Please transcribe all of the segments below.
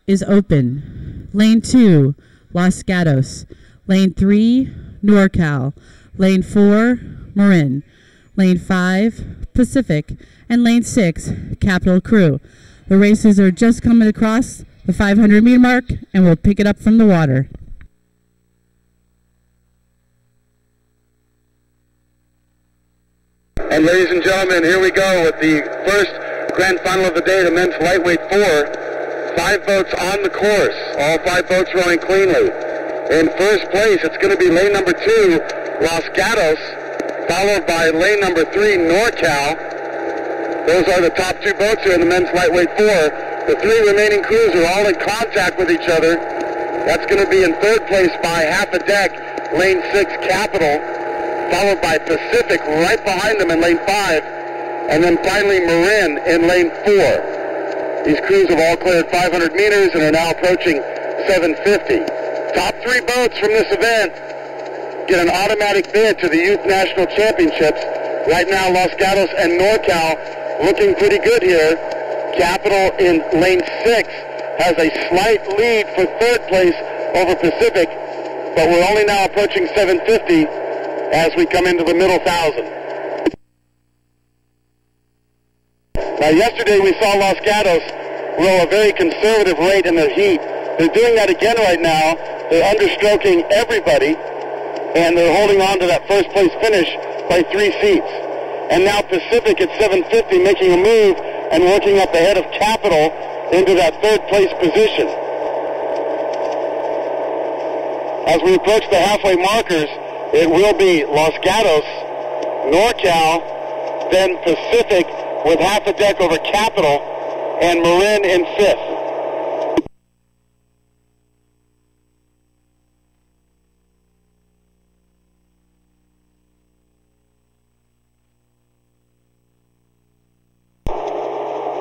is open. Lane 2, Los Gatos. Lane 3, NorCal. Lane 4, Marin. Lane 5, Pacific. And Lane 6, Capital Crew. The races are just coming across the 500-meter mark, and we'll pick it up from the water. And ladies and gentlemen, here we go with the first grand final of the day, the men's lightweight 4. 5 boats on the course, all 5 boats rowing cleanly. In first place, it's going to be lane number 2, Los Gatos, followed by lane number 3, NorCal. Those are the top 2 boats here in the men's lightweight 4. The 3 remaining crews are all in contact with each other. That's going to be in third place by half a deck, lane 6, Capital, followed by Pacific right behind them in lane 5, and then finally Marin in lane 4. These crews have all cleared 500 meters and are now approaching 750. Top 3 boats from this event get an automatic bid to the Youth National Championships. Right now, Los Gatos and NorCal looking pretty good here. Capital in lane 6 has a slight lead for third place over Pacific, but we're only now approaching 750 as we come into the middle 1,000. Now yesterday we saw Los Gatos row a very conservative rate in their heat. They're doing that again right now. They're understroking everybody, and they're holding on to that first place finish by 3 seats. And now Pacific at 750 making a move and working up ahead of Capital into that third place position. As we approach the halfway markers, it will be Los Gatos, NorCal, then Pacific with half a deck over Capital, and Marin in 5th.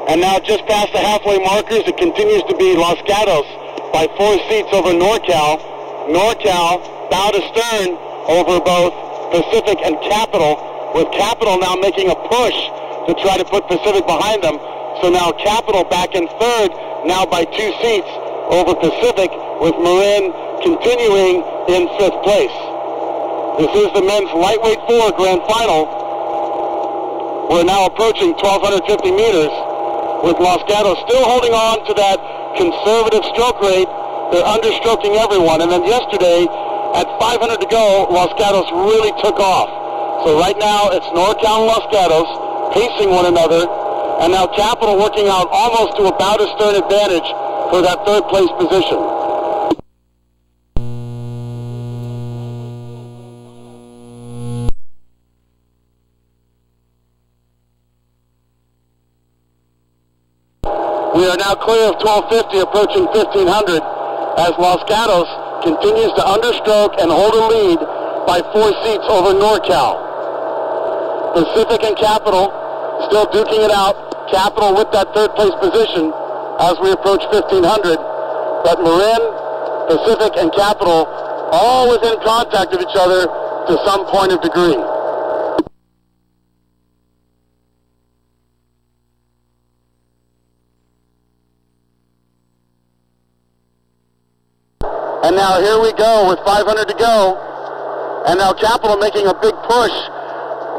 And now just past the halfway markers, it continues to be Los Gatos by 4 seats over NorCal. NorCal bow to stern over both Pacific and Capital, with Capital now making a push to try to put Pacific behind them. So now Capital back in third, now by 2 seats over Pacific, with Marin continuing in 5th place. This is the men's lightweight 4 grand final. We're now approaching 1,250 meters, with Los Gatos still holding on to that conservative stroke rate. They're understroking everyone. And then yesterday, at 500 to go, Los Gatos really took off. So right now, it's NorCal and Los Gatos pacing one another, and now Capital working out almost to a bow to stern advantage for that third place position. We are now clear of 1250, approaching 1500, as Los Gatos continues to understroke and hold a lead by 4 seats over NorCal. Pacific and Capital still duking it out. Capital with that third place position as we approach 1500. But Marin, Pacific, and Capital all within contact of each other to some point of degree. And now here we go with 500 to go. And now Capital making a big push.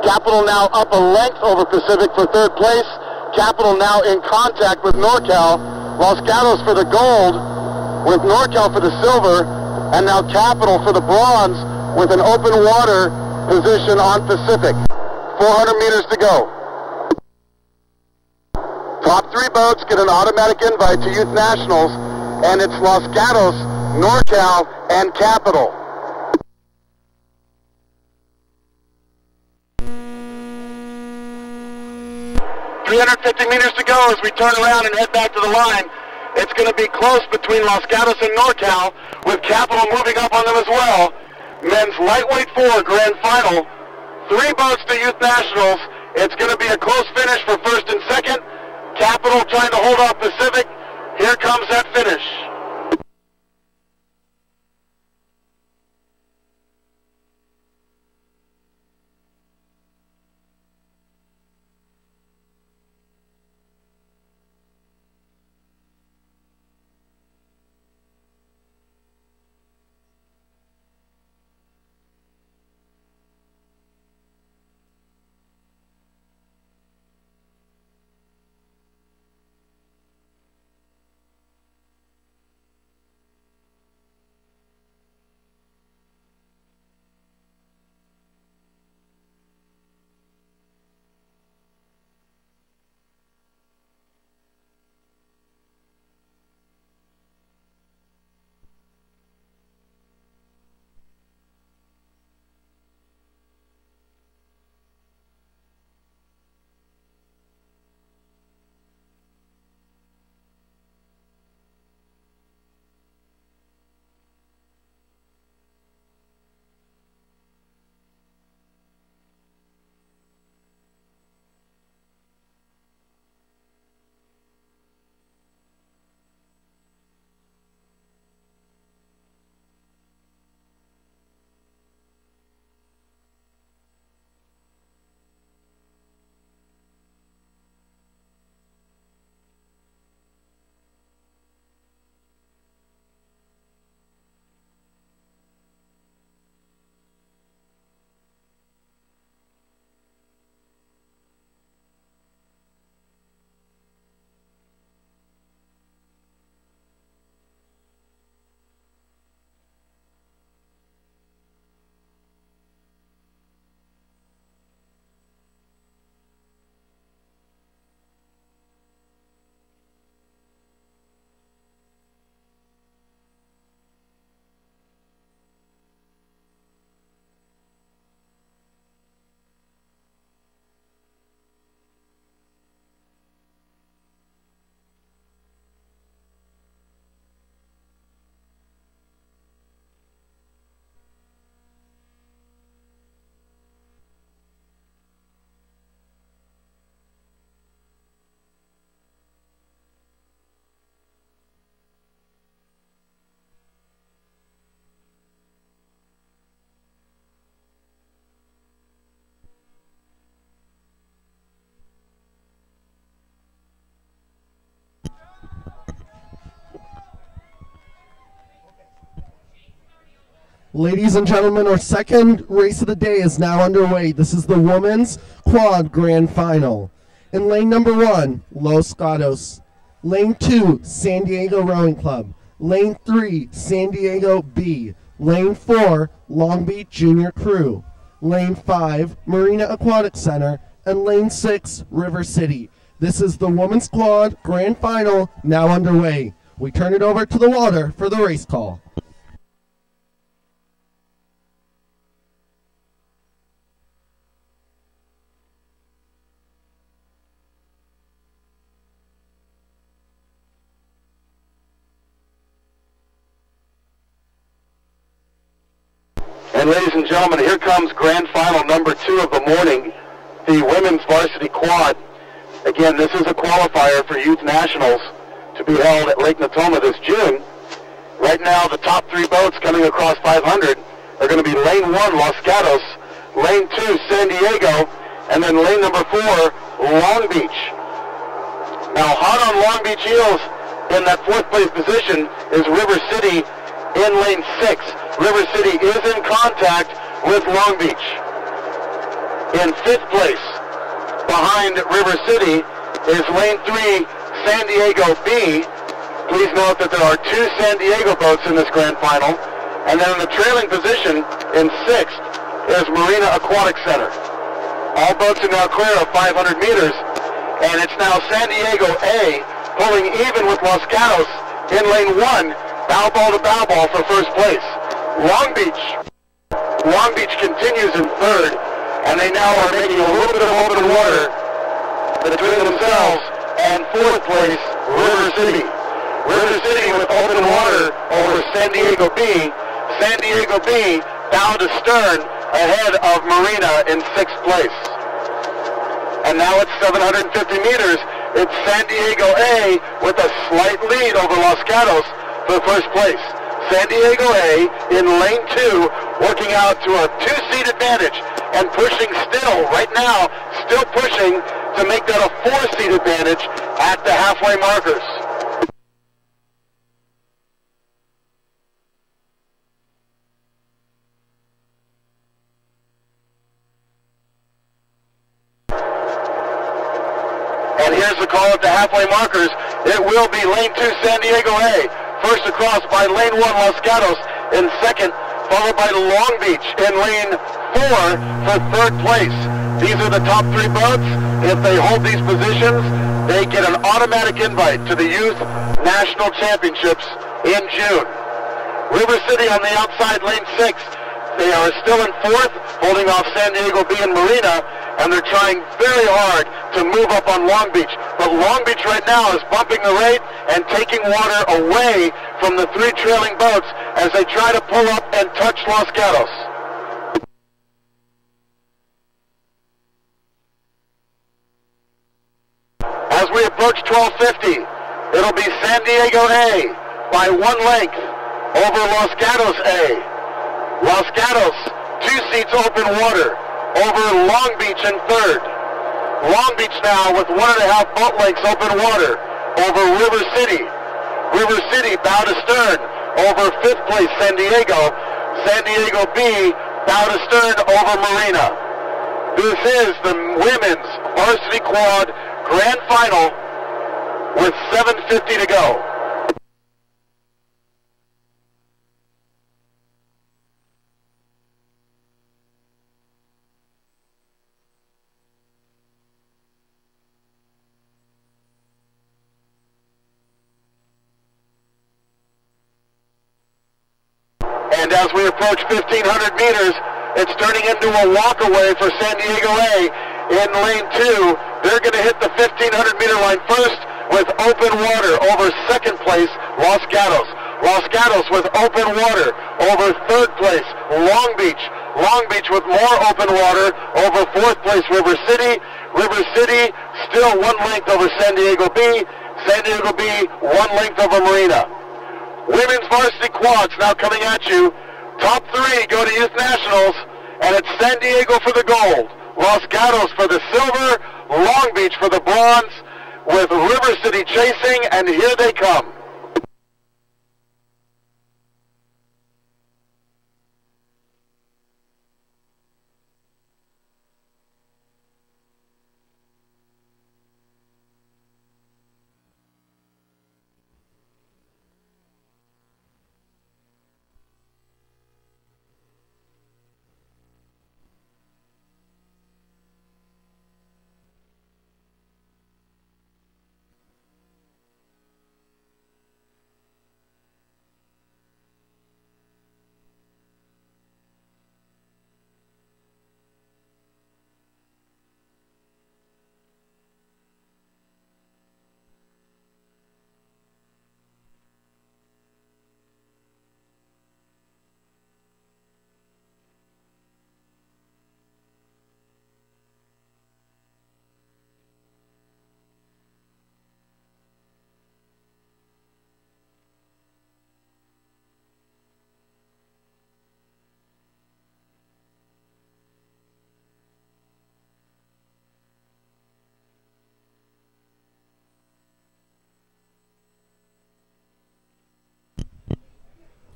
Capital now up a length over Pacific for third place. Capital now in contact with NorCal. Los Gatos for the gold, with NorCal for the silver. And now Capital for the bronze, with an open water position on Pacific. 400 meters to go. Top 3 boats get an automatic invite to Youth Nationals, and it's Los Gatos, NorCal, and Capital. $350 meters to go as we turn around and head back to the line. It's going to be close between Los Gatos and NorCal, with Capital moving up on them as well. Men's lightweight 4 grand final. 3 boats to Youth Nationals. It's going to be a close finish for first and second. Capital trying to hold off Pacific. Here comes that finish. Ladies and gentlemen, our second race of the day is now underway. This is the women's quad grand final. In lane number 1, Los Gatos. Lane 2, San Diego Rowing Club. Lane 3, San Diego B. Lane 4, Long Beach Junior Crew. Lane 5, Marina Aquatic Center. And lane 6, River City. This is the women's quad grand final now underway. We turn it over to the water for the race call. And ladies and gentlemen, here comes grand final number 2 of the morning, the women's varsity quad. Again, this is a qualifier for youth nationals to be held at Lake Natoma this June. Right now, the top 3 boats coming across 500 are going to be lane 1, Los Gatos, lane 2, San Diego, and then lane number 4, Long Beach. Now, hot on Long Beach heels in that 4th place position is River City in lane 6. River City is in contact with Long Beach. In 5th place, behind River City, is lane 3, San Diego B. Please note that there are 2 San Diego boats in this grand final. And then in the trailing position, in 6th, is Marina Aquatic Center. All boats are now clear of 500 meters, and it's now San Diego A pulling even with Los Gatos in lane 1, bow ball to bow ball for 1st place. Long Beach continues in 3rd, and they now are making a little bit of open water between themselves and 4th place, River City. River City with open water over San Diego B. San Diego B bow to stern ahead of Marina in 6th place. And now it's 750 meters. It's San Diego A with a slight lead over Los Gatos for 1st place. San Diego A in lane 2, working out to a 2-seat advantage and pushing still, right now, still pushing to make that a 4-seat advantage at the halfway markers. And here's the call at the halfway markers. It will be lane 2, San Diego A. First across by lane 1, Los Gatos in 2nd, followed by Long Beach in lane 4 for 3rd place. These are the top 3 boats. If they hold these positions, they get an automatic invite to the Youth National Championships in June. River City on the outside, lane 6. They are still in 4th, holding off San Diego B and Marina, and they're trying very hard to move up on Long Beach. But Long Beach right now is bumping the rate and taking water away from the 3 trailing boats as they try to pull up and touch Los Gatos. As we approach 1250, it'll be San Diego A by 1 length over Los Gatos A. Los Gatos, 2 seats open water over Long Beach in 3rd. Long Beach now with 1.5 boat lengths open water over River City. River City bow to stern over 5th place San Diego. San Diego B bow to stern over Marina. This is the women's varsity quad grand final with 7:50 to go. And as we approach 1,500 meters, it's turning into a walkaway for San Diego A. In lane 2, they're going to hit the 1,500 meter line first with open water over 2nd place, Los Gatos. Los Gatos with open water over 3rd place, Long Beach. Long Beach with more open water over 4th place, River City. River City still 1 length over San Diego B. San Diego B 1 length over Marina. Women's varsity quads now coming at you. Top 3 go to Youth Nationals, and it's San Diego for the gold, Los Gatos for the silver, Long Beach for the bronze, with River City chasing, and here they come.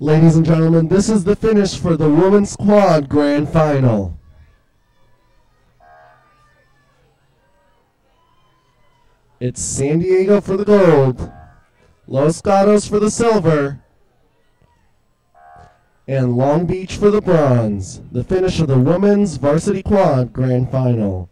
Ladies and gentlemen, this is the finish for the women's quad grand final. It's San Diego for the gold, Los Gatos for the silver, and Long Beach for the bronze. The finish of the women's varsity quad grand final.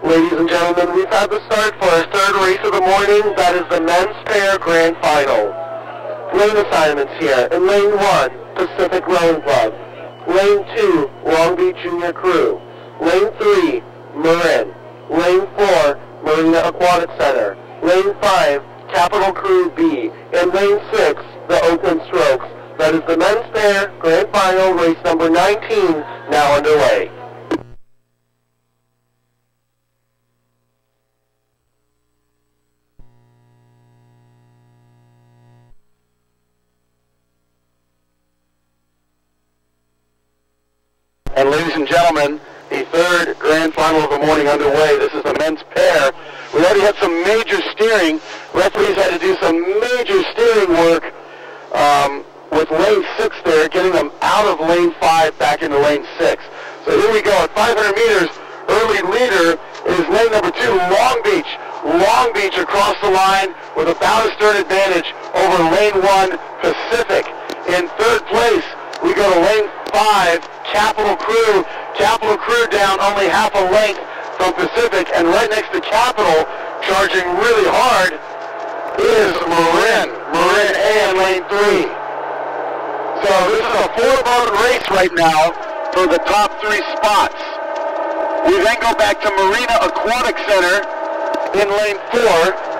Ladies and gentlemen, we've had the start for our third race of the morning. That is the men's pair grand final. Lane assignments here. In lane 1, Pacific Rowing Club. Lane 2, Long Beach Junior Crew. Lane 3, Marin. Lane 4, Marina Aquatic Center. Lane 5, Capital Crew B. And lane 6, the Oakland Strokes. That is the men's pair grand final, race number 19, now underway. And ladies and gentlemen, the third grand final of the morning underway. This is the men's pair. We already had some major steering. Referees had to do some major steering work with lane 6 there, getting them out of lane 5 back into lane 6. So here we go at 500 meters. Early leader is lane number 2, Long Beach. Long Beach across the line with a bow to stern advantage over lane 1, Pacific. In third place, we go to lane 5, Capital Crew. Capital Crew down only half a length from Pacific, and right next to Capital, charging really hard, is Marin. Marin A in lane 3. So this is a four-boat race right now for the top 3 spots. We then go back to Marina Aquatic Center in lane 4.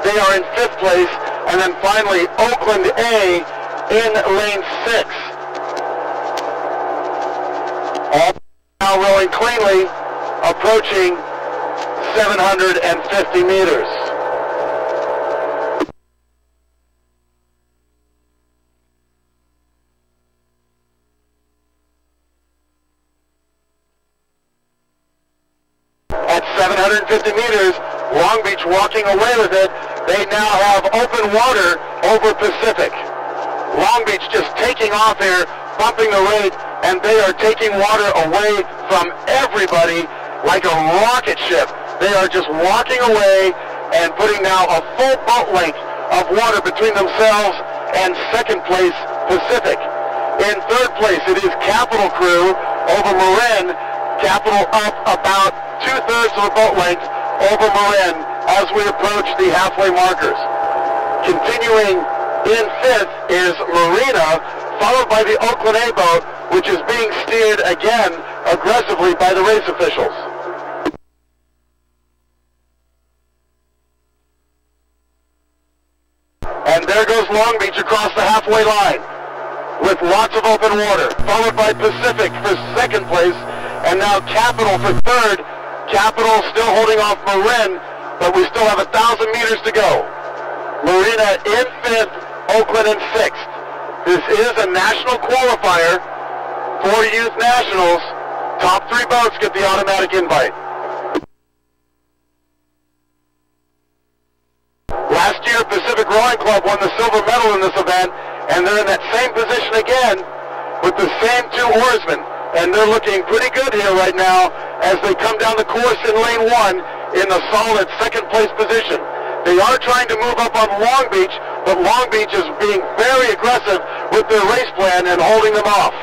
They are in 5th place, and then finally Oakland A in lane 6. All now rowing cleanly, approaching 750 meters. At 750 meters, Long Beach walking away with it. They now have open water over Pacific. Long Beach just taking off here, bumping the rate, and they are taking water away from everybody like a rocket ship. They are just walking away and putting now a full boat length of water between themselves and second place Pacific. In third place, it is Capital Crew over Marin. Capital up about 2/3 of a boat length over Marin as we approach the halfway markers. Continuing in 5th is Marina, followed by the Oakland A boat, which is being steered again aggressively by the race officials. And there goes Long Beach across the halfway line with lots of open water, followed by Pacific for second place, and now Capital for third. Capital still holding off Marin, but we still have 1,000 meters to go. Marina in 5th, Oakland in 6th. This is a national qualifier for youth nationals. Top 3 boats get the automatic invite. Last year, Pacific Rowing Club won the silver medal in this event, and they're in that same position again with the same 2 oarsmen. And they're looking pretty good here right now as they come down the course in lane 1 in the solid second place position. They are trying to move up on Long Beach, but Long Beach is being very aggressive with their race plan and holding them off.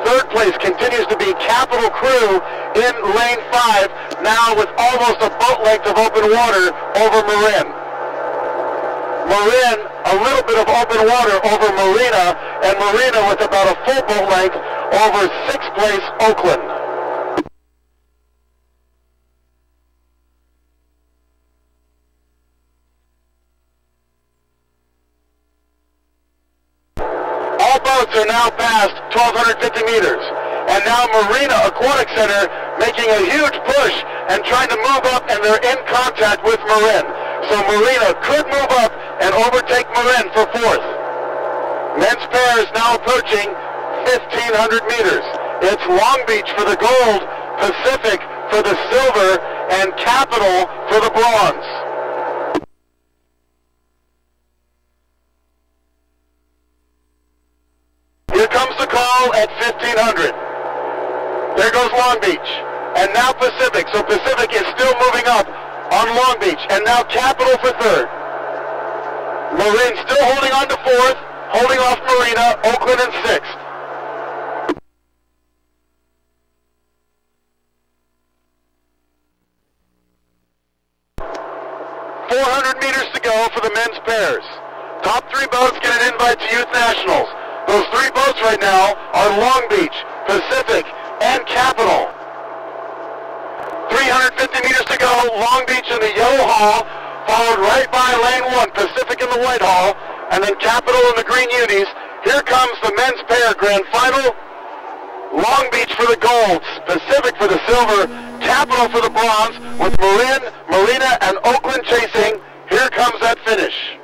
Third place continues to be Capital Crew in lane 5, now with almost a boat length of open water over Marin. Marin, a little bit of open water over Marina, and Marina with about a full boat length over 6th place Oakland. All boats are now past 1,250 meters, and now Marina Aquatic Center making a huge push and trying to move up, and they're in contact with Marin. So Marina could move up and overtake Marin for 4th. Men's pairs now approaching 1,500 meters. It's Long Beach for the gold, Pacific for the silver, and Capital for the bronze. Here comes the call at 1,500. There goes Long Beach. And now Pacific. So Pacific is still moving up on Long Beach. And now Capital for 3rd. Marin still holding on to 4th, holding off Marina, Oakland in 6th. Meters to go for the men's pairs. Top 3 boats get an invite to Youth Nationals. Those 3 boats right now are Long Beach, Pacific, and Capital. 350 meters to go, Long Beach in the yellow hull, followed right by lane 1, Pacific in the white hull, and then Capital in the green unis. Here comes the men's pair grand final. Long Beach for the golds, Pacific for the silver, Capital for the bronze, with Marin, Marina, and Oakland chasing. Here comes that finish.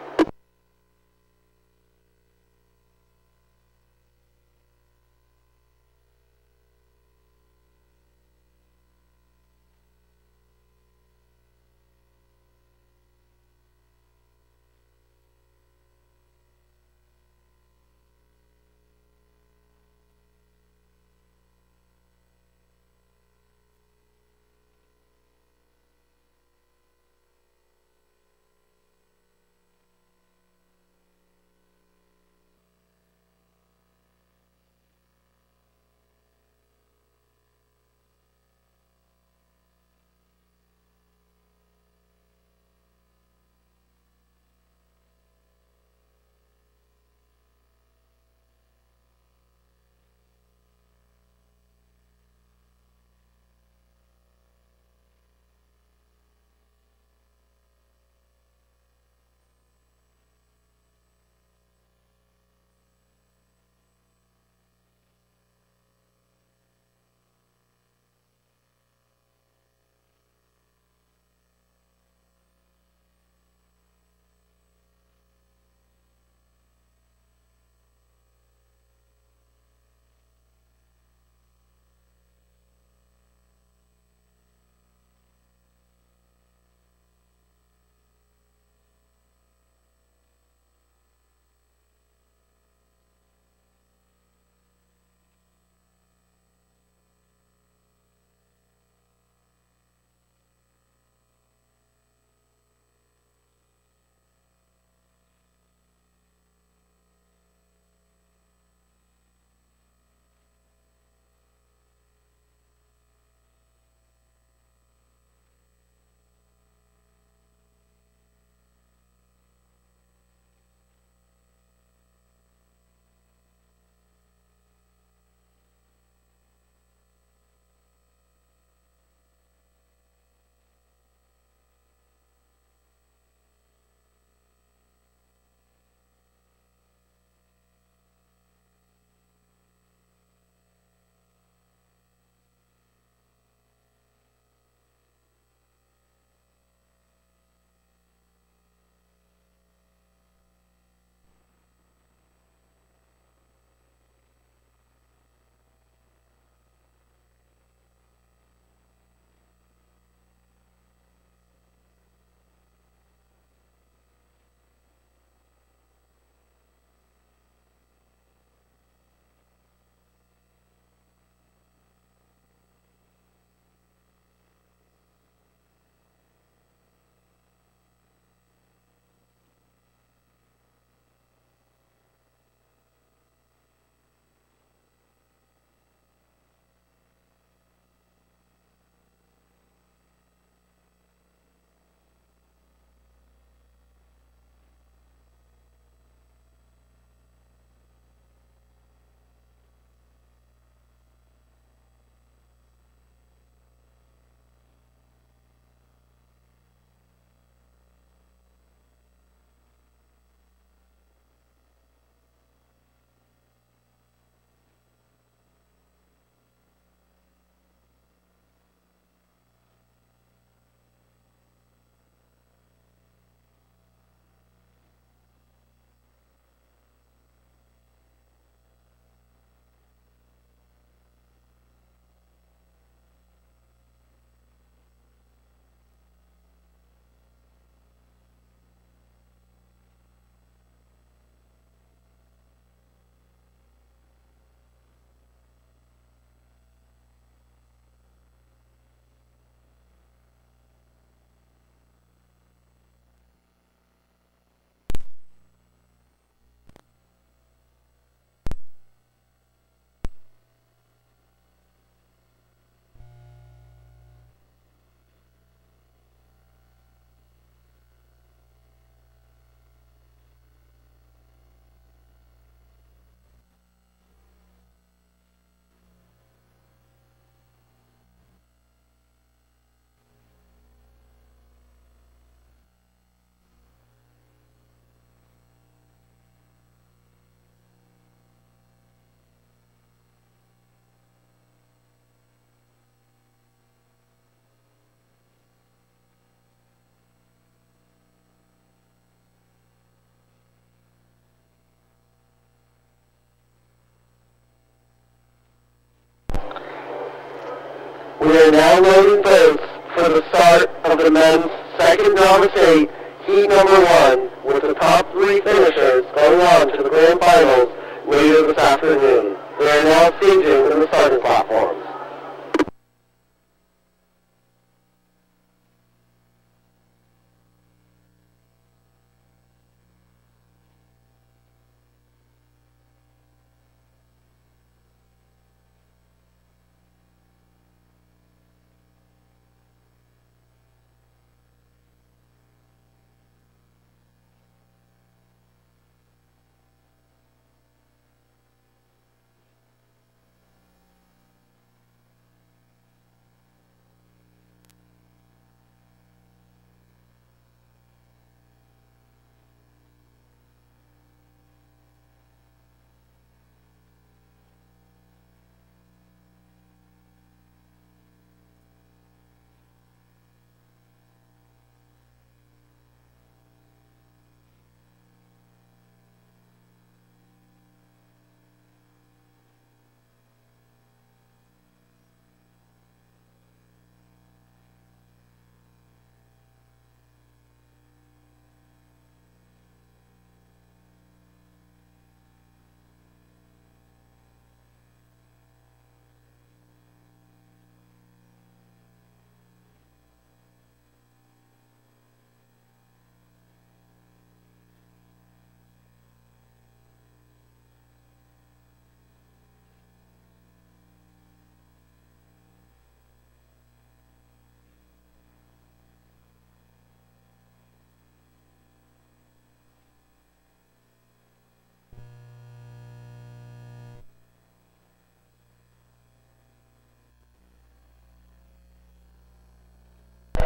voting votes for the start of the men's second novice 8, heat number 1, with the top 3 finishers going on to the grand finals later this afternoon. They are now staging in the starting platforms.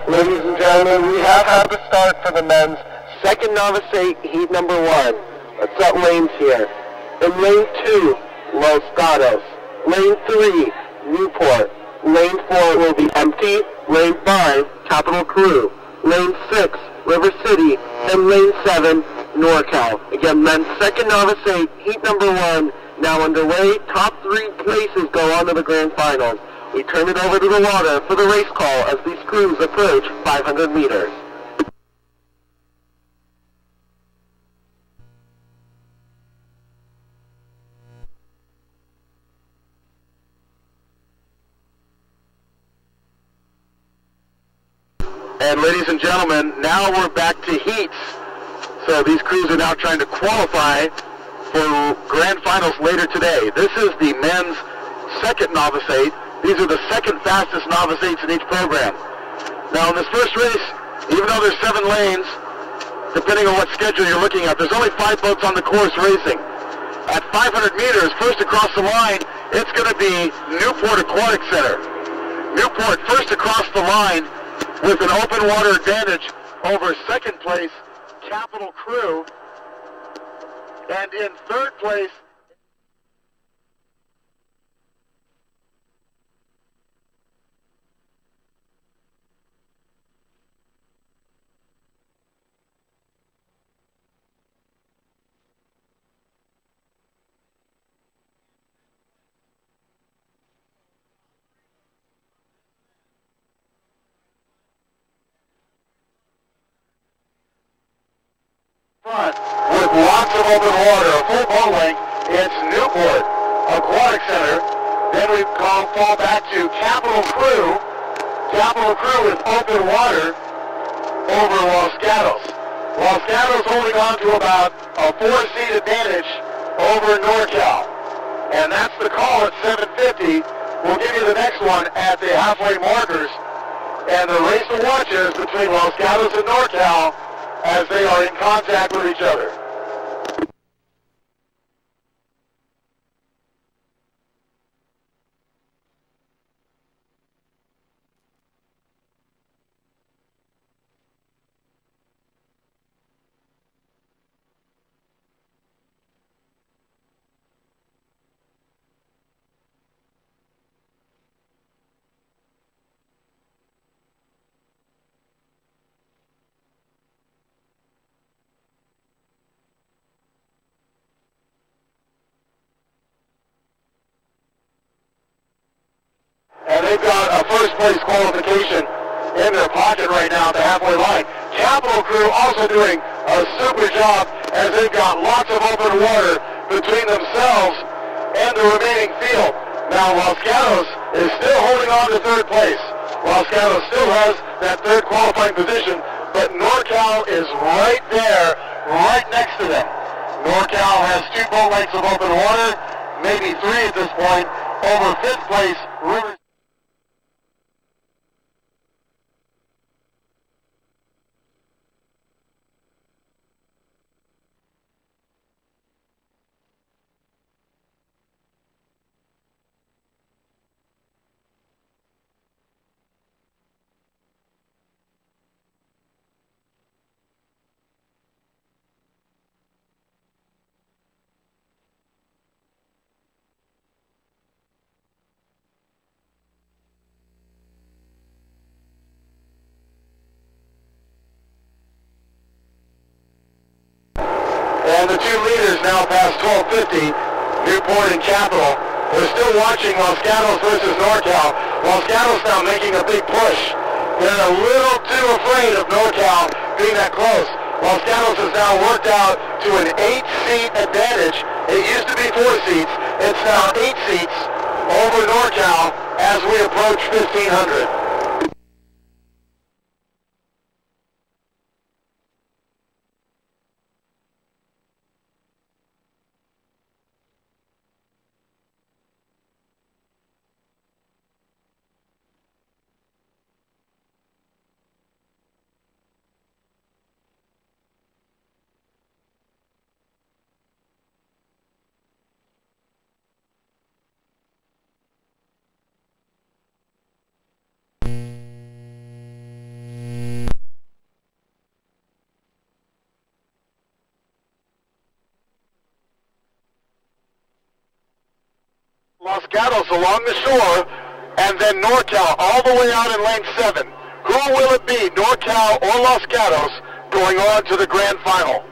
Ladies and gentlemen, we have had the start for the men's second novice 8, heat number 1. Let's set lanes here. In lane 2, Los Gatos. Lane 3, Newport. Lane 4 will be empty. Lane 5, Capital Crew. Lane 6, River City. And lane 7, NorCal. Again, men's second novice 8, heat number 1, now underway. Top 3 places go on to the grand finals. We turn it over to the water for the race call as these crews approach 500 meters. And ladies and gentlemen, now we're back to heats. So these crews are now trying to qualify for grand finals later today. This is the men's second novice 8. These are the second fastest novice 8s in each program. Now in this first race, even though there's 7 lanes, depending on what schedule you're looking at, there's only 5 boats on the course racing. At 500 meters, first across the line, it's going to be Newport Aquatic Center. Newport first across the line with an open water advantage over second place, Capital Crew. And in third place, front with lots of open water, a full boat length. It's Newport Aquatic Center. Then we fall back to Capital Crew. Capital Crew with open water over Los Gatos. Los Gatos holding on to about a 4-seat advantage over NorCal. And that's the call at 7:50. We'll give you the next one at the halfway markers. And the race to watch is between Los Gatos and NorCal as they are in contact with each other. they've got a first place qualification in their pocket right now at the halfway line. Capital Crew also doing a super job as they've got lots of open water between themselves and the remaining field. Now Los Gatos is still holding on to third place. Los Gatos still has that third qualifying position, but NorCal is right there, right next to them. NorCal has 2 boat lengths of open water, maybe 3 at this point, over 5th place, River. And the 2 leaders now past 1250, Newport and Capital. We're still watching Los Gatos versus NorCal. Los Gatos now making a big push. They're a little too afraid of NorCal being that close. Los Gatos has now worked out to an 8-seat advantage. It used to be 4 seats. It's now 8 seats over NorCal as we approach 1500. Los Gatos along the shore, and then NorCal all the way out in lane 7. Who will it be, NorCal or Los Gatos, going on to the grand final?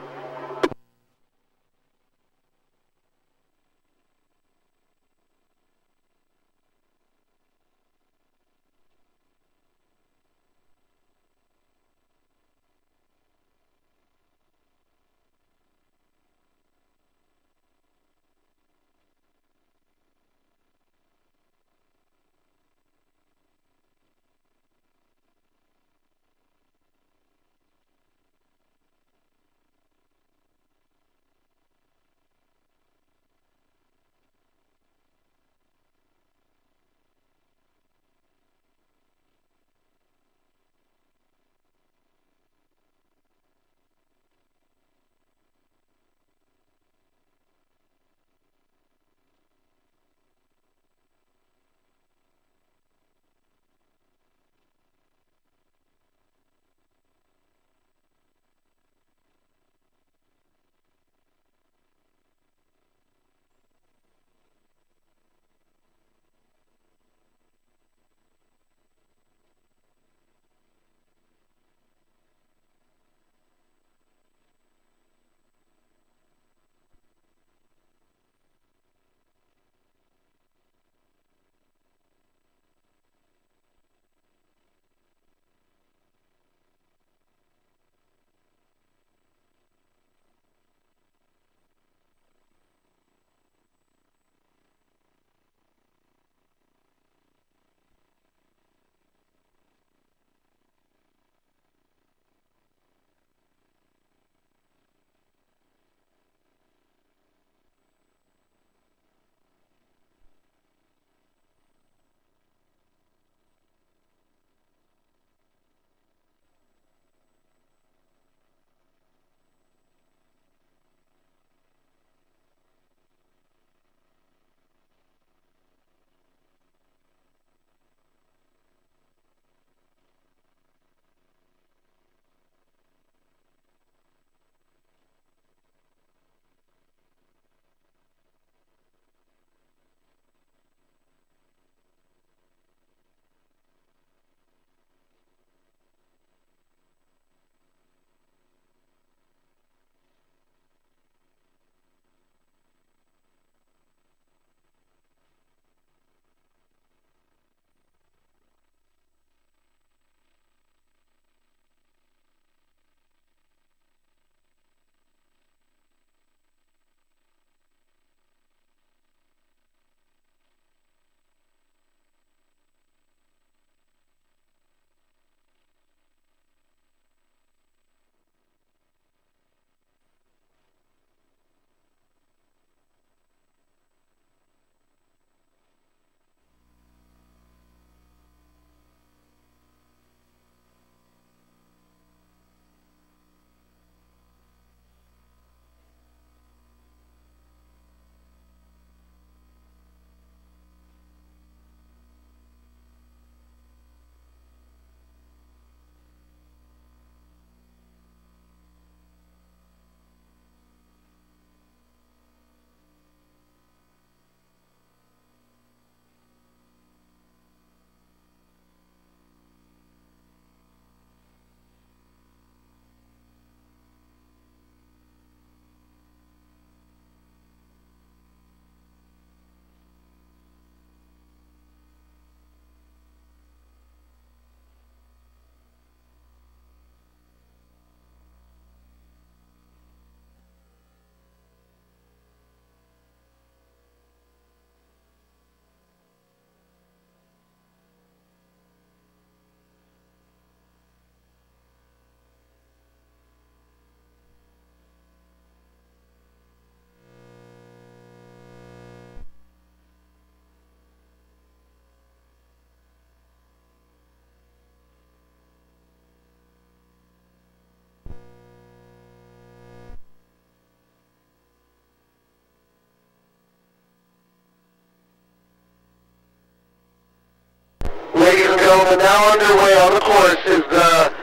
gentlemen, now underway on the course is the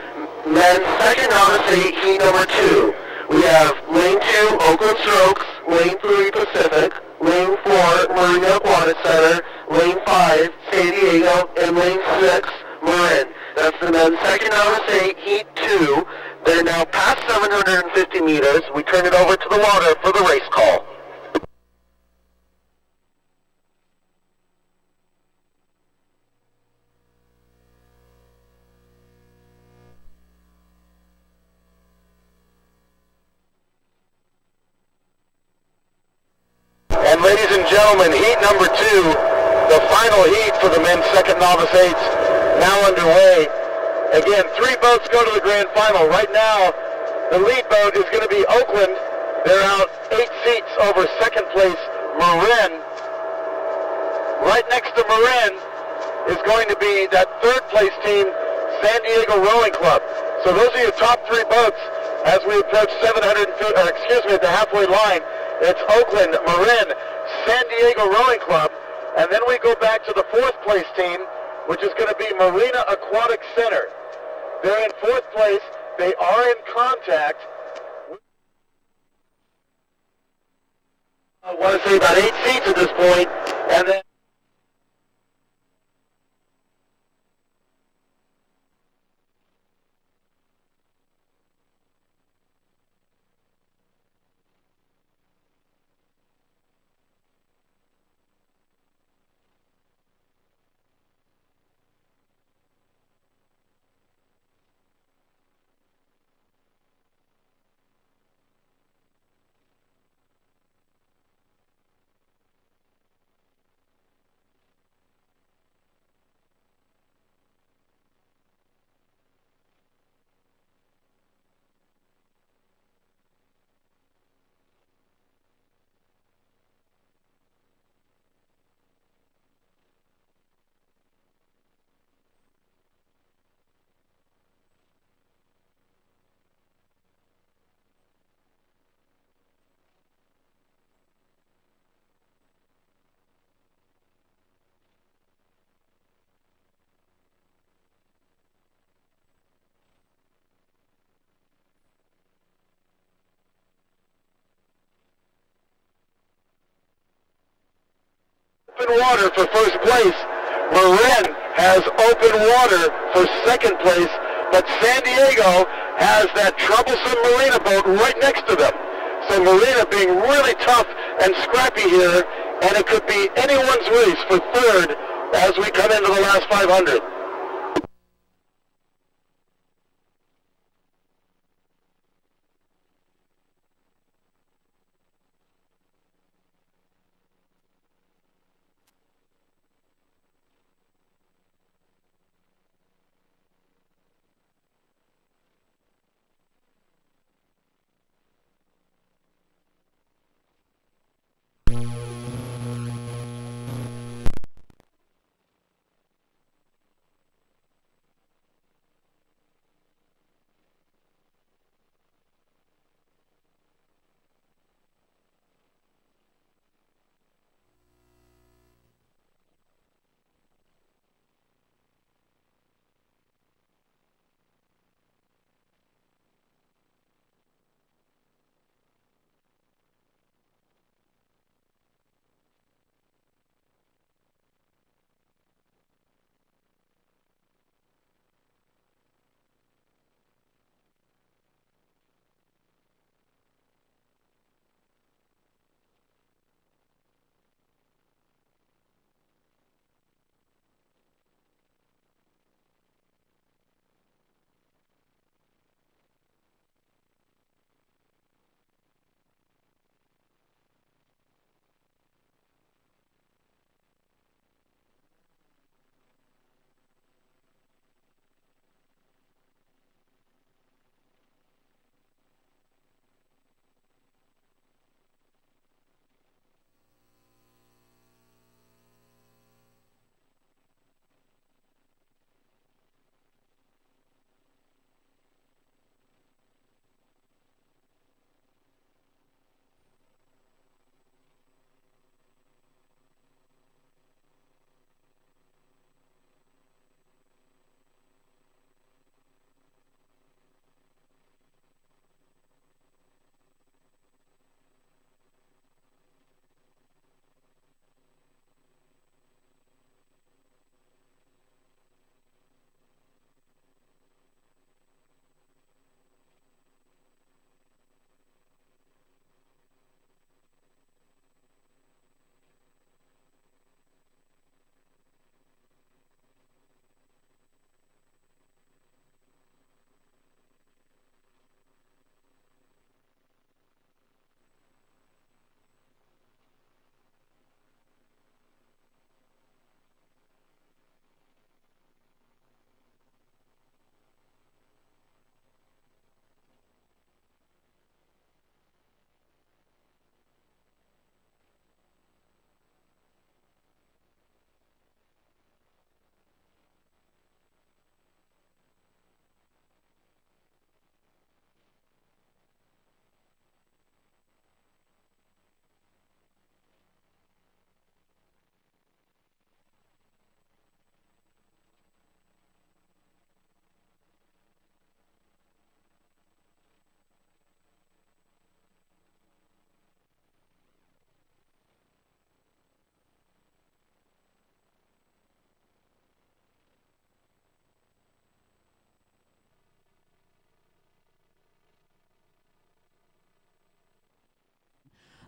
men's second novice heat number 2. We have lane 2, Oakland Strokes, lane 3, Pacific, lane 4, Marina Aquatic Center, lane 5, San Diego, and lane 6, Marin. That's the men's second novice heat 2. They're now past 750 meters. We turn it over to the water for the race call. And ladies and gentlemen, heat number 2, the final heat for the men's second novice eights, now underway. Again, 3 boats go to the grand final. Right now, the lead boat is going to be Oakland. They're out 8 seats over second place Marin. Right next to Marin is going to be that third place team, San Diego Rowing Club. So those are your top 3 boats as we approach at the halfway line. It's Oakland, Marin, San Diego Rowing Club, and then we go back to the 4th place team, which is going to be Marina Aquatic Center. They're in 4th place. They are in contact. I want to say about 8 seats at this point, and then open water for first place. Marin has open water for second place, but San Diego has that troublesome Marina boat right next to them. So Marina being really tough and scrappy here, and it could be anyone's race for third as we come into the last 500.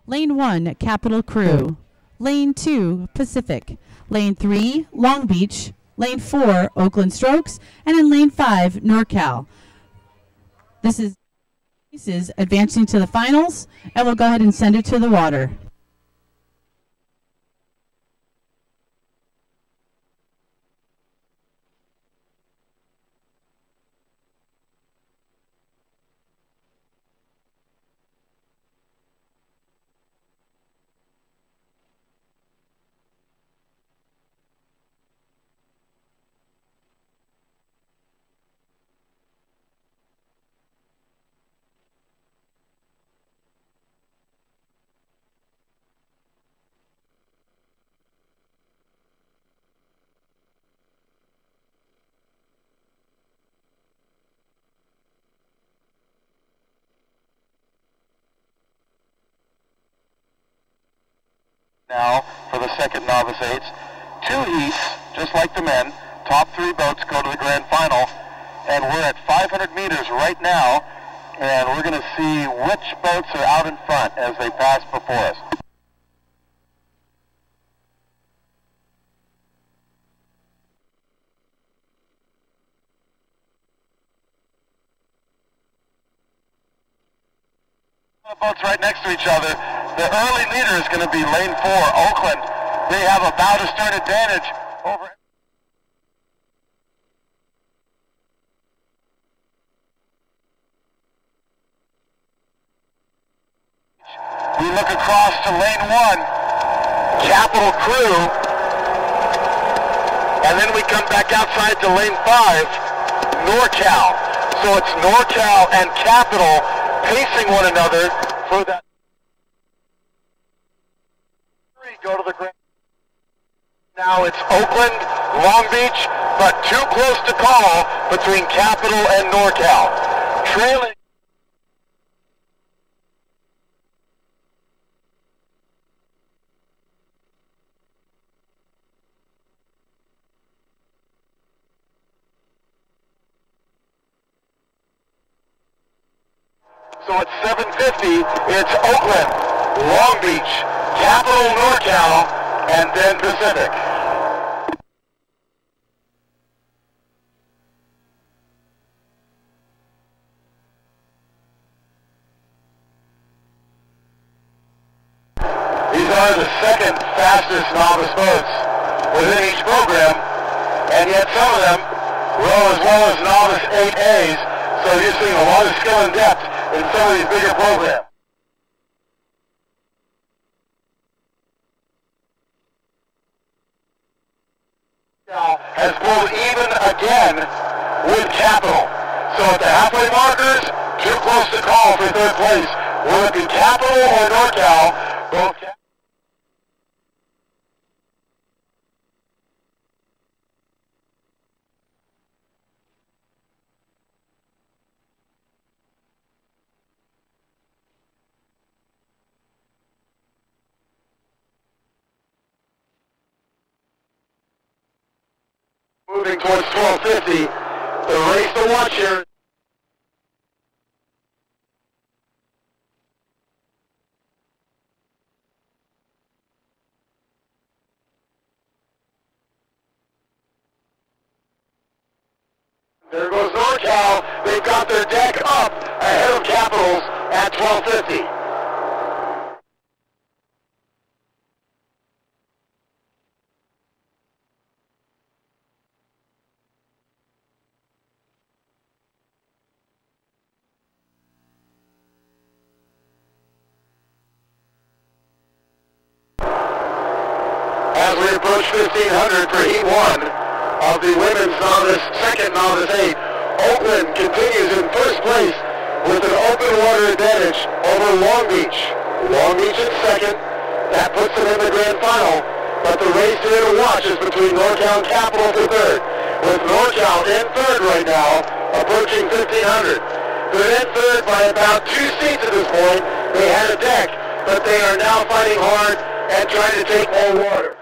Lane 1, Capital Crew. Lane 2, Pacific. Lane 3, Long Beach. Lane 4, Oakland Strokes. And in Lane 5, NorCal. This is advancing to the finals, and we'll go ahead and send it to the water. Now for the second novice eights. 2 heats, just like the men. Top 3 boats go to the grand final. And we're at 500 meters right now. And we're going to see which boats are out in front as they pass before us. Boats right next to each other. The early leader is going to be lane 4, Oakland. They have a bow to stern advantage over. We look across to lane 1, Capital Crew. And then we come back outside to lane 5, NorCal. So it's NorCal and Capital pacing one another for that. Go to the grand. Now it's Oakland, Long Beach, but too close to call between Capital and NorCal. Trailing. So at 7:50, it's Oakland, Long Beach, Capital, NorCal, and then Pacific. These are the second fastest novice boats within each program, and yet some of them row as well as novice 8As, so you're seeing a lot of skill and depth in some of these bigger programs. Has pulled even again with Capital. So at the halfway markers, too close to call for third place. Will it be Capital or NorCal? Both moving towards 12:50. The race to watch here. There goes NorCal. They've got their deck up ahead of Capitals at 12:50. As we approach 1500 for Heat 1 of the women's novice, second novice 8, Oakland continues in first place with an open water advantage over Long Beach. Long Beach in second. That puts them in the grand final. But the race here to watch is between NorCal and Capital for third. With NorCal in third right now, approaching 1500. They're in third by about 2 seats at this point. They had a deck, but they are now fighting hard and trying to take more water.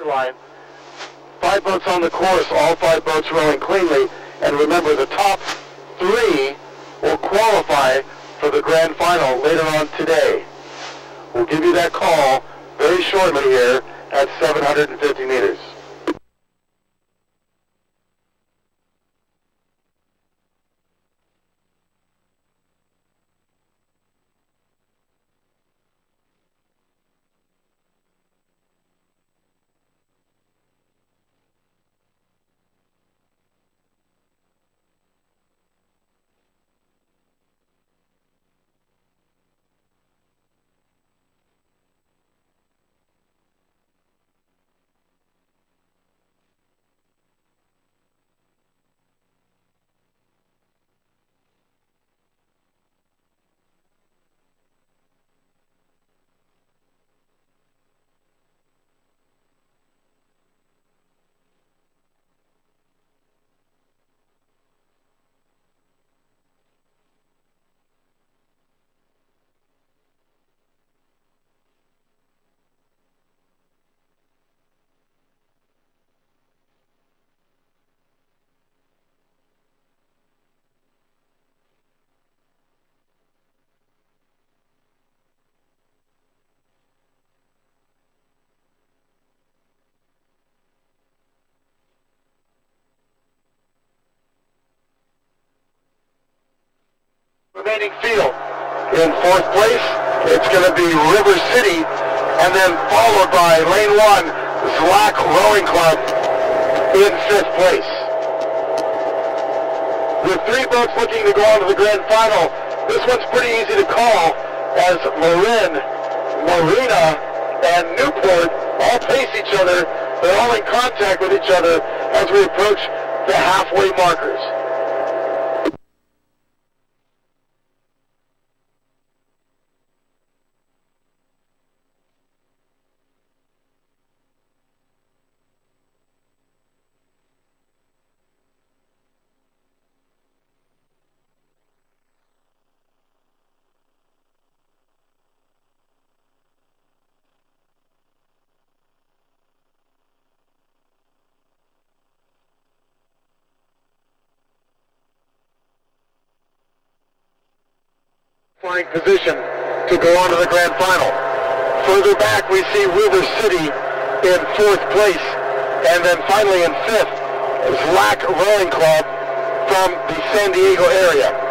line. 5 boats on the course, all 5 boats rowing cleanly. And remember, the top 3 will qualify for the grand final later on today. We'll give you that call very shortly here at 750 meters. Remaining field. In 4th place, it's going to be River City, and then followed by Lane 1, Zlack Rowing Club in 5th place. With 3 boats looking to go on to the grand final, this one's pretty easy to call as Marin, Marina, and Newport all pace each other. They're all in contact with each other as we approach the halfway markers. Flying position to go on to the grand final. Further back we see River City in 4th place, and then finally in 5th, Zlack Rowing Club from the San Diego area.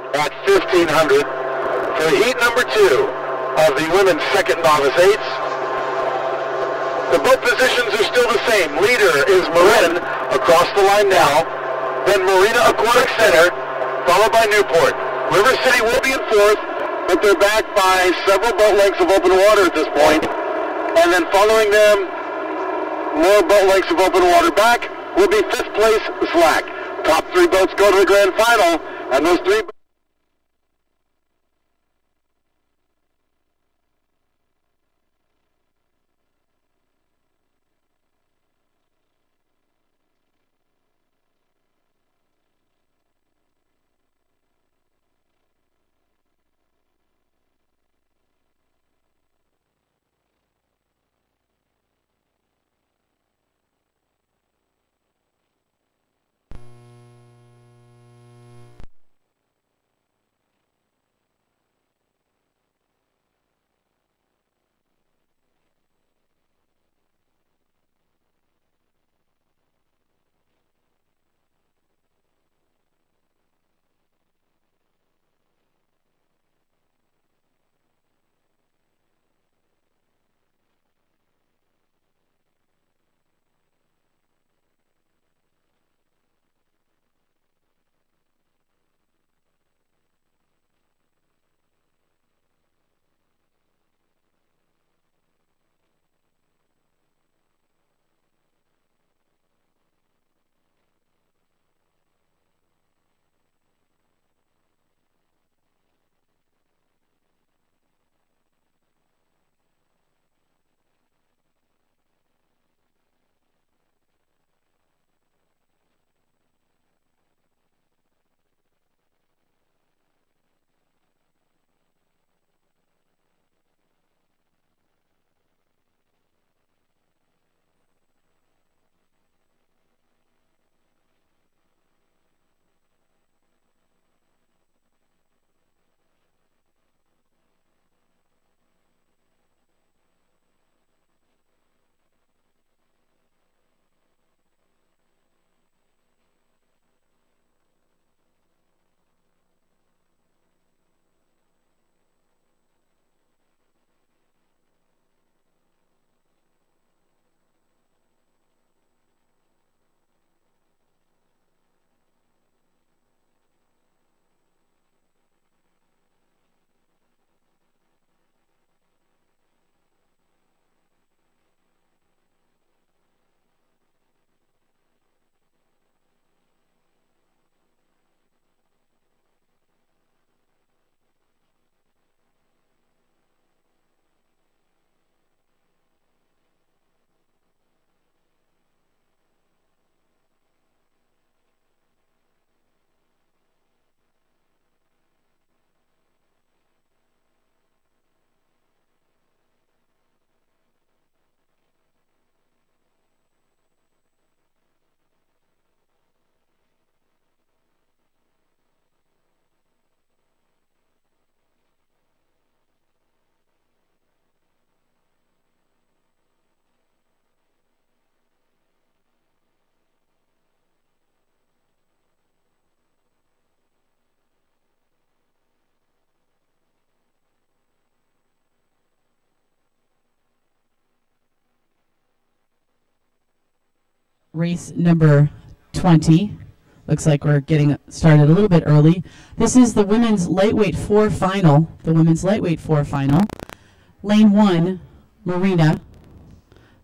At 1500 for heat number 2 of the women's second novice 8s. The boat positions are still the same. Leader is Marin across the line now, then Marina Aquatic Center, followed by Newport. River City will be in 4th, but they're back by several boat lengths of open water at this point. And then following them, more boat lengths of open water back will be 5th place Zlack. Top 3 boats go to the grand final, and those 3 race number 20. Looks like we're getting started a little bit early. This is the women's lightweight 4 final. The women's lightweight 4 final. Lane 1, Marina.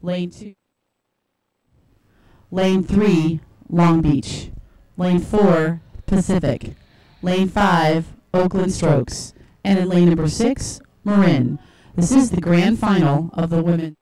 Lane 2. Lane 3, Long Beach. Lane 4, Pacific. Lane 5, Oakland Strokes. And in lane number 6, Marin. This is the grand final of the women.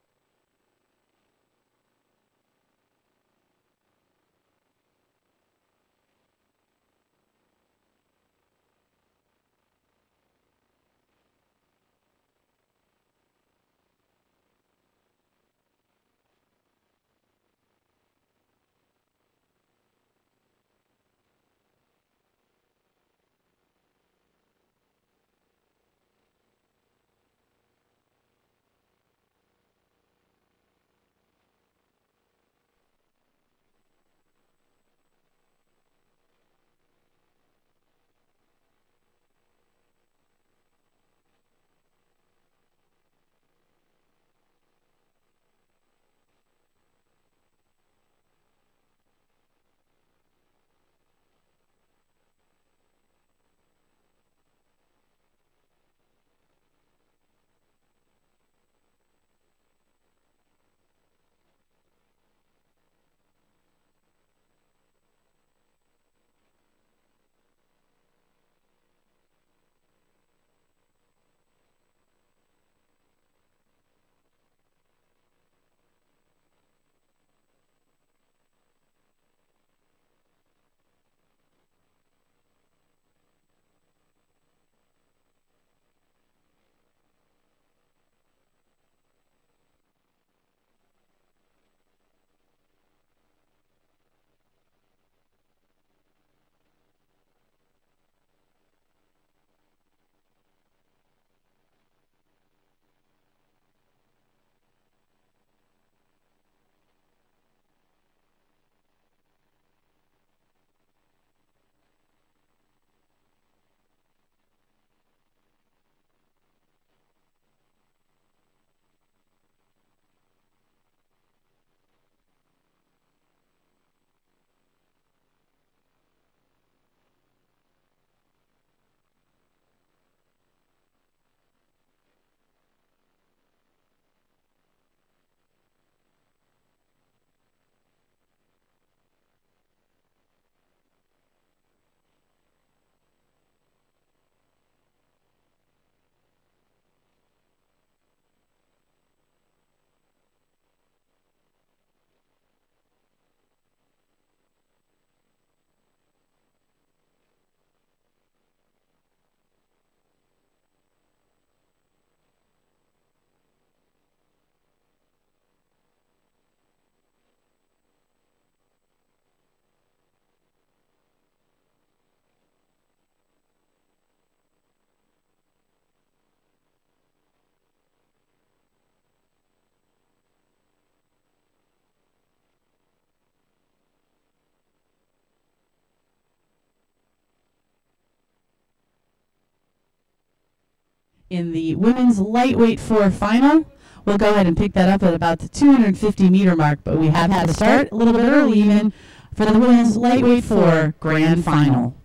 In the women's lightweight 4 final, we'll go ahead and pick that up at about the 250 meter mark, but we have had to start a little bit early even for the women's lightweight 4 grand final.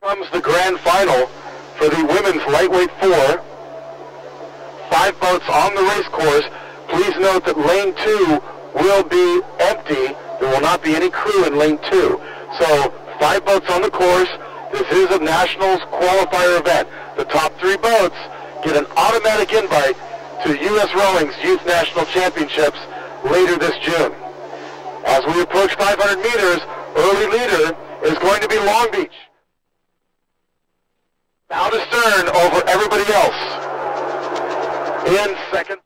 Comes the grand final for the women's lightweight 4. 5 boats on the race course. Please note that lane 2 will be empty. There will not be any crew in lane 2. So 5 boats on the course. This is a nationals qualifier event. The top 3 boats get an automatic invite to U.S. Rowing's Youth National Championships later this June. As we approach 500 meters, Early leader is going to be Long Beach. Now to stern over everybody else. In second.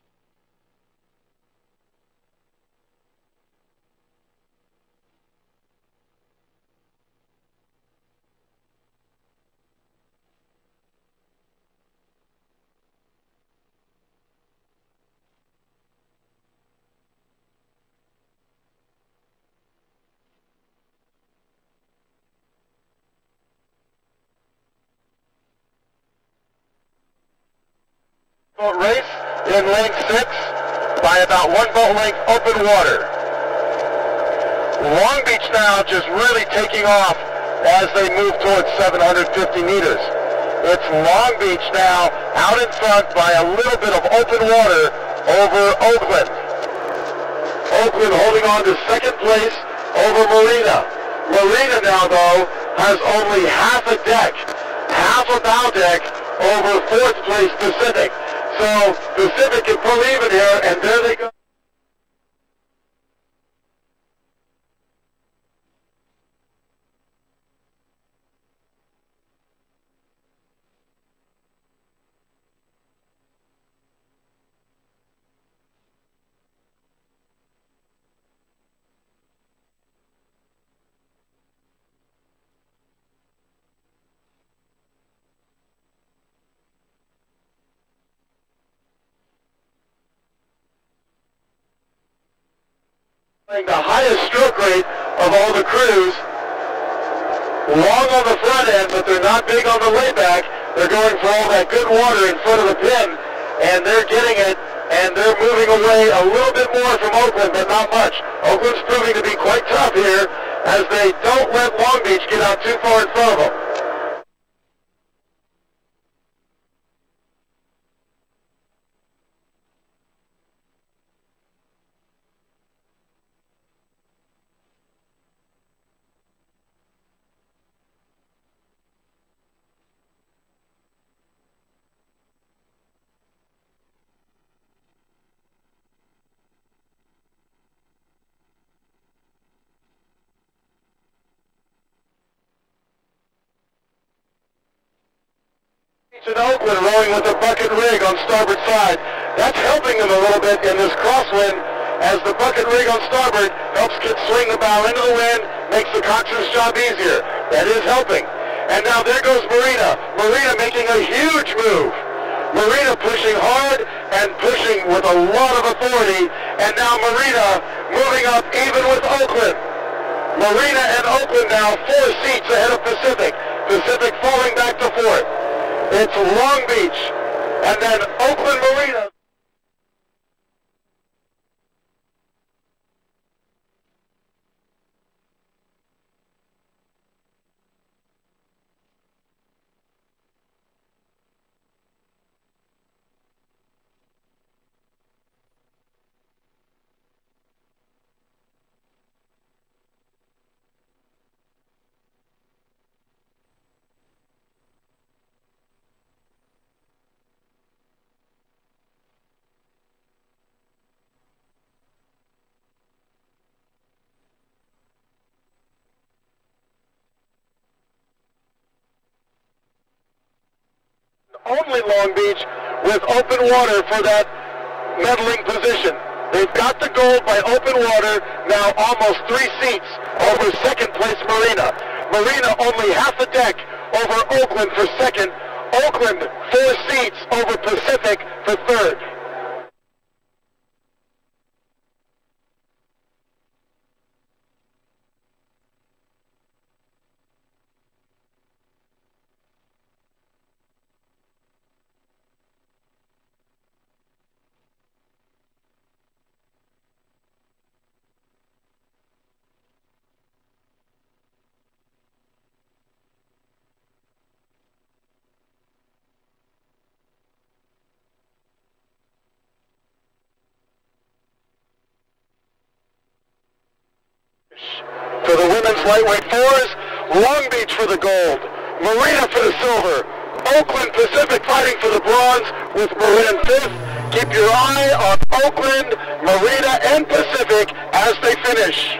Boat race in lane 6 by about 1 boat length open water. Long Beach now just really taking off as they move towards 750 meters. It's Long Beach now out in front by a little bit of open water over Oakland. Oakland holding on to second place over Marina. Marina now though has only half a deck, half a bow deck over 4th place Pacific. So Pacific can pull even here, and there they go. The highest stroke rate of all the crews. Long on the front end, but they're not big on the layback. They're going for all that good water in front of the pin, and they're getting it, and they're moving away a little bit more from Oakland, but not much. Oakland's proving to be quite tough here, as they don't let Long Beach get out too far in front of them. In Oakland rowing with a bucket rig on starboard side. That's helping them a little bit in this crosswind, as the bucket rig on starboard helps swing the bow into the wind, makes the coxswain's job easier. That is helping. And now there goes Marina. Marina making a huge move. Marina pushing hard and pushing with a lot of authority. And now Marina moving up even with Oakland. Marina and Oakland now 4 seats ahead of Pacific. Pacific falling back to 4th. It's Long Beach, and then Oakland Marina. Only Long Beach with open water for that medaling position. They've got the gold by open water, now almost 3 seats over second place Marina. Marina only half a deck over Oakland for second. Oakland 4 seats over Pacific for third. For the women's lightweight 4s, Long Beach for the gold, Marina for the silver, Oakland Pacific fighting for the bronze with Marin 5th. Keep your eye on Oakland, Marina, and Pacific as they finish.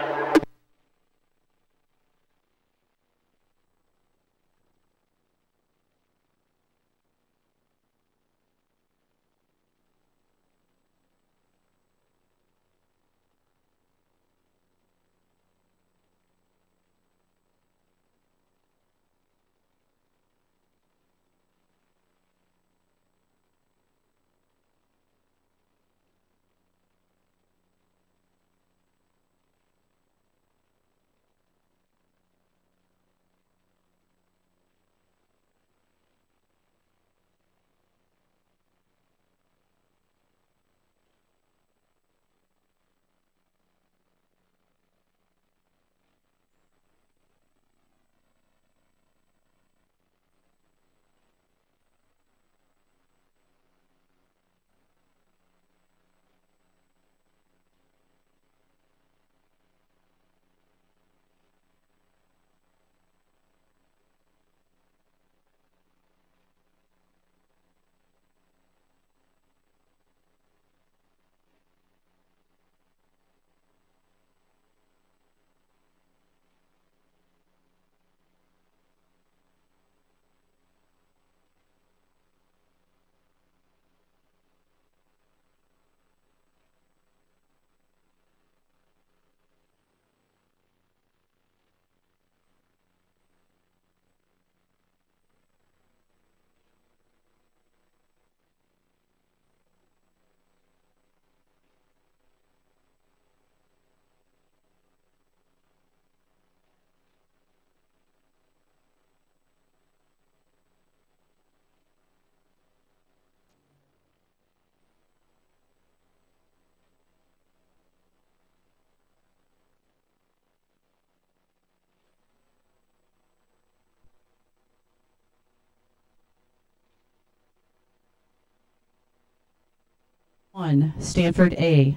1, Stanford A.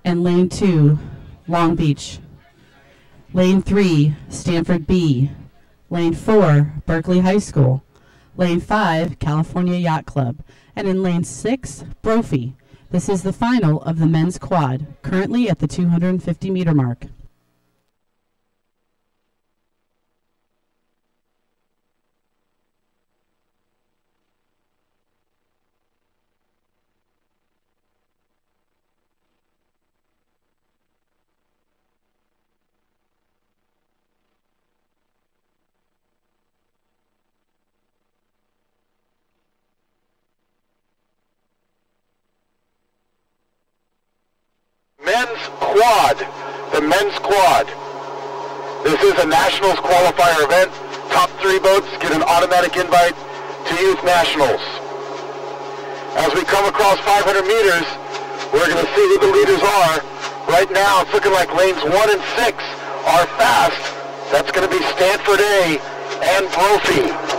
And lane 2, Long Beach. Lane 3, Stanford B. Lane 4, Berkeley High School. Lane 5, California Yacht Club. And in lane 6, Brophy. This is the final of the men's quad, currently at the 250-meter mark. Men's quad, the men's quad. This is a nationals qualifier event. Top 3 boats get an automatic invite to youth nationals. As we come across 500 meters, we're going to see who the leaders are. Right now, it's looking like lanes 1 and 6 are fast. That's going to be Stanford A and Brophy.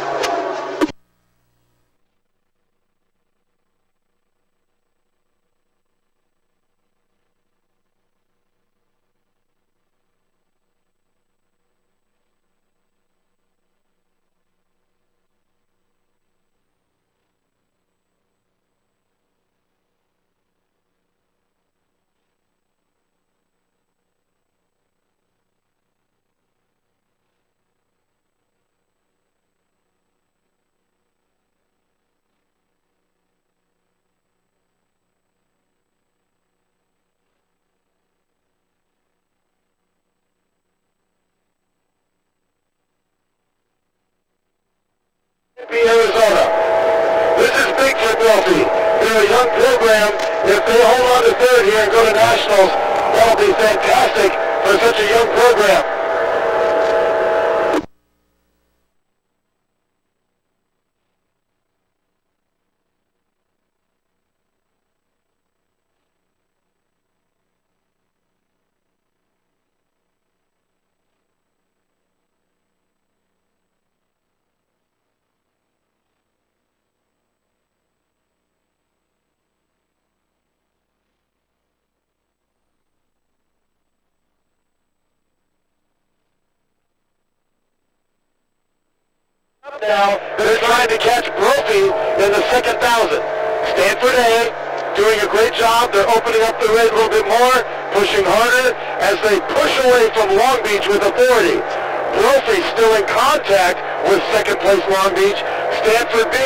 Arizona. This is big for Brophy. They're a young program. If they hold on to third here and go to nationals, that'll be fantastic for such a young program. Now, they're trying to catch Brophy in the second 1,000. Stanford A doing a great job. They're opening up the rate a little bit more, pushing harder as they push away from Long Beach with authority. Brophy still in contact with second place Long Beach. Stanford B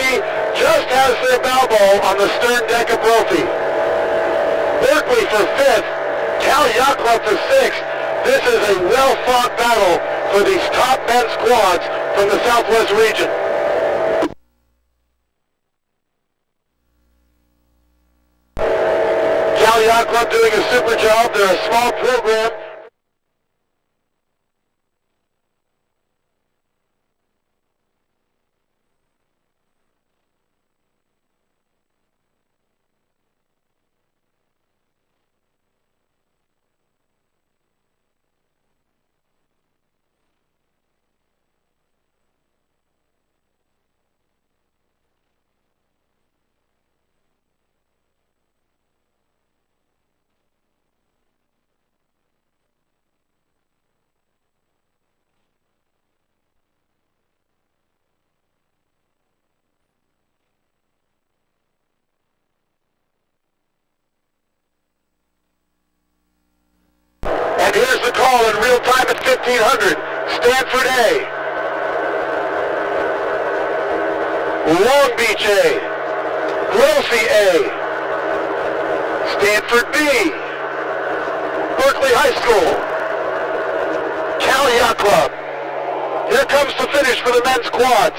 just has their bow ball on the stern deck of Brophy. Berkeley for 5th, Cal Yacht Club for 6th. This is a well-fought battle for these top men's squads from the Southwest region. Cal Yacht Club doing a super job. They're a small program. And here's the call in real time at 1500. Stanford A. Long Beach A. Brophy A. Stanford B. Berkeley High School. Cal Yacht Club. Here comes the finish for the men's quads.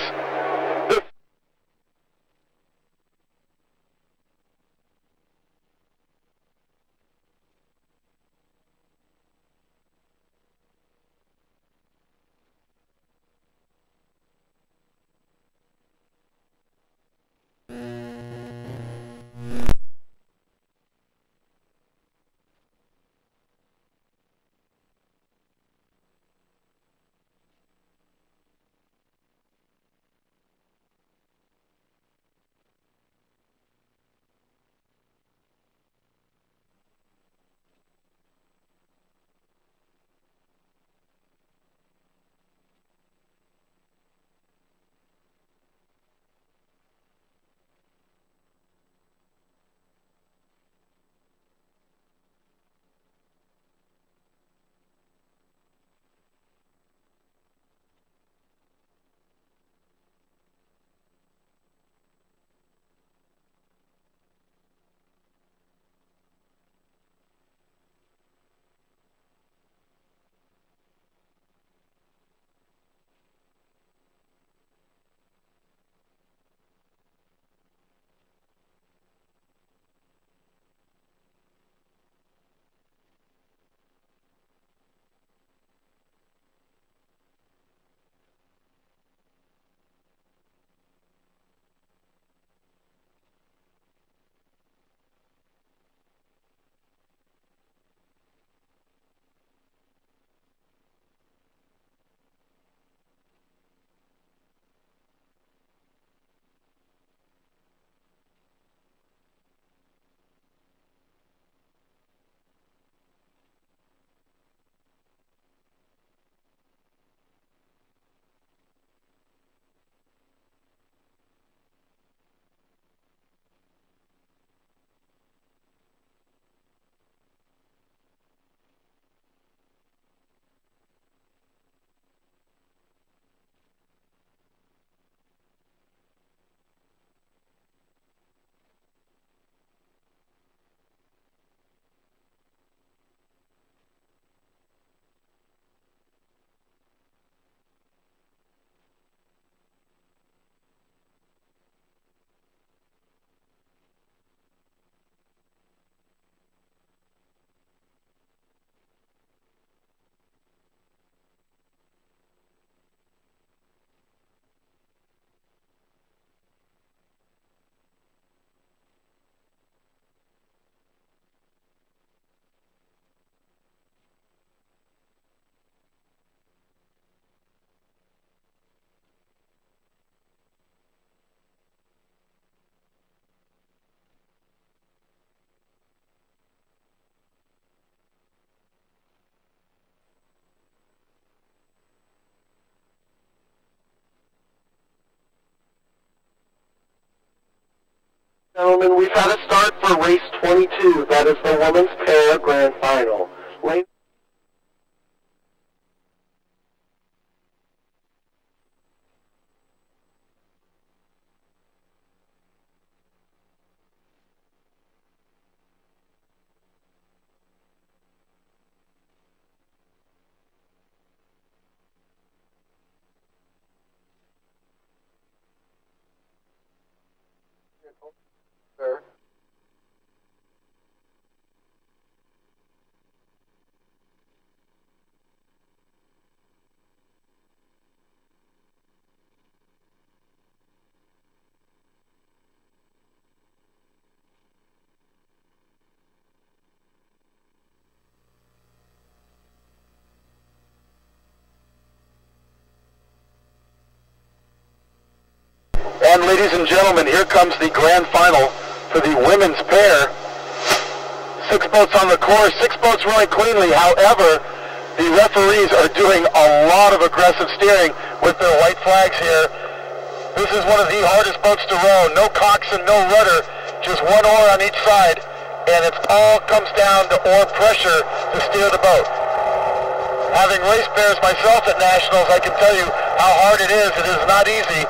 Gentlemen, we've had a start for race 22. That is the women's pair grand final. Lane Sir. And ladies and gentlemen, here comes the grand final for the women's pair. 6 boats on the course, 6 boats rowing cleanly. However, the referees are doing a lot of aggressive steering with their white flags here. This is one of the hardest boats to row. No coxswain, no rudder, just one oar on each side. And it all comes down to oar pressure to steer the boat. Having race pairs myself at Nationals, I can tell you how hard it is. It is not easy.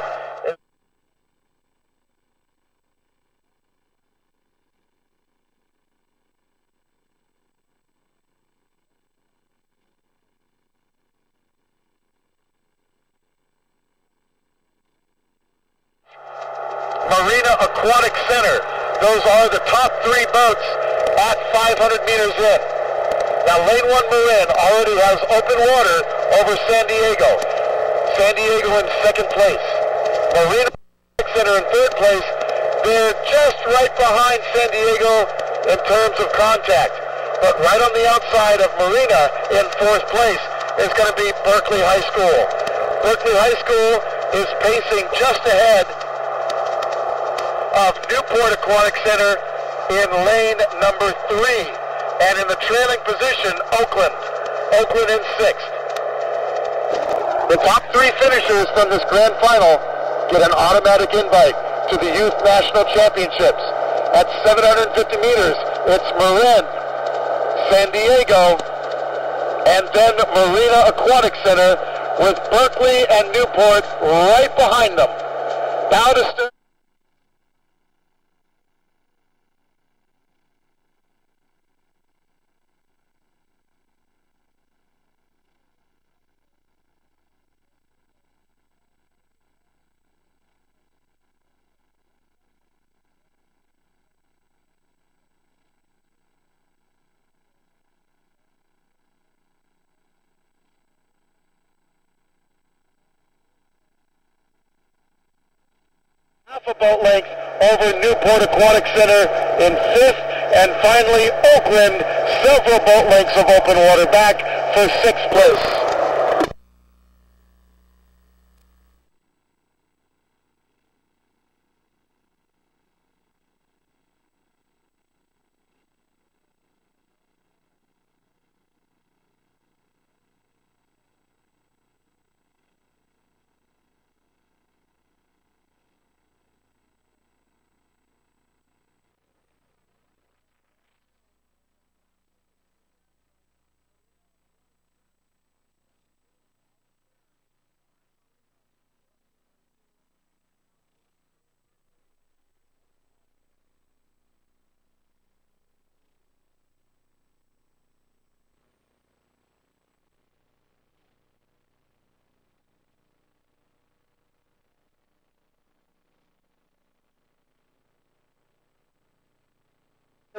Marina Aquatic Center. Those are the top 3 boats at 500 meters in. Now lane 1 Marin already has open water over San Diego. San Diego in 2nd place. Marina Aquatic Center in 3rd place. They're just right behind San Diego in terms of contact. But right on the outside of Marina in 4th place is going to be Berkeley High School. Berkeley High School is pacing just ahead of Newport Aquatic Center in lane number 3. And in the trailing position, Oakland. Oakland in 6th. The top 3 finishers from this grand final get an automatic invite to the Youth National Championships. At 750 meters, it's Marin, San Diego, and then Marina Aquatic Center with Berkeley and Newport right behind them. Now to start. Half a boat length over Newport Aquatic Center in 5th, and finally Oakland, several boat lengths of open water back for 6th place.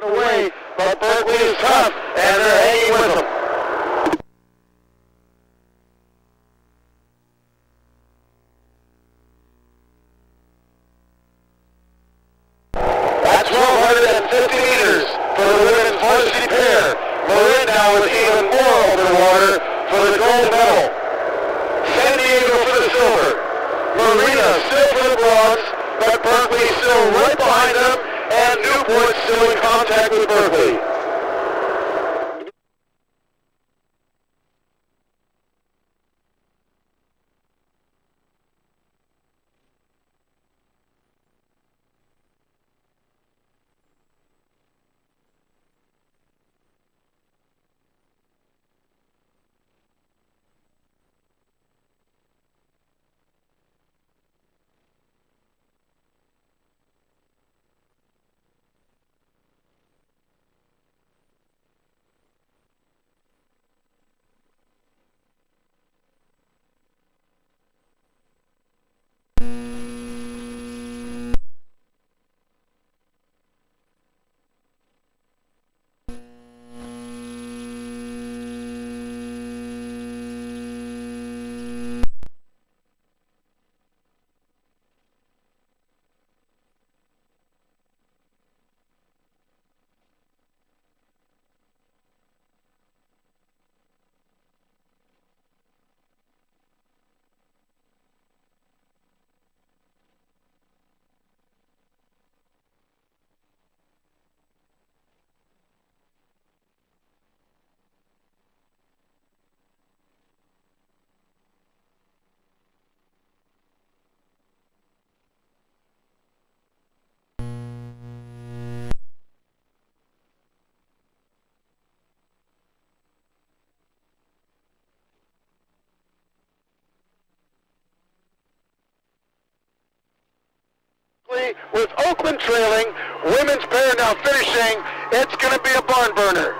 Away, but Berkeley is tough, and they're hanging with them. That's 1,250 meters for the women's varsity pair. Marin now with even more open water for the gold medal. San Diego for the silver. Marina still for the bronze, but Berkeley still right behind them, and Newport still in contact with Berkeley. varsity with Oakland trailing. Women's pair now finishing. It's going to be a barn burner.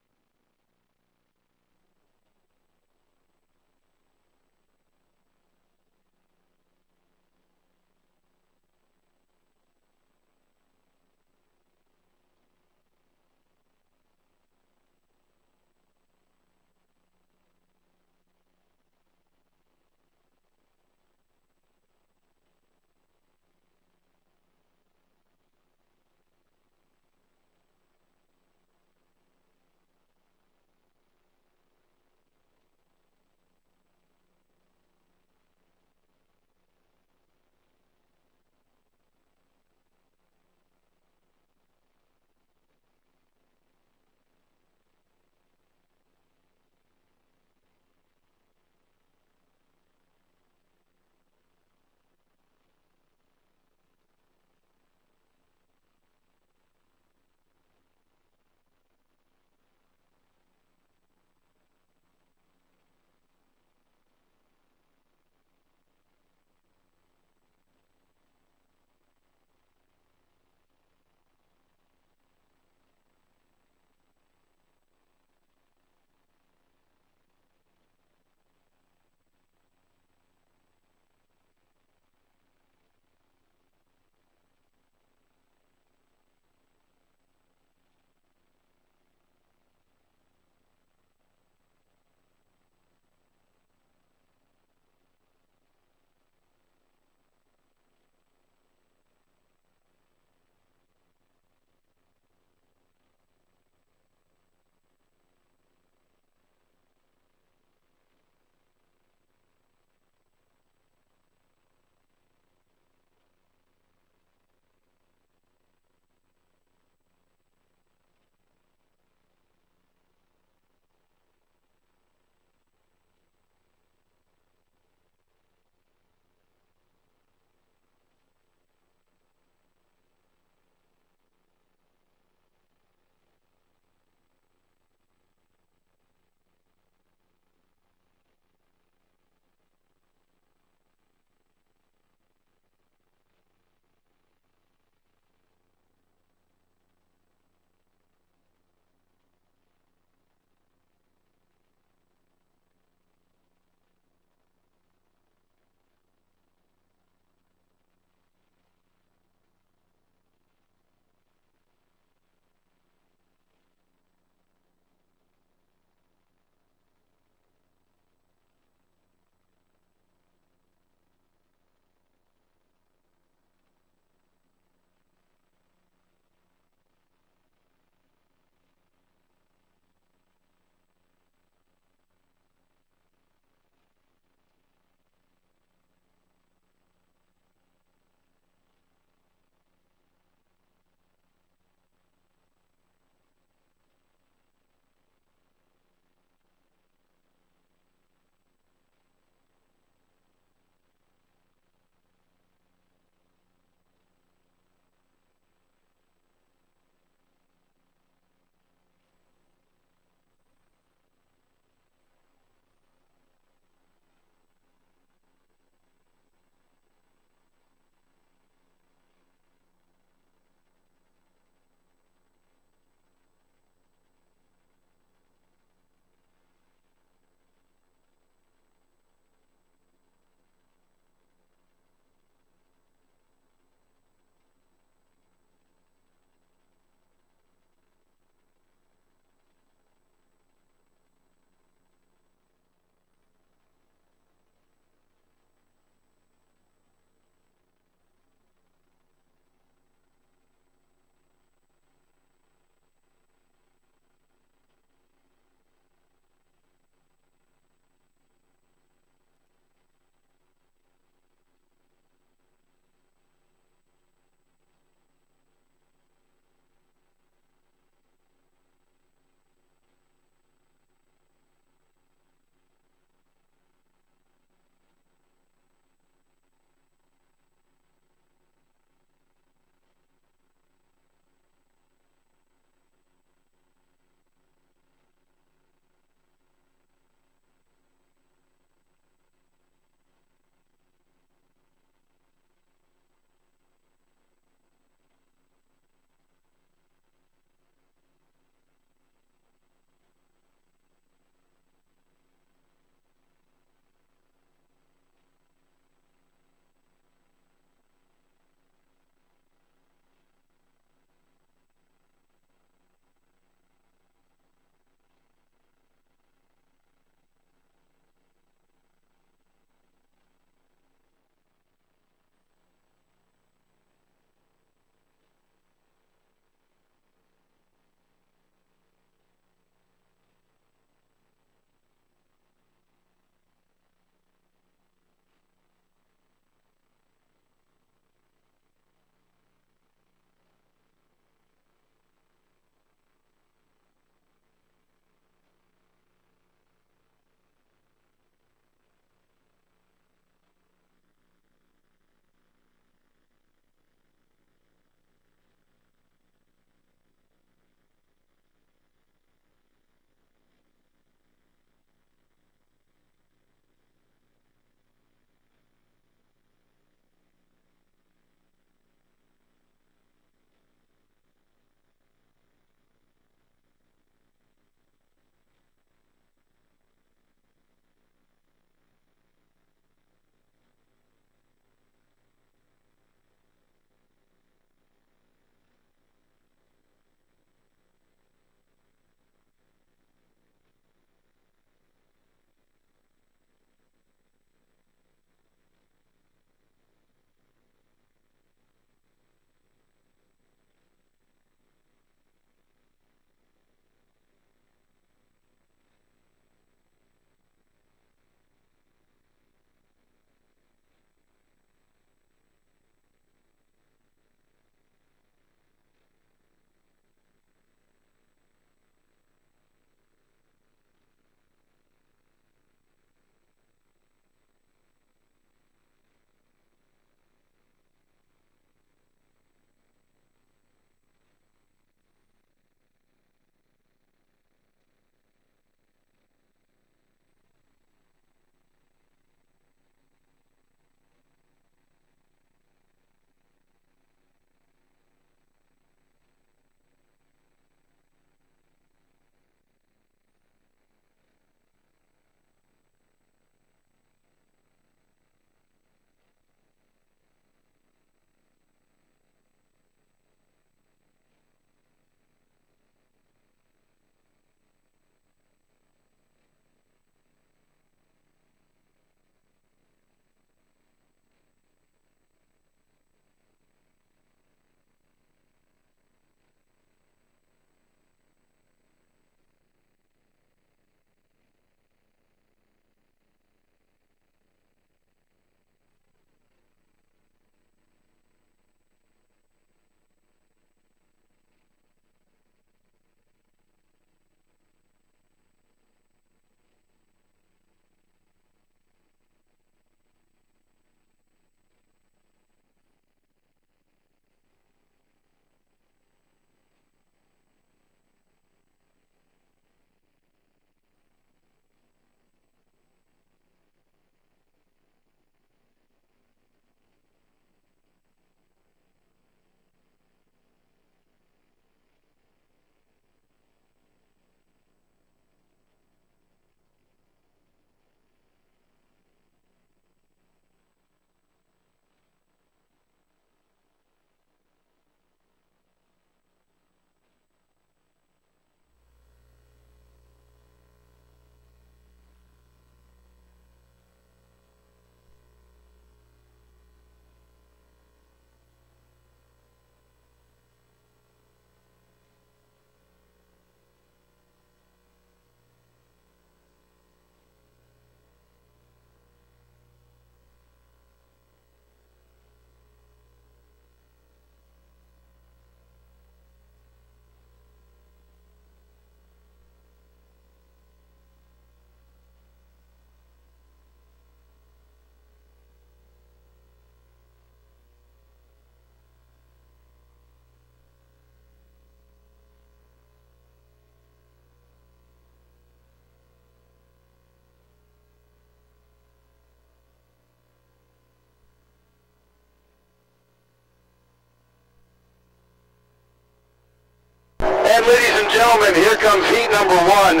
And ladies and gentlemen, here comes heat number 1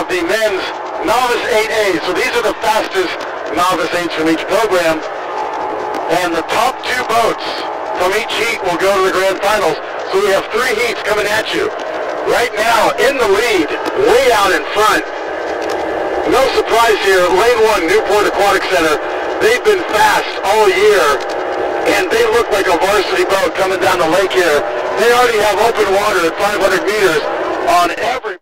of the men's novice 8A. So these are the fastest novice 8s from each program. And the top 2 boats from each heat will go to the grand finals. So we have 3 heats coming at you. Right now, in the lead, way out in front. No surprise here, lane 1, Newport Aquatic Center. They've been fast all year, and they look like a varsity boat coming down the lake here. They already have open water at 500 meters on every...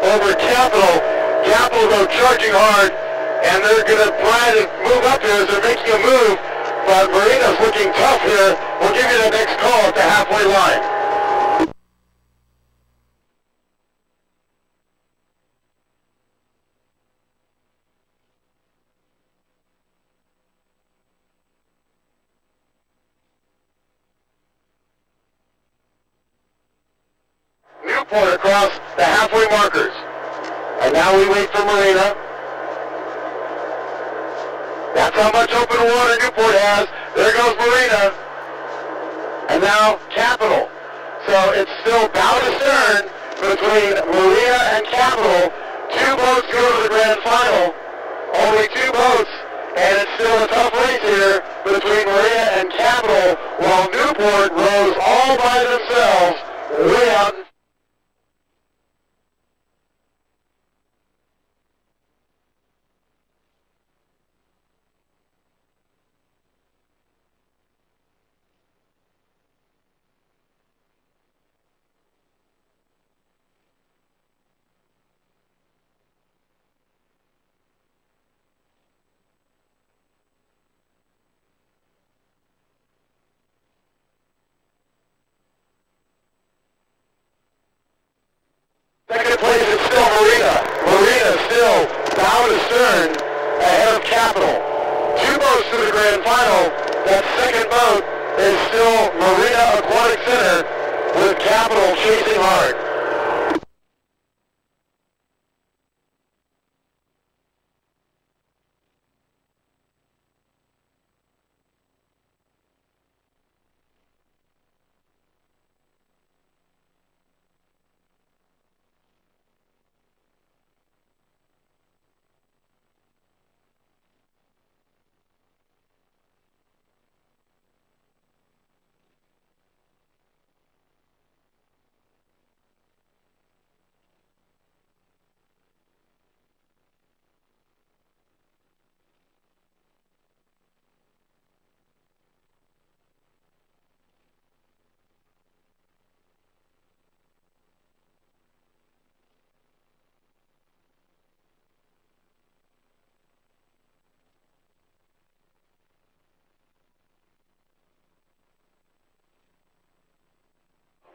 over Capital. Capital go charging hard, and they're going to try to move up here as they're making a move. But Marina's looking tough here. We'll give you the next call at the halfway line. Newport across the halfway markers. And now we wait for Marina. That's how much open water Newport has. There goes Marina. And now Capital. So it's still bow to stern between Marina and Capital. 2 boats go to the grand final. Only 2 boats. And it's still a tough race here between Marina and Capital, while Newport rows all by themselves way out in... Second place is still Marina. Marina still bow to stern ahead of Capital. 2 boats to the grand final. That second boat is still Marina Aquatic Center with Capital chasing hard.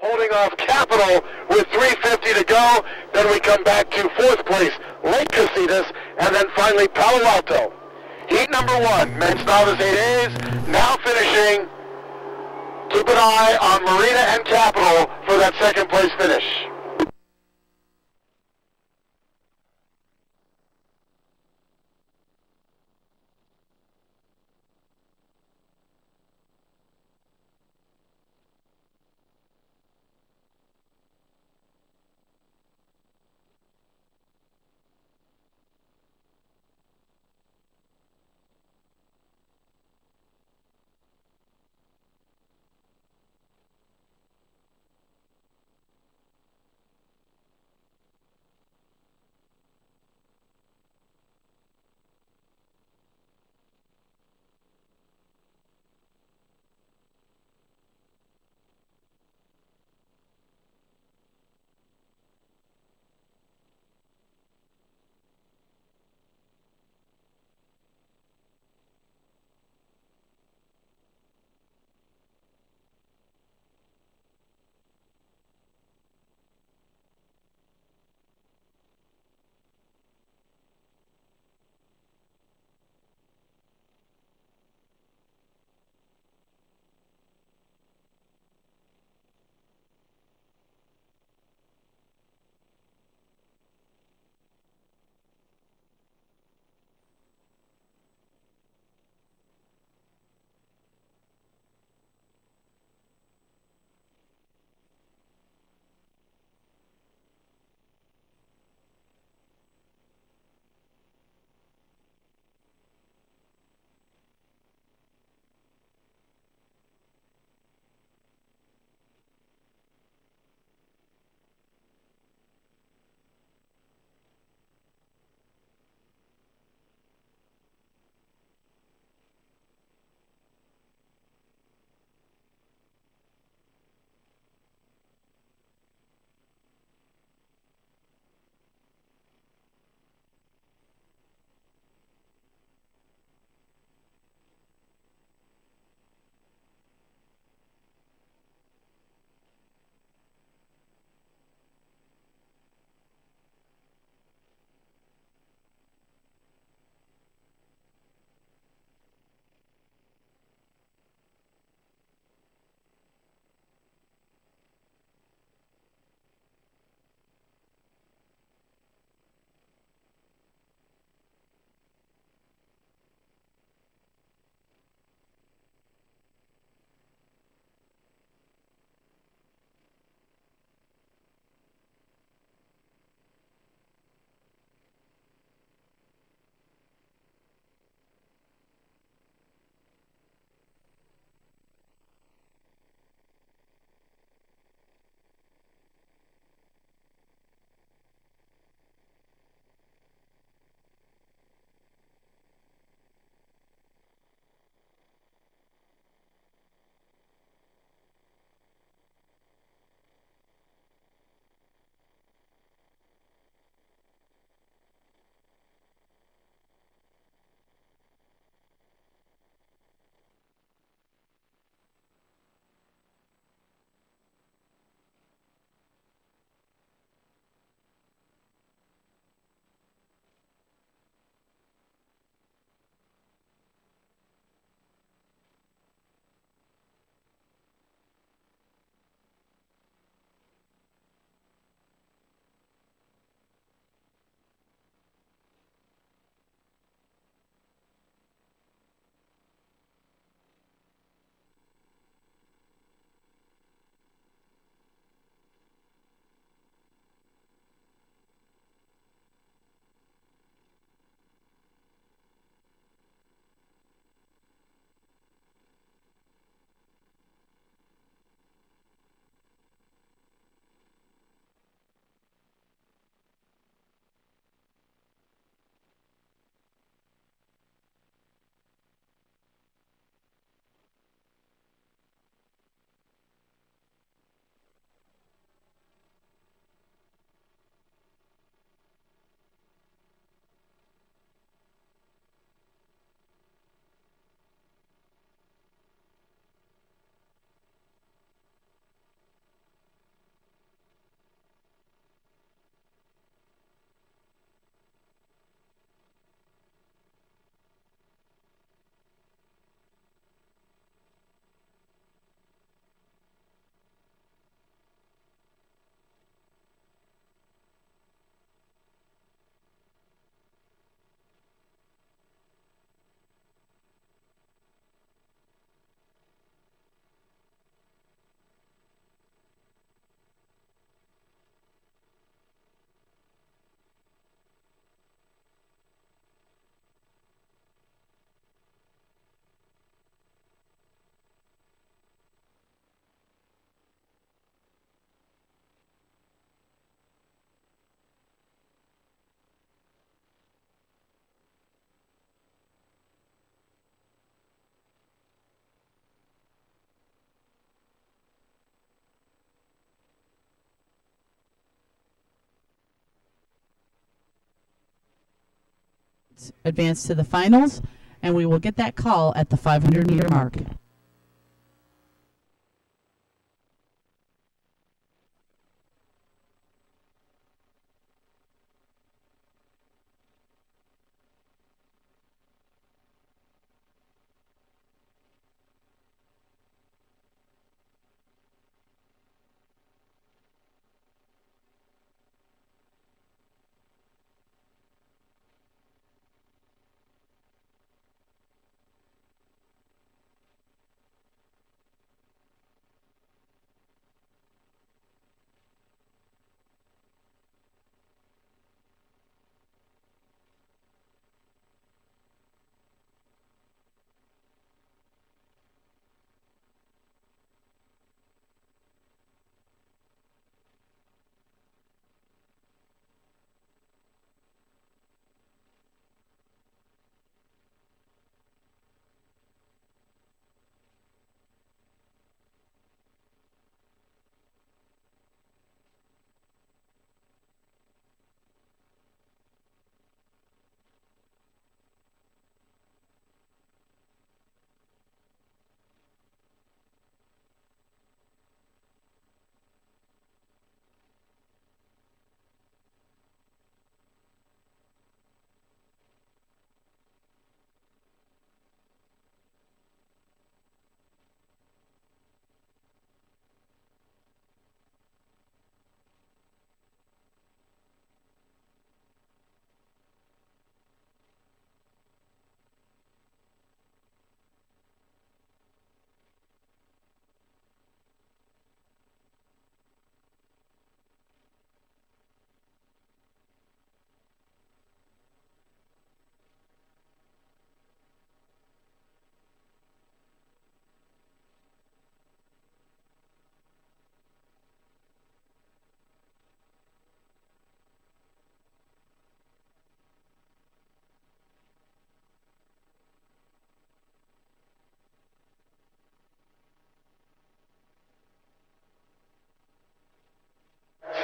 Holding off Capital with 3:50 to go. Then we come back to 4th place, Lake Casitas, and then finally Palo Alto. Heat number 1, men's novice 8As, now finishing. Keep an eye on Marina and Capital for that 2nd place finish. advance to the finals, and we will get that call at the 500-meter mark.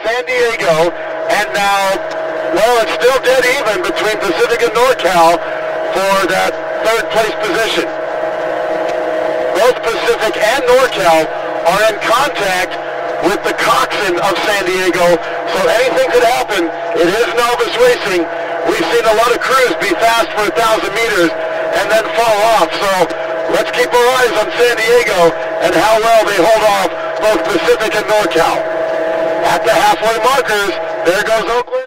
San Diego, and now, well, it's still dead even between Pacific and NorCal for that third place position. Both Pacific and NorCal are in contact with the coxswain of San Diego, so anything could happen. It is novice racing. We've seen a lot of crews be fast for 1,000 meters and then fall off, so let's keep our eyes on San Diego and how well they hold off both Pacific and NorCal. At the halfway markers, there goes Oakland.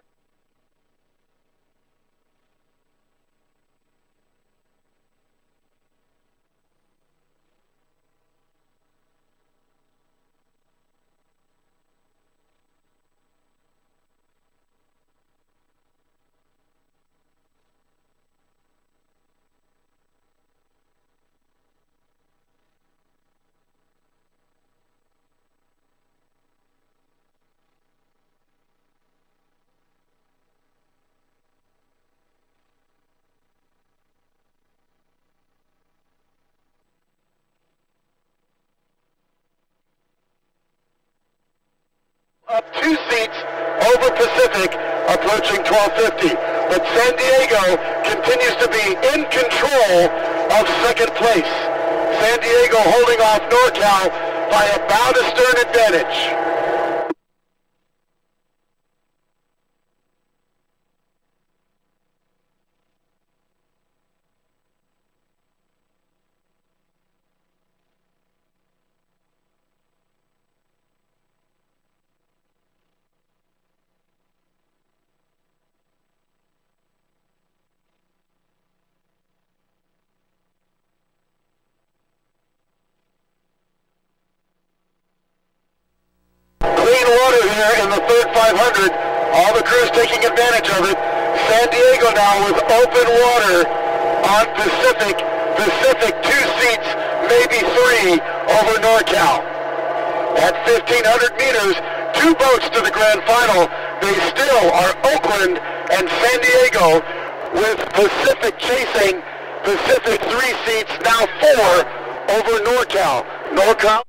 Up 2 seats over Pacific, approaching 1250. But San Diego continues to be in control of second place. San Diego holding off NorCal by about a stern advantage. Water here in the third 500. All the crews taking advantage of it. San Diego now with open water on Pacific. Pacific 2 seats, maybe 3 over NorCal. At 1,500 meters, 2 boats to the grand final. They still are Oakland and San Diego with Pacific chasing. Pacific 3 seats, now 4 over NorCal. NorCal.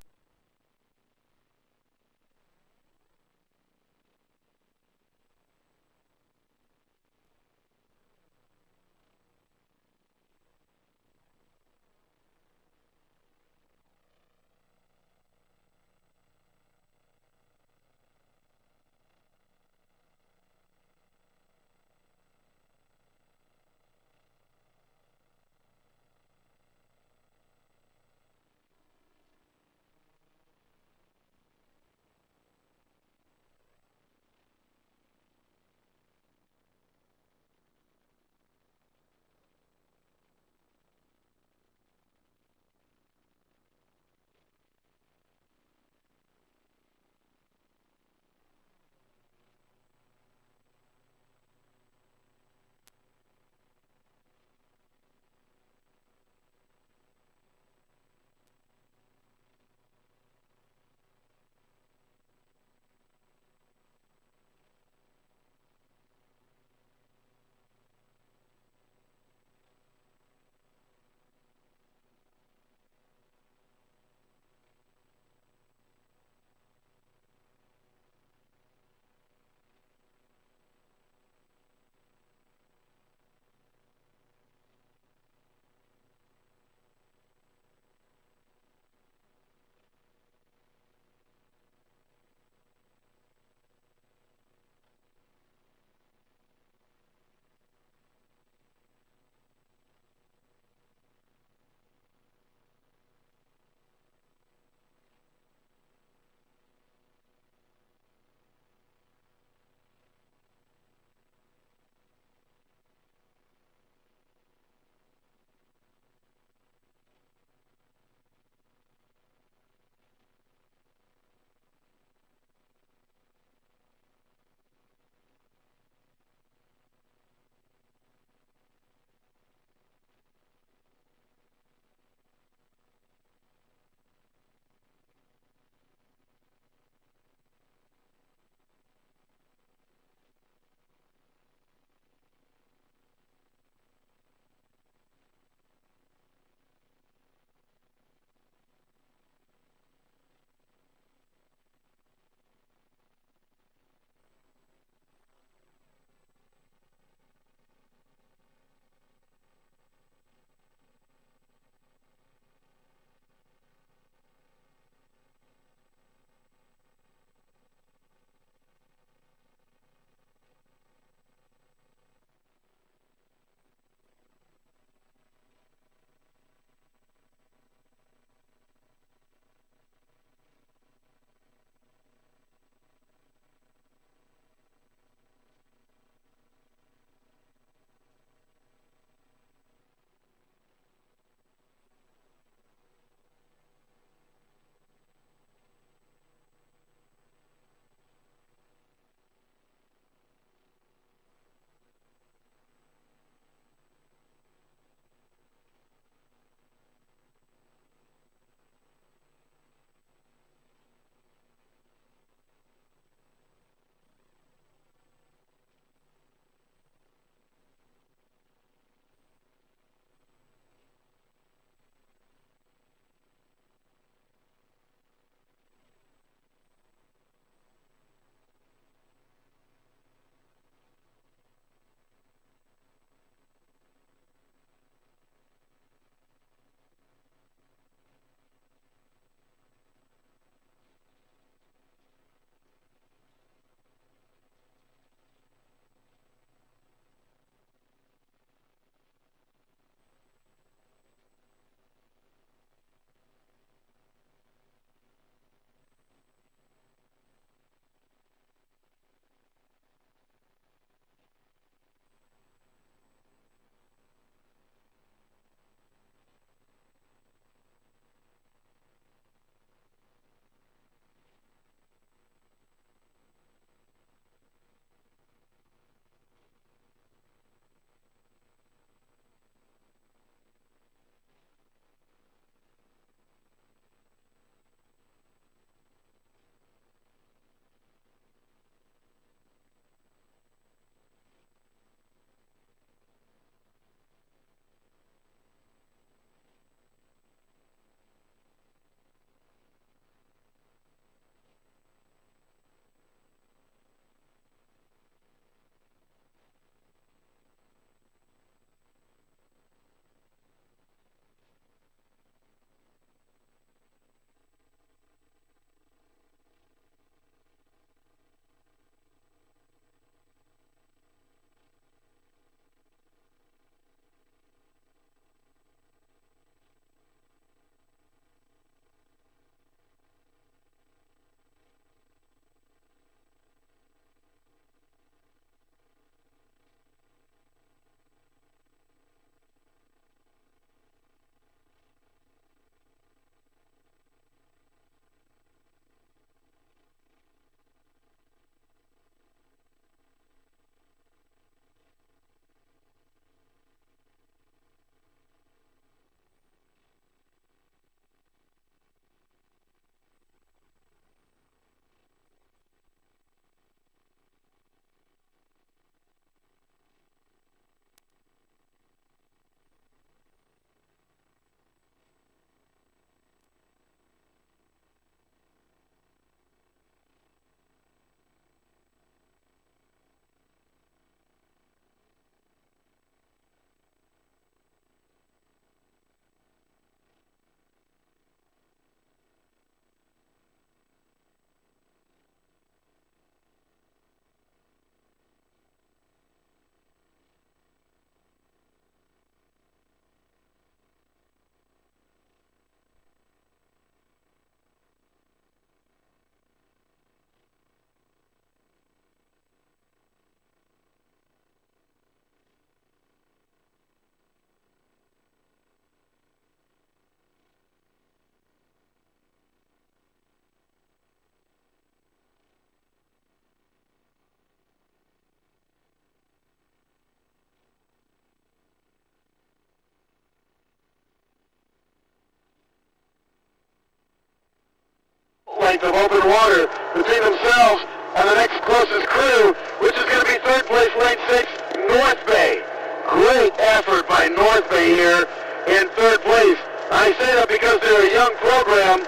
length of open water between themselves and the next closest crew, which is going to be third place, lane 6, North Bay. Great effort by North Bay here in third place. I say that because they're a young program,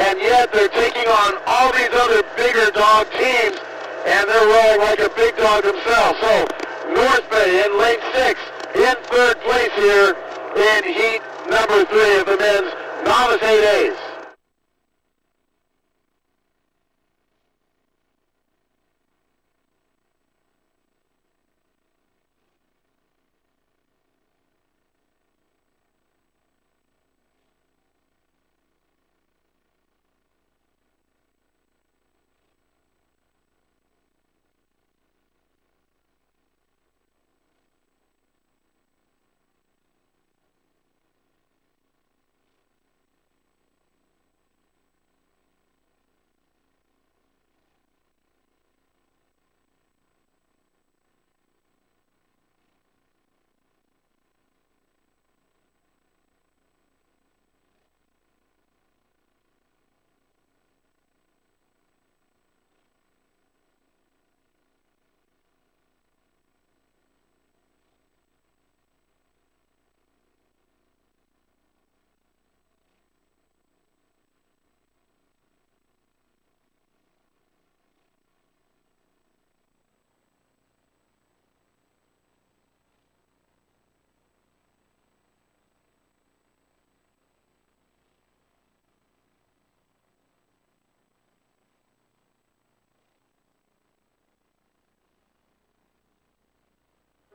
and yet they're taking on all these other bigger dog teams, and they're rolling like a big dog themselves. So North Bay in lane 6 in third place here in heat number 3 of the men's novice 8As.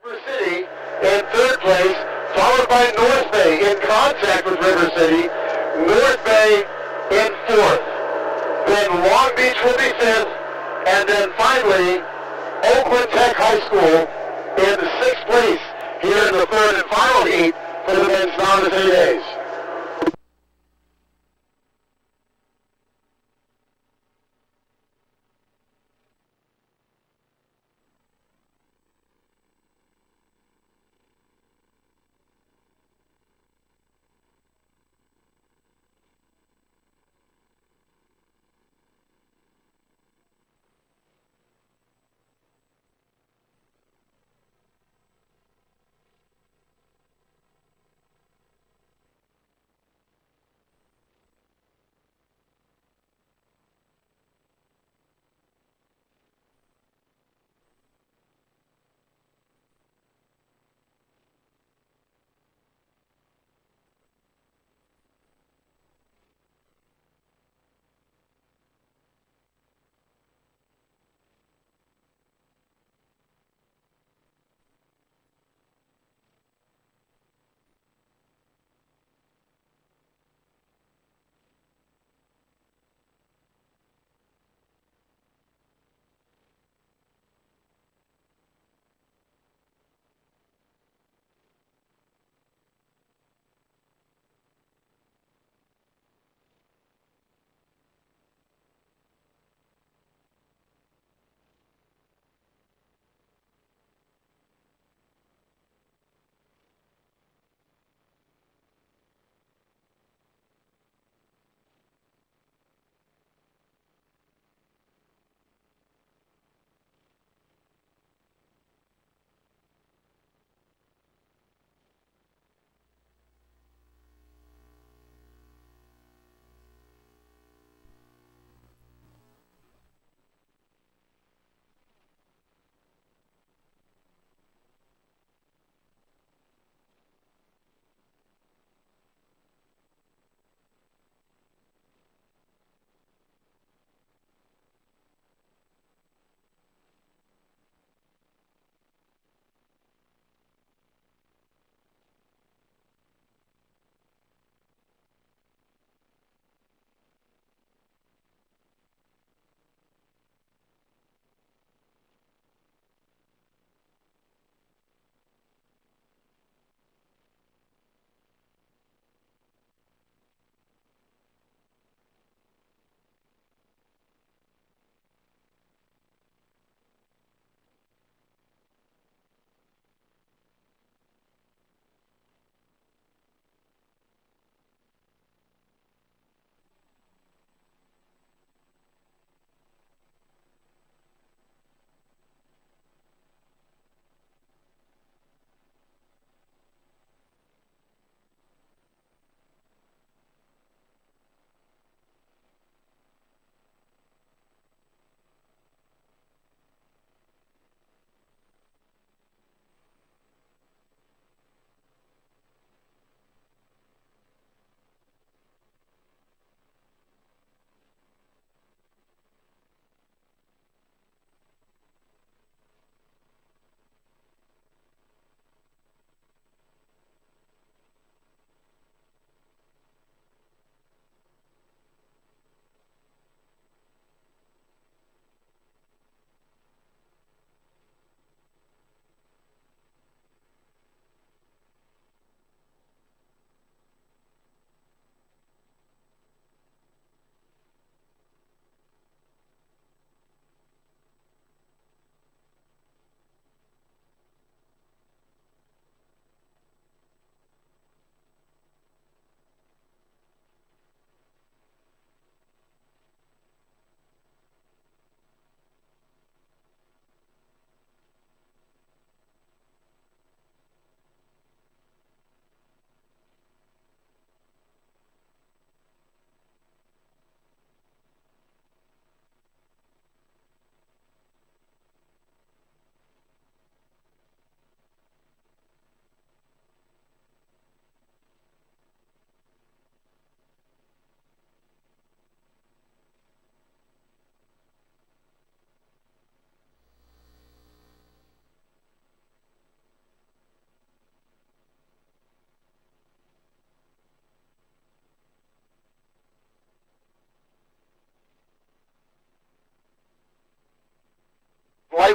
River City in third place, followed by North Bay in contact with River City. North Bay in fourth. Then Long Beach will be fifth, and then finally Oakland Tech High School in sixth place here in the third and final heat for the men's novice 8As.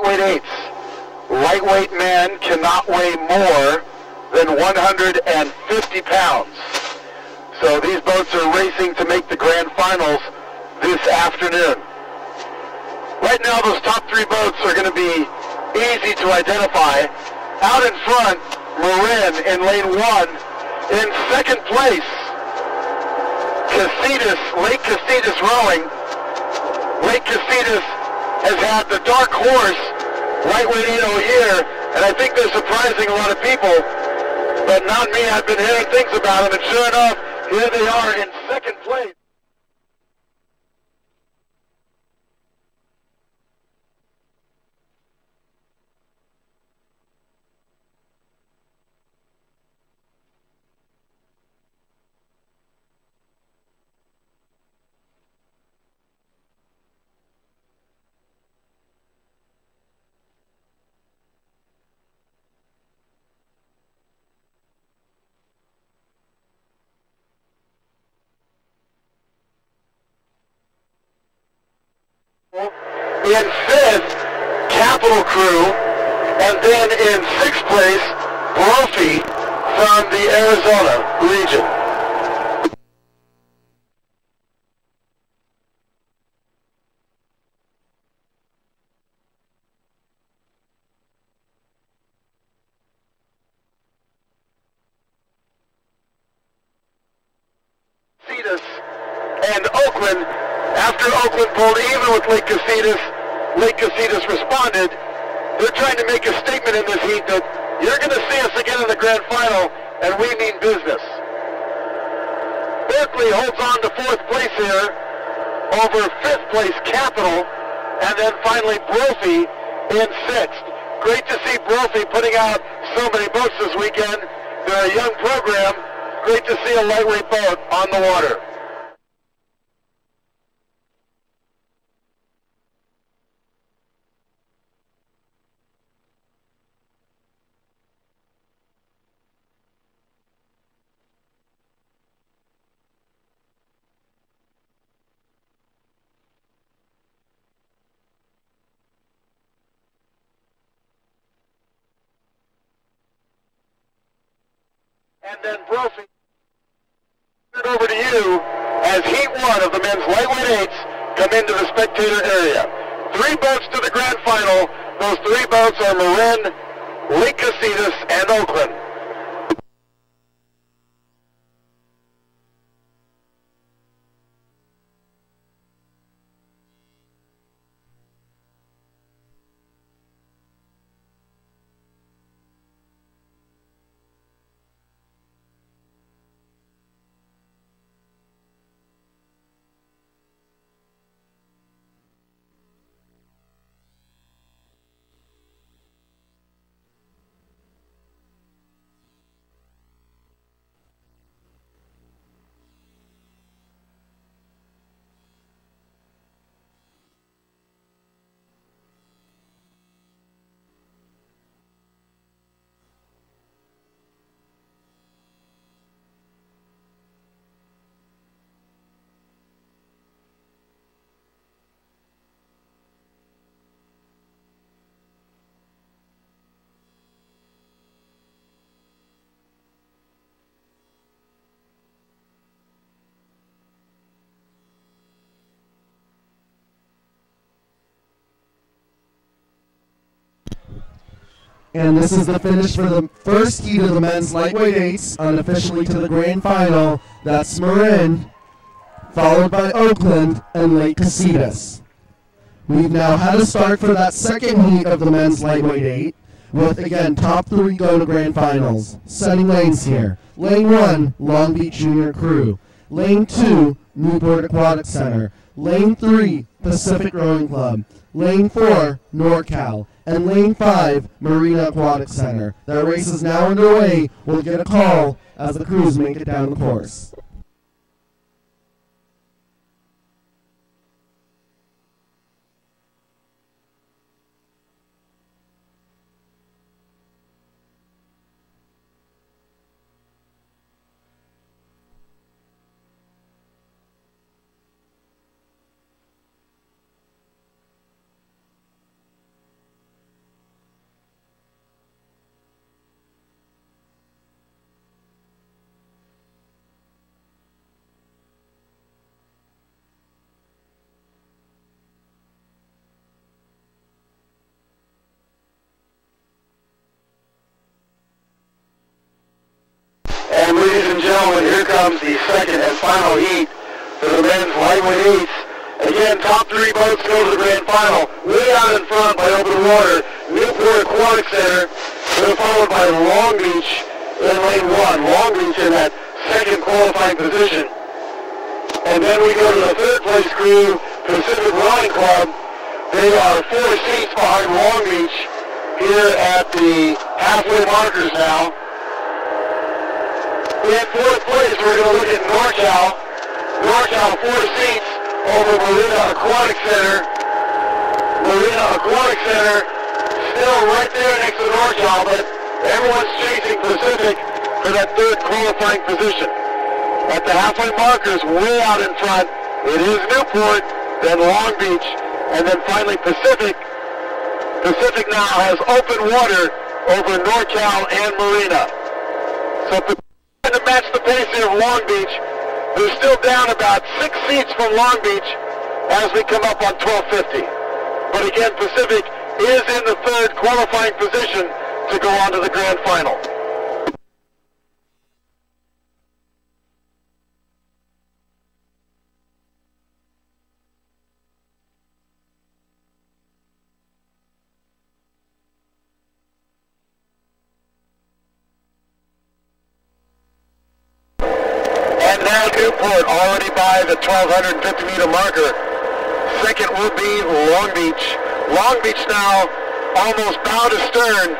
lightweight eights. Lightweight men cannot weigh more than 150 pounds. So these boats are racing to make the grand finals this afternoon. Right now, those top three boats are going to be easy to identify. Out in front, Marin in lane 1. In second place, Lake Casitas rowing. Lake Casitas has had the dark horse lightweight 8 all year, and I think they're surprising a lot of people, but not me. I've been hearing things about them, and sure enough, here they are in second place. In fifth, Capital Crew, and then in sixth place, Brophy from the Arizona region. Casitas and Oakland. After Oakland pulled even with Lake Casitas responded. They're trying to make a statement in this heat that you're going to see us again in the grand final, and we mean business. Berkeley holds on to fourth place here over fifth place Capital, and then finally Brophy in sixth. Great to see Brophy putting out so many boats this weekend. They're a young program. Great to see a lightweight boat on the water. And then Brophy, turn it over to you as heat 1 of the men's lightweight eights come into the spectator area. 3 boats to the grand final. Those 3 boats are Marin, Lake Casitas, and Oakland. And this is the finish for the first heat of the men's lightweight eights, unofficially to the grand final. That's Marin, followed by Oakland and Lake Casitas. We've now had a start for that second heat of the men's lightweight eight, with again top 3 go to grand finals. Setting lanes here. Lane 1, Long Beach Junior Crew. Lane 2, Newport Aquatic Center. Lane 3, Pacific Rowing Club. Lane 4, NorCal. And Lane 5, Marina Aquatic Center. That race is now underway. We'll get a call as the crews make it down the course. and gentlemen, here comes the second and final heat for the men's lightweight eights. Again, top three boats go to the grand final. Way out in front by open water, Newport Aquatic Center. They're followed by Long Beach in lane one. Long Beach in that second qualifying position. And then we go to the third place crew, Pacific Rowing Club. They are 4 seats behind Long Beach here at the halfway markers now. In fourth place, we're going to look at NorCal. NorCal 4 seats over Marina Aquatic Center. Marina Aquatic Center still right there next to NorCal, but everyone's chasing Pacific for that third qualifying position. At the halfway markers, way out in front, it is Newport, then Long Beach, and then finally Pacific. Pacific now has open water over NorCal and Marina. So trying to match the pace here of Long Beach. They're still down about 6 seats from Long Beach as we come up on 12:50. But again, Pacific is in the third qualifying position to go on to the grand final. Newport already by the 1,250 meter marker. Second will be Long Beach. Long Beach now almost bow to stern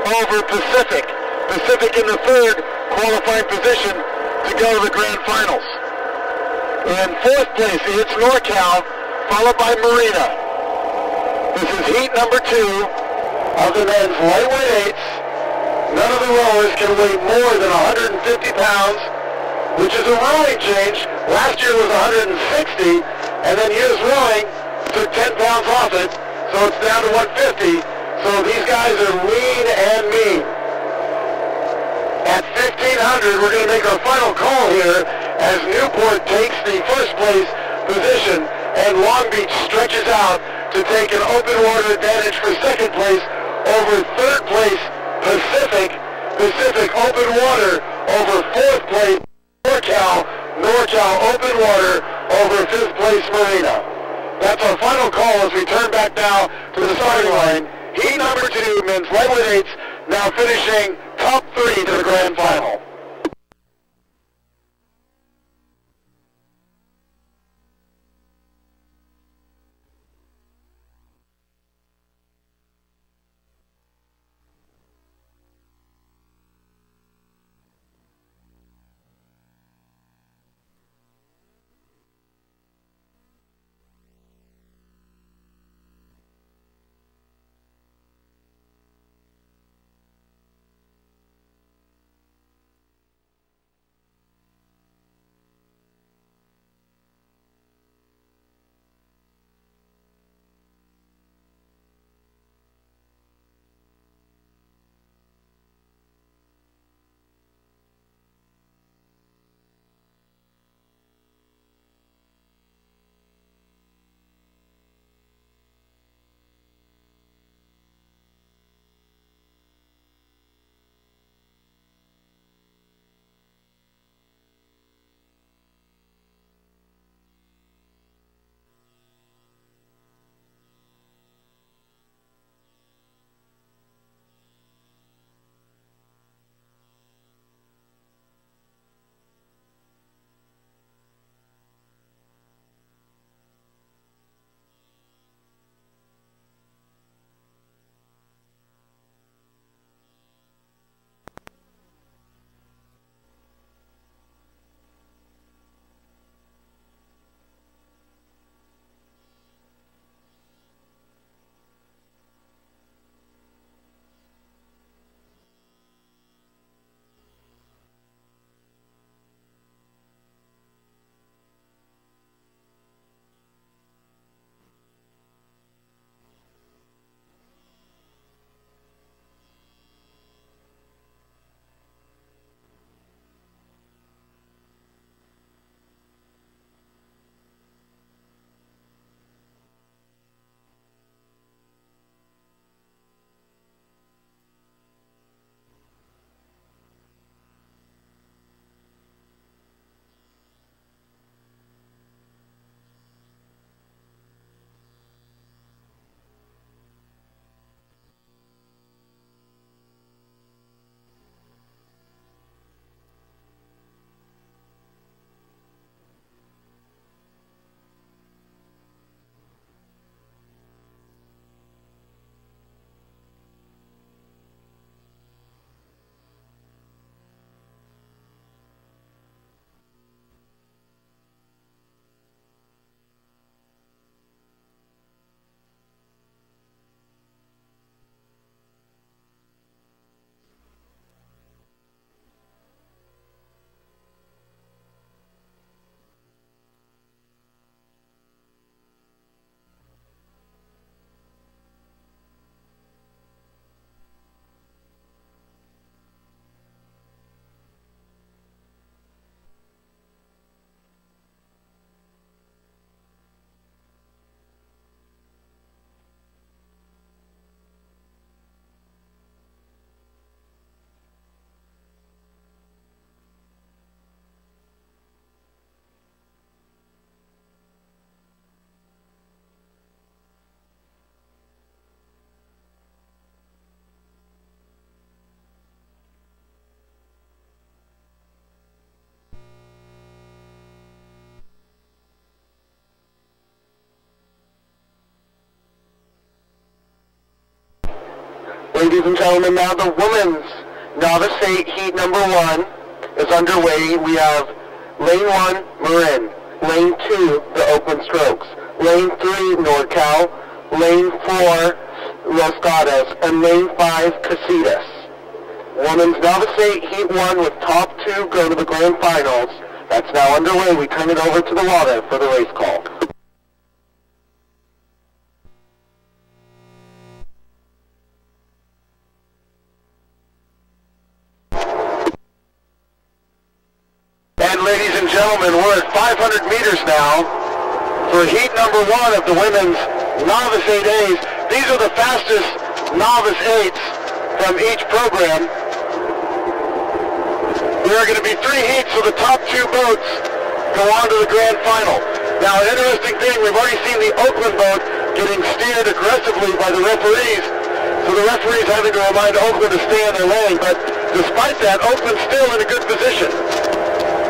over Pacific. Pacific in the third qualifying position to go to the grand finals. In fourth place, it's NorCal, followed by Marina. This is heat number 2 of the men's lightweight eights. None of the rowers can weigh more than 150 pounds. Which is a rowing change. Last year was 160, and then year's rowing took 10 pounds off it, so it's down to 150. So these guys are lean and mean. At 1,500, we're going to make our final call here as Newport takes the first place position, and Long Beach stretches out to take an open water advantage for second place over third place Pacific. Pacific open water over fourth place. NorCal open water over fifth place Marina. That's our final call as we turn back now to the starting line. Heat number 2, men's lightweight eights, now finishing top 3 to the grand final. ladies and gentlemen, now the women's novice 8 heat number 1 is underway. We have lane 1, Marin. Lane 2, the open strokes. Lane 3, NorCal. Lane 4, Los Gatos. And lane 5, Casitas. Women's novice 8 heat 1 with top 2 go to the grand finals. That's now underway. We turn it over to the water for the race call. And ladies and gentlemen, we're at 500 meters now for heat number 1 of the women's novice 8As. These are the fastest novice 8s from each program. There are going to be 3 heats, so the top 2 boats go on to the grand final. Now, an interesting thing, we've already seen the Oakland boat getting steered aggressively by the referees, so the referees having to remind Oakland to stay in their lane, but despite that, Oakland's still in a good position.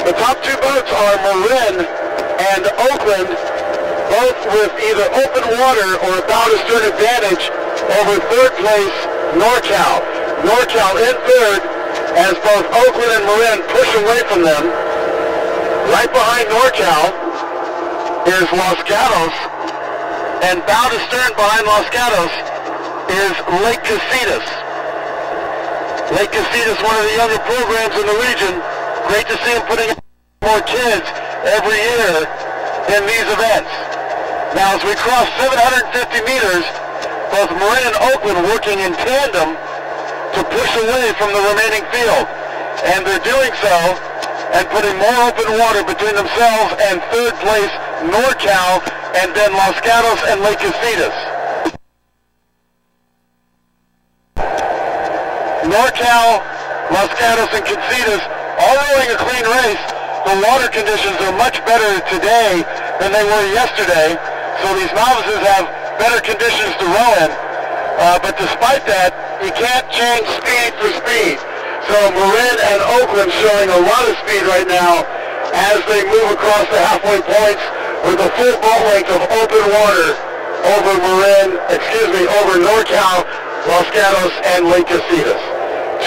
The top 2 boats are Marin and Oakland, both with either open water or about a stern advantage over third place NorCal. NorCal in third as both Oakland and Marin push away from them. Right behind NorCal is Los Gatos, and bow to stern behind Los Gatos is Lake Casitas. Lake Casitas, one of the younger programs in the region. Great to see them putting more kids every year in these events. Now, as we cross 750 meters, both Marin and Oakland working in tandem to push away from the remaining field. And they're doing so and putting more open water between themselves and third place NorCal and then Los Gatos and Lake Casitas. NorCal, Los Gatos, and Casitas all rowing a clean race. The water conditions are much better today than they were yesterday, so these novices have better conditions to row in. But despite that, you can't change speed for speed. So Marin and Oakland showing a lot of speed right now as they move across the halfway points with a full boat length of open water over over NorCal, Los Gatos, and Lake Casitas.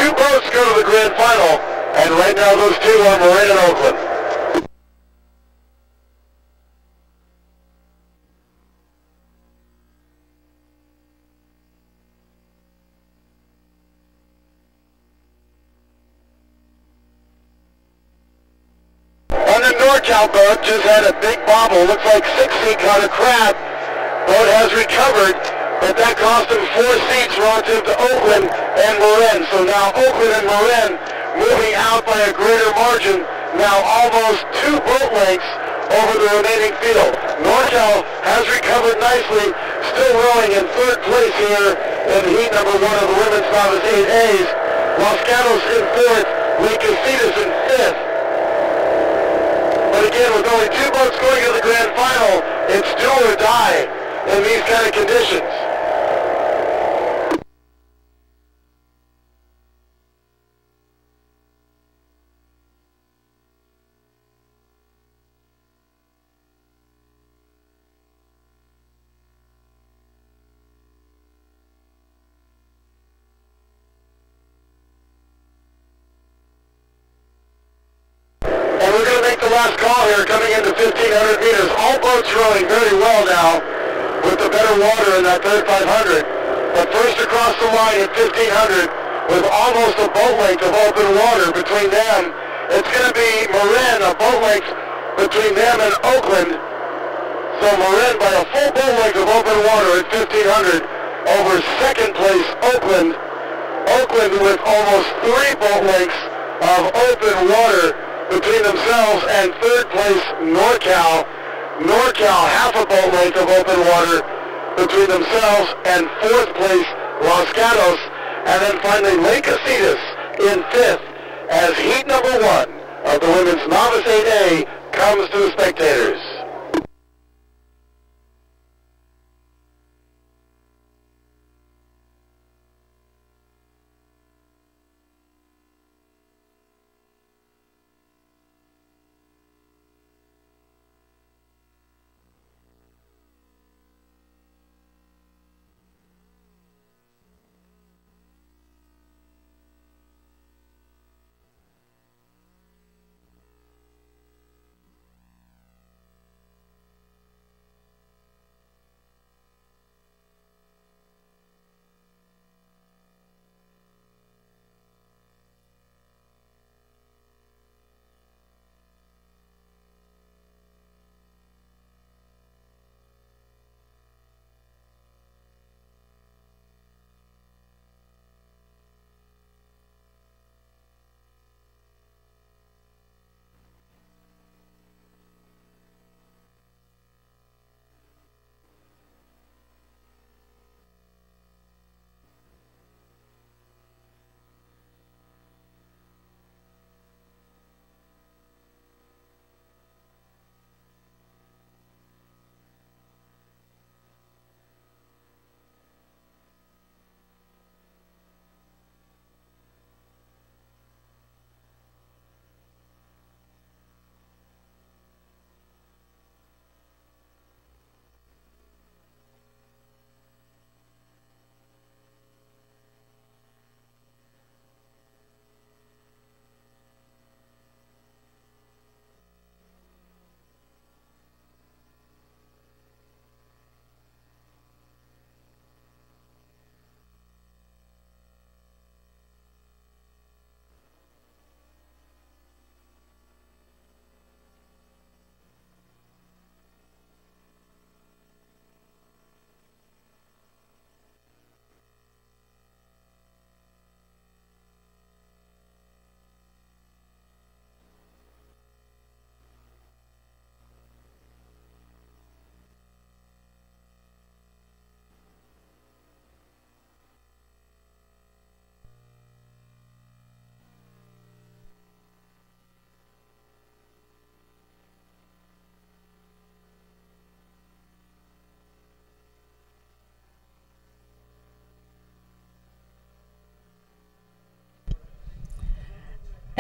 2 boats go to the grand final, and right now those 2 are Marin and Oakland. On the NorCal boat, just had a big bobble, looks like 6 feet caught a crab. Boat has recovered, but that cost them 4 seats relative to Oakland and Marin. So now Oakland and Marin moving out by a greater margin, now almost 2 boat lengths over the remaining field. NorCal has recovered nicely, still rowing in third place here in heat number 1 of the women's novice 8As. Los Gatos in fourth, Lake Casitas in fifth. But again, with only 2 boats going to the grand final, it's do or die in these kind of conditions. Last call here coming into 1,500 meters. All boats rowing very well now with the better water in that third 500. But first across the line at 1,500 with almost a boat length of open water between them. It's going to be Marin, a boat length between them and Oakland. So Marin by a full boat length of open water at 1,500 over second place Oakland. Oakland with almost 3 boat lengths of open water between themselves, and third place NorCal. NorCal half a boat length of open water between themselves, and fourth place Los Gatos, and then finally Lake Casitas in fifth as heat number 1 of the women's novice 8A comes to the spectators.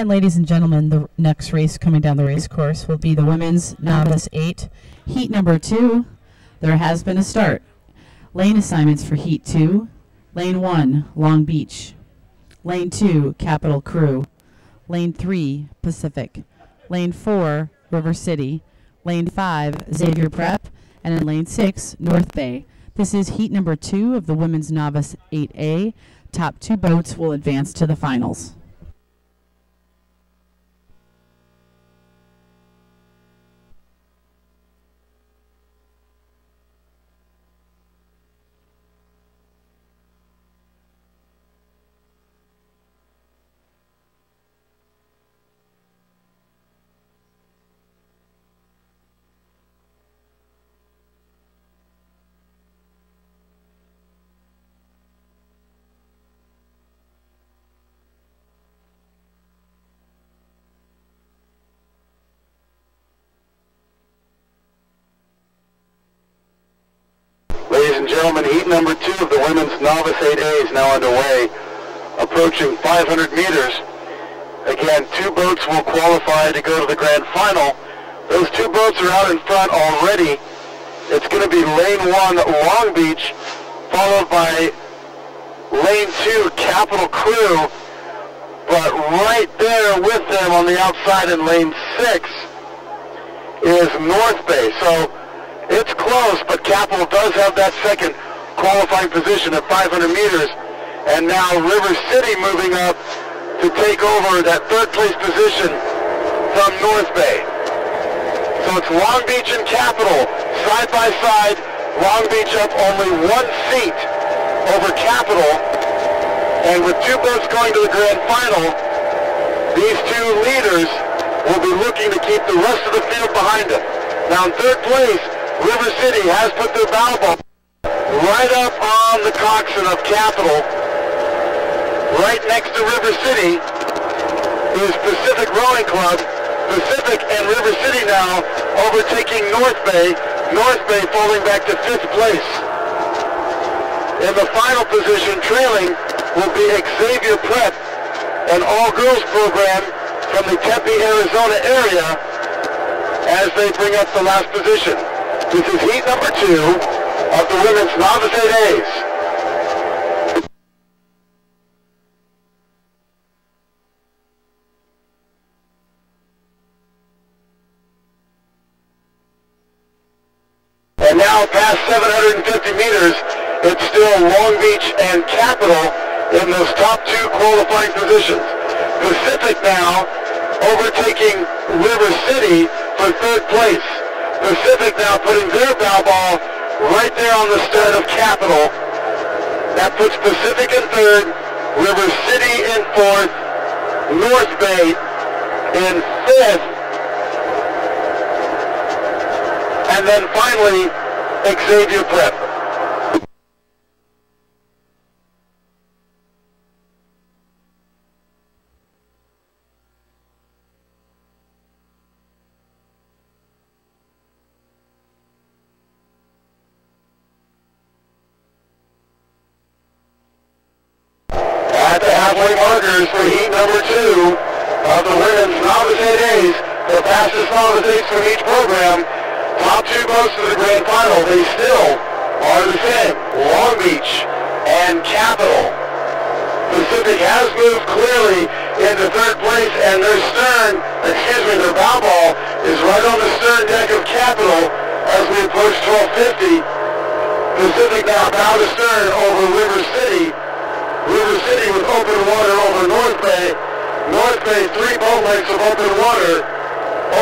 And ladies and gentlemen, the next race coming down the race course will be the women's novice 8, heat number 2. There has been a start. Lane assignments for heat 2. Lane 1, Long Beach. Lane 2, Capital Crew. Lane 3, Pacific. Lane 4, River City. Lane 5, Xavier Prep. And in lane 6, North Bay. This is heat number 2 of the women's novice 8A. Top 2 boats will advance to the finals. Ladies and gentlemen, heat number 2 of the women's novice 8A is now underway, approaching 500 meters. Again, 2 boats will qualify to go to the grand final. Those 2 boats are out in front already. It's going to be lane 1, Long Beach, followed by lane 2, Capital Crew. But right there with them on the outside in lane 6 is North Bay. So it's close, but Capital does have that second qualifying position at 500 meters. And now River City moving up to take over that 3rd place position from North Bay. So it's Long Beach and Capital side by side. Long Beach up only 1 seat over Capital. And with 2 boats going to the grand final, these 2 leaders will be looking to keep the rest of the field behind them. Now in 3rd place, River City has put their bow ball right up on the coxswain of Capital. Right next to River City is Pacific Rowing Club. Pacific and River City now overtaking North Bay. North Bay falling back to 5th place. In the final position, trailing, will be Xavier Prep, an all-girls program from the Tempe, Arizona area, as they bring up the last position. This is heat number 2 of the women's novice 8As. And now past 750 meters, it's still Long Beach and Capital in those top 2 qualifying positions. Pacific now overtaking River City for 3rd place. Pacific now putting their bow ball right there on the stern of Capital. That puts Pacific in 3rd, River City in 4th, North Bay in 5th, and then finally Xavier Prep. At the halfway markers for heat number 2 of the women's novice 8As, the fastest novice 8s from each program, top 2 boats to the grand final, they still are the same, Long Beach and Capital. Pacific has moved clearly into 3rd place, and their bow ball is right on the stern deck of Capital as we approach 1250. Pacific now bow to stern over River City. River City with open water over North Bay. North Bay 3 boat lengths of open water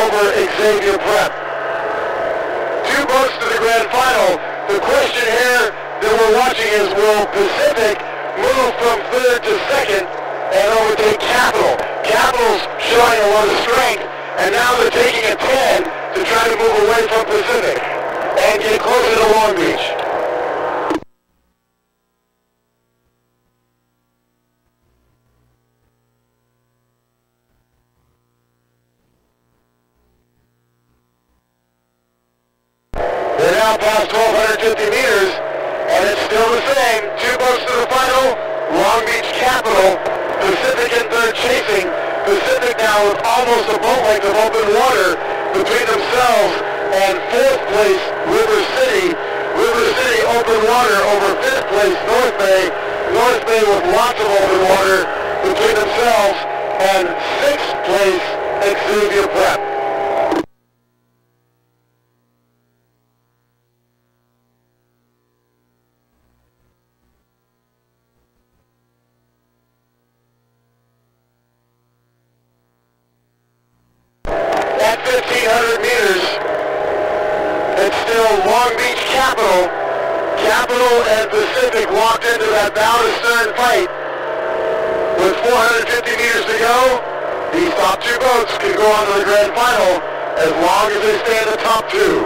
over Xavier Prep. 2 boats to the grand final. The question here that we're watching is, will Pacific move from 3rd to 2nd and overtake Capital? Capital's showing a lot of strength, and now they're taking a 10 to try to move away from Pacific and get closer to Long Beach. They're now past 1,250 meters, and it's still the same. 2 boats to the final. Long Beach Capital. Pacific in 3rd chasing. Pacific now with almost a boat length of open water between themselves and 4th place River City. River City open water over 5th place North Bay. North Bay with lots of open water between themselves and 6th place Xavier Prep. At 1,500 meters, it's still Long Beach Capital. Capital and Pacific walked into that bow to stern fight. With 450 meters to go, these top two boats can go on to the grand final as long as they stay in the top two.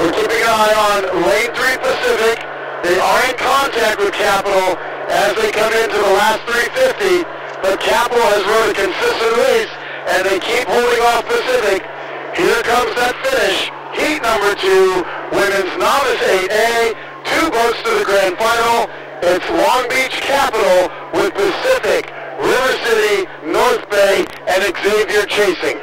We're keeping an eye on lane 3 Pacific. They are in contact with Capital as they come into the last 350, but Capital has run a consistent race and they keep holding off Pacific. Here comes that finish. Heat number 2, women's novice 8A, 2 boats to the grand final. It's Long Beach Capital with Pacific, River City, North Bay, and Xavier chasing.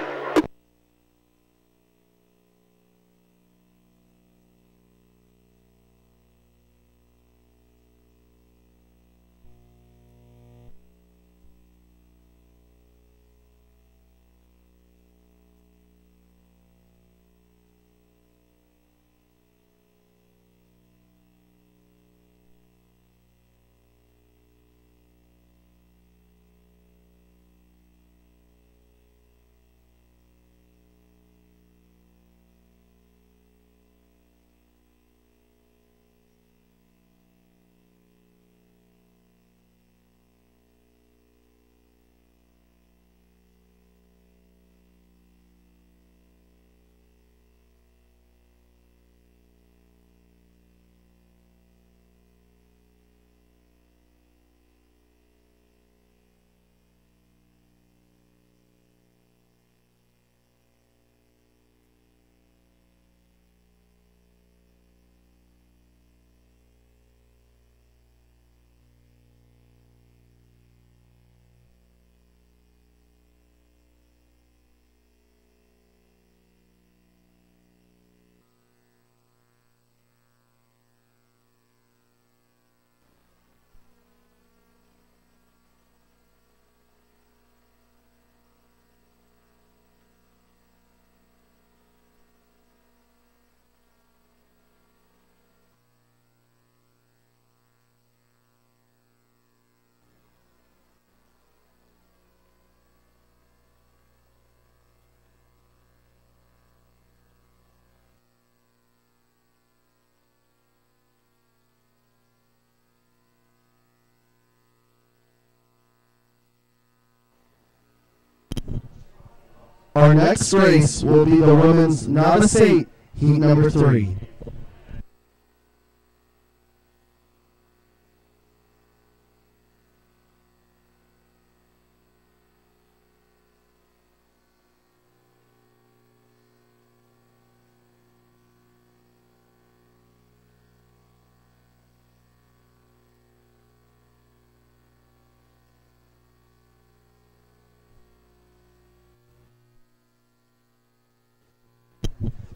Our next race will be the women's novice 8, heat number 3.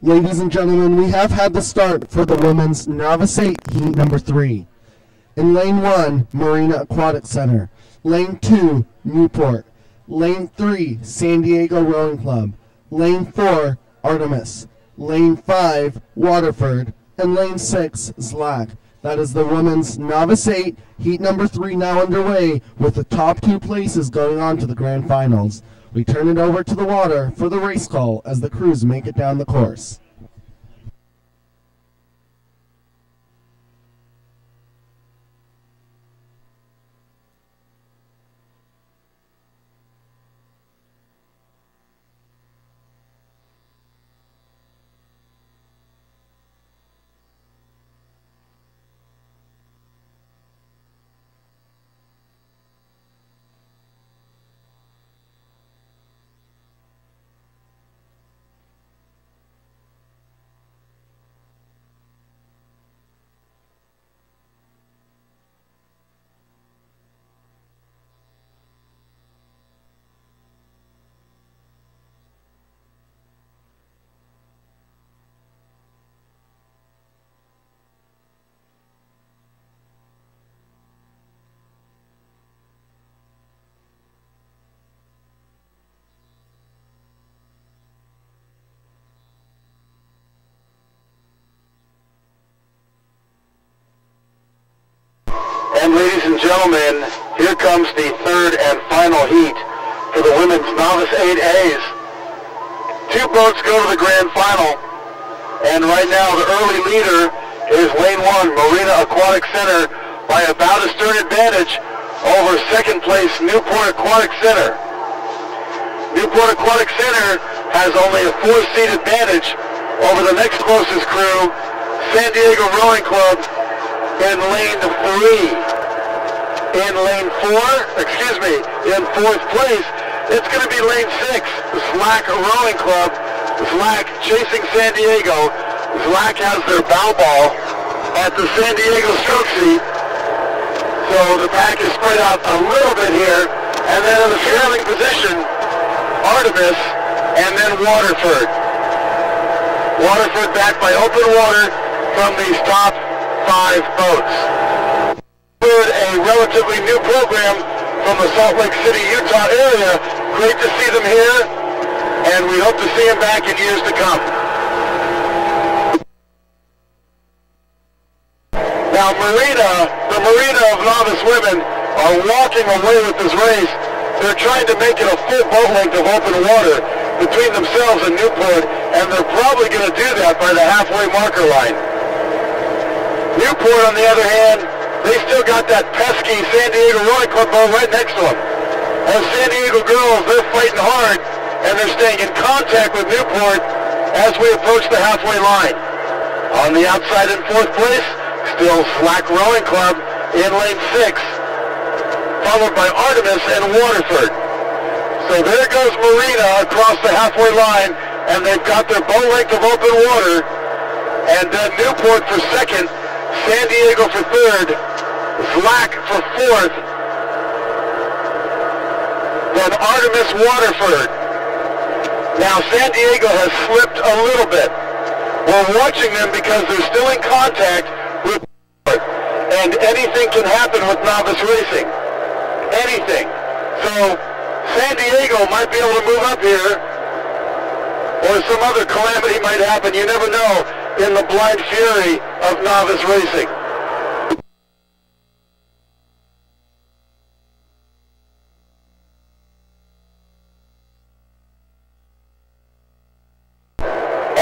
Ladies and gentlemen, we have had the start for the women's novice 8, heat number 3. In lane 1, Marina Aquatic Center. Lane 2, Newport. Lane 3, San Diego Rowing Club. Lane 4, Artemis. Lane 5, Waterford. And lane 6, Zlack. That is the women's novice 8, heat number 3 now underway, with the top 2 places going on to the grand finals. We turn it over to the water for the race call as the crews make it down the course. Ladies and gentlemen, here comes the third and final heat for the women's novice 8As. 2 boats go to the grand final, and right now the early leader is lane 1, Marina Aquatic Center, by about a stern advantage over second place Newport Aquatic Center. Newport Aquatic Center has only a 4-seat advantage over the next closest crew, San Diego Rowing Club, in lane 3. In lane 4, in 4th place, it's going to be lane 6, the Slack Rowing Club. Slack chasing San Diego. Slack has their bow ball at the San Diego stroke seat. So the pack is spread out a little bit here. And then in the trailing position, Artemis and then Waterford. Waterford backed by open water from these top 5 boats. A relatively new program from the Salt Lake City, Utah area. Great to see them here, and we hope to see them back in years to come. Now the Marina of novice women are walking away with this race. They're trying to make it a full boat length of open water between themselves and Newport, and they're probably going to do that by the halfway marker line. Newport, on the other hand, they still got that pesky San Diego Rowing Club boat right next to them. As San Diego girls, they're fighting hard, and they're staying in contact with Newport as we approach the halfway line. On the outside in 4th place, still Slack Rowing Club in lane 6, followed by Artemis and Waterford. So there goes Marina across the halfway line, and they've got their boat length of open water, and then Newport for second, San Diego for third, Slack for 4th, then Artemis, Waterford. Now San Diego has slipped a little bit. We're watching them because they're still in contact with Newport, and anything can happen with novice racing. Anything. So San Diego might be able to move up here, or some other calamity might happen. You never know in the blind fury of novice racing.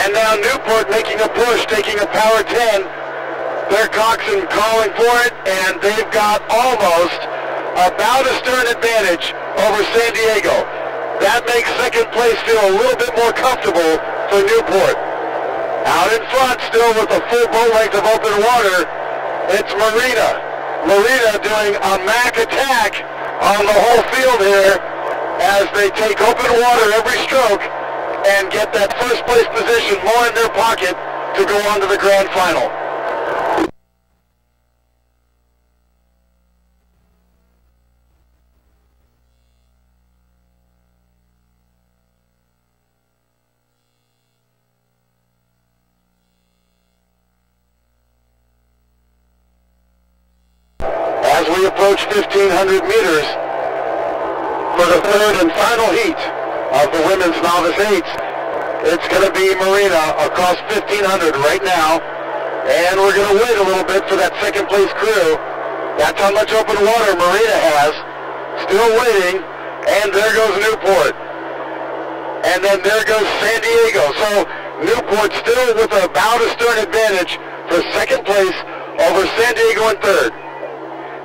And now Newport making a push, taking a power 10. They're coxswain calling for it, and they've got almost about a stern advantage over San Diego. That makes second place feel a little bit more comfortable for Newport. Out in front, still with a full boat length of open water, it's Marina. Marina doing a Mac attack on the whole field here as they take open water every stroke and get that first place position more in their pocket to go on to the grand final. As we approach 1,500 meters for the third and final heat of the women's novice 8s, it's going to be Marina across 1,500 right now, and we're going to wait a little bit for that second place crew. That's how much open water Marina has. Still waiting, and there goes Newport. And then there goes San Diego. So Newport still with about a stern advantage for second place over San Diego in third.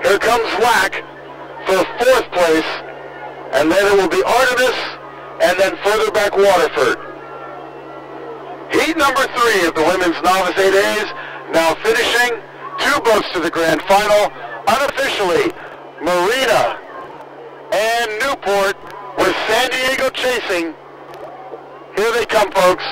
Here comes Slack for 4th place, and then it will be Artemis, and then further back Waterford. Heat number 3 of the women's novice 8As, now finishing 2 boats to the grand final. Unofficially, Marina and Newport with San Diego chasing. Here they come, folks.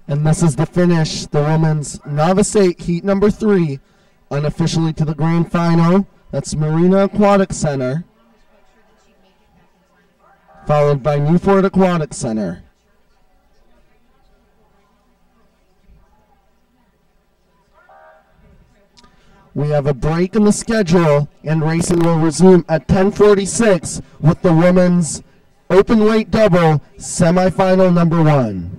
And this is the finish, the women's novice 8, heat number 3, unofficially to the grand final. That's Marina Aquatic Center, followed by Newport Aquatic Center. We have a break in the schedule, and racing will resume at 10:46 with the women's open weight double semifinal number 1.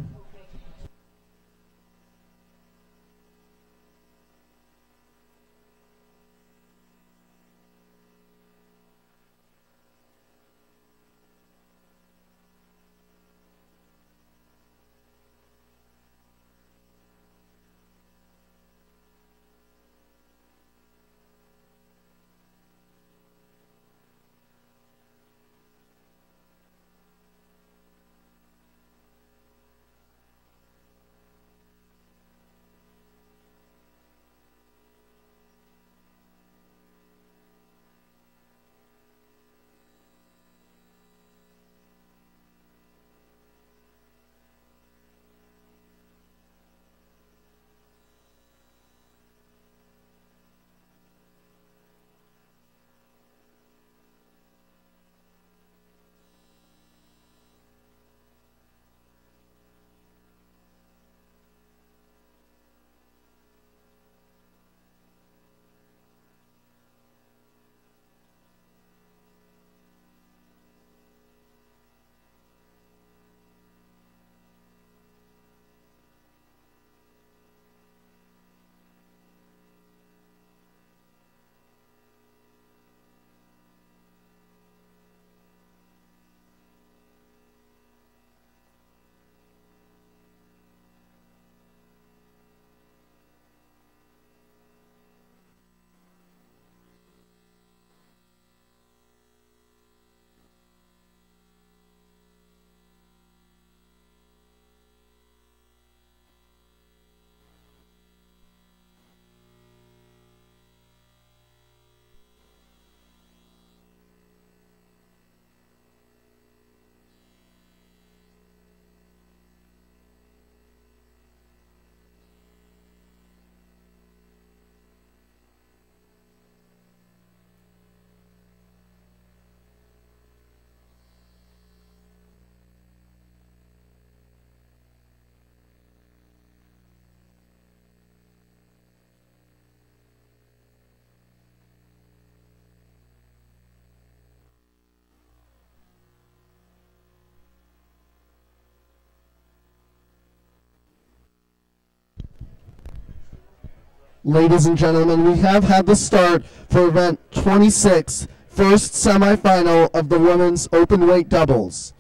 Ladies and gentlemen, we have had the start for event 26, first semifinal of the women's open weight doubles.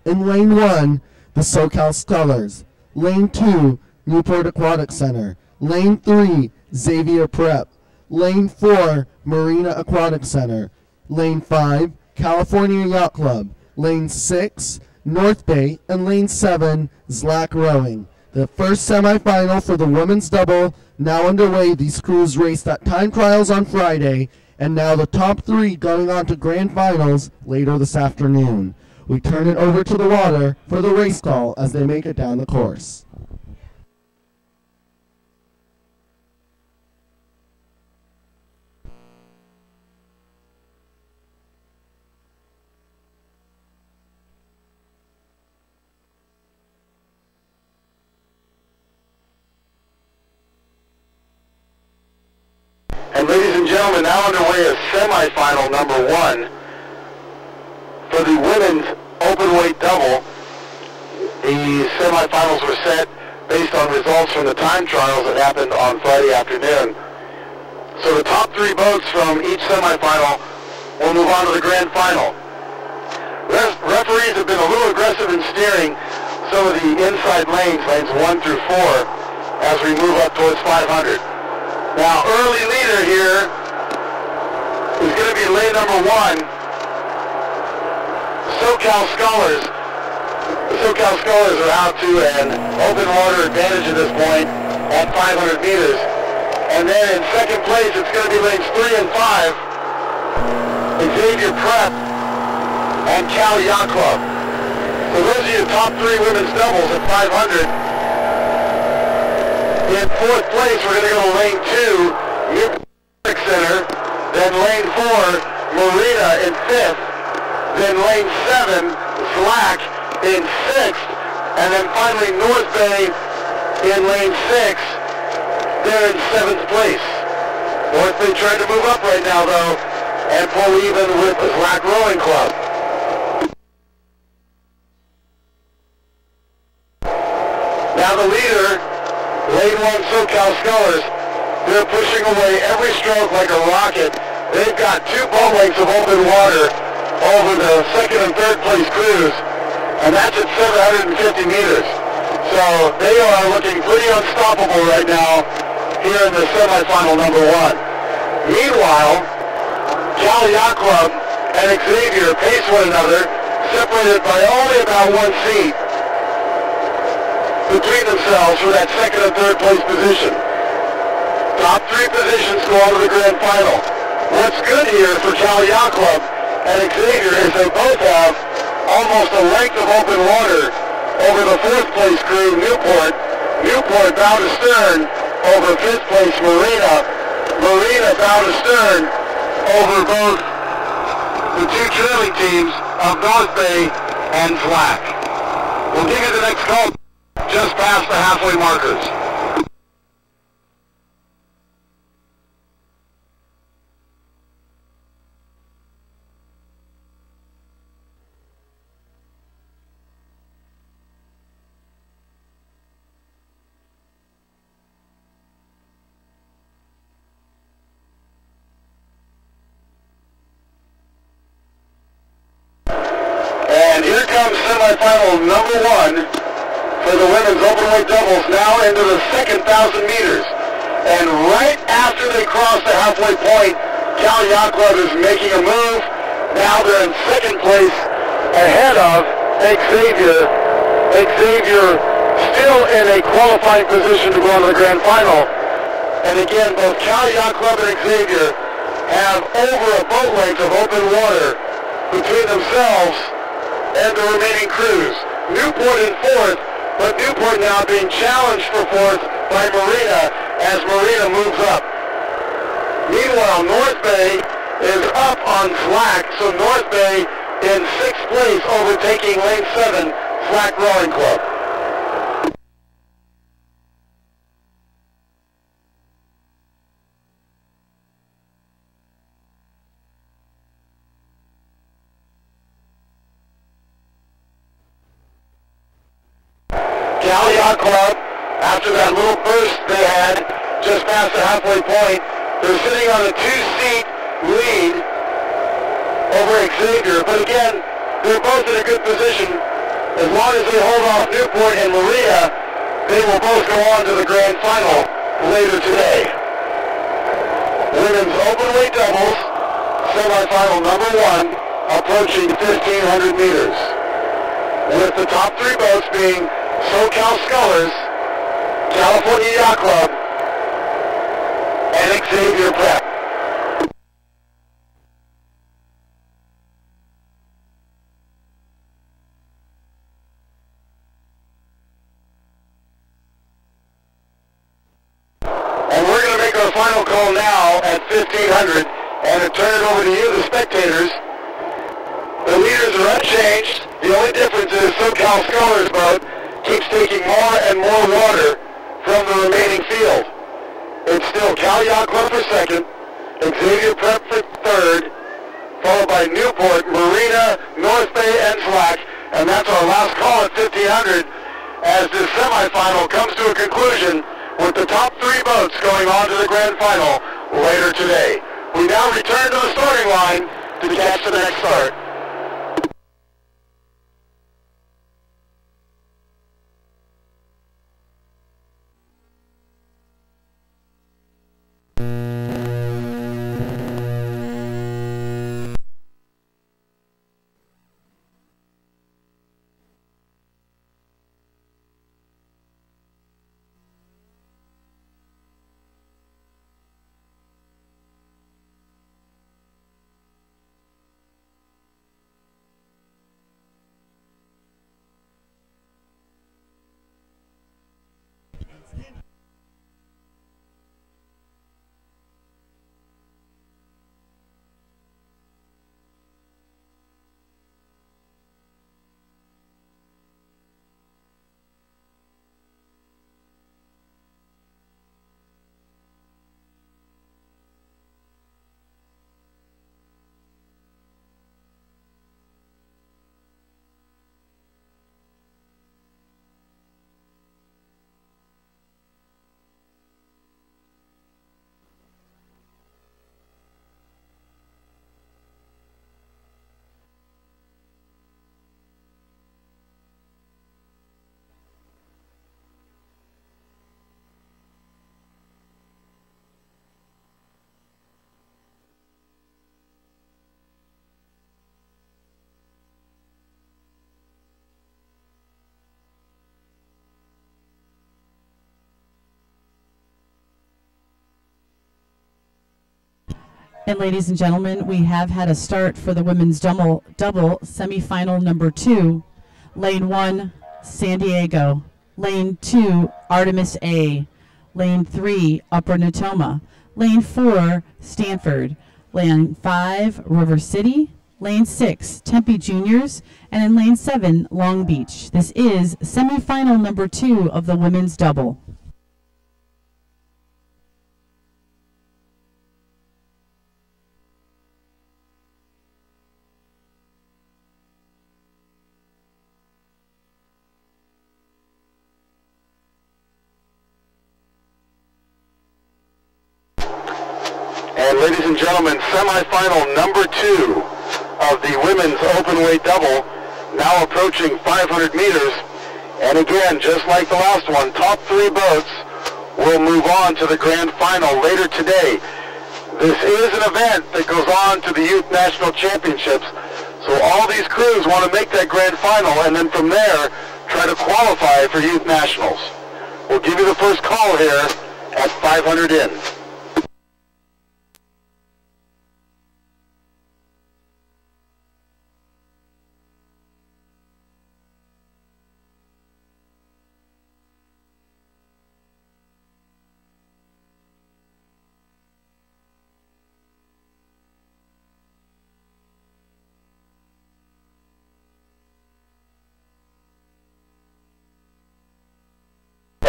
In lane 1, the SoCal Scullers. Lane 2, Newport Aquatic Center. Lane 3, Xavier Prep. Lane 4, Marina Aquatic Center. Lane 5, California Yacht Club. Lane 6, North Bay. And Lane 7, Zlack Rowing. The first semifinal for the women's double now underway. These crews raced at time trials on Friday, and now the top 3 going on to grand finals later this afternoon. We turn it over to the water for the race call as they make it down the course. And ladies and gentlemen, now underway is semifinal number 1 for the women's open weight double. The semifinals were set based on results from the time trials that happened on Friday afternoon. So the top 3 boats from each semifinal will move on to the grand final. Referees have been a little aggressive in steering some of the inside lanes, lanes 1 through 4, as we move up towards 500. Now, early leader here is going to be lane number 1, SoCal Scullers. The SoCal Scullers are out to an open water advantage at this point at 500 meters. And then in second place, it's going to be lanes 3 and 5, Xavier Prep and Cal Yacht Club. So those are your top 3 women's doubles at 500. In fourth place, we're going to go to lane 2, Newport Center. Then lane 4, Marina in 5th. Then lane 7, Slack in 6th. And then finally North Bay in lane 6. They're in 7th place. North Bay trying to move up right now, though, and pull even with the Slack Rowing Club. Now the leader, lane 1 SoCal Scullers, they're pushing away every stroke like a rocket. They've got 2 boat lengths of open water over the second and third place crews, and that's at 750 meters. So they are looking pretty unstoppable right now here in the semifinal number 1. Meanwhile, Cal Yacht Club and Xavier pace one another, separated by only about 1 seat between themselves for that second and third place position. Top 3 positions go on to the grand final. What's good here for Cal Yacht Club and Xavier is they both have almost a length of open water over the 4th place crew, Newport. Newport bow to stern over 5th place Marina. Marina bow to stern over both the 2 trailing teams of North Bay and Slack. We'll dig into the next call just past the halfway markers. And here comes semifinal number 1 for the women's openweight doubles, now into the second 1,000 meters. And right after they cross the halfway point, Cal Yacht Club is making a move. Now they're in second place ahead of Xavier. Xavier still in a qualifying position to go on to the grand final. And again, both Cal Yacht Club and Xavier have over a boat length of open water between themselves and the remaining crews. Newport in 4th, but Newport now being challenged for 4th by Marina as Marina moves up. Meanwhile, North Bay is up on Slack, so North Bay in 6th place, overtaking lane 7, Slack Rowing Club. Cal Yacht Club, after that little burst they had just past the halfway point, they're sitting on a 2-seat lead over Xavier. But again, they're both in a good position. As long as they hold off Newport and Maria, they will both go on to the grand final later today. Women's openweight doubles, semifinal number 1, approaching 1,500 meters. With the top 3 boats being SoCal Scullers, California Yacht Club, and Xavier Prep. And we're going to make our final call now at 1,500 and turn it over to you, the spectators. The leaders are unchanged. The only difference is SoCal Scullers boat keeps taking more and more water from the remaining field. It's still Cal Yacht Club for 2nd, Xavier Prep for 3rd, followed by Newport, Marina, North Bay, and Slack, and that's our last call at 1,500 as this semifinal comes to a conclusion with the top 3 boats going on to the grand final later today. We now return to the starting line to catch the next start. And ladies and gentlemen, we have had a start for the women's double semifinal number 2. Lane 1, San Diego. Lane 2, Artemis A. Lane 3, Upper Natoma. Lane 4, Stanford. Lane 5, River City. Lane 6, Tempe Juniors. And in Lane 7, Long Beach. This is semifinal number 2 of the women's double. And ladies and gentlemen, semifinal number 2 of the women's openweight double, now approaching 500 meters. And again, just like the last one, top 3 boats will move on to the grand final later today. This is an event that goes on to the Youth National Championships. So all these crews want to make that grand final and then from there try to qualify for Youth Nationals. We'll give you the first call here at 500 in.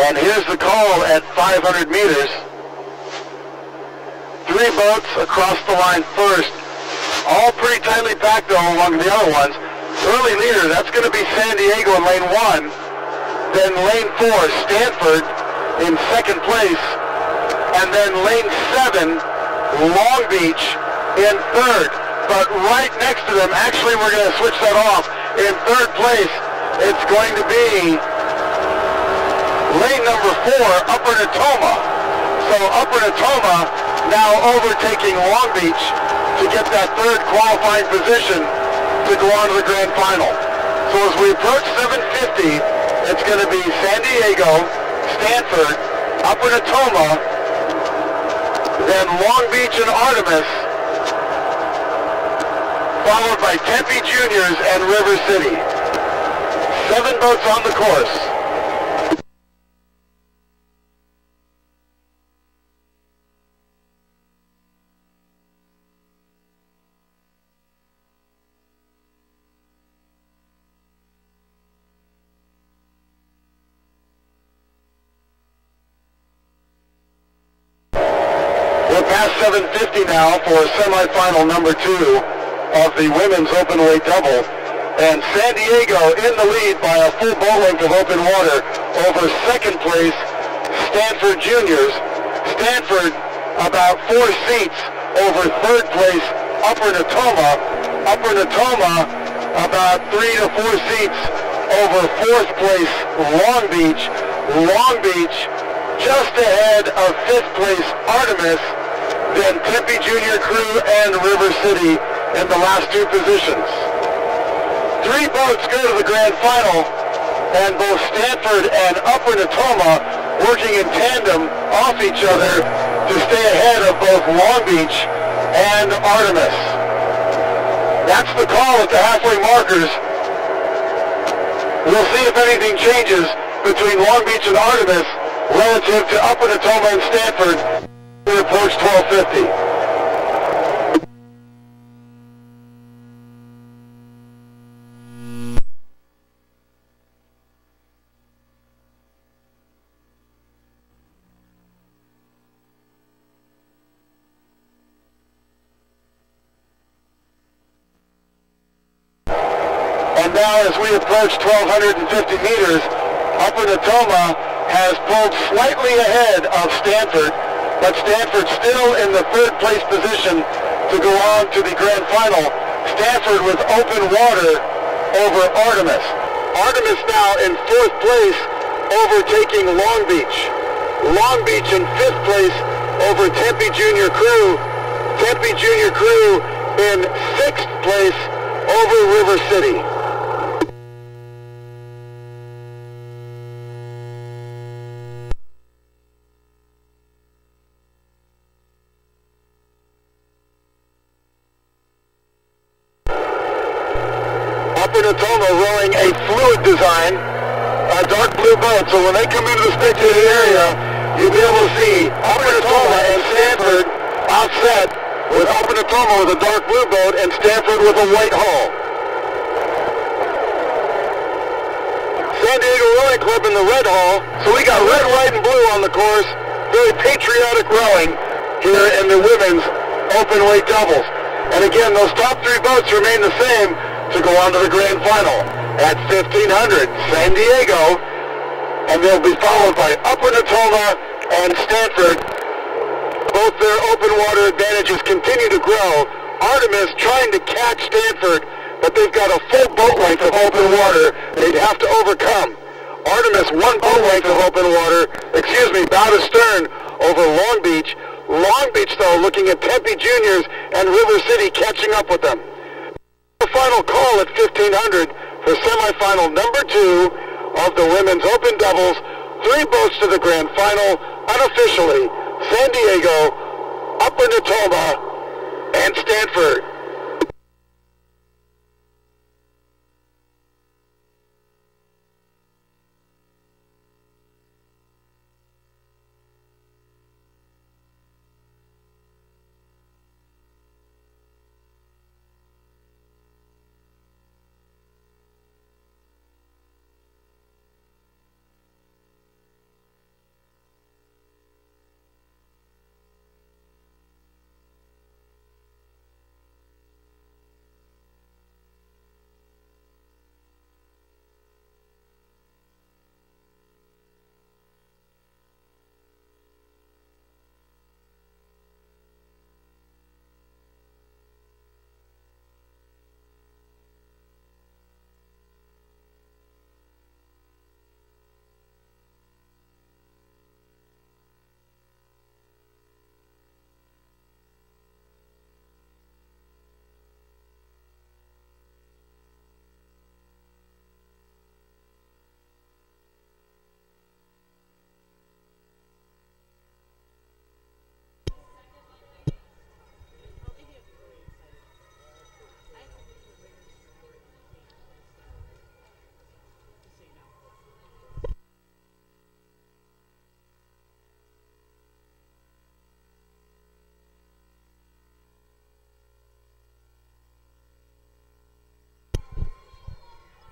And here's the call at 500 meters. 3 boats across the line first. All pretty tightly packed though along the other ones. Early leader, that's going to be San Diego in lane 1. Then lane 4, Stanford in second place. And then lane 7, Long Beach in third. But right next to them, actually we're going to switch that off. In third place, it's going to be lane number 4, Upper Natoma. So Upper Natoma now overtaking Long Beach to get that third qualifying position to go on to the grand final. So as we approach 750, it's going to be San Diego, Stanford, Upper Natoma, then Long Beach and Artemis, followed by Tempe Juniors and River City. 7 boats on the course. Past 750 now for semifinal number 2 of the women's openweight double. And San Diego in the lead by a full boat length of open water over second place Stanford Juniors. Stanford about 4 seats over third place Upper Natoma. Upper Natoma about 3 to 4 seats over fourth place Long Beach. Long Beach just ahead of fifth place Artemis. Then Tempe Junior Crew and River City in the last 2 positions. 3 boats go to the grand final, and both Stanford and Upper Natoma working in tandem off each other to stay ahead of both Long Beach and Artemis. That's the call at the halfway markers. We'll see if anything changes between Long Beach and Artemis relative to Upper Natoma and Stanford. We approach 1250. And now as we approach 1250 meters, Upper Natoma has pulled slightly ahead of Stanford. But Stanford still in the third place position to go on to the grand final. Stanford with open water over Artemis. Artemis now in fourth place, overtaking Long Beach. Long Beach in fifth place over Tempe Junior Crew. Tempe Junior Crew in sixth place over River City. Upper Natoma rowing a fluid design, a dark blue boat. So when they come into the spectator area, you'll be able to see Upper Natoma and Stanford offset, with Upper Natoma with a dark blue boat and Stanford with a white hull. San Diego Rowing Club in the red hull. So we got red, white, and blue on the course. Very patriotic rowing here in the women's open weight doubles. And again, those top three boats remain the same to go on to the grand final at 1500 San Diego. And they'll be followed by Upper Natoma and Stanford. Both their open water advantages continue to grow. Artemis trying to catch Stanford, but they've got a full boat length of open water they'd have to overcome. Artemis, one boat length of open water, bow to stern over Long Beach. Long Beach, though, looking at Tempe Juniors and River City catching up with them. The final call at 1500 for semifinal number 2 of the women's open doubles. 3 boats to the grand final, unofficially. San Diego, Upper Natoma, and Stanford.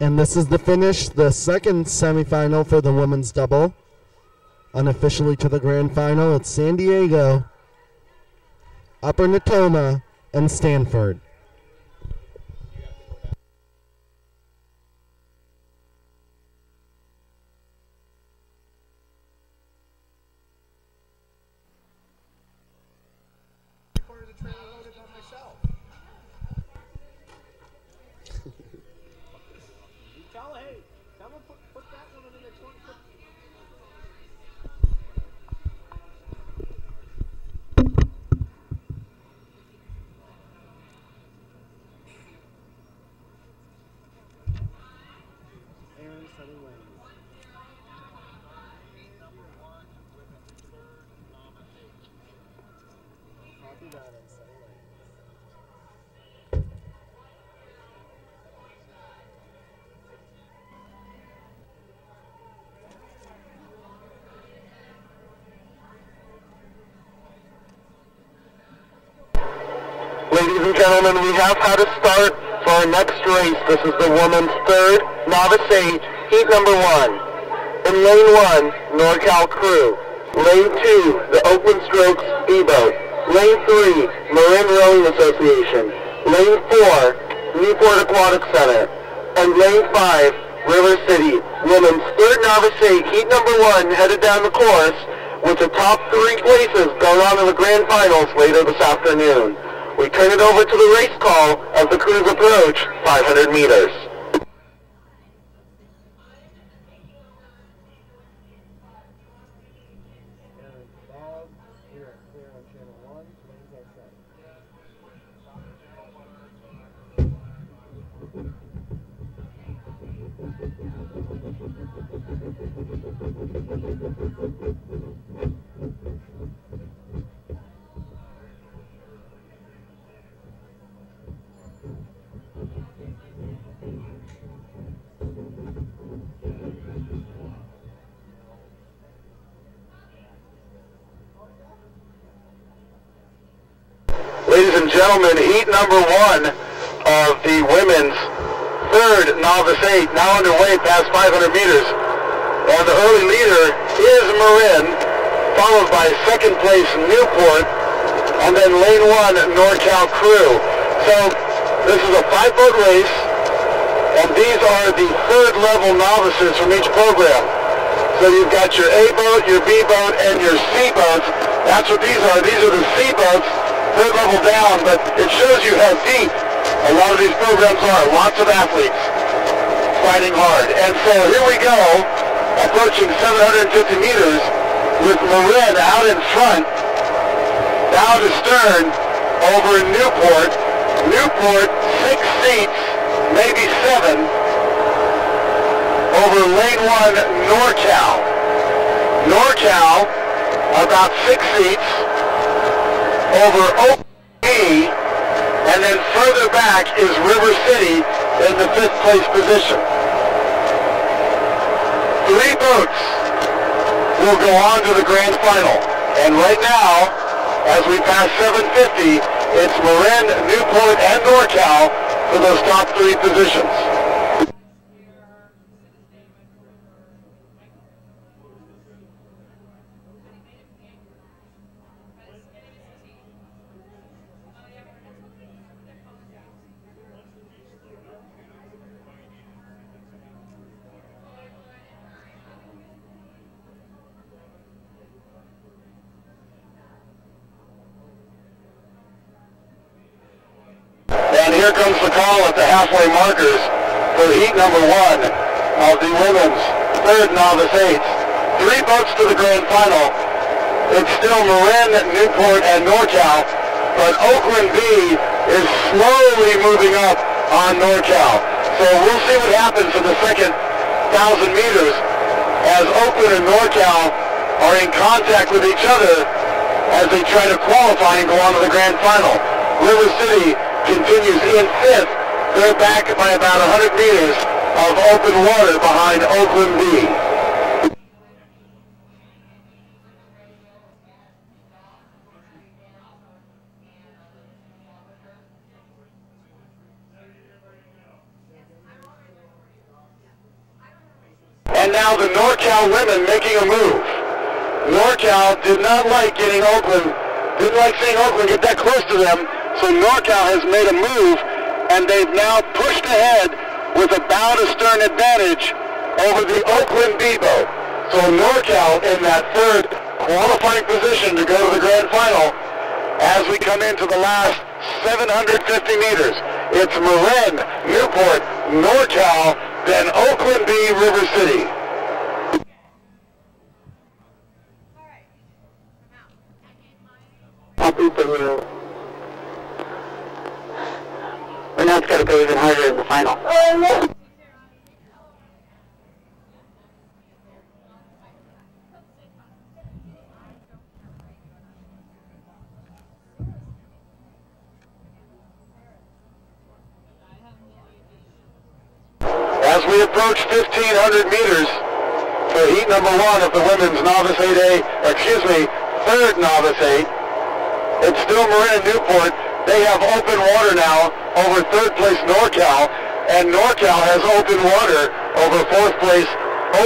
And this is the finish, the second semifinal for the women's double. Unofficially to the grand final, it's San Diego, Upper Natoma, and Stanford. Ladies and gentlemen, we have had a start for our next race. This is the women's third novice 8, heat number 1. In lane 1, NorCal Crew. Lane 2, the Oakland Strokes B-Boat. Lane 3, Marin Rowing Association. Lane 4, Newport Aquatic Center. And lane 5, River City. Women's third novice 8, heat number 1, headed down the course, with the top 3 places going on to the grand finals later this afternoon. We turn it over to the race call as the crews approach 500 meters. gentlemen, heat number 1 of the women's third novice 8, now underway past 500 meters. And the early leader is Marin, followed by second place Newport, and then lane 1 NorCal Crew. So this is a 5-boat race, and these are the third level novices from each program. So you've got your A boat, your B boat, and your C boats. That's what these are. These are the C boats, third level down, but it shows you how deep a lot of these programs are. Lots of athletes fighting hard. And so here we go, approaching 750 meters with Marin out in front, bow to stern over Newport. Newport, 6 seats, maybe 7, over lane 1 NorCal. NorCal, about 6 seats, over OP, and then further back is River City in the 5th place position. 3 boats will go on to the grand final. And right now, as we pass 750, it's Marin, Newport, and NorCal for those top 3 positions. And here comes the call at the halfway markers for heat number 1 of the women's third novice 8s. 3 boats to the grand final. It's still Marin, Newport, and NorCal, but Oakland B is slowly moving up on NorCal. So we'll see what happens in the second 1,000 meters as Oakland and NorCal are in contact with each other as they try to qualify and go on to the grand final. River City continues in 5th. They're back by about 100 meters of open water behind Oakland B. And now the NorCal women making a move. NorCal did not like getting Oakland, didn't like seeing Oakland get that close to them. So NorCal has made a move, and they've now pushed ahead with a bow to stern advantage over the Oakland B boat. So NorCal in that third qualifying position to go to the grand final as we come into the last 750 meters. It's Marin, Newport, NorCal, then Oakland B, River City. But now it's got to go even harder in the final. As we approach 1,500 meters for heat number 1 of the women's novice 8A, third novice 8, it's still Marin and Newport. They have open water now over 3rd place NorCal, and NorCal has open water over 4th place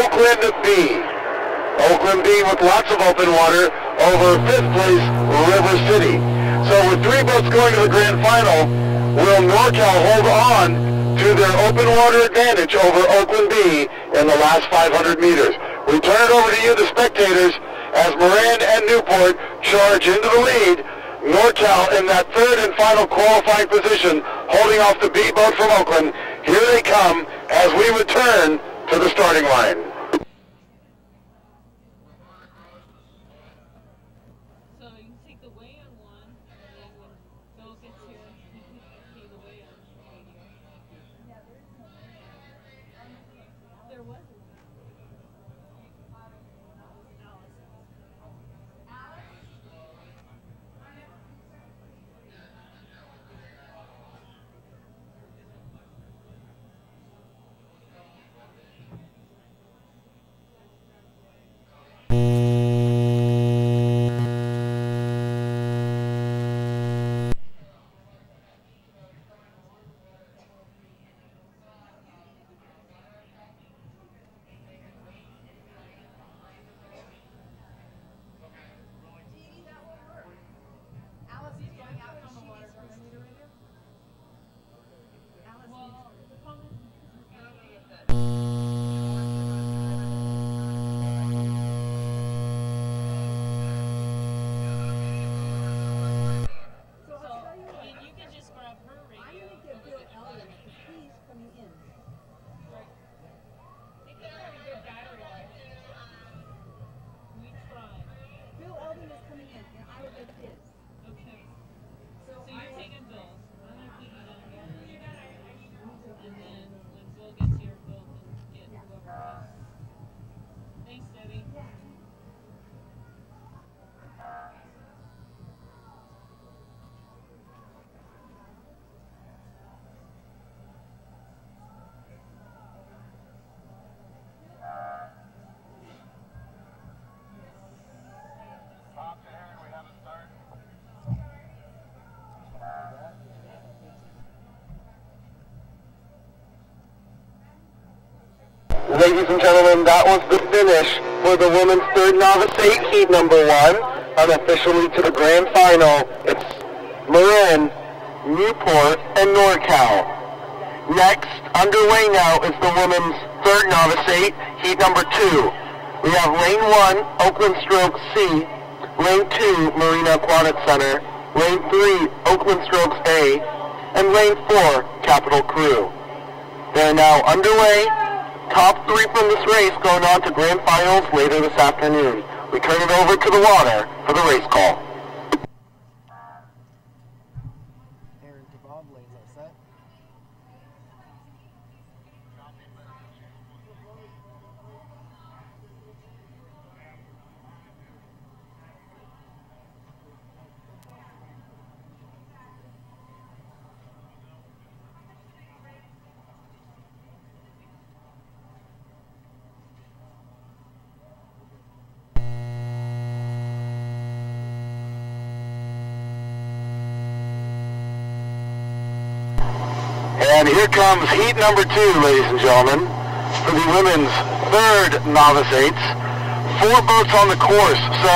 Oakland B. Oakland B with lots of open water over 5th place River City. So with 3 boats going to the grand final, will NorCal hold on to their open water advantage over Oakland B in the last 500 meters? We turn it over to you, the spectators, as Marin and Newport charge into the lead. NorCal in that third and final qualifying position, holding off the B boat from Oakland. Here they come as we return to the starting line. So you can take the weigh-in one, and then when Phil gets here, he can pay the weigh-in radio. There wasn't. Ladies and gentlemen, that was the finish for the women's third novice 8 heat number 1. Unofficially to the grand final, it's Marin, Newport, and NorCal. Next, underway now is the women's third novice 8 heat number 2. We have lane 1, Oakland Strokes C, lane 2, Marina Aquatic Center, lane 3, Oakland Strokes A, and lane 4, Capital Crew. They're now underway. Top 3 from this race going on to grand finals later this afternoon. We turn it over to the water for the race call. And here comes heat number 2, ladies and gentlemen, for the women's third novice 8s. 4 boats on the course, so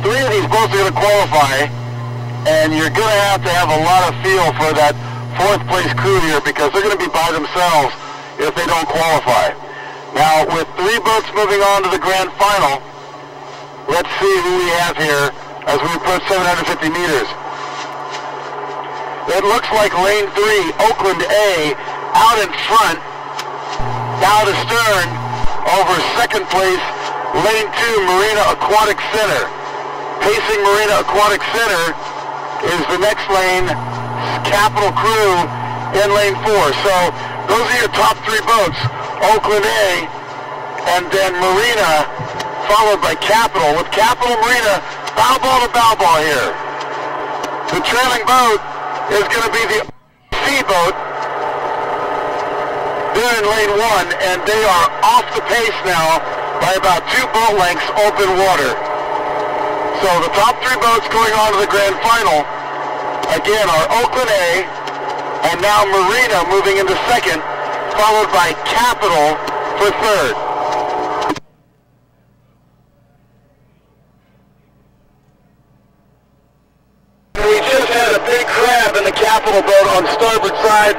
3 of these boats are going to qualify, and you're going to have a lot of feel for that 4th place crew here because they're going to be by themselves if they don't qualify. Now, with 3 boats moving on to the grand final, let's see who we have here as we approach 750 meters. It looks like lane 3, Oakland A, out in front, down to stern, over second place, lane 2, Marina Aquatic Center. Pacing Marina Aquatic Center is the next lane, Capital Crew in lane 4. So those are your top 3 boats, Oakland A, and then Marina, followed by Capital. With Capital Marina, bow ball to bow ball here. The trailing boat is going to be the C boat. They're in lane 1, and they are off the pace now by about 2 boat lengths open water. So the top 3 boats going on to the grand final, again, are Oakland A, and now Marina moving into second, followed by Capital for third. We just had a big crab in the Capital boat on starboard side,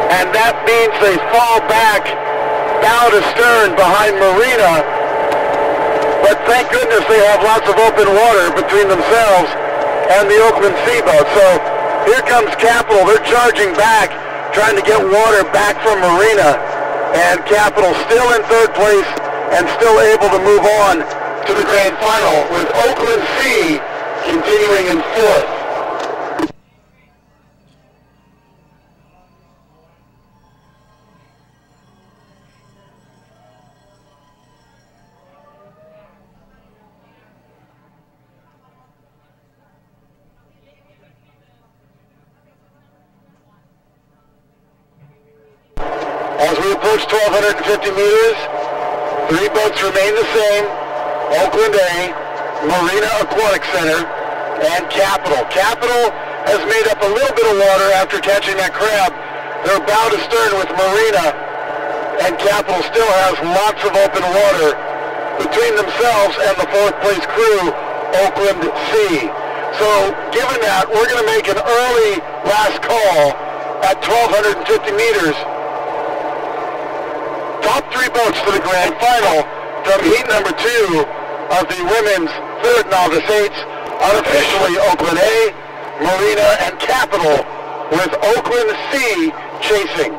and that means they fall back bow to stern behind Marina, but thank goodness they have lots of open water between themselves and the Oakland Sea boat. So here comes Capital. They're charging back, trying to get water back from Marina, and Capital still in third place and still able to move on to the grand final with Oakland Sea continuing in fourth. As we approach 1,250 meters, 3 boats remain the same, Oakland A, Marina Aquatic Center, and Capital. Capital has made up a little bit of water after catching that crab. They're bow to stern with Marina, and Capital still has lots of open water between themselves and the 4th place crew, Oakland C. So given that, we're going to make an early last call at 1,250 meters. Top 3 boats to the grand final from heat number 2 of the women's third novice 8s, unofficially Oakland A, Marina, and Capital, with Oakland C chasing.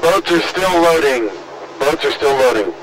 Boats are still loading. Boats are still loading.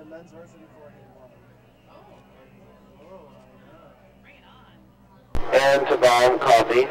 Men's varsity 4. And to bomb coffee.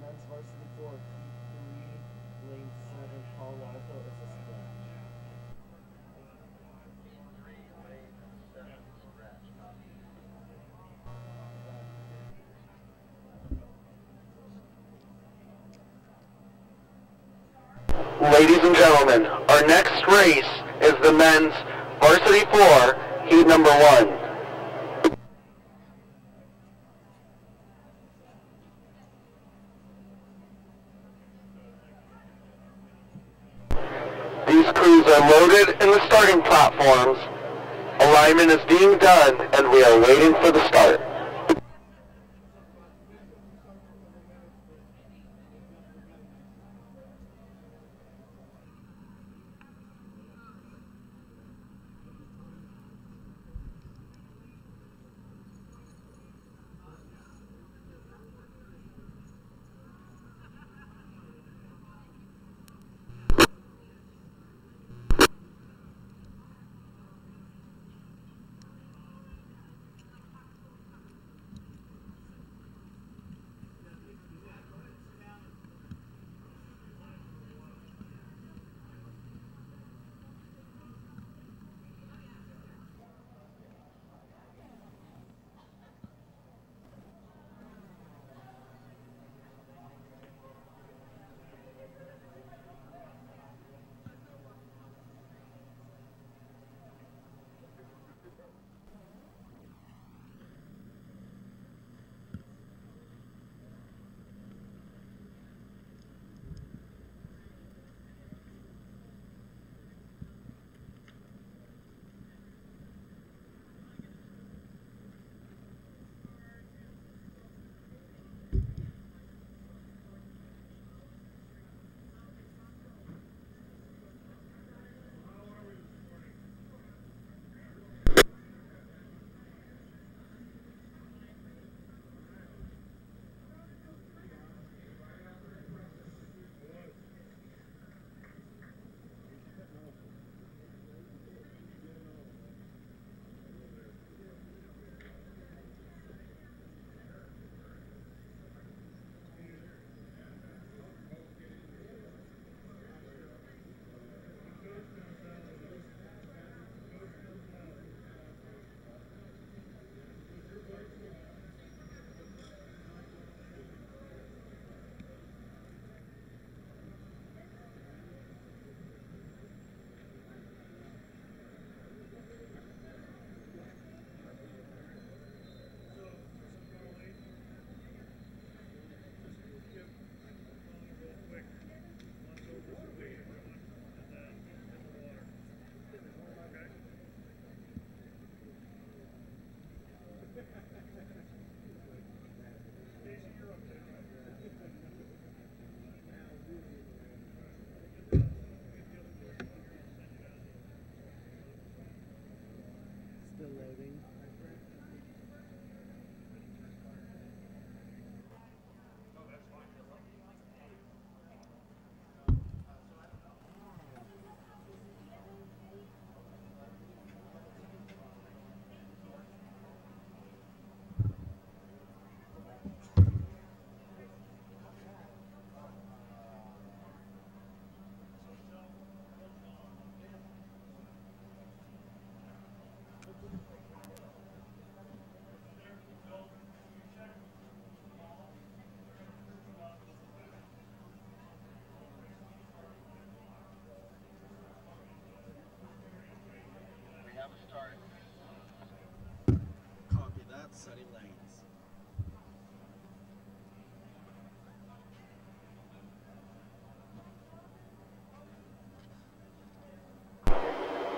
Men's varsity 4, P3, lane 7, Paul Walco is a scratch. Ladies and gentlemen, our next race is the men's varsity 4, heat number 1. These crews are loaded in the starting platforms. Alignment is being done, and we are waiting for the start.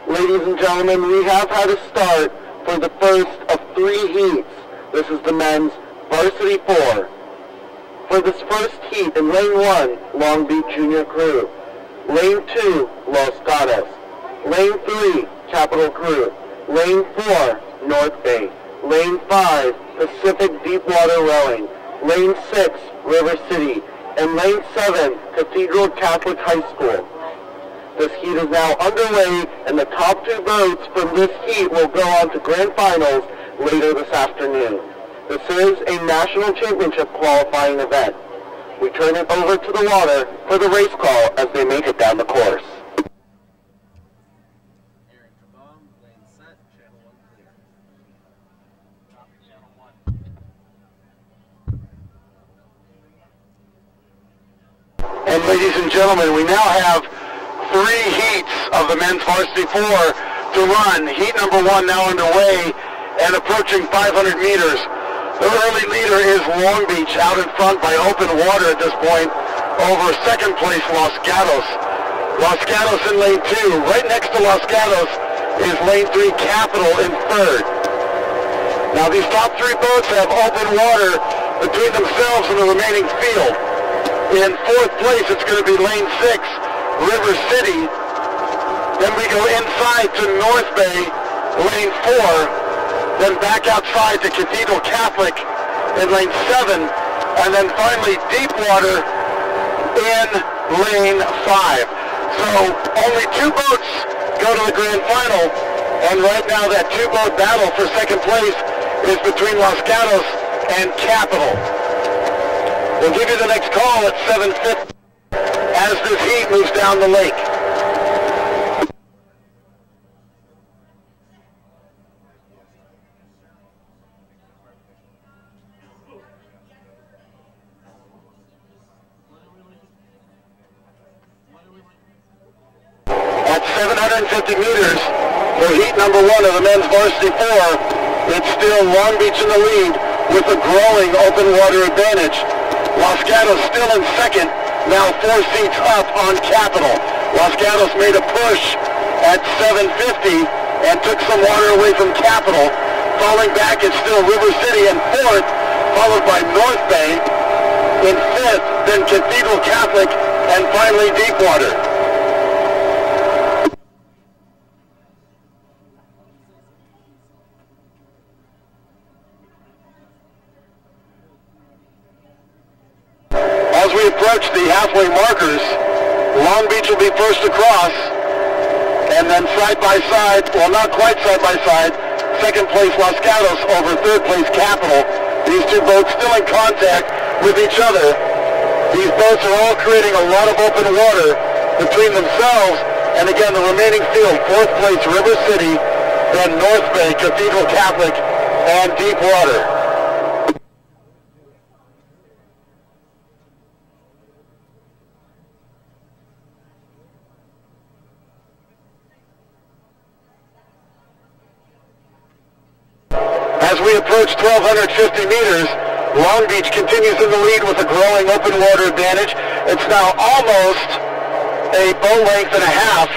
Ladies and gentlemen, we have had a start for the first of 3 heats. This is the men's varsity 4. For this first heat in lane 1, Long Beach Junior Crew. Lane 2, Los Gatos. Lane 3, Capital Crew. Lane 4, North Bay. Lane 5, Pacific Deepwater Rowing. Lane 6, River City. And Lane 7, Cathedral Catholic High School. This heat is now underway, and the top 2 boats from this heat will go on to grand finals later this afternoon. This is a national championship qualifying event. We turn it over to the water for the race call as they make it down the course. And ladies and gentlemen, we now have 3 heats of the men's varsity 4 to run. Heat number 1 now underway and approaching 500 meters. The early leader is Long Beach, out in front by open water at this point over second place Los Gatos. Los Gatos in lane 2. Right next to Los Gatos is lane 3 Capital in third. Now these top 3 boats have open water between themselves and the remaining field. In fourth place, it's going to be lane 6, River City. Then we go inside to North Bay, lane 4. Then back outside to Cathedral Catholic in lane 7. And then finally Deepwater in lane 5. So only 2 boats go to the grand final. And right now that 2-boat battle for second place is between Los Gatos and Capital. We'll give you the next call at 7:50 as this heat moves down the lake. At 750 meters for heat number 1 of the men's varsity 4, it's still Long Beach in the lead with a growing open water advantage. Los Gatos still in second, now 4 seats up on Capital. Los Gatos made a push at 750 and took some water away from Capital. Falling back is still River City in fourth, followed by North Bay in fifth, then Cathedral Catholic, and finally Deepwater. As we approach the halfway markers, Long Beach will be first across, and then side by side, well not quite side by side, second place Los Gatos over third place Capital. These 2 boats still in contact with each other. These boats are all creating a lot of open water between themselves, and again the remaining field, fourth place River City, then North Bay, Cathedral Catholic, and Deepwater. As we approach 1,250 meters, Long Beach continues in the lead with a growing open water advantage. It's now almost a boat length and a half.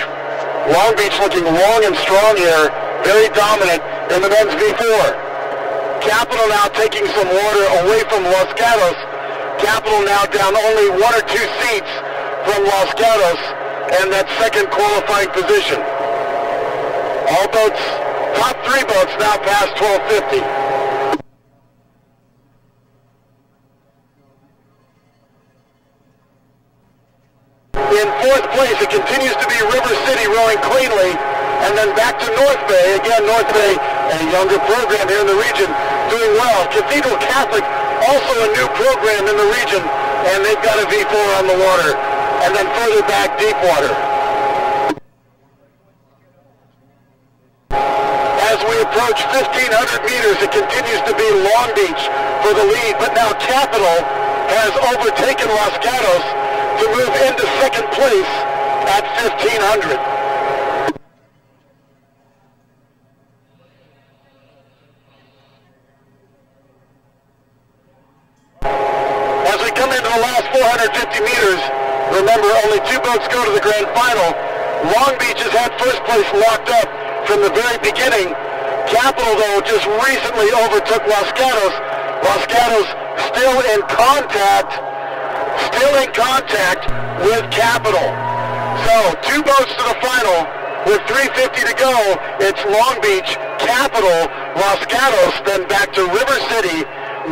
Long Beach looking long and strong here, very dominant in the men's V4. Capital now taking some water away from Los Gatos. Capital now down only 1 or 2 seats from Los Gatos and that second qualifying position. All boats, top 3 boats now past 1250. In fourth place, it continues to be River City rowing cleanly, and then back to North Bay. Again, North Bay, a younger program here in the region, doing well. Cathedral Catholic, also a new program in the region, and they've got a V4 on the water. And then further back, Deepwater. As we approach 1,500 meters, it continues to be Long Beach for the lead, but now Capital has overtaken Los Gatos to move into second place at 1,500. As we come into the last 450 meters, remember only 2 boats go to the grand final. Long Beach has had first place locked up from the very beginning. Capital, though, just recently overtook Los Gatos. Los Gatos still in contact with Capital. So 2 boats to the final with 350 to go. It's Long Beach, Capital, Los Gatos, then back to River City,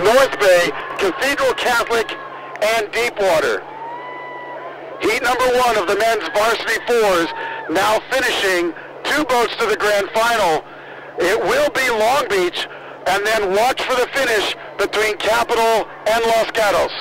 North Bay, Cathedral Catholic, and Deepwater. Heat number 1 of the men's varsity 4s now finishing 2 boats to the grand final. It will be Long Beach, and then watch for the finish between Capital and Los Gatos.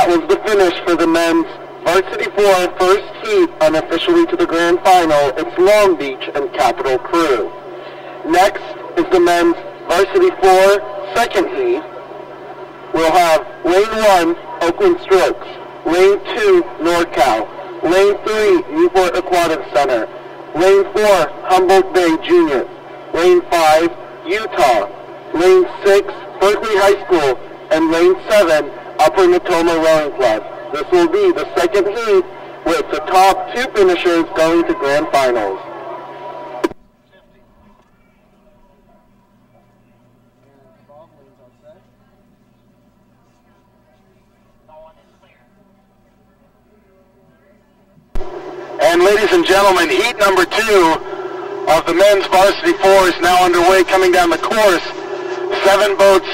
was the finish for the men's varsity 4 first heat unofficially to the grand final. It's Long Beach and Capitol Crew. Next is the men's varsity 4 second heat. We'll have lane 1, Oakland Strokes, lane 2, NorCal, lane 3, Newport Aquatic Center, lane 4, Humboldt Bay Junior, lane 5, Utah, lane 6, Berkeley High School, and lane 7, Upper Natoma Rowing Club. This will be the second heat with the top 2 finishers going to grand finals. And ladies and gentlemen, heat number 2 of the men's varsity 4 is now underway, coming down the course. 7 boats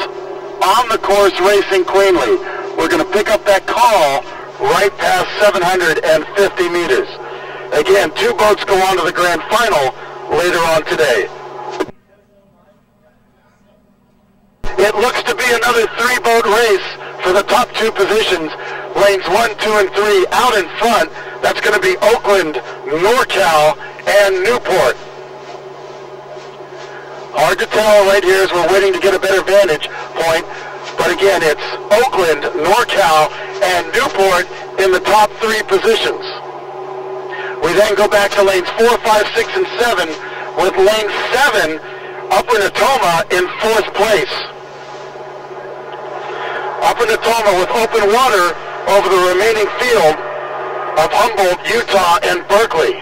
on the course racing cleanly. We're going to pick up that call right past 750 meters. Again, 2 boats go on to the grand final later on today. It looks to be another 3-boat race for the top 2 positions. Lanes 1, 2, and 3 out in front. That's going to be Oakland, NorCal, and Newport. Hard to tell right here as we're waiting to get a better vantage point. But again, it's Oakland, NorCal, and Newport in the top 3 positions. We then go back to lanes 4, 5, 6, and 7 with lane 7, Upper Natoma, in 4th place. Upper Natoma with open water over the remaining field of Humboldt, Utah, and Berkeley.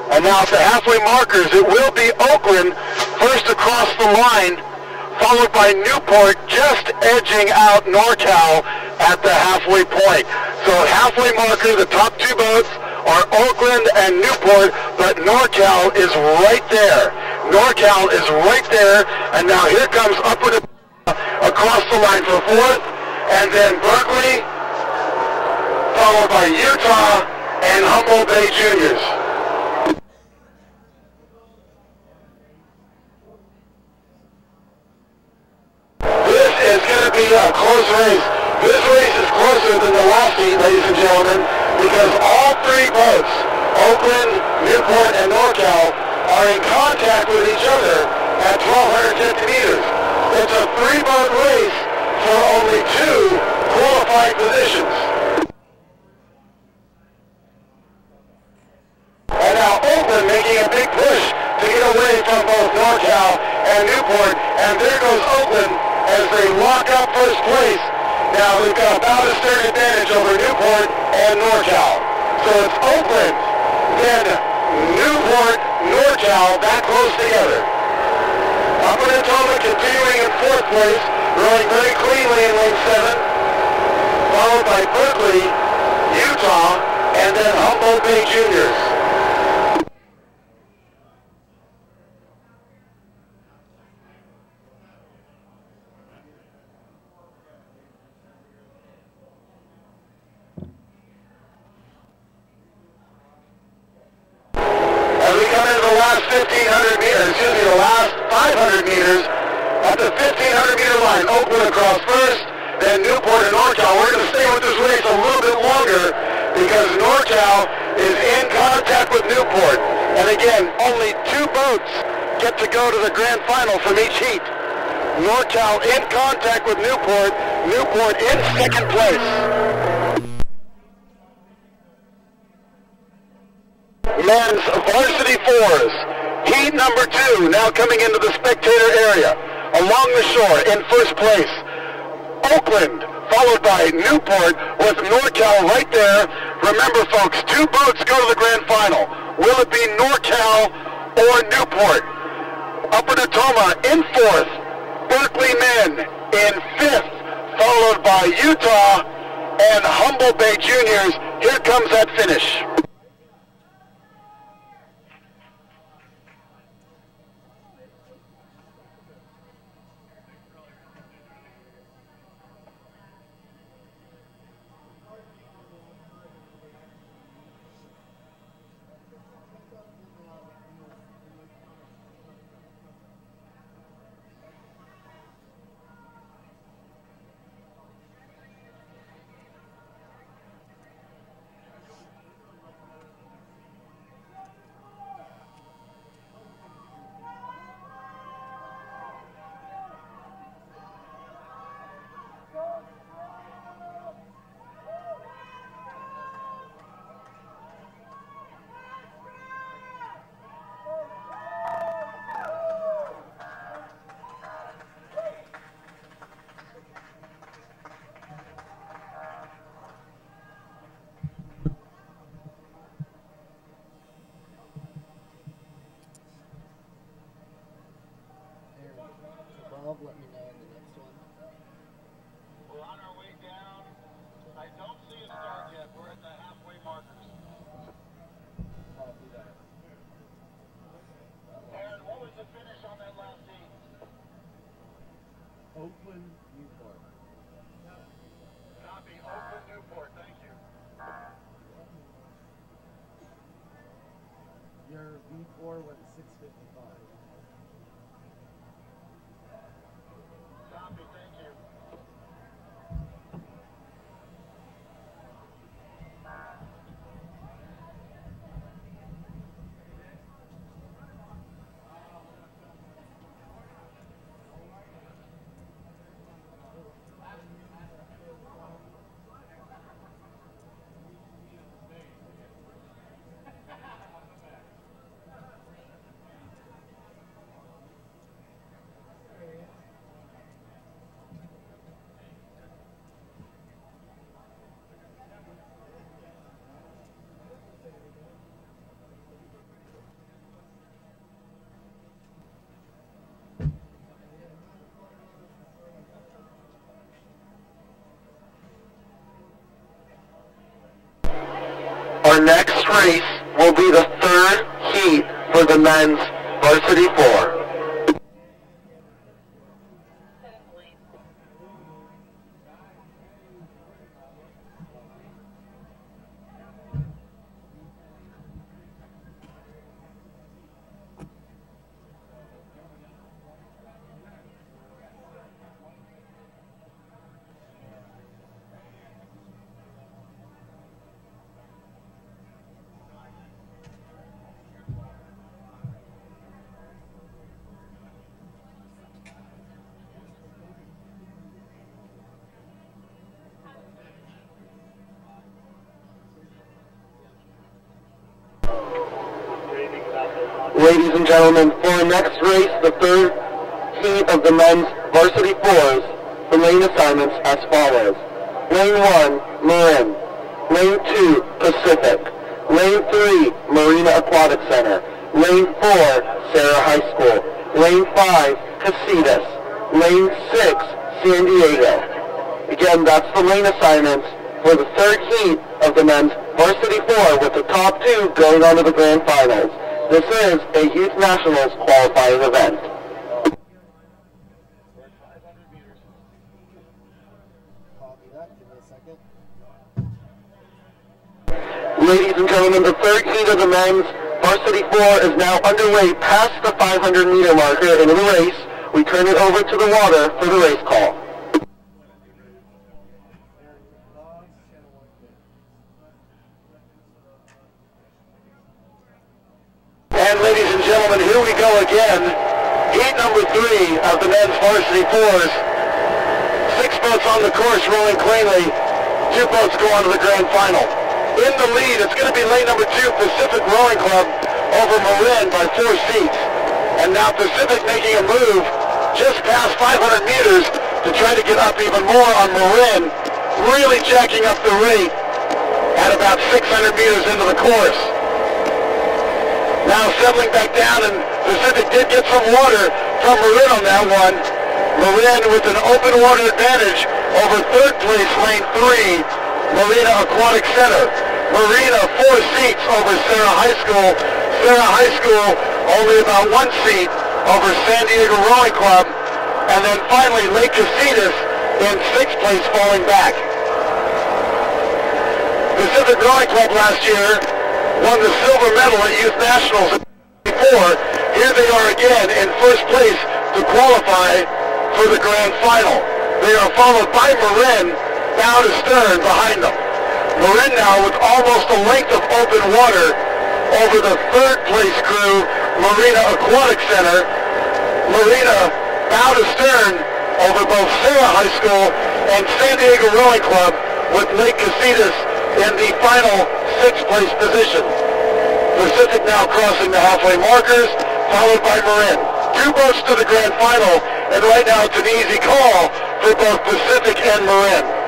And now at the halfway markers, it will be Oakland first across the line, followed by Newport just edging out NorCal at the halfway point. So at halfway marker, the top 2 boats are Oakland and Newport, but NorCal is right there. NorCal is right there, and now here comes Upper across the line for 4th, and then Berkeley, followed by Utah and Humboldt Bay Juniors. This is going to be a close race. This race is closer than the last heat, ladies and gentlemen, because all 3 boats, Oakland, Newport, and NorCal, are in contact with each other at 1,250 meters. It's a 3-boat race for only 2 qualified positions. And now Oakland making a big push to get away from both NorCal and Newport, and there goes Oakland as they lock up first place. Now we've got about a stern advantage over Newport and NorCal. So it's Oakland, then Newport, NorCal, that close together. Upper Natoma continuing in 4th place, rowing very cleanly in lane 7, followed by Berkeley, Utah, and then Humboldt Bay Juniors. The last 500 meters at the 1,500-meter line. Oakland across first, then Newport and NorCal. We're going to stay with this race a little bit longer because NorCal is in contact with Newport. And again, only 2 boats get to go to the grand final from each heat. NorCal in contact with Newport, Newport in 2nd place. Men's varsity 4s. Heat number 2 now coming into the spectator area. Along the shore in 1st place, Oakland, followed by Newport with NorCal right there. Remember folks, 2 boats go to the grand final. Will it be NorCal or Newport? Upper Natoma in 4th, Berkeley men in 5th, followed by Utah and Humboldt Bay Juniors. Here comes that finish. Number V4 went 6:55. Copy, thank you. Our next race will be the third heat for the men's varsity 4. Ladies and gentlemen, for our next race, the third heat of the men's varsity 4s, the lane assignments as follows. Lane 1, Marin. Lane 2, Pacific. Lane 3, Marina Aquatic Center. Lane 4, Sarah High School. Lane 5, Casitas. Lane 6, San Diego. Again, that's the lane assignments for the third heat of the men's varsity 4, with the top 2 going on to the grand finals. This is a Youth Nationals qualifying event. Copy that. Give me a second. Ladies and gentlemen, the third heat of the men's varsity 4 is now underway past the 500-meter marker into the race. We turn it over to the water for the race call. And ladies and gentlemen, here we go again. Heat number 3 of the men's varsity 4s. 6 boats on the course rolling cleanly. 2 boats go on to the grand final. In the lead, it's going to be lane number 2, Pacific Rowing Club, over Marin by 4 seats. And now Pacific making a move just past 500 meters to try to get up even more on Marin, really jacking up the rate at about 600 meters into the course. Now settling back down, and Pacific did get some water from Marin on that one. Marin with an open water advantage over third place, lane 3, Marina Aquatic Center. Marina 4 seats over Sarah High School. Sarah High School only about 1 seat over San Diego Rowing Club. And then finally Lake Casitas in 6th place, falling back. Pacific Rowing Club last year won the silver medal at Youth Nationals before. Here they are again in 1st place to qualify for the grand final. They are followed by Marin, bow to stern behind them. Marin now with almost a length of open water over the 3rd place crew, Marina Aquatic Center. Marina bow to stern over both Sarah High School and San Diego Rowing Club, with Lake Casitas in the final 6th place position. Pacific now crossing the halfway markers, followed by Marin. 2 boats to the grand final, and right now it's an easy call for both Pacific and Marin.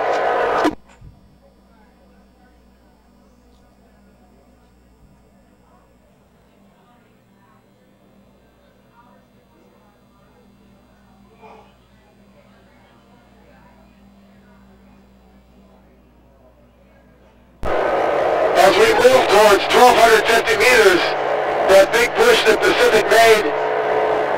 As we move towards 1,250 meters, that big push that Pacific made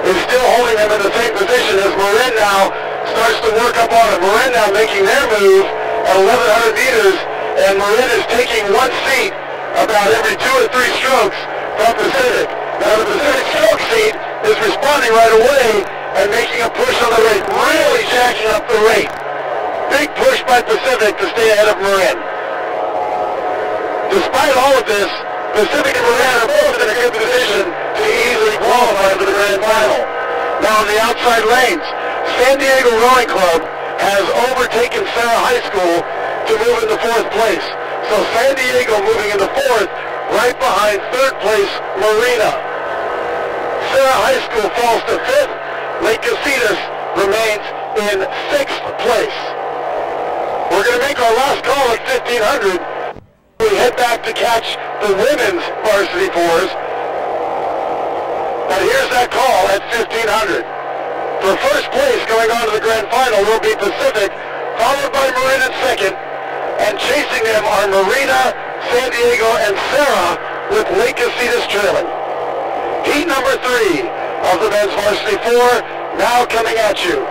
is still holding them in the same position as Marin now starts to work up on it. Marin now making their move at 1,100 meters, and Marin is taking 1 seat about every 2 or 3 strokes from Pacific. Now the Pacific stroke seat is responding right away and making a push on the rate, really jacking up the rate. Big push by Pacific to stay ahead of Marin. Despite all of this, Pacific and Marin are both in a good position to easily qualify for the grand final. Now on the outside lanes, San Diego Rowing Club has overtaken Sarah High School to move into 4th place. So San Diego moving into 4th, right behind 3rd place Marina. Sarah High School falls to 5th. Lake Casitas remains in 6th place. We're going to make our last call at 1500. We head back to catch the women's varsity fours. But here's that call at 1500. For first place going on to the grand final will be Pacific, followed by Marin in 2nd. And chasing them are Marina, San Diego, and Sarah, with Lake Casitas trailing. Heat number 3 of the men's varsity 4 now coming at you.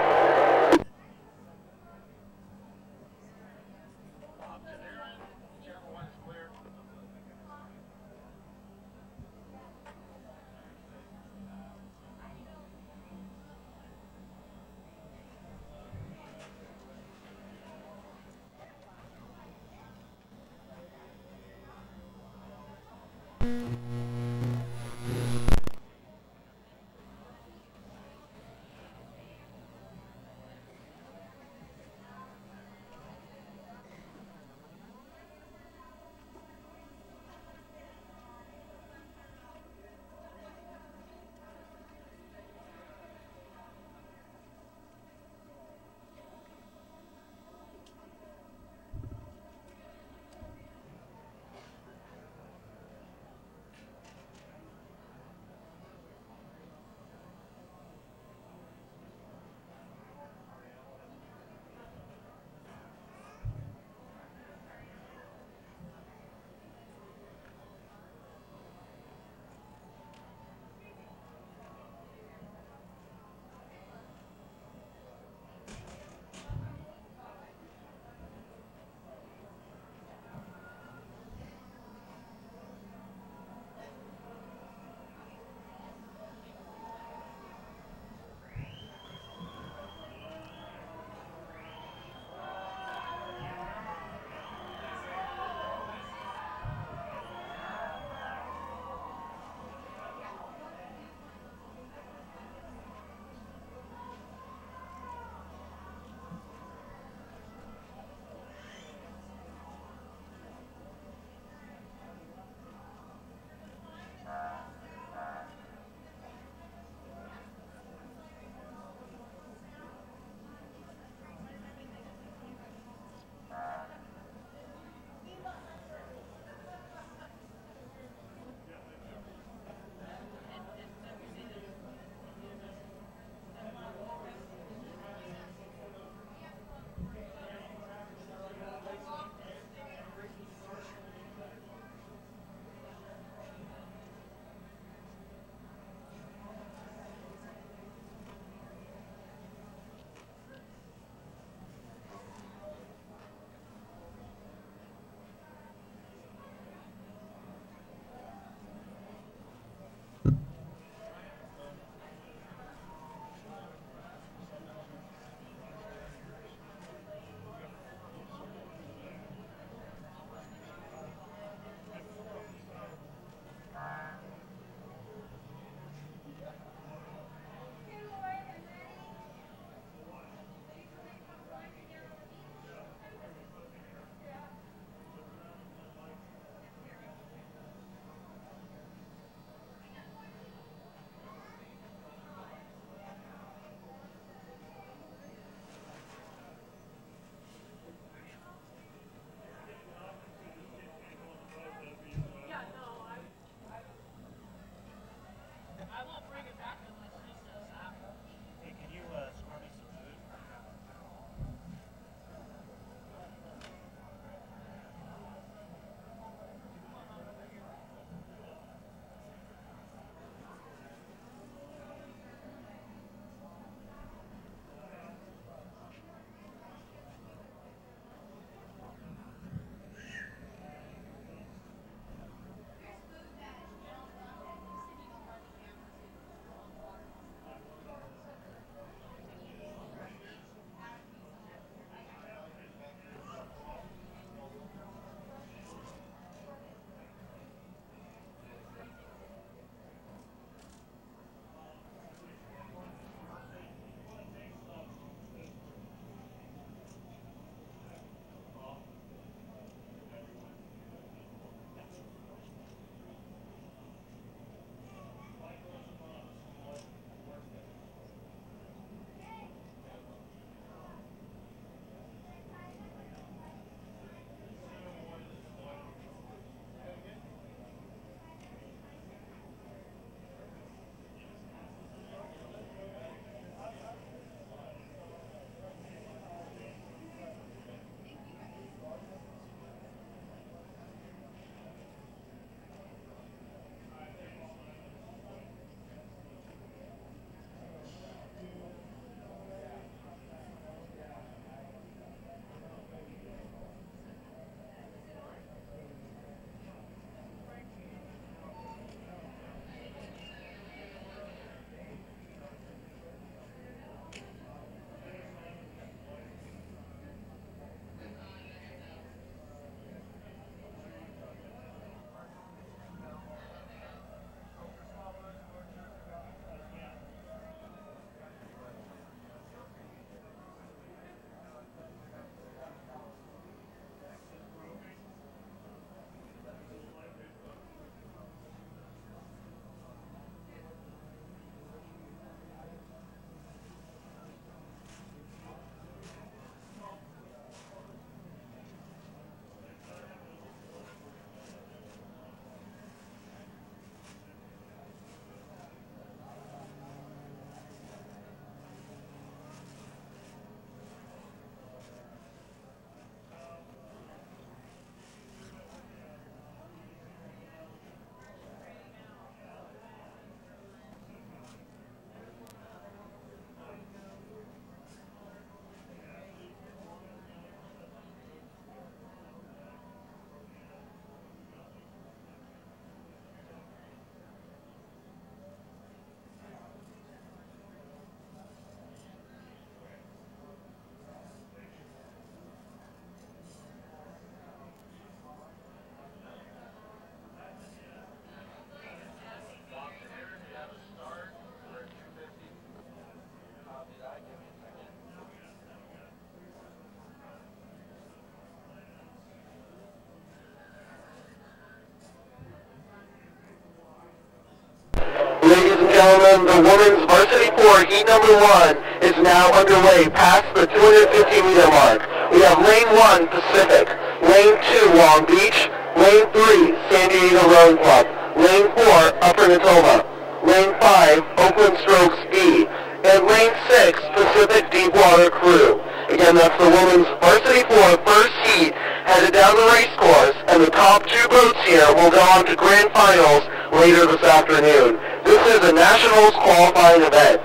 gentlemen, the women's varsity 4 heat number 1 is now underway past the 250-meter mark. We have lane 1, Pacific, lane 2, Long Beach, lane 3, San Diego Rowing Club, lane 4, Upper Natoma, lane 5, Oakland Strokes B, and lane 6, Pacific Deepwater Crew. Again, that's the women's varsity 4 first heat headed down the race course, and the top 2 boats here will go on to grand finals later this afternoon. This is a nationals qualifying event.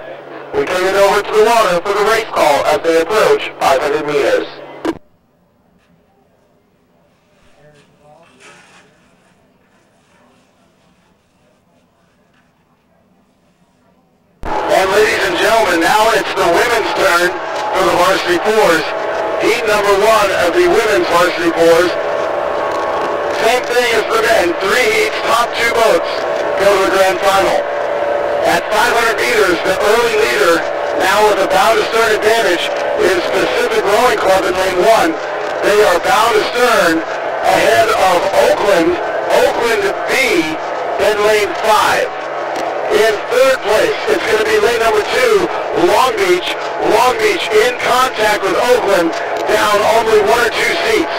We turn it over to the water for the race call as they approach 500 meters. And ladies and gentlemen, now it's the women's turn for the varsity 4s. Heat number 1 of the women's varsity 4s. Same thing as the men, 3 heats, top 2 boats go to the grand final. At 500 meters, the early leader, now with a bow to stern advantage, is Pacific Rowing Club in lane 1. They are bow to stern ahead of Oakland B in lane 5. In third place, it's going to be lane number 2, Long Beach. Long Beach in contact with Oakland, down only 1 or 2 seats.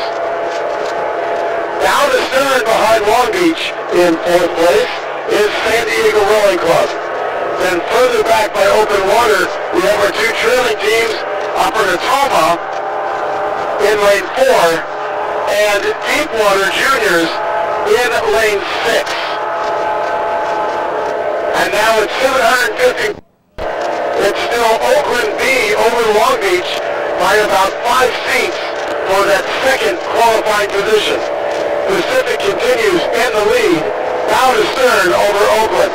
Down to stern behind Long Beach in 4th place is San Diego Rowing Club. Then further back by open water, we have our 2 trailing teams, Upper Natoma in lane 4 and Deepwater Juniors in lane 6. And now it's 750. It's still Oakland B over Long Beach by about 5 seats for that second qualifying position. Pacific continues in the lead, bow to stern over Oakland.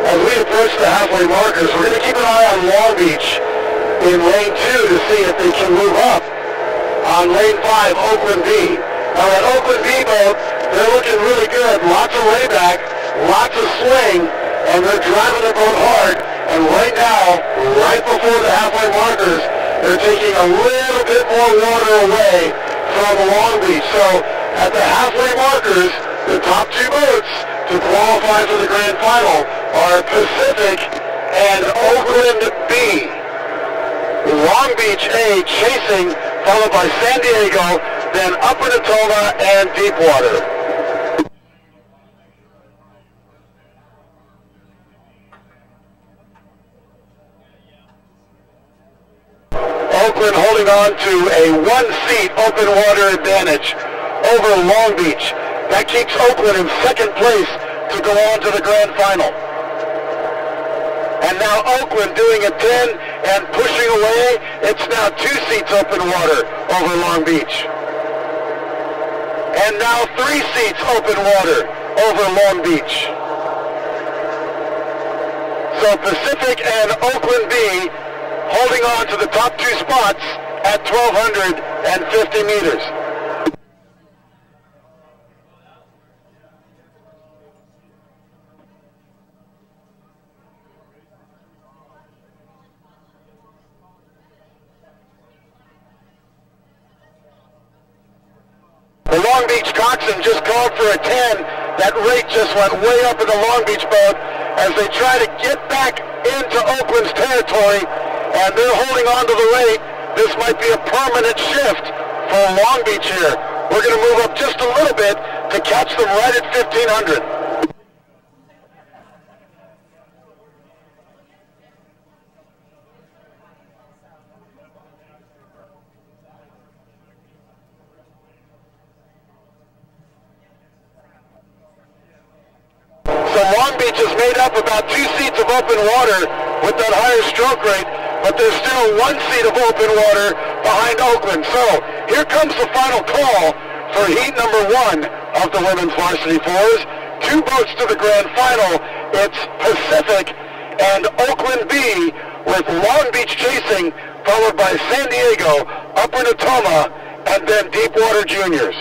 As we approach the halfway markers, we're going to keep an eye on Long Beach in lane 2 to see if they can move up. On lane 5, Oakland B. Now that Oakland B boat, they're looking really good. Lots of layback, lots of swing, and they're driving their boat hard. And right now, right before the halfway markers, they're taking a little bit more water away from Long Beach. So at the halfway markers, the top 2 boats to qualify for the grand final are Pacific and Oakland B. Long Beach A chasing, followed by San Diego, then Upper Natoma and Deepwater. Oakland holding on to a 1-seat open water advantage over Long Beach. That keeps Oakland in 2nd place to go on to the grand final. And now Oakland doing a 10 and pushing away. It's now 2 seats open water over Long Beach. And now 3 seats open water over Long Beach. So Pacific and Oakland B holding on to the top 2 spots at 1,250 meters. The Long Beach coxswain just called for a 10. That rate just went way up in the Long Beach boat as they try to get back into Oakland's territory, and they're holding on to the rate. This might be a permanent shift for Long Beach here. We're going to move up just a little bit to catch them right at 1,500. So Long Beach has made up about 2 seats of open water with that higher stroke rate, but there's still 1 seat of open water behind Oakland. So here comes the final call for heat number 1 of the women's varsity 4s. 2 boats to the grand final. It's Pacific and Oakland B with Long Beach chasing, followed by San Diego, Upper Natoma, and then Deepwater Juniors.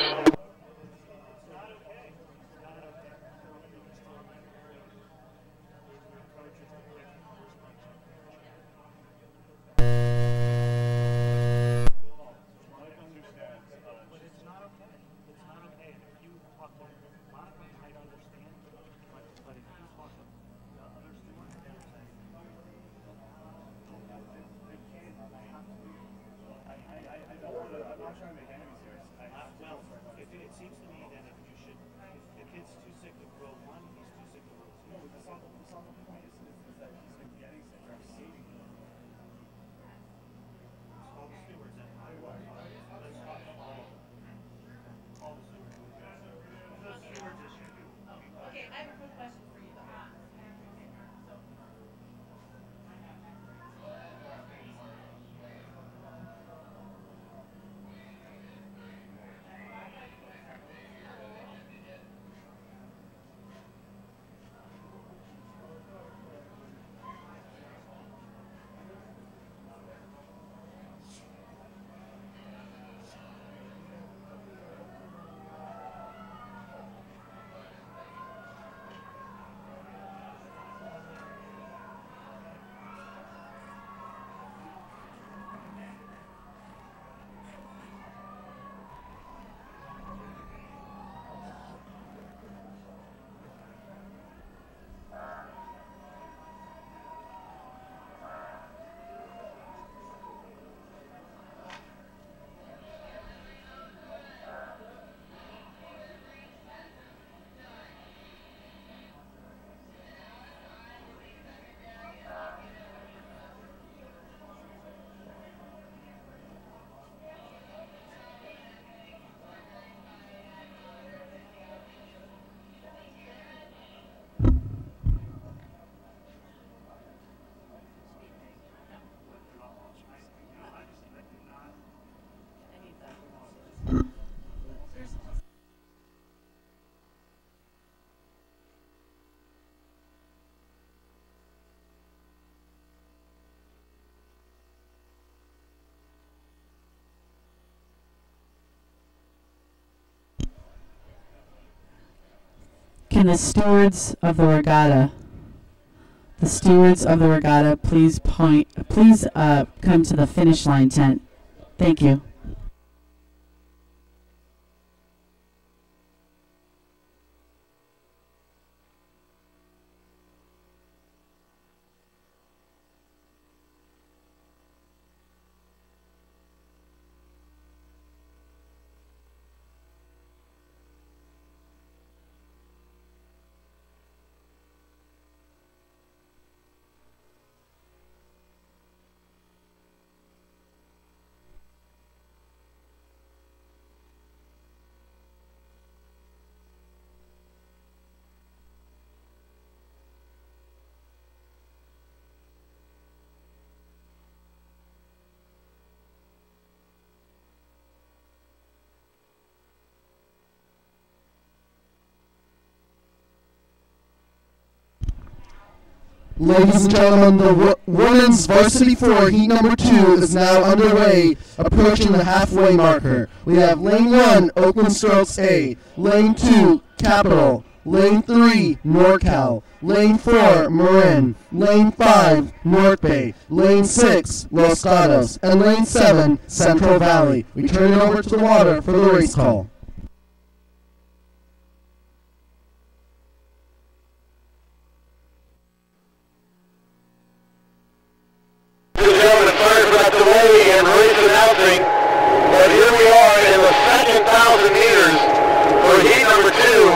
Can the stewards of the regatta, please come to the finish line tent? Thank you. Ladies and gentlemen, the women's varsity 4 heat number 2 is now underway, approaching the halfway marker. We have lane 1, Oakland Strokes A, lane 2, Capital, lane 3, NorCal, lane 4, Marin, lane 5, North Bay, lane 6, Los Gatos, and lane 7, Central Valley. We turn it over to the water for the race call. And race announcing, but here we are in the second 1,000 meters for heat number 2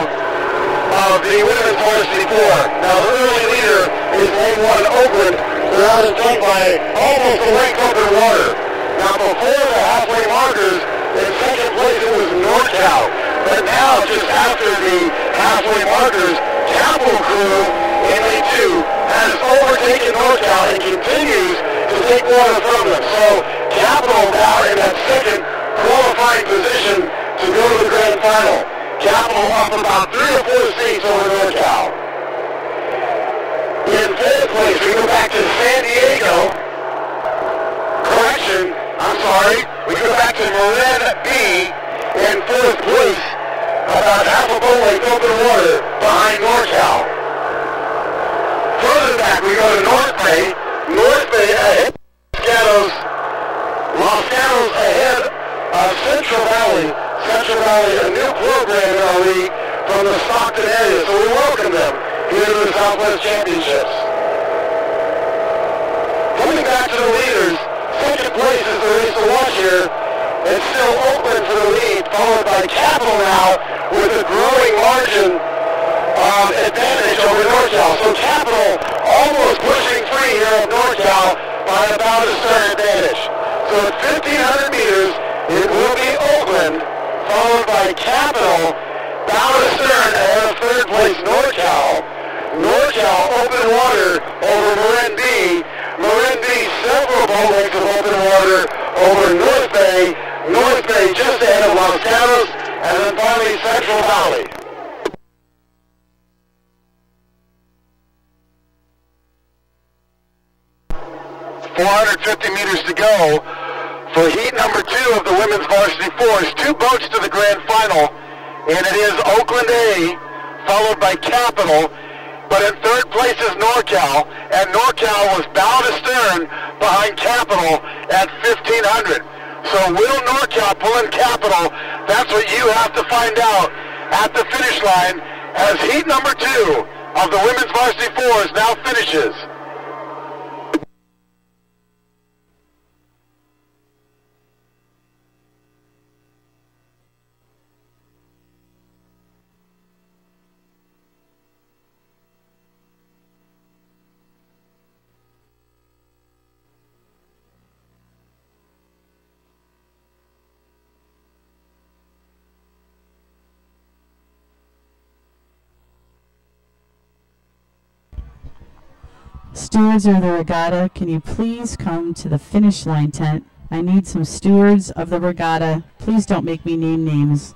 of the women's varsity 4. Now the early leader is lane 1 Oakland. They're out in front by almost a length over the water. Now before the halfway markers, in second place it was NorCal. But now just after the halfway markers, Capital Crew in lane 2 has overtaken NorCal and continues to take water from them. So Capital now in that second qualifying position to go to the grand final. Capital up about 3 or 4 seats over NorCal. In fourth place, we go back to San Diego. Correction, I'm sorry. We go back to Marin B in fourth place, about half a boat length over the water behind NorCal. Further back, we go to North Bay. North Bay ahead of Los Gatos ahead of Central Valley. Central Valley, a new program in our league from the Stockton area, so we welcome them here to the Southwest Championships. Coming back to the leaders, second place is the race to watch here It's still Oakland for the lead, followed by Capital now with a growing margin of advantage over NorCal. So Capital almost pushing free here of NorCal by about a stern advantage. So at 1,500 meters, it will be Oakland, followed by Capital, down to stern ahead of third place NorCal. NorCal open water over Marin B. Marin B several boat lengths of open water over North Bay. North Bay just ahead of Los Gatos, and then finally Central Valley. .450 meters to go for heat number 2 of the women's varsity fours. 2 boats to the grand final, and it is Oakland A, followed by Capital, but in third place is NorCal, and NorCal was bow to stern behind Capital at 1,500. So will NorCal pull in Capital? That's what you have to find out at the finish line as heat number 2 of the women's varsity fours now finishes. Stewards of the regatta, can you please come to the finish line tent? I need some stewards of the regatta. Please don't make me name names.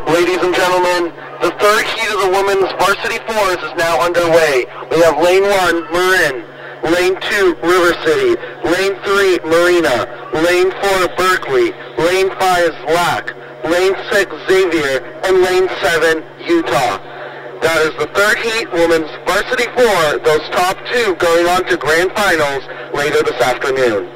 Ladies and gentlemen, the third heat of the women's varsity fours is now underway. We have lane 1, Marin, lane 2, River City, lane 3, Marina, lane 4, Berkeley, lane 5, Lac, lane 6, Xavier, and lane 7, Utah. That is the third heat, women's varsity 4, those top 2 going on to grand finals later this afternoon.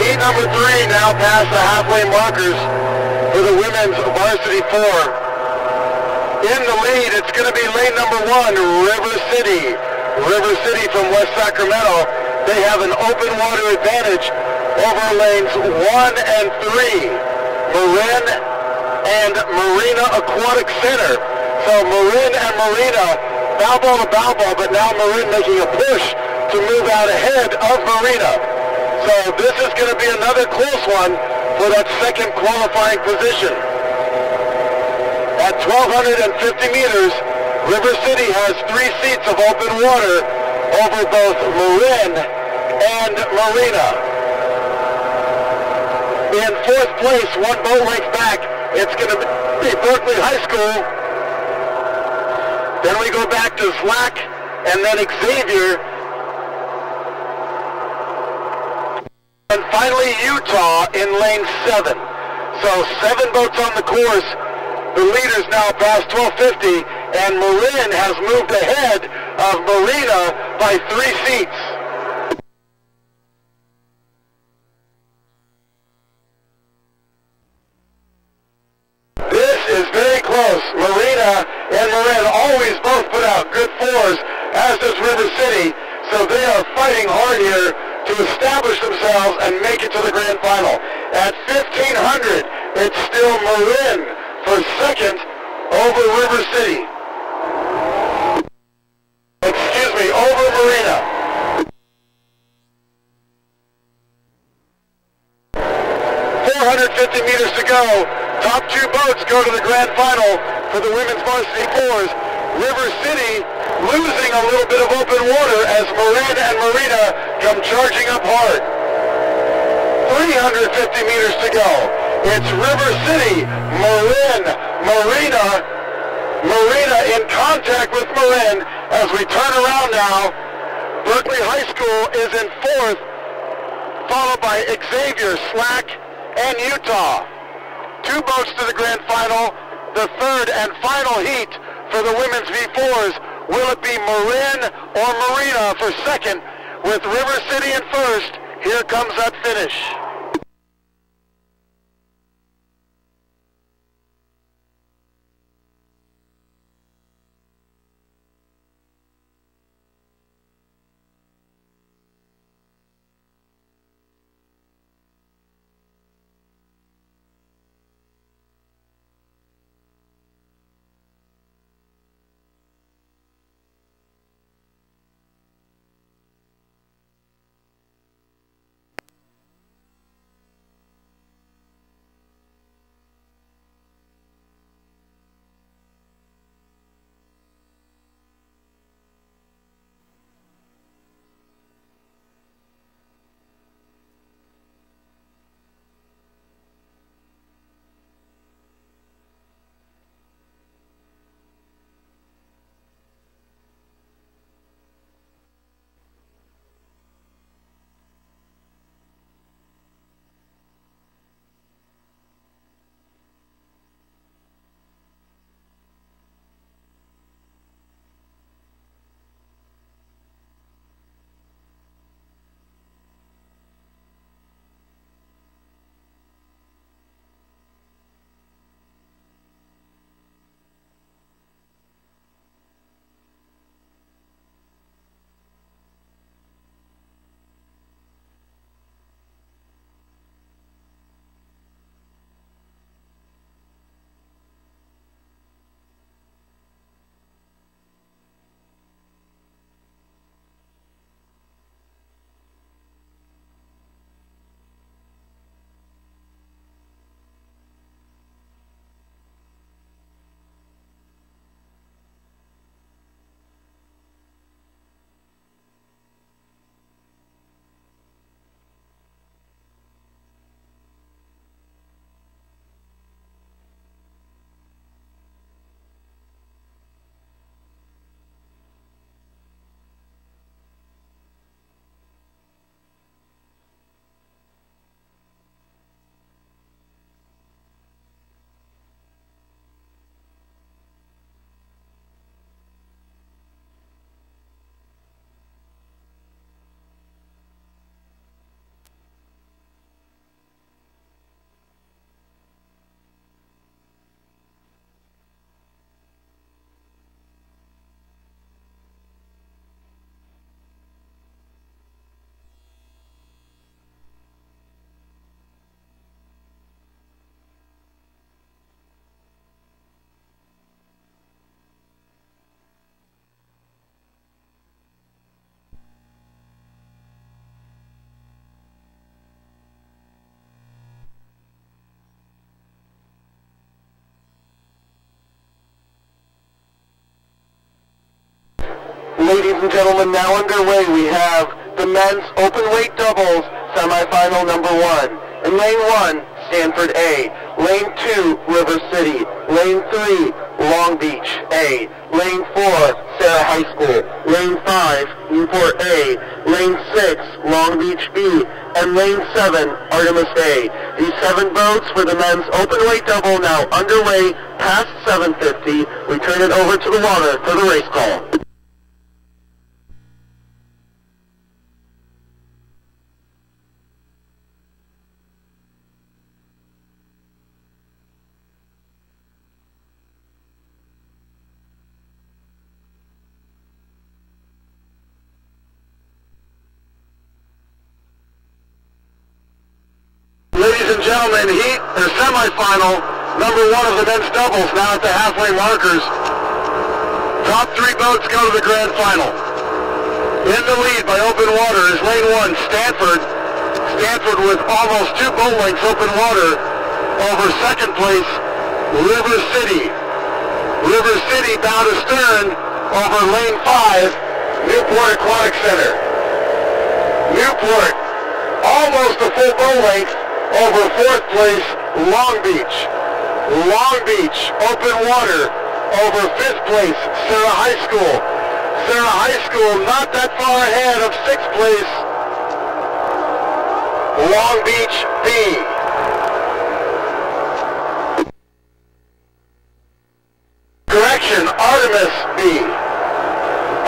Heat number 3 now past the halfway markers for the women's varsity 4. In the lead, it's going to be lane number 1, River City. River City from West Sacramento. They have an open water advantage over lanes 1 and 3. Marin and Marina Aquatic Center. So Marin and Marina, bow ball to bow ball, but now Marin making a push to move out ahead of Marina. So this is going to be another close one for that second qualifying position. At 1,250 meters, River City has 3 seats of open water over both Marin and Marina. In 4th place, 1 boat length back, it's going to be Berkeley High School. Then we go back to Slack and then Xavier. And finally Utah in lane 7. So 7 boats on the course. The leaders now past 1250, and Marin has moved ahead of Marina by 3 seats. This is very close. Marina and Marin always both put out good 4s, as does River City, so they are fighting hard here to establish themselves and make it to the grand final. At 1,500, it's still Marin for second over River City. Excuse me, over Marina. 450 meters to go. Top 2 boats go to the grand final for the women's varsity 4s. River City losing a little bit of open water as Marin and Marina come charging up hard. 350 meters to go. It's River City, Marin, Marina in contact with Marin as we turn around now. Berkeley High School is in 4th, followed by Xavier, Slack, and Utah. 2 boats to the grand final. The 3rd and final heat for the women's V4s. Will it be Marin or Marina for second with River City in first? Here comes that finish. Ladies and gentlemen, now underway we have the men's open weight doubles semifinal number 1. In lane 1, Stanford A. Lane 2, River City. Lane 3, Long Beach A. Lane 4, Sarah High School. Lane 5, Newport A. Lane 6, Long Beach B. And lane 7, Artemis A. These 7 boats for the men's open weight double now underway past 7:50. We turn it over to the water for the race call. Ladies and gentlemen, heat or semifinal number 1 of the men's doubles now at the halfway markers. Top 3 boats go to the grand final. In the lead by open water is lane 1, Stanford. Stanford with almost 2 boat lengths open water over second place, River City. River City bow to stern over lane 5, Newport Aquatic Center. Newport almost a full boat length over fourth place, Long Beach. Long Beach, open water, over fifth place, Sarah High School. Sarah High School not that far ahead of sixth place, Long Beach B. Correction, Artemis B.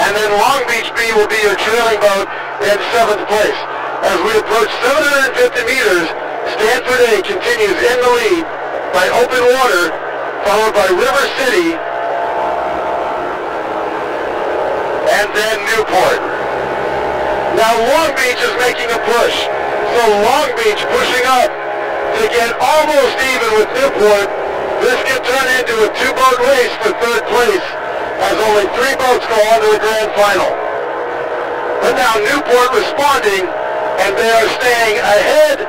And then Long Beach B will be your trailing boat in seventh place. As we approach 750 meters, Stanford A continues in the lead by open water, followed by River City, and then Newport. Now Long Beach is making a push, so Long Beach pushing up to get almost even with Newport. This can turn into a 2-boat race for third place, as only 3 boats go on to the grand final. But now Newport responding, and they are staying ahead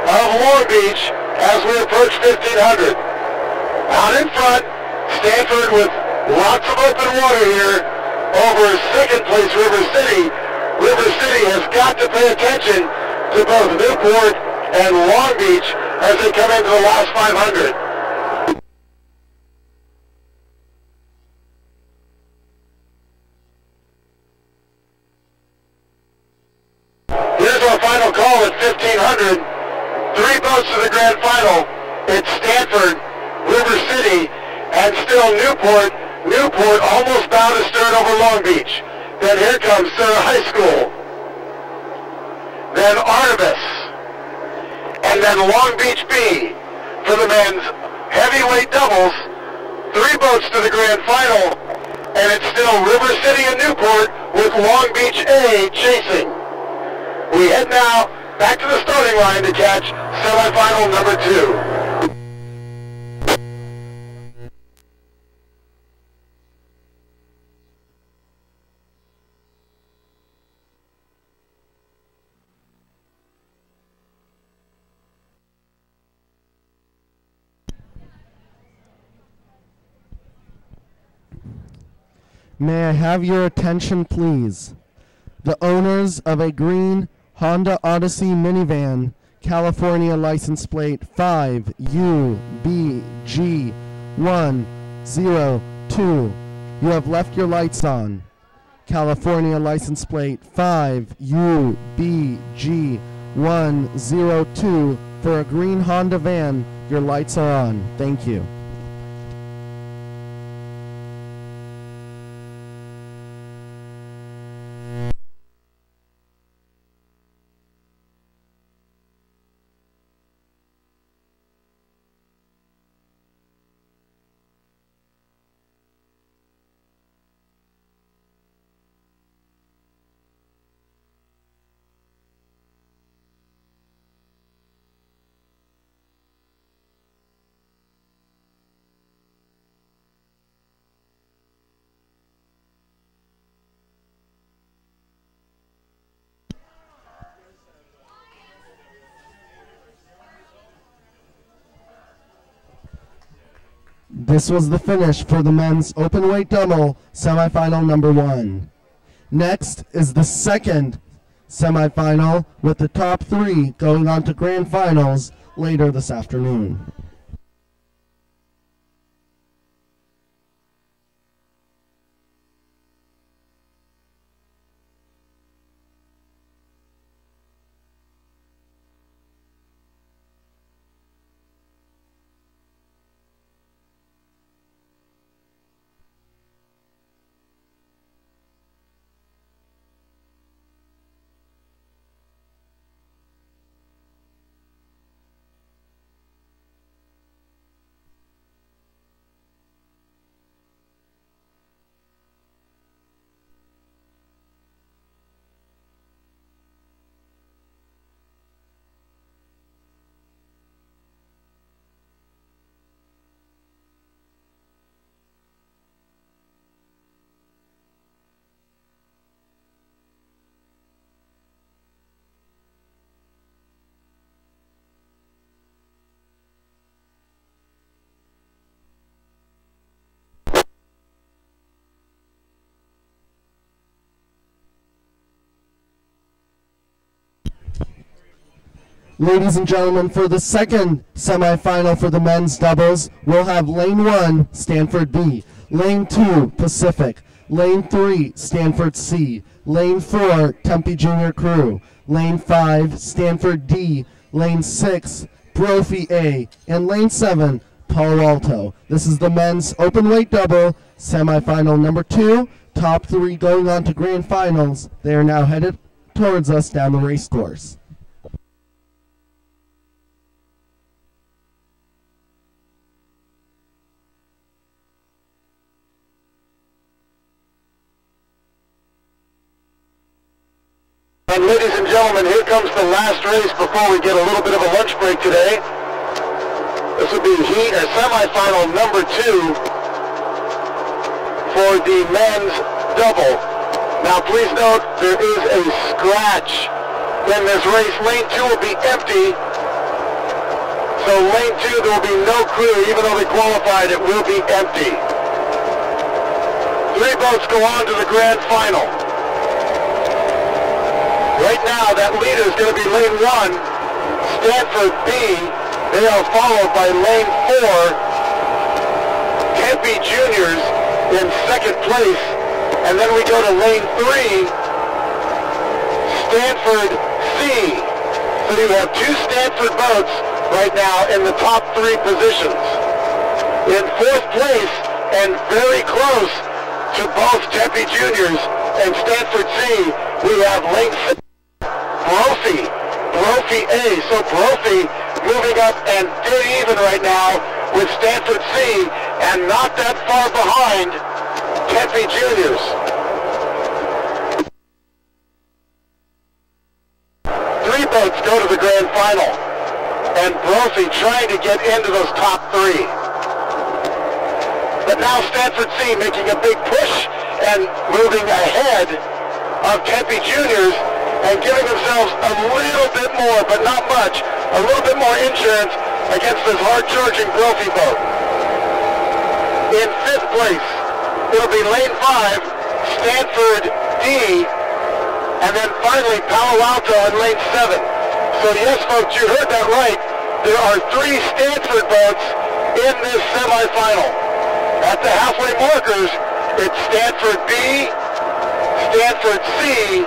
of Long Beach as we approach 1500. Out in front, Stanford with lots of open water here over second place River City. River City has got to pay attention to both Newport and Long Beach as they come into the last 500. Here's our final call at 1500. 3 boats to the grand final. It's Stanford, River City, and still Newport. Newport almost bow to stern over Long Beach. Then here comes Sarah High School. Then Artemis. And then Long Beach B for the men's heavyweight doubles. 3 boats to the grand final. And it's still River City and Newport with Long Beach A chasing. We head now back to the starting line to catch semifinal number 2. May I have your attention, please? The owners of a green Honda Odyssey minivan, California license plate 5UBG102. You have left your lights on. California license plate 5UBG102. For a green Honda van, your lights are on. Thank you. This was the finish for the men's open weight double semifinal number 1. Next is the second semifinal, with the top 3 going on to grand finals later this afternoon. Ladies and gentlemen, for the second semifinal for the men's doubles, we'll have Lane 1, Stanford B, Lane 2, Pacific, Lane 3, Stanford C, Lane 4, Tempe Junior Crew, Lane 5, Stanford D, Lane 6, Brophy A, and Lane 7, Palo Alto. This is the men's open weight double, semifinal number 2, top 3 going on to grand finals. They are now headed towards us down the race course. And ladies and gentlemen, here comes the last race before we get a little bit of a lunch break today. This will be semifinal number 2 for the men's double. Now please note, there is a scratch in this race. Lane 2 will be empty. So lane 2, there will be no crew. Even though they qualified, it will be empty. 3 boats go on to the grand final. Right now, that leader is going to be lane 1, Stanford B. They are followed by lane 4, Tempe Juniors in second place. And then we go to lane 3, Stanford C. So you have 2 Stanford boats right now in the top 3 positions. In 4th place, and very close to both Tempe Juniors and Stanford C, we have lane 6. Brophy A. So Brophy moving up and dead even right now with Stanford C, and not that far behind Tempe Juniors. 3 boats go to the grand final, and Brophy trying to get into those top 3. But now Stanford C making a big push and moving ahead of Tempe Juniors, and giving themselves a little bit more, but not much, a little bit more insurance against this hard-charging Brophy boat. In 5th place, it'll be lane 5, Stanford D, and then finally Palo Alto in lane 7. So yes, folks, you heard that right. There are 3 Stanford boats in this semifinal. At the halfway markers, it's Stanford B, Stanford C,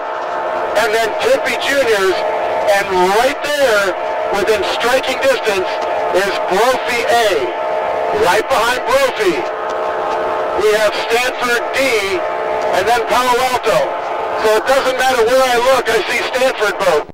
and then Tempe Juniors, and right there, within striking distance, is Brophy A. Right behind Brophy, we have Stanford D, and then Palo Alto. So it doesn't matter where I look, I see Stanford boat.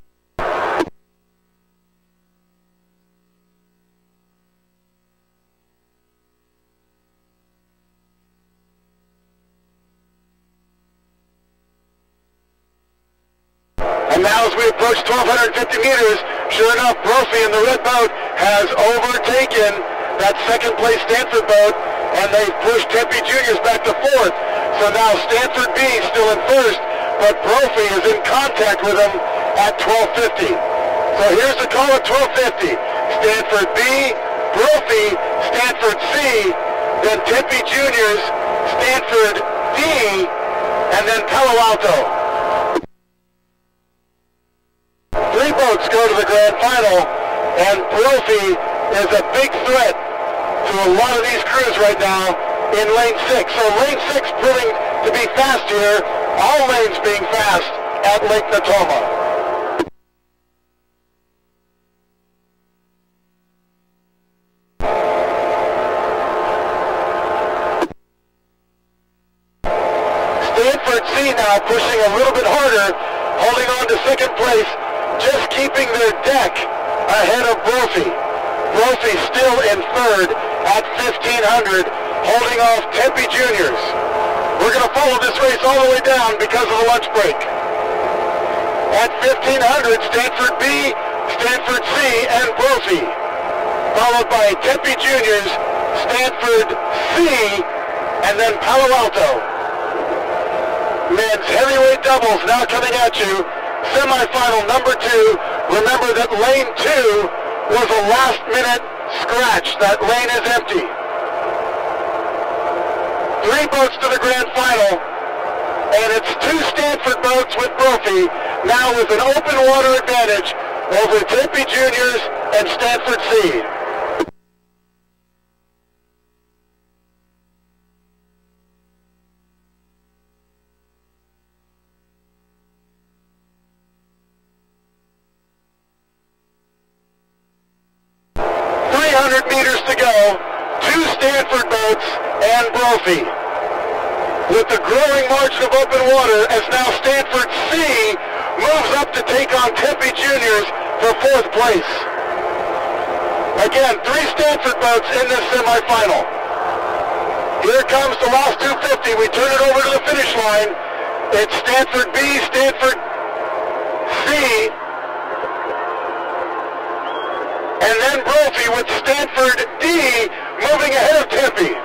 And now as we approach 1,250 meters, sure enough, Brophy in the red boat has overtaken that second place Stanford boat, and they've pushed Tempe Juniors back to 4th. So now Stanford B still in 1st, but Brophy is in contact with them at 1250. So here's the call at 1250. Stanford B, Brophy, Stanford C, then Tempe Juniors, Stanford D, and then Palo Alto. 3 boats go to the grand final, and Brophy is a big threat to a lot of these crews right now in lane 6. So lane 6 proving to be fast here, all lanes being fast at Lake Natoma. Stanford C now pushing a little bit harder, holding on to second place, just keeping their deck ahead of Brophy. Brophy still in third at 1,500, holding off Tempe Juniors. We're going to follow this race all the way down because of the lunch break. At 1,500, Stanford B, Stanford C, and Brophy, followed by Tempe Juniors, Stanford C, and then Palo Alto. Men's heavyweight doubles now coming at you. Semifinal number 2. Remember that lane 2 was a last-minute scratch. That lane is empty. 3 boats to the grand final, and it's 2 Stanford boats with Brophy, now with an open water advantage over Tempe Juniors and Stanford C. Meters to go, 2 Stanford boats and Brophy. With the growing margin of open water, as now Stanford C moves up to take on Tempe Juniors for 4th place. Again, 3 Stanford boats in this semifinal. Here comes the last 250. We turn it over to the finish line. It's Stanford B, Stanford C, and then Brophy with Stanford D moving ahead of Tempe.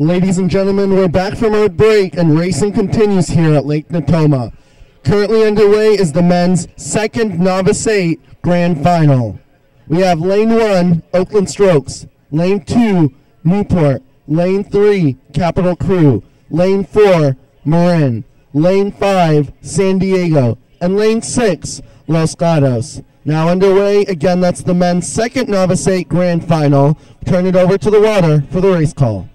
Ladies and gentlemen, we're back from our break and racing continues here at Lake Natoma. Currently underway is the men's second Novice 8 Grand Final. We have Lane 1, Oakland Strokes, Lane 2, Newport, Lane 3, Capital Crew, Lane 4, Marin, Lane 5, San Diego, and Lane 6, Los Gatos. Now underway, again, that's the men's second Novice 8 Grand Final. Turn it over to the water for the race call.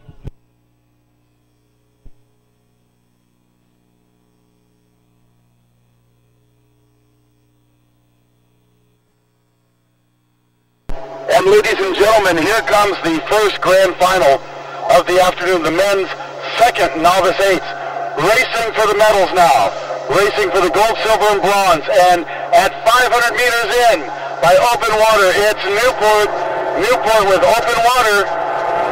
And ladies and gentlemen, here comes the first grand final of the afternoon, the men's second Novice 8s. Racing for the medals now, racing for the gold, silver, and bronze. And at 500 meters in by open water, it's Newport with open water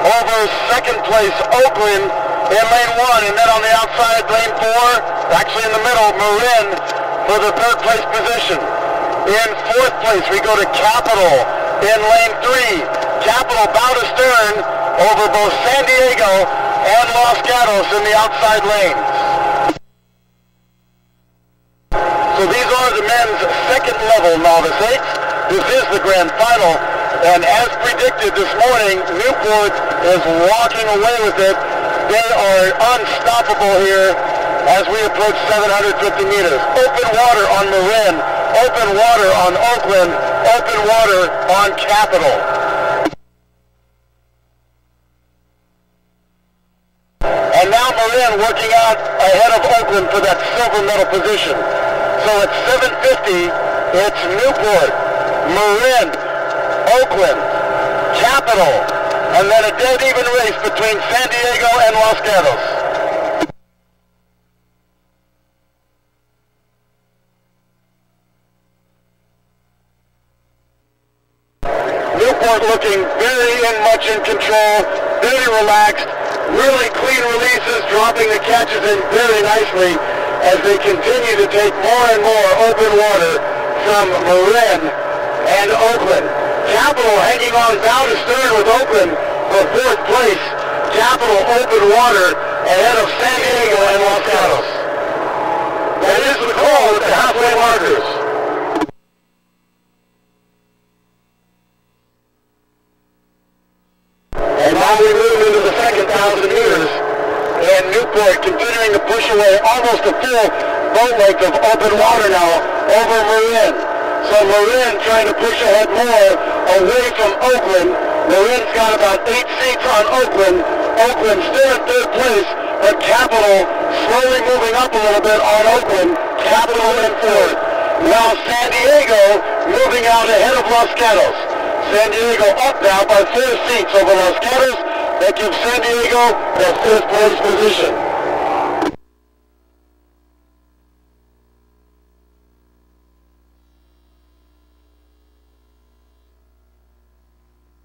over second place, Oakland in lane 1. And then on the outside, lane 4, actually in the middle, Marin for the third place position. In fourth place, we go to Capital in lane 3. Capital bow to stern over both San Diego and Los Gatos in the outside lanes. So these are the men's second level Novice 8s. This is the grand final. And as predicted this morning, Newport is walking away with it. They are unstoppable here as we approach 750 meters. Open water on Marin, open water on Oakland, open water on Capital. And now Marin working out ahead of Oakland for that silver medal position. So at 750, it's Newport, Marin, Oakland, Capital, and then a dead even race between San Diego and Los Gatos. Newport looking very much in control, very relaxed, really clean releases, dropping the catches in very nicely as they continue to take more and more open water from Marin and Oakland. Capital hanging on bow to stern with Oakland for fourth place. Capital open water ahead of San Diego and Los Gatos. That is the call at the halfway markers. And now we move into the second 1,000 meters. And Newport continuing to push away almost a full boat length of open water now over Marin. So Marin trying to push ahead more away from Oakland. Marin's got about 8 seats on Oakland. Oakland still in third place, but Capital slowly moving up a little bit on Oakland. Capital in fourth. Now San Diego moving out ahead of Los Gatos. San Diego up now by 4 seats over Los Gatos. That gives San Diego the fifth place position.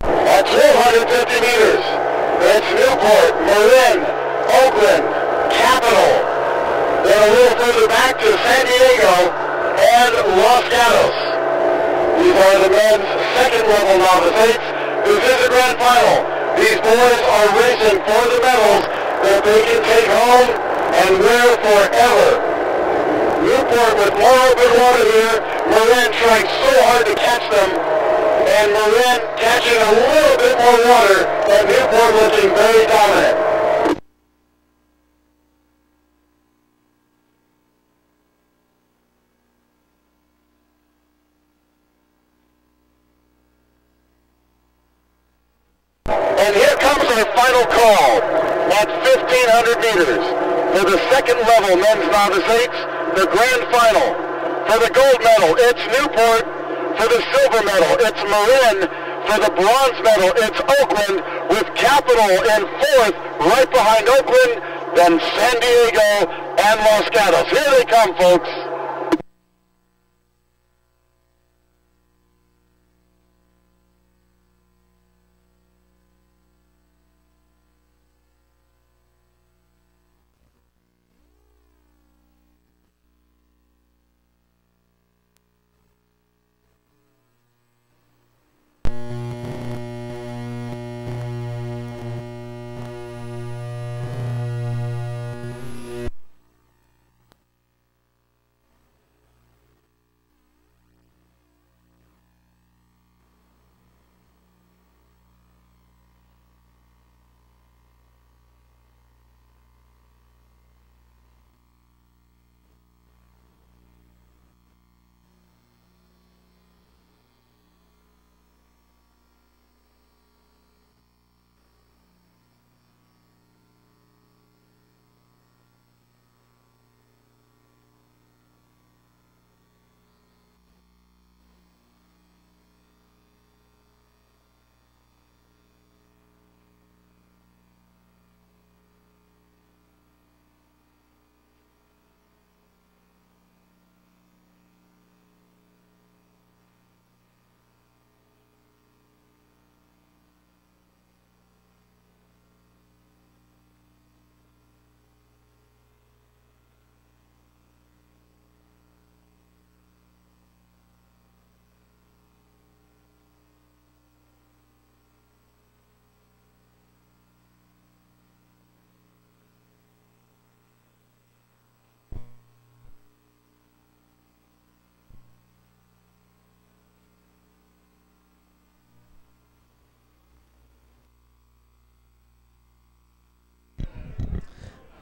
At 250 meters, it's Newport, Marin, Oakland, Capital. Then a little further back to San Diego and Los Gatos. These are the men's second level Novice 8s. This is the grand final. These boys are racing for the medals that they can take home and wear forever. Newport with more open water here. Marin trying so hard to catch them. And Marin catching a little bit more water, but Newport looking very dominant. And here comes our final call at 1,500 meters for the second level men's Novice 8s, the grand final. For the gold medal, it's Newport. For the silver medal, it's Marin. For the bronze medal, it's Oakland, with Capital in fourth, right behind Oakland, then San Diego and Los Gatos. Here they come, folks.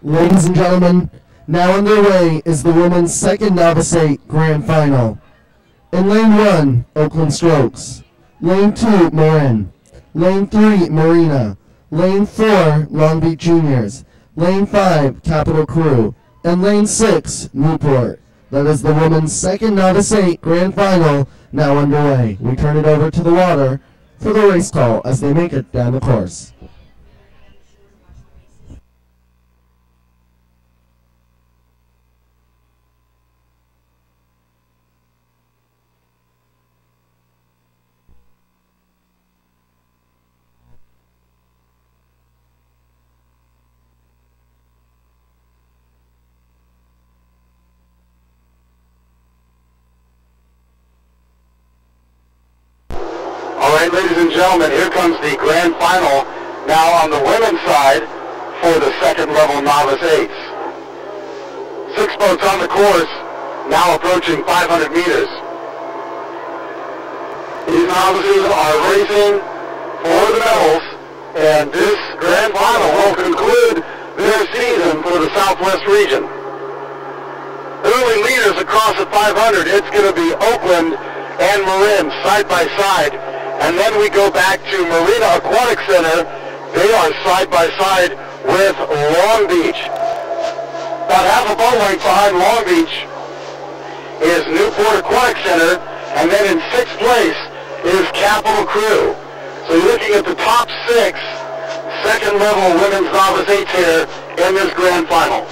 Ladies and gentlemen, now underway is the women's second novice 8 grand final. In lane 1, Oakland Strokes. Lane 2, Marin. Lane 3, Marina. Lane 4, Long Beach Juniors. Lane 5, Capital Crew. And lane 6, Newport. That is the women's second novice 8 grand final now underway. We turn it over to the water for the race call as they make it down the course. All right, ladies and gentlemen, here comes the grand final now on the women's side for the second level novice 8s. 6 boats on the course, now approaching 500 meters. These novices are racing for the medals, and this grand final will conclude their season for the Southwest region. Early leaders across the 500, it's going to be Oakland and Marin side by side. And then we go back to Marina Aquatic Center. They are side by side with Long Beach. About half a boat length behind Long Beach is Newport Aquatic Center. And then in 6th place is Capital Crew. So you're looking at the top 6 second level women's novice 8s here in this grand final.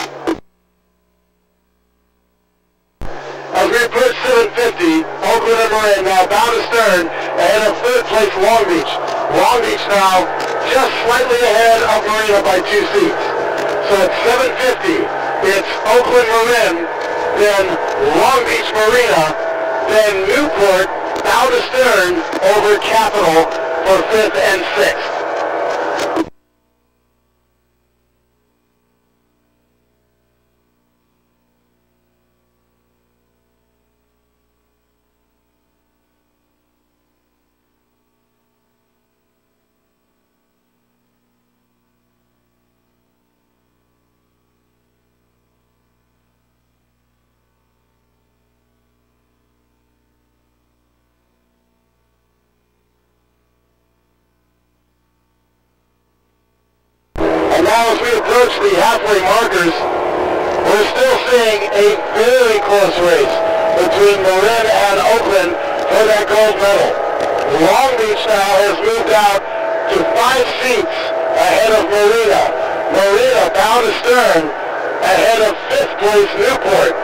As we approach 750, Oakland and Marin now bow to stern ahead of 3rd place Long Beach. Long Beach now just slightly ahead of Marina by 2 seats. So at 750, it's Oakland Marin, then Long Beach Marina, then Newport bow to stern over Capital for 5th and 6th. Now as we approach the halfway markers, we're still seeing a very close race between Marin and Oakland for that gold medal. Long Beach now has moved out to 5 seats ahead of Marina. Marina bow to stern ahead of 5th place Newport.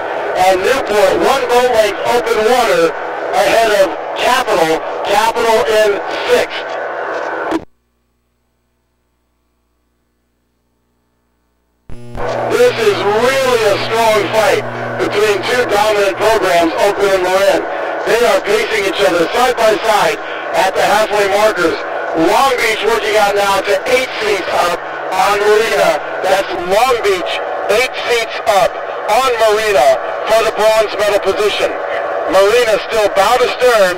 And Newport 1 boat length open water ahead of Capital. Capital in 6th. This is really a strong fight between 2 dominant programs, Oakland and Marin. They are pacing each other side by side at the halfway markers. Long Beach working out now to 8 seats up on Marina. That's Long Beach 8 seats up on Marina for the bronze medal position. Marina still bow to stern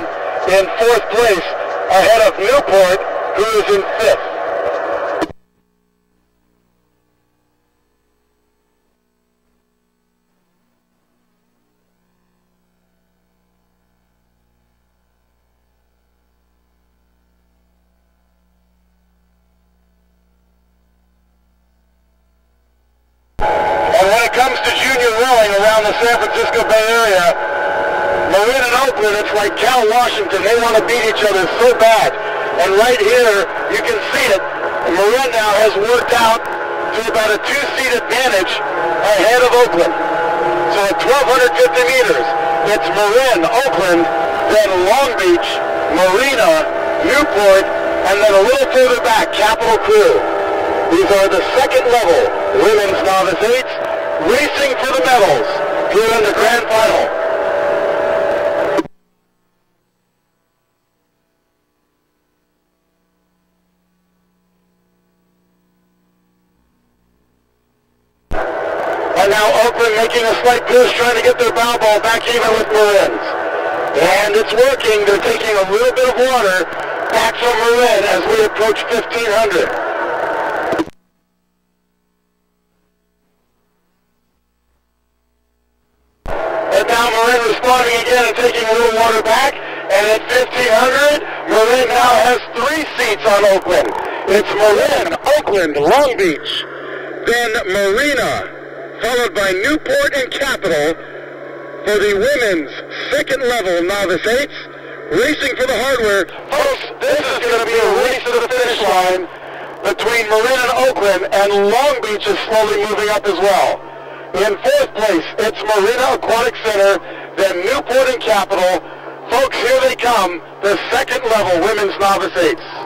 in 4th place ahead of Newport, who is in 5th. Comes to junior rowing around the San Francisco Bay Area, Marin and Oakland, it's like Cal Washington. They want to beat each other so bad. And right here, you can see it. Marin now has worked out to about a 2-seat advantage ahead of Oakland. So at 1,250 meters, it's Marin, Oakland, then Long Beach, Marina, Newport, and then a little further back, Capital Crew. These are the second level women's novice 8s. Racing for the medals here in the grand final. And now Oakland making a slight push, trying to get their bow ball back even with Marin's. And it's working. They're taking a little bit of water back from Marin as we approach 1,500. responding again and taking a little water back. And at 1500, Marin now has 3 seats on Oakland. It's Marin, Oakland, Long Beach, then Marina, followed by Newport and Capitol for the women's second level novice 8s, racing for the hardware. Folks, this is going to be a race to the finish line between Marin and Oakland, and Long Beach is slowly moving up as well. In 4th place, it's Marina Aquatic Center, then Newport and Capitol. Folks, here they come, the second level women's novice 8s.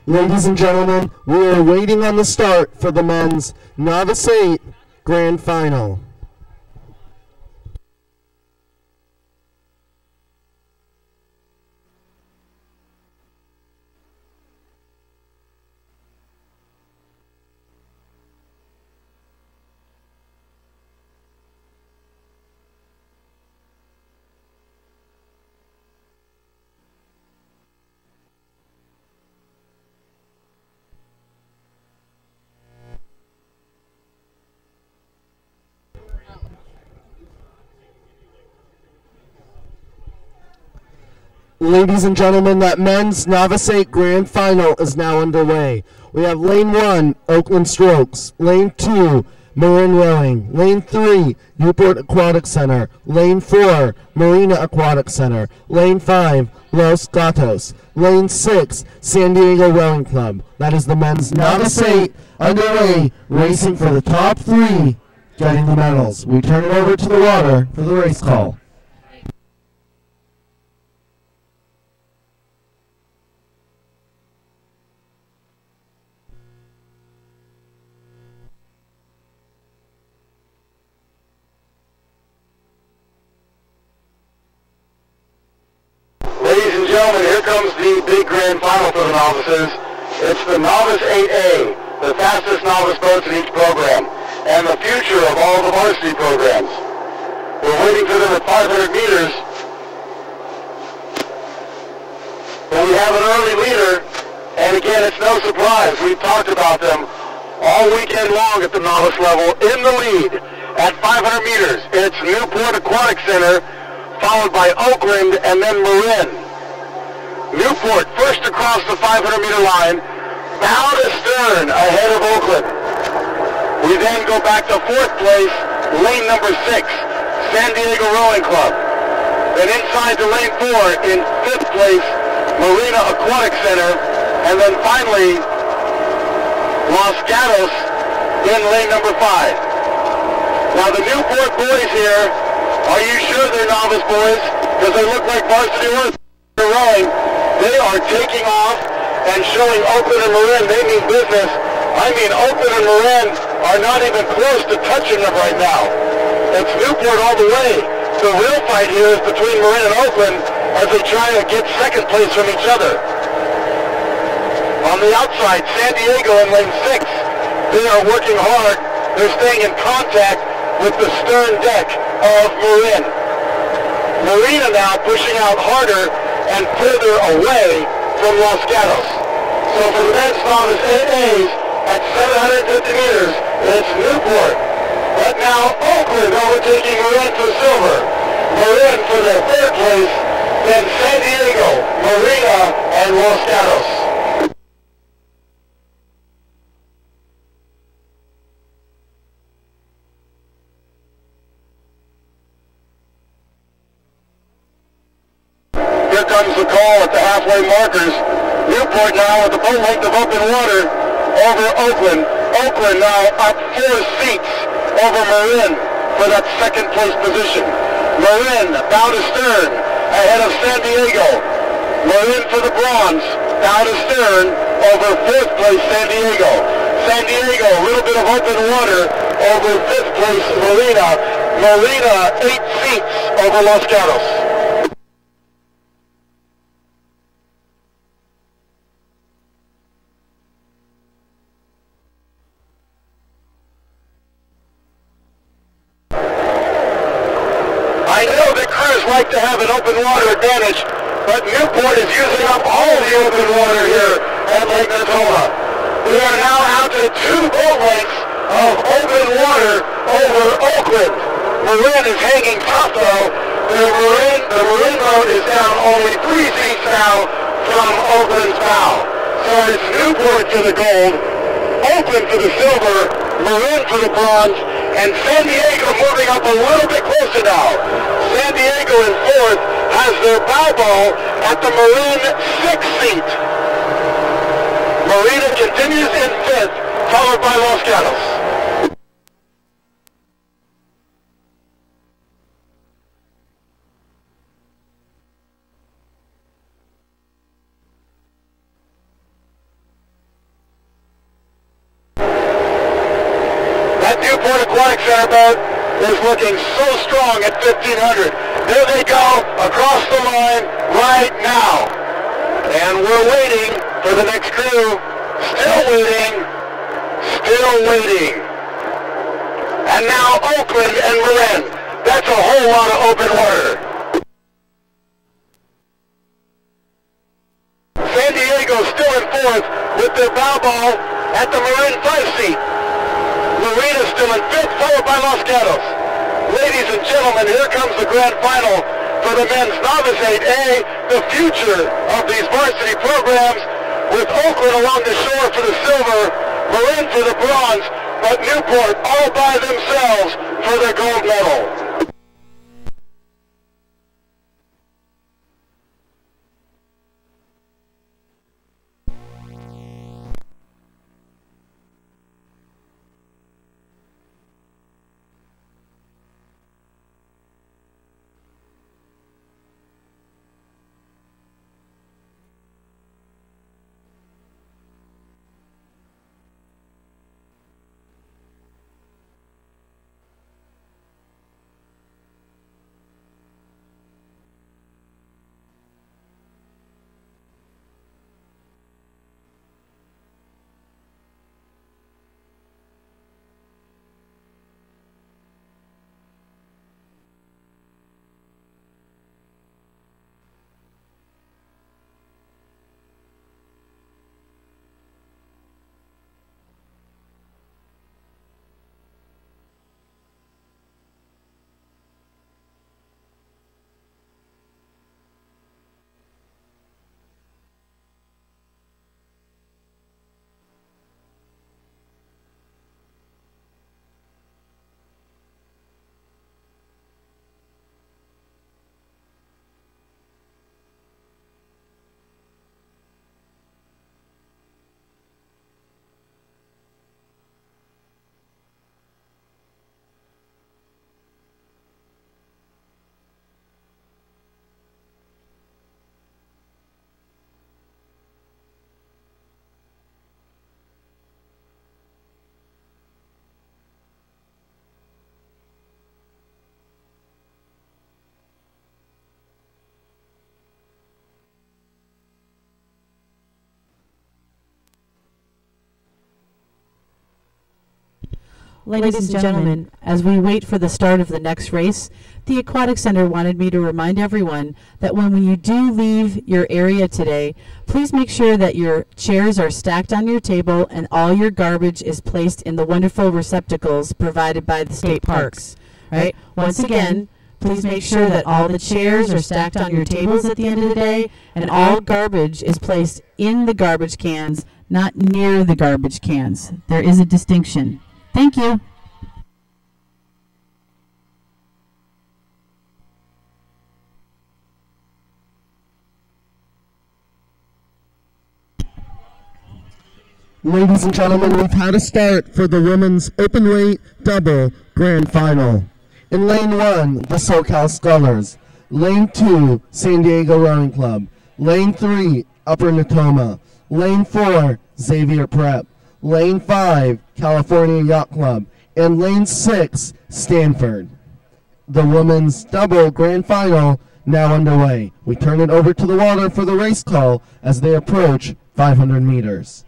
Ladies and gentlemen, we are waiting on the start for the men's Novice 8 Grand Final. Ladies and gentlemen, that men's Novice 8 Grand Final is now underway. We have Lane 1, Oakland Strokes, Lane 2, Marin Rowing, Lane 3, Newport Aquatic Center, Lane 4, Marina Aquatic Center, Lane 5, Los Gatos, Lane 6, San Diego Rowing Club. That is the men's Novice 8 underway, racing for the top 3, getting the medals. We turn it over to the water for the race call. Ladies and gentlemen, here comes the big grand final for the novices. It's the Novice 8A, the fastest novice boats in each program, and the future of all the varsity programs. We're waiting for them at 500 meters, but we have an early leader, and again, it's no surprise. We've talked about them all weekend long at the novice level. In the lead at 500 meters, it's Newport Aquatic Center, followed by Oakland and then Marin. Newport first across the 500-meter line, bow to stern ahead of Oakland. We then go back to 4th place, lane number 6, San Diego Rowing Club. Then inside to lane 4 in 5th place, Marina Aquatic Center, and then finally Los Gatos in lane number 5. Now the Newport boys here, are you sure they're novice boys? Because they look like varsity rowing. They are taking off and showing Oakland and Marin they mean business. I mean, Oakland and Marin are not even close to touching them right now. It's Newport all the way. The real fight here is between Marin and Oakland as they try to get second place from each other. On the outside, San Diego in lane 6. They are working hard. They're staying in contact with the stern deck of Marin. Marina now pushing out harder and further away from Los Gatos. So for the men's novice AAs at 750 meters, it's Newport. But now Oakland overtaking Marin for silver. Marin for their third place, then San Diego, Marina, and Los Gatos. Here comes the call at the halfway markers. Newport now with a full length of open water over Oakland. Oakland now up 4 seats over Marin for that second place position. Marin bow to stern ahead of San Diego. Marin for the bronze, bow to stern over 4th place San Diego. San Diego, a little bit of open water over 5th place Marina. Marina 8 seats over Los Gatos. I know that crews like to have an open water advantage, but Newport is using up all the open water here at Lake Natola. We are now out to 2 boat lengths of open water over Oakland. Marin is hanging tough though. The Marin boat is down only 3 seats now from Oakland's bow. So it's Newport for the gold, Oakland for the silver, Marin for the bronze, and San Diego moving up a little bit closer now. San Diego in 4th has their bow ball at the Marin 6th seat. Marina continues in 5th, followed by Los Gatos. That Newport Aquatic Center boat is looking so strong at 1500. There they go across the line right now. And we're waiting for the next crew. Still waiting. Still waiting. And now Oakland and Marin. That's a whole lot of open water. San Diego still in 4th with their bow ball at the Marin 5 seat. Marina still in 5th, followed by Los Gatos. Ladies and gentlemen, here comes the grand final for the men's novice 8A, the future of these varsity programs, with Oakland along the shore for the silver, Marin for the bronze, but Newport all by themselves for the gold medal. Ladies and gentlemen, as we wait for the start of the next race, the Aquatic Center wanted me to remind everyone that when you do leave your area today, please make sure that your chairs are stacked on your table and all your garbage is placed in the wonderful receptacles provided by the state parks. Right? Once again, please make sure that all the chairs are stacked on your tables at the end of the day and all garbage is placed in the garbage cans, not near the garbage cans. There is a distinction. Thank you. Ladies and gentlemen, we've had a start for the women's openweight double grand final. In lane 1, the SoCal Scholars. Lane 2, San Diego Rowing Club. Lane 3, Upper Natoma. Lane 4, Xavier Prep. Lane 5, California Yacht Club. And lane 6, Stanford. The women's double grand final now underway. We turn it over to the water for the race call as they approach 500 meters.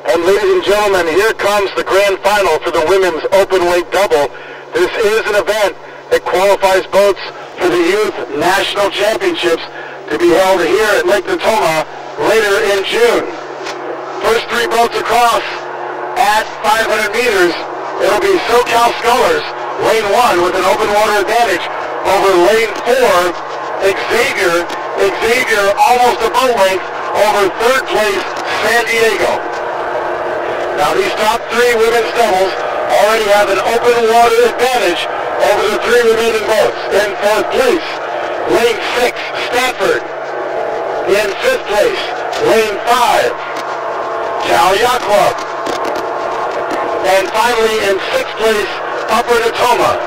And ladies and gentlemen, here comes the grand final for the women's openweight double. This is an event that qualifies boats for the Youth National Championships to be held here at Lake Natoma later in June. First 3 boats across at 500 meters. It'll be SoCal Scholars, lane 1 with an open water advantage over lane 4, Xavier. Xavier almost a boat length over 3rd place, San Diego. Now these top 3 women's doubles already have an open water advantage over the 3 remaining boats. In 4th place, lane 6, Stanford. In 5th place, lane 5, Cal Yacht Club. And finally in 6th place, Upper Natoma.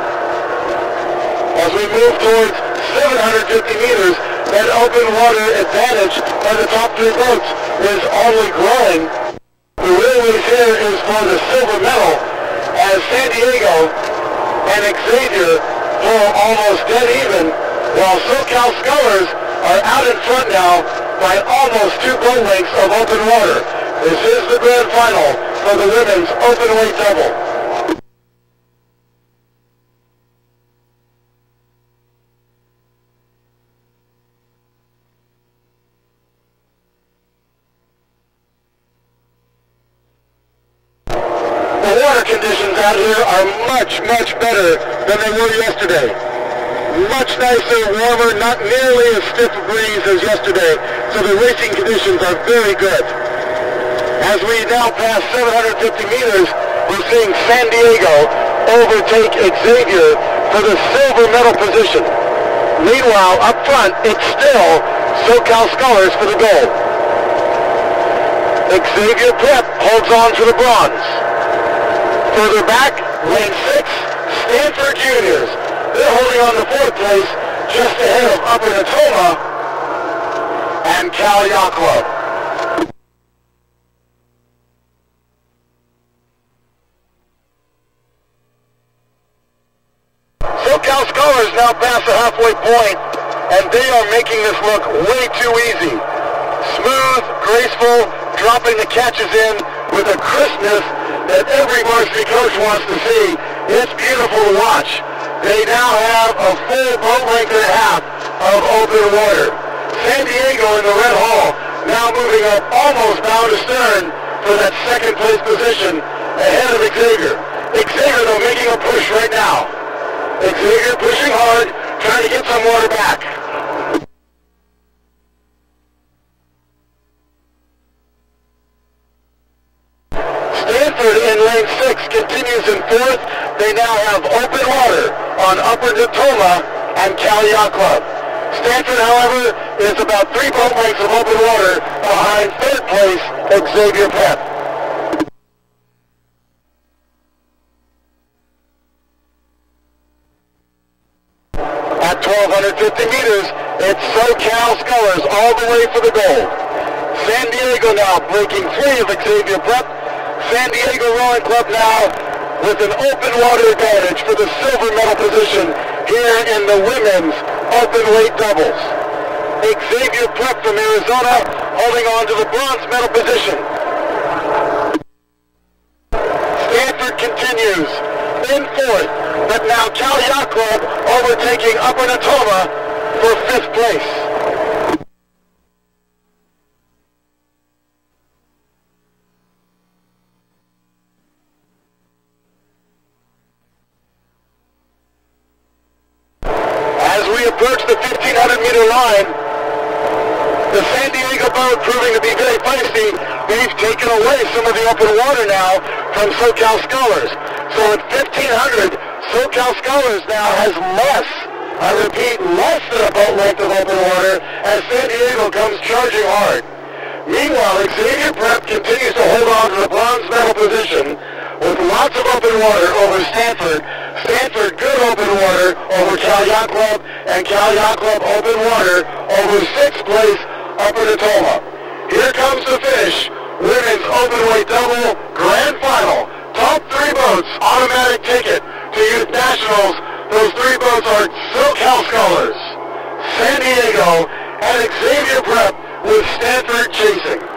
As we move towards 750 meters, that open water advantage by the top 3 boats is only growing. The real race here is for the silver medal as San Diego and Xavier pull almost dead even, while SoCal Scholars are out in front now by almost 2 boat lengths of open water. This is the grand final for the women's openweight double. The water conditions out here are much, much better than they were yesterday. Much nicer, warmer, not nearly as stiff a breeze as yesterday, so the racing conditions are very good. As we now pass 750 meters, we're seeing San Diego overtake Xavier for the silver medal position. Meanwhile, up front, it's still SoCal Scholars for the gold. Xavier Prep holds on for the bronze. Further back, lane 6, Stanford Juniors. They're holding on to 4th place, just ahead of Upper Natoma and Cal Yacht Club. SoCal Scholars now pass the halfway point, and they are making this look way too easy. Smooth, graceful, dropping the catches in with a crispness that every varsity coach wants to see. It's beautiful to watch. They now have a full boat length and a half of open water. San Diego in the red hull now moving up almost bow to stern for that 2nd place position ahead of Xavier. Xavier though making a push right now. Xavier pushing hard, trying to get some water back. Stanford in lane 6 continues in 4th. They now have open water on Upper Tacoma and Cal Yacht Club. Stanford, however, is about 3 boat lengths of open water behind 3rd place Xavier Prep. At 1,250 meters, it's SoCal Scullers all the way for the gold. San Diego now breaking free of Xavier Prep. San Diego Rowing Club now with an open water advantage for the silver medal position here in the women's open weight doubles. Xavier Prep from Arizona holding on to the bronze medal position. Stanford continues in 4th, but now Cal Yacht Club overtaking Upper Natoma for 5th place. As we approach the 1,500-meter line, the San Diego boat proving to be very feisty. They've taken away some of the open water now from SoCal Scullers. So at 1,500, SoCal Scullers now has less, I repeat, less than a boat length of open water as San Diego comes charging hard. Meanwhile, Xavier Prep continues to hold on to the bronze medal position with lots of open water over Stanford. Stanford, good open water over Cal Yacht Club, and Cal Yacht Club open water over 6th place Upper Natoma. Here comes the finish. Women's open weight double grand final. Top 3 boats, automatic ticket to Youth Nationals. Those 3 boats are SoCal Scullers, San Diego, and Xavier Prep with Stanford chasing.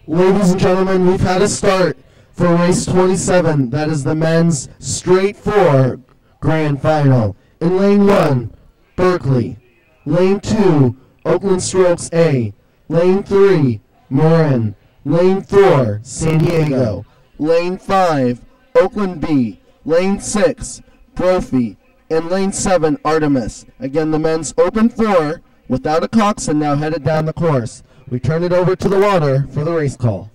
Ladies and gentlemen, we've had a start for race 27. That is the men's straight 4 grand final. In lane 1, Berkeley. Lane 2, Oakland Strokes A. Lane 3, Marin. Lane 4, San Diego. Lane 5, Oakland B. Lane 6, Brophy. And lane 7, Artemis. Again, the men's open 4 without a coxswain now headed down the course. We turn it over to the water for the race call.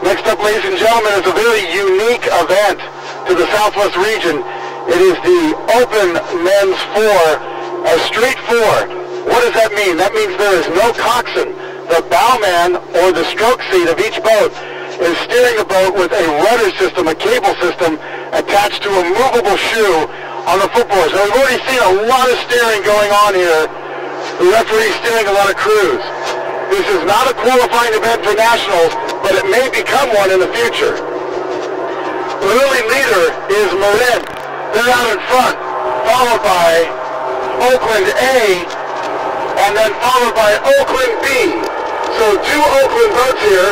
Next up, ladies and gentlemen, is a very unique event to the Southwest region. It is the Open Men's 4, a Street 4. What does that mean? That means there is no coxswain. The bowman, or the stroke seat of each boat, is steering the boat with a rudder system, a cable system, attached to a movable shoe on the footboards. Now, we've already seen a lot of steering going on here. The referee steering a lot of crews. This is not a qualifying event for nationals, but it may become one in the future. The early leader is Marin. They're out in front, followed by Oakland A, and then followed by Oakland B. So 2 Oakland boats here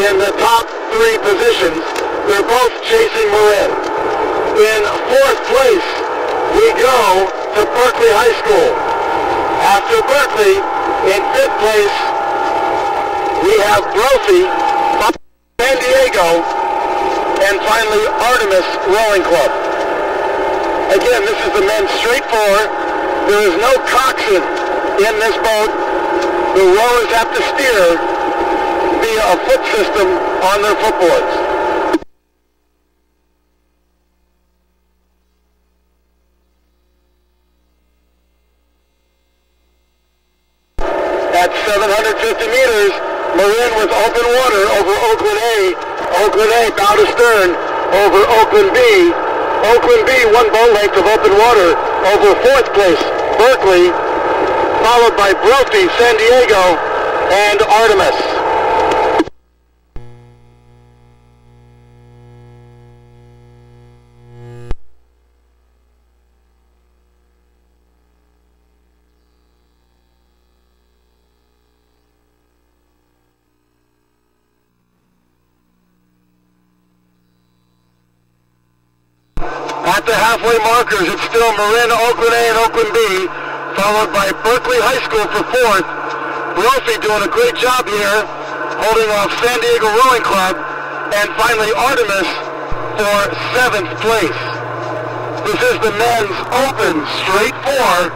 in the top 3 positions. They're both chasing Marin. In 4th place, we go to Berkeley High School. After Berkeley, in 5th place, we have Brophy, San Diego, and finally Artemis Rowing Club. Again, this is the men's straight 4. There is no coxswain in this boat. The rowers have to steer via a foot system on their footboards. At 750 meters, Marin with open water over Oakland A. Oakland A bow to stern over Oakland B. Oakland B, 1 boat length of open water over 4th place, Berkeley, followed by Brophy, San Diego, and Artemis. At the halfway markers, it's still Marin, Oakland A, and Oakland B, followed by Berkeley High School for 4th. Brophy doing a great job here, holding off San Diego Rowing Club, and finally Artemis for 7th place. This is the men's open straight 4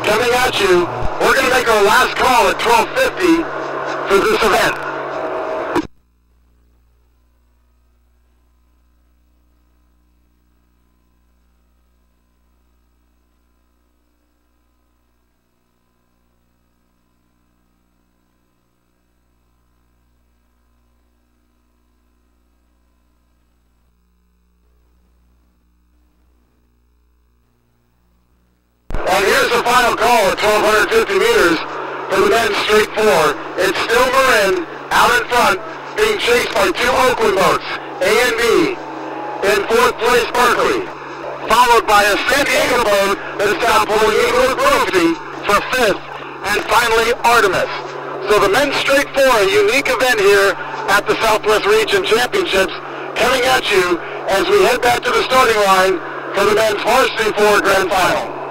coming at you. We're going to make our last call at 12:50 for this event. And here's the final call at 1,250 meters for the men's straight 4. It's still Marin out in front, being chased by 2 Oakland boats, A and B. In 4th place, Berkeley, followed by a San Diego boat that is now pulling in with Brophy for 5th, and finally Artemis. So the men's straight 4, a unique event here at the Southwest Region Championships, coming at you as we head back to the starting line for the men's varsity 4 grand final.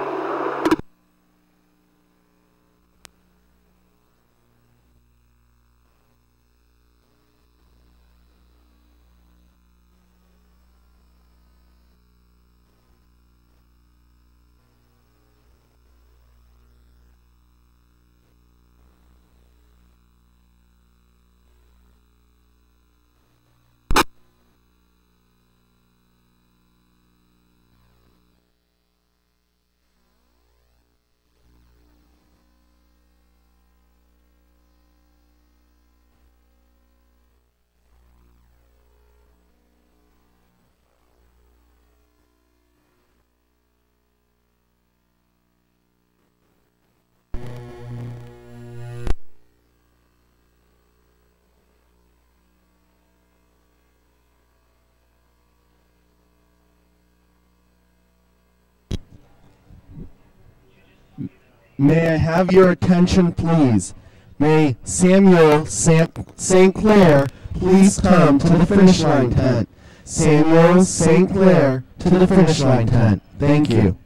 May I have your attention, please? May Samuel St. Clair please come to the finish line tent. Samuel St. Clair to the finish line tent. Thank you.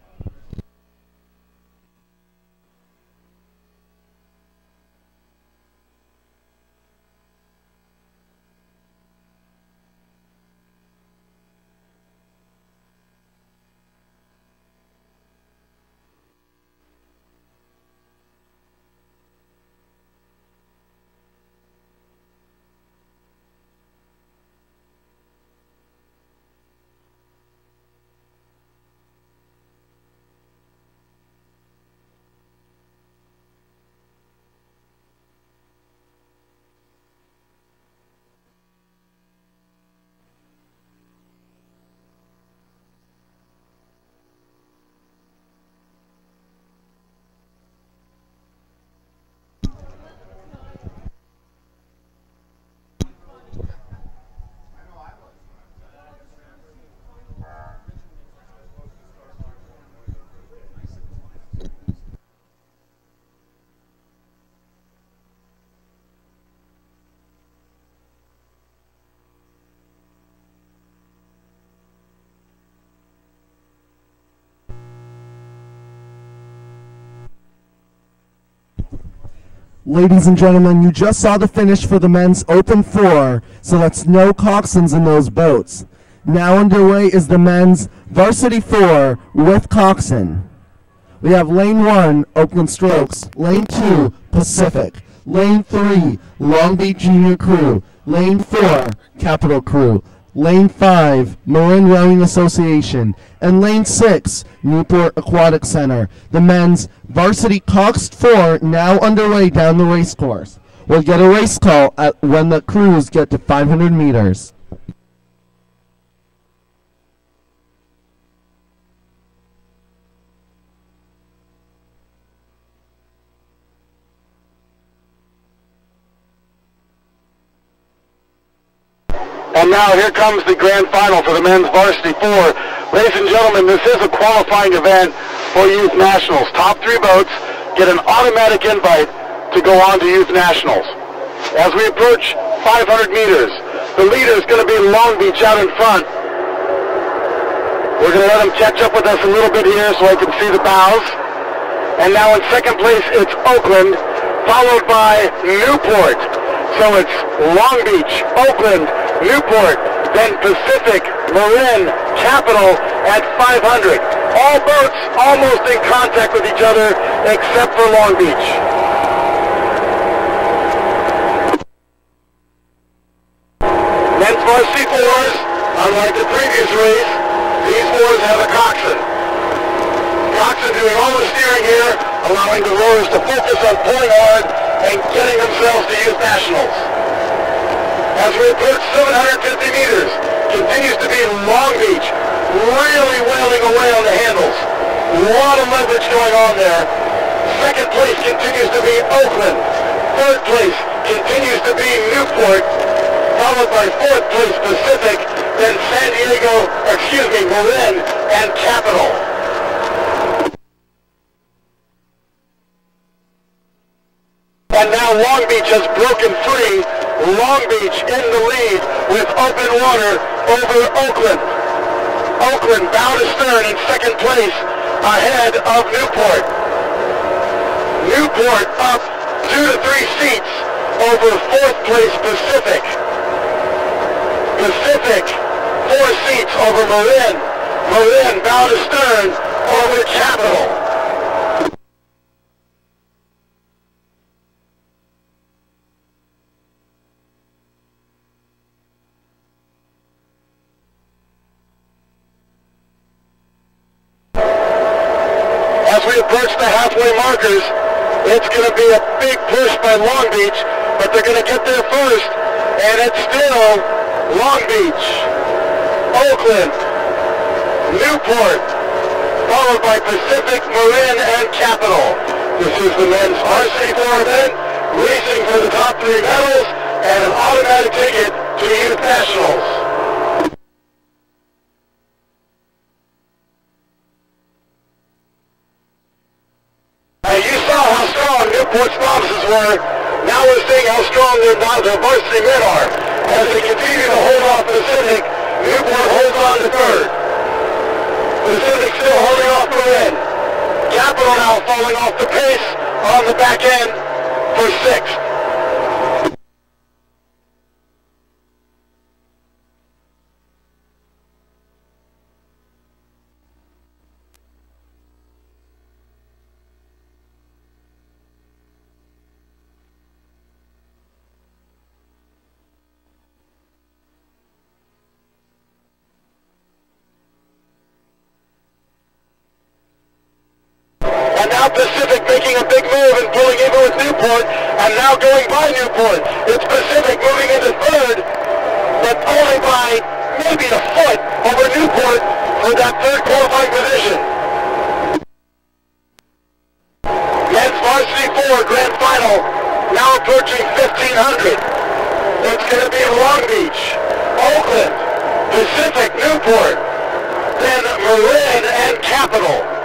Ladies and gentlemen, you just saw the finish for the men's open 4, so that's no coxswains in those boats. Now underway is the men's varsity 4 with coxswain. We have lane 1, Oakland Strokes, lane 2, Pacific, lane 3, Long Beach Junior Crew, lane 4, Capital Crew, lane 5, Marin Rowing Association, and lane 6, Newport Aquatic Center. The men's varsity coxed 4 now underway down the race course. We'll get a race call when the crews get to 500 meters. And now here comes the grand final for the men's varsity 4. Ladies and gentlemen, this is a qualifying event for Youth Nationals. Top 3 boats get an automatic invite to go on to Youth Nationals. As we approach 500 meters, the leader is going to be Long Beach out in front. We're going to let him catch up with us a little bit here so I can see the bows. And now in second place, it's Oakland, followed by Newport. So it's Long Beach, Oakland, Newport, then Pacific, Marin, Capital at 500. All boats almost in contact with each other except for Long Beach. Men's varsity 4s, unlike the previous race, these 4s have a coxswain. Coxswain doing all the steering here, allowing the rowers to focus on pulling hard and getting themselves to Youth Nationals. As we approach 750 meters, continues to be Long Beach, really wailing away on the handles. A lot of leverage going on there. Second place continues to be Oakland. Third place continues to be Newport, followed by fourth place Pacific, then Marin and Capital. And now Long Beach has broken free. Long Beach in the lead with open water over Oakland. Oakland bow to stern in second place ahead of Newport. Newport up 2 to 3 seats over fourth place Pacific. Pacific 4 seats over Marin. Marin bow to stern over Capital. As we approach the halfway markers, it's going to be a big push by Long Beach, but they're going to get there first, and it's still Long Beach, Oakland, Newport, followed by Pacific, Marin, and Capital. This is the men's varsity 4 event, racing for the top 3 medals and an automatic ticket to Youth Nationals. You saw how strong Newport's novices were. Now we're seeing how strong their varsity men are. As they continue to hold off Pacific, Newport holds on to third. Pacific still holding off Marin. Capital now falling off the pace on the back end for sixth. And now Pacific making a big move and pulling even with Newport, and now going by Newport. It's Pacific moving into third, but only by maybe a foot over Newport for that third qualifying position. Men's varsity 4 grand final, now approaching 1,500. It's going to be Long Beach, Oakland, Pacific, Newport, then Marin and Capital.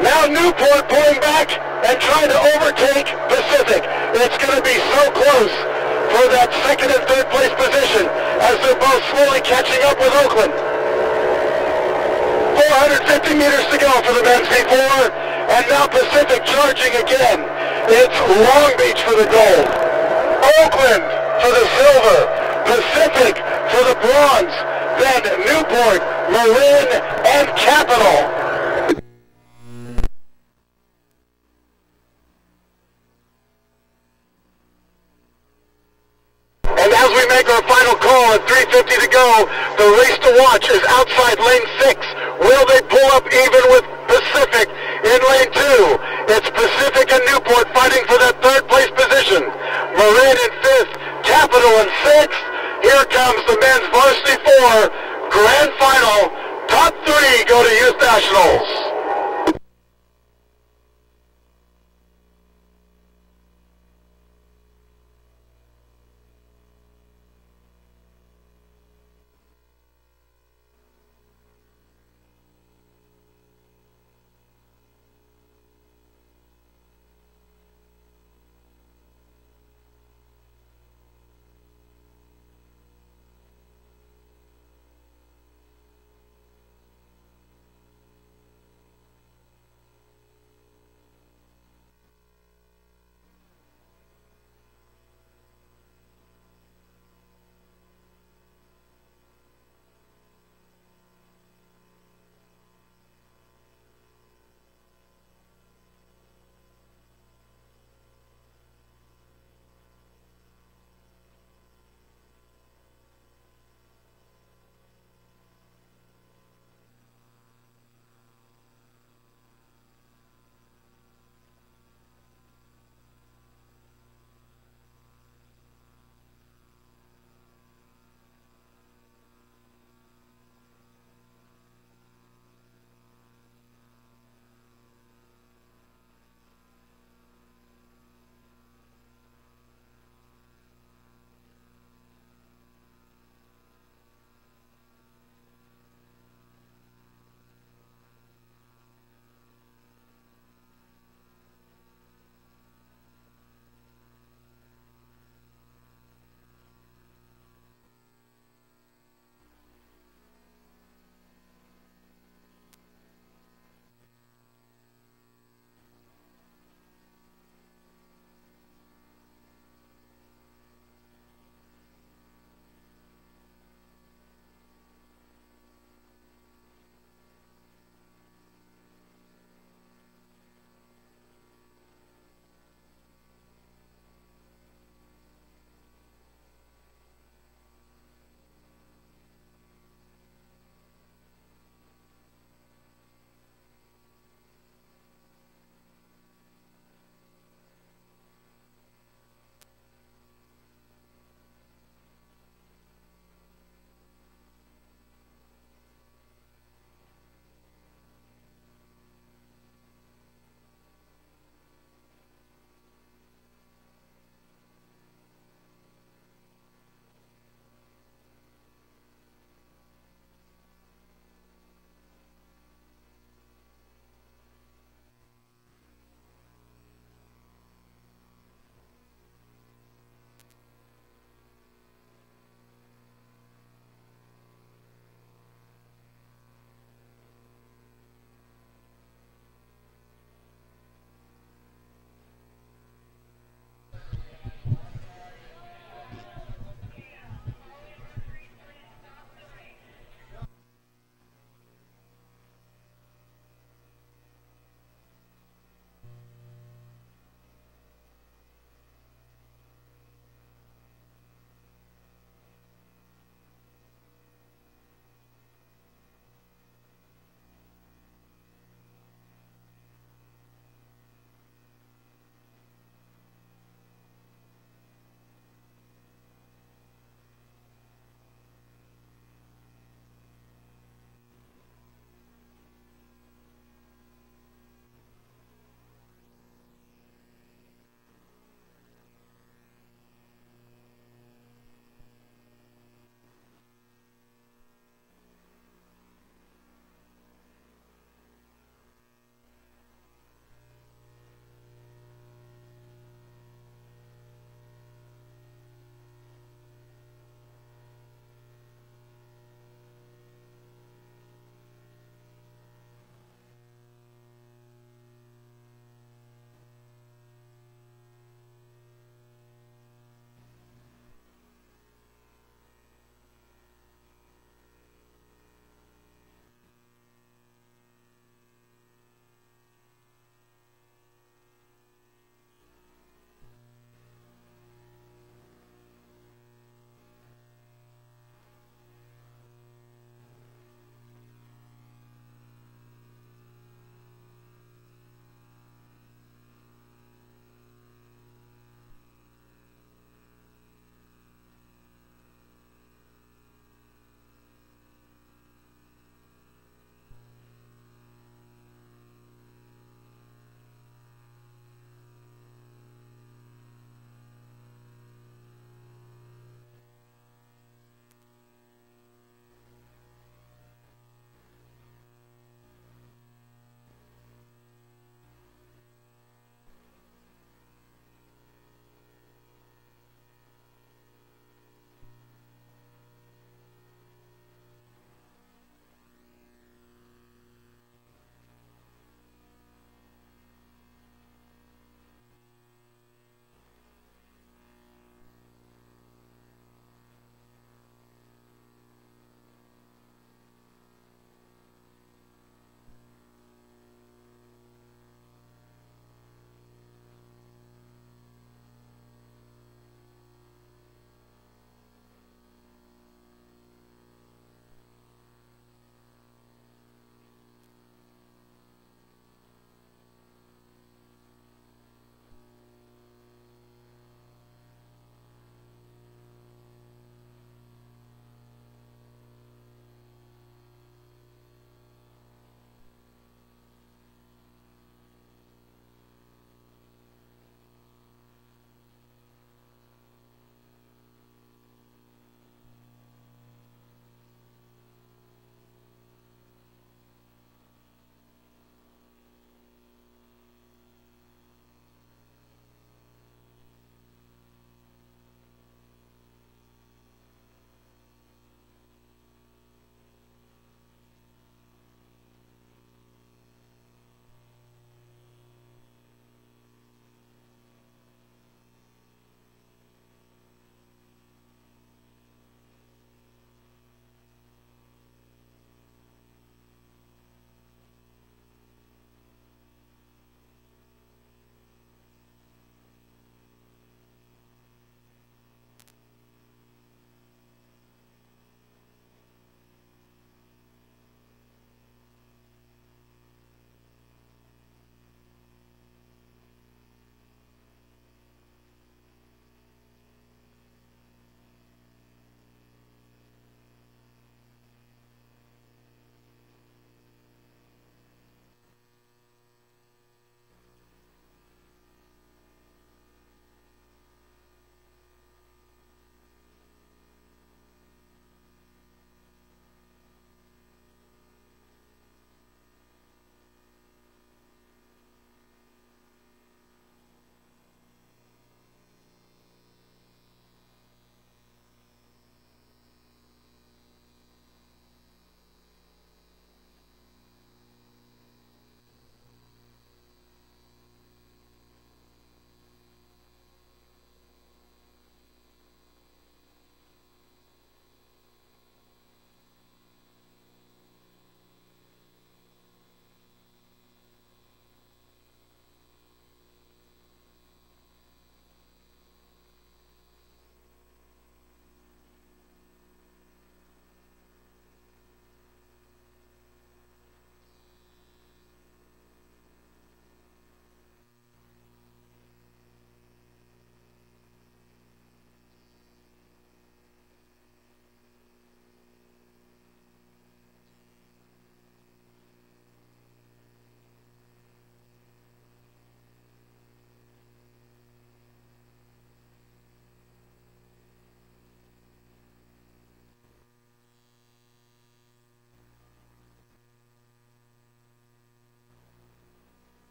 Now Newport pulling back and trying to overtake Pacific. It's going to be so close for that second and third place position as they're both slowly catching up with Oakland. 450 meters to go for the men's V4, and now Pacific charging again. It's Long Beach for the gold, Oakland for the silver, Pacific for the bronze, then Newport, Marin, and Capital. And as we make our final call at 3:50 to go, the race to watch is outside lane 6. Will they pull up even with Pacific in lane 2? It's Pacific and Newport fighting for that third place position. Marin in 5th, Capital in 6th. Here comes the men's varsity 4 grand final. Top 3 go to youth nationals.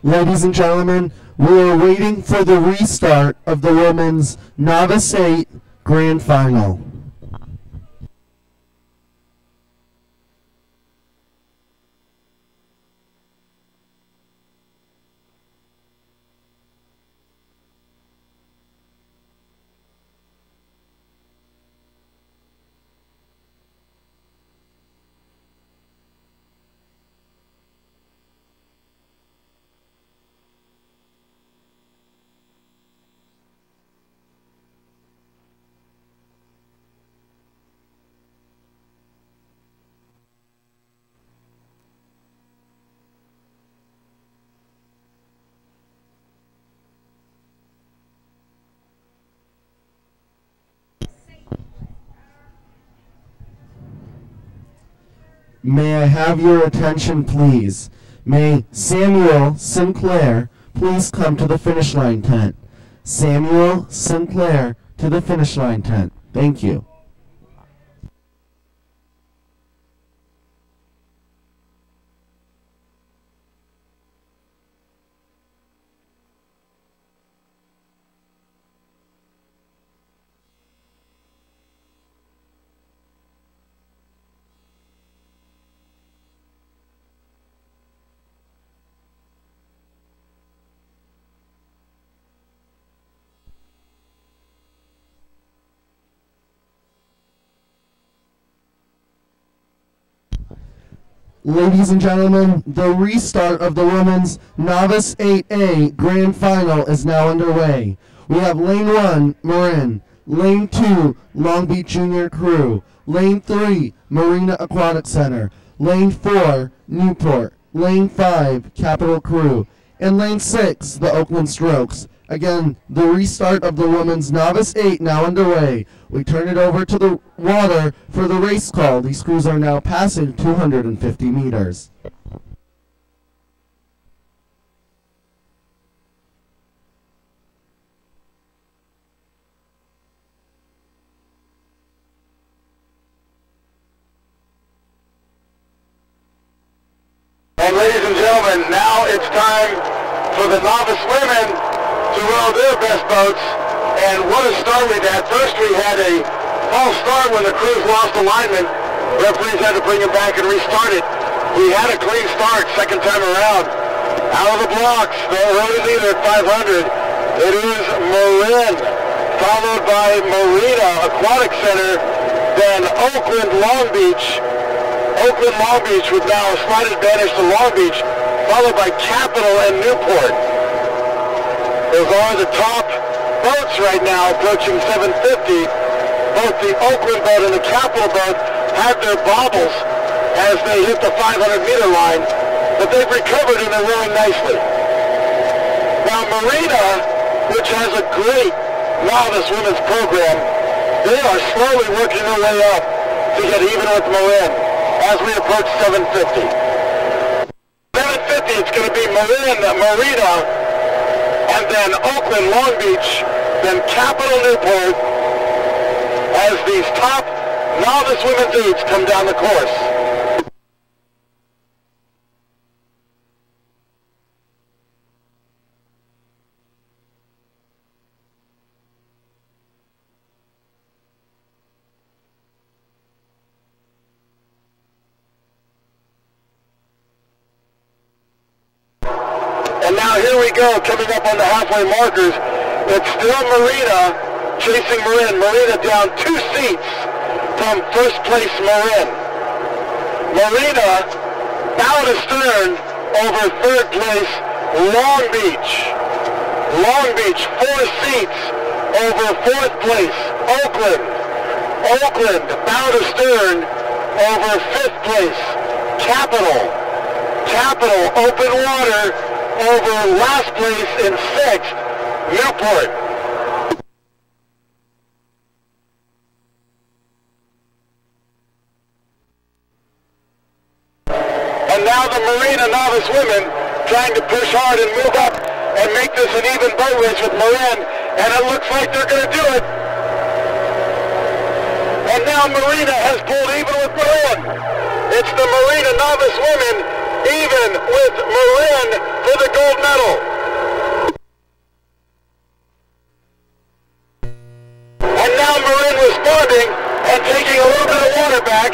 Ladies and gentlemen, we are waiting for the restart of the women's Novice 8 Grand Final. May I have your attention, please? May Samuel Sinclair please come to the finish line tent. Samuel Sinclair to the finish line tent. Thank you. Ladies and gentlemen, the restart of the women's Novice 8A Grand Final is now underway. We have Lane 1, Marin, Lane 2, Long Beach Junior Crew, Lane 3, Marina Aquatic Center, Lane 4, Newport, Lane 5, Capital Crew, and Lane 6, the Oakland Strokes. Again, the restart of the women's Novice 8 now underway. We turn it over to the water for the race call. These crews are now passing 250 meters. And ladies and gentlemen, now it's time for the novice women to row their best boats, and what a start we had. First we had a false start when the crews lost alignment. Referees had to bring it back and restart it. We had a clean start second time around. Out of the blocks, the early leader at 500. It is Marin, followed by Marina Aquatic Center, then Oakland Long Beach. Oakland Long Beach with now a slight advantage to Long Beach, followed by Capital and Newport. Those are the top boats right now, approaching 750. Both the Oakland boat and the Capital boat had their bobbles as they hit the 500-meter line, but they've recovered and are rowing nicely. Now Marina, which has a great novice women's program, they are slowly working their way up to get even with Marin as we approach 750. 750, it's going to be Marin, Marina, and then Oakland, Long Beach, then Capital, Newport, as these top novice women's eights come down the course. And now here we go, coming up on the halfway markers. It's still Marina chasing Marin. Marina down 2 seats from first place Marin. Marina bow to stern over third place Long Beach. Long Beach 4 seats over fourth place Oakland. Oakland bow to stern over fifth place Capital. Capital open water over last place in sixth, Newport. And now the Marina novice women trying to push hard and move up and make this an even boat race with Marin, and it looks like they're going to do it. And now Marina has pulled even with Marin. It's the Marina novice women even with Marin for the gold medal. And now Marin responding and taking a little bit of water back.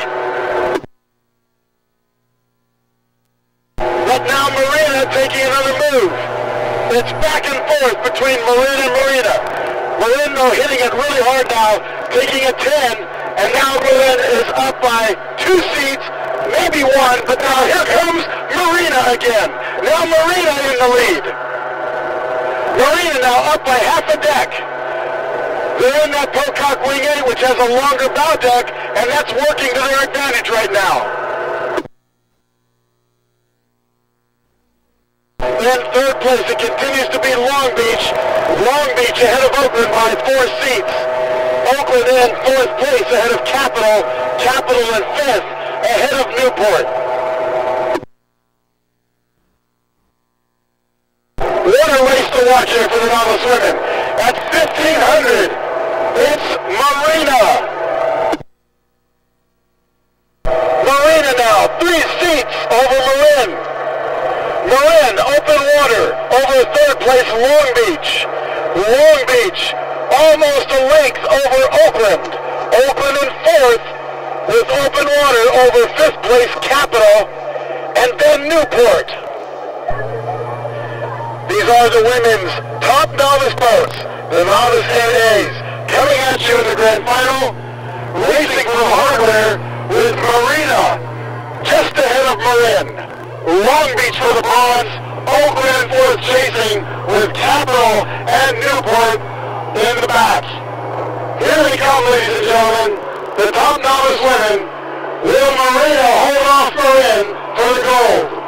But now Marina taking another move. It's back and forth between Marin and Marina. Marin, though, hitting it really hard now, taking a 10, and now Marin is up by 2 seats, maybe 1, but now here comes Marina again. Now Marina in the lead. Marina now up by half a deck. They're in that Pocock Wing 8, which has a longer bow deck, and that's working to their advantage right now. In third place, it continues to be Long Beach. Long Beach ahead of Oakland by 4 seats. Oakland in fourth place ahead of Capital. Capital in fifth ahead of Newport. What a race to watch here for the novice women. At 1,500, it's Marina. Marina now, 3 seats over Marin. Marin, open water, over third place, Long Beach. Long Beach, almost a length over Oakland. Oakland in fourth, with open water over fifth place, Capital, and then Newport. These are the women's top novice boats, the novice NAs, coming at you in the grand final, racing from hardware with Marina, just ahead of Marin. Long Beach for the bronze, Oakland fourth chasing with Capital and Newport in the back. Here we come, ladies and gentlemen, the top novice women. Will Marina hold off Marin for the gold?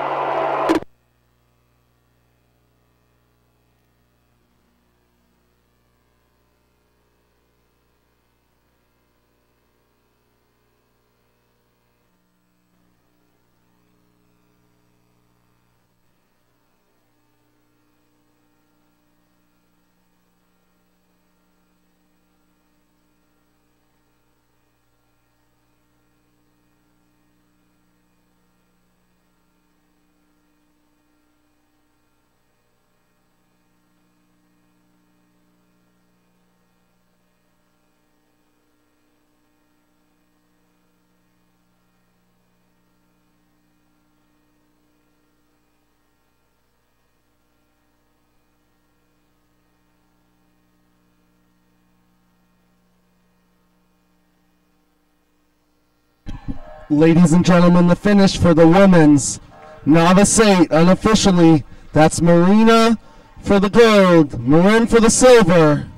Ladies and gentlemen, the finish for the women's novice 8 unofficially. That's Marina for the gold, Marin for the silver,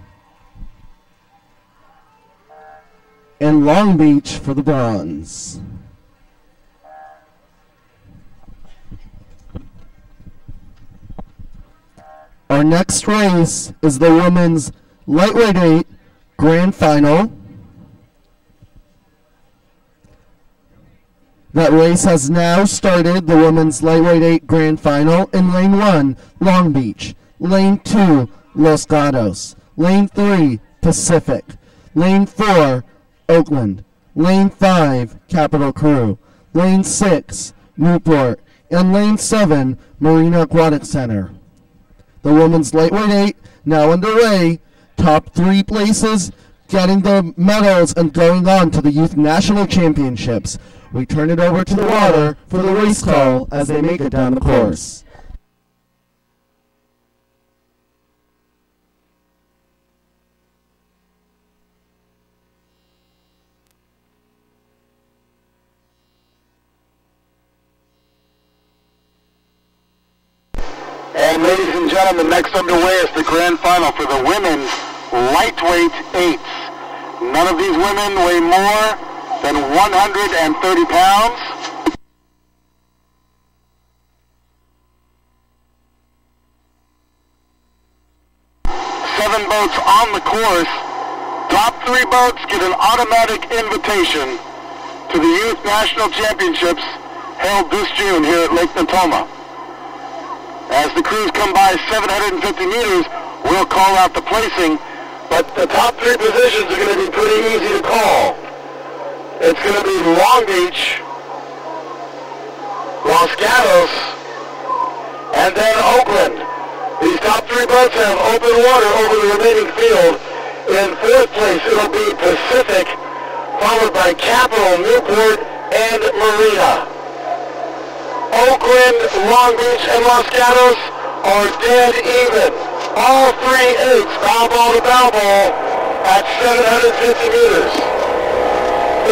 and Long Beach for the bronze. Our next race is the women's lightweight 8 grand final. That race has now started, the women's lightweight 8 grand final. In lane 1, Long Beach. Lane 2, Los Gatos. Lane 3, Pacific. Lane 4, Oakland. Lane 5, Capital Crew. Lane 6, Newport. And lane 7, Marina Aquatic Center. The women's lightweight 8 now underway. Top 3 places getting the medals and going on to the Youth National Championships. We turn it over to the water for the race call as they make it down the course. And ladies and gentlemen, next underway is the grand final for the women's lightweight 8s. None of these women weigh more than 130 pounds. Seven boats on the course. Top 3 boats get an automatic invitation to the Youth National Championships held this June here at Lake Natoma. As the crews come by 750 meters, we'll call out the placing, but the top 3 positions are going to be pretty easy to call. It's going to be Long Beach, Los Gatos, and and then Oakland. These top three boats have open water over the remaining field. In fourth place, it'll be Pacific, followed by Capital, Newport, and Marina. Oakland, Long Beach, and Los Gatos are dead even. All three eights, bow ball to bow ball, at 750 meters.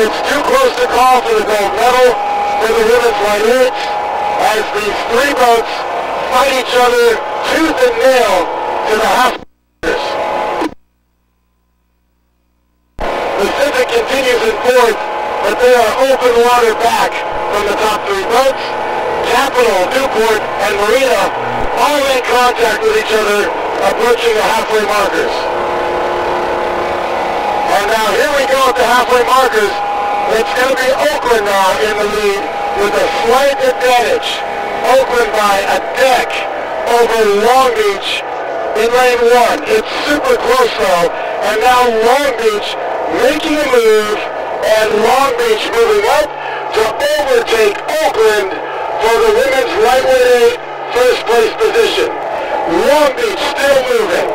It's too close to call for the gold medal for the women's light eights, as these three boats fight each other tooth and nail to the half meters. Pacific continues in fourth, but they are open water back from the top three boats. Capital, Newport, and Marina all in contact with each other, approaching the halfway markers. And now here we go at the halfway markers. It's going to be Oakland now in the lead with a slight advantage. Oakland by a deck over Long Beach in lane one. It's super close though, and now Long Beach making a move, and Long Beach moving up to overtake Oakland for the women's lightweight first place position. Long Beach still moving.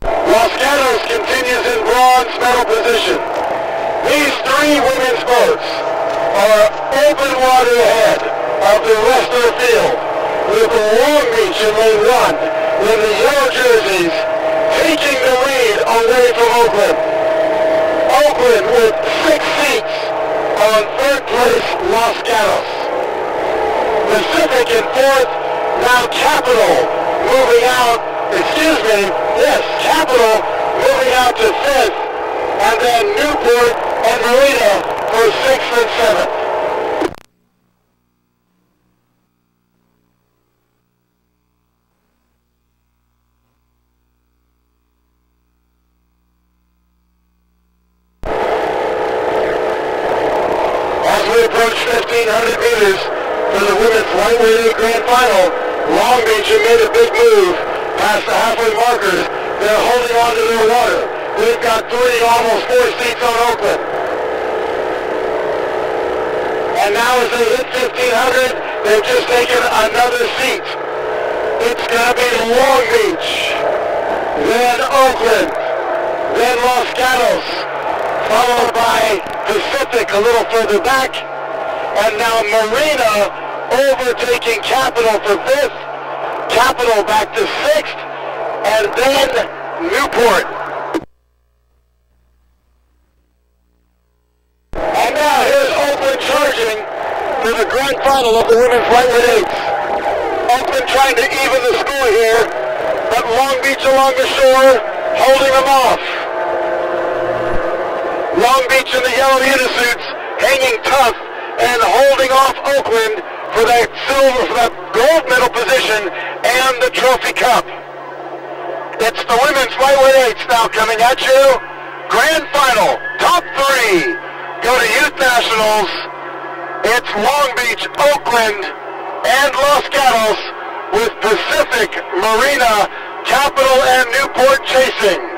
Los Gatos continues in bronze medal position. These three women's boats are open water ahead of the rest of the field, with Long Beach in lane one, in the yellow jerseys, taking the lead away from Oakland. Oakland with 6 seats on third place Los Gatos. Pacific in fourth, now Capital moving out, Capital moving out to fifth, and then Newport and Marina for sixth and seventh. As we approach 1,500 meters for the women's lightweight grand final, Long Beach have made a big move past the halfway markers. They're holding on to their water. We've got almost four seats on Oakland. And now as they hit 1,500, they've just taken another seat. It's going to be Long Beach, then Oakland, then Los Gatos, followed by Pacific a little further back, and now Marina overtaking Capital for fifth, Capital back to sixth, and then Newport. And now here's Oakland charging for the grand final of the women's lightweight eights. Oakland trying to even the score here, but Long Beach along the shore holding them off. Long Beach in the yellow unisuits hanging tough and holding off Oakland for that gold medal position and the trophy cup. It's the women's lightweight eights now coming at you. Grand final, top three go to Youth Nationals. It's Long Beach, Oakland, and Los Gatos, with Pacific, Marina, Capital, and Newport chasing.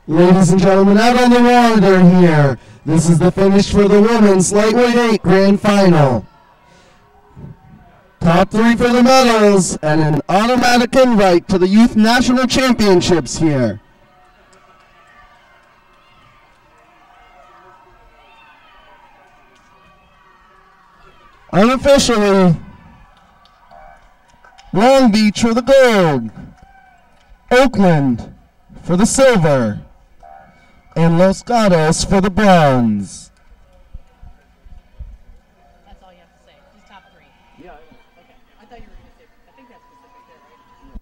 Ladies and gentlemen, out on the water here. This is the finish for the women's lightweight 8 grand final. Top three for the medals and an automatic invite to the Youth National Championships here. Unofficially, Long Beach for the gold, Oakland for the silver, and Los Gatos for the bronze. That's all you have to say. Just top three. Yeah. Okay. I thought you were going to say, I think that's specific there, right?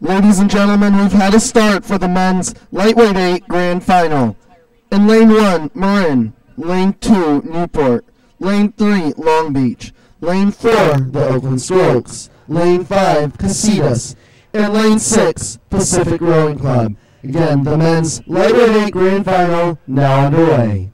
Ladies and gentlemen, we've had a start for the men's lightweight 8 grand final. In lane 1, Marin. Lane 2, Newport. Lane 3, Long Beach. Lane 4, the Oakland Strokes. Lane 5, Casitas. And lane 6, Pacific Rowing Club. Again, the men's lightweight 8 grand final now underway.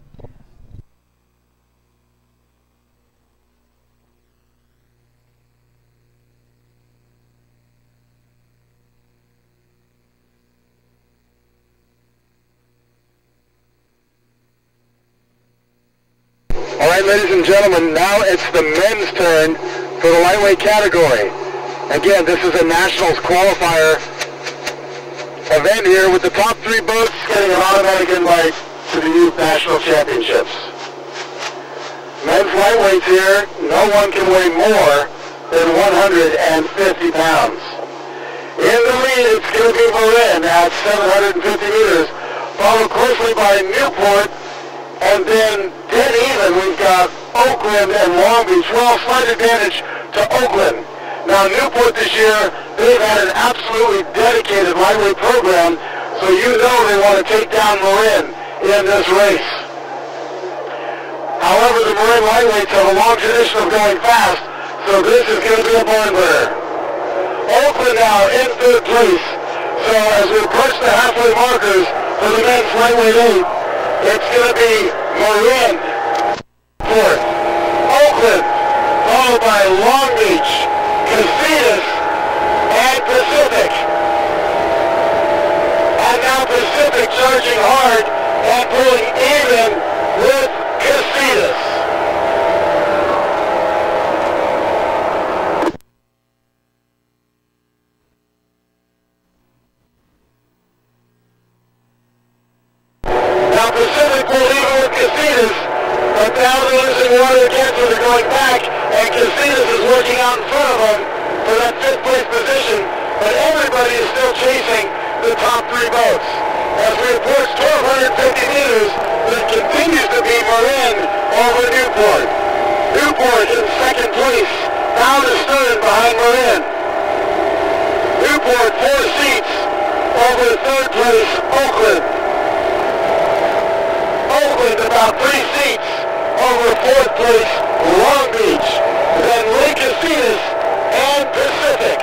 All right, ladies and gentlemen, now it's the men's turn for the lightweight category. Again, this is a nationals qualifier event here with the top 3 boats getting an automatic invite to the Youth National Championships. Men's lightweights here, no one can weigh more than 150 pounds. In the lead, it's going to be Marin at 750 meters, followed closely by Newport, and then dead even, we've got Oakland and Long Beach. Well, slight advantage to Oakland. Now, Newport this year, they've had an absolutely dedicated lightweight program, so you know they want to take down Marin in this race. However, the Marin lightweights have a long tradition of going fast, so this is going to be a barn burner. Oakland now in 3rd place. So as we approach the halfway markers for the men's lightweight 8, it's going to be Marin, 4th, Oakland, followed by Long Beach, Casitas, and Pacific. And now Pacific charging hard and pulling even with Casitas. Now Pacific will even with Casitas, but now they're losing water again, so they're going back, and Casitas is working out in front of them for that 5th place position, but everybody is still chasing the top 3 boats. As we approach 1,250 meters, it continues to be Marin over Newport. Newport in 2nd place, down to stern behind Marin. Newport 4 seats over 3rd place, Oakland. Oakland about 3 seats over 4th place, Long Beach. Then Lake Casitas and Pacific.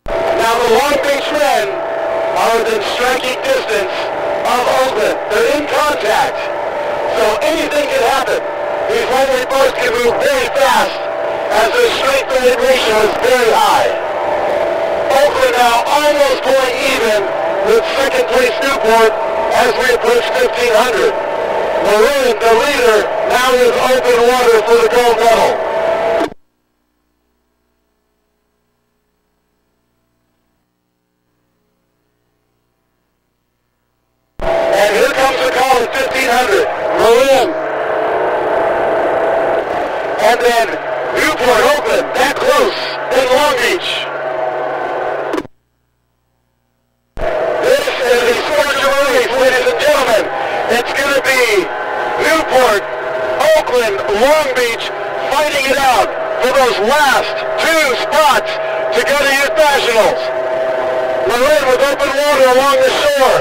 Now the Long Beach men are within striking distance of Oakland. They're in contact, so anything can happen. These lightweight boats can move very fast as the strength-to-weight ratio is very high. Oakland now almost pulling even with 2nd place Newport as we approach 1,500. Marin, the leader, now with open water for the gold medal. And here comes the call at 1,500. Marin. And then Newport, Oakland, that close, then Long Beach. This is the signature race, ladies and gentlemen. It's going to be Newport, Oakland, Long Beach fighting it out for those last 2 spots to go to Youth Nationals. Marin with open water along the shore.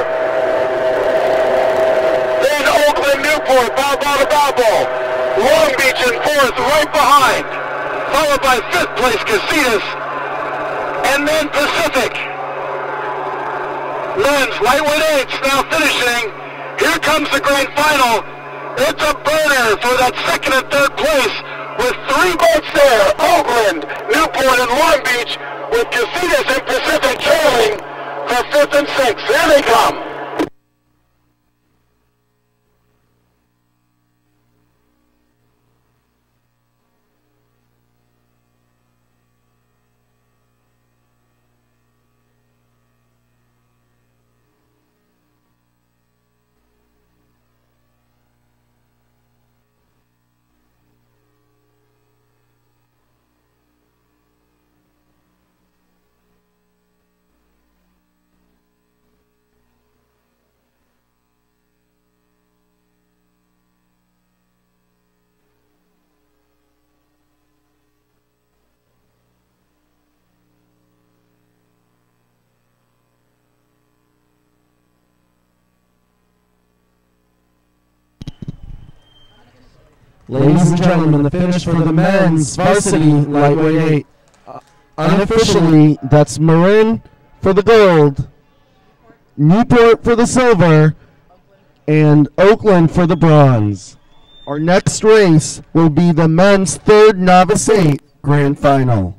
Then Oakland, Newport, bow to bow. Long Beach in 4th, right behind. Followed by 5th place Casitas. And then Pacific. Men's lightweight 8's now finishing. Here comes the grand final. It's a burner for that 2nd and 3rd place with 3 boats there. Oakland, Newport, and Long Beach with Casitas and Pacific trailing for 5th and 6th. Here they come. Ladies and gentlemen, the finish for the men's varsity lightweight 8. Unofficially, that's Marin for the gold, Newport for the silver, and Oakland for the bronze. Our next race will be the men's third novice 8 grand final.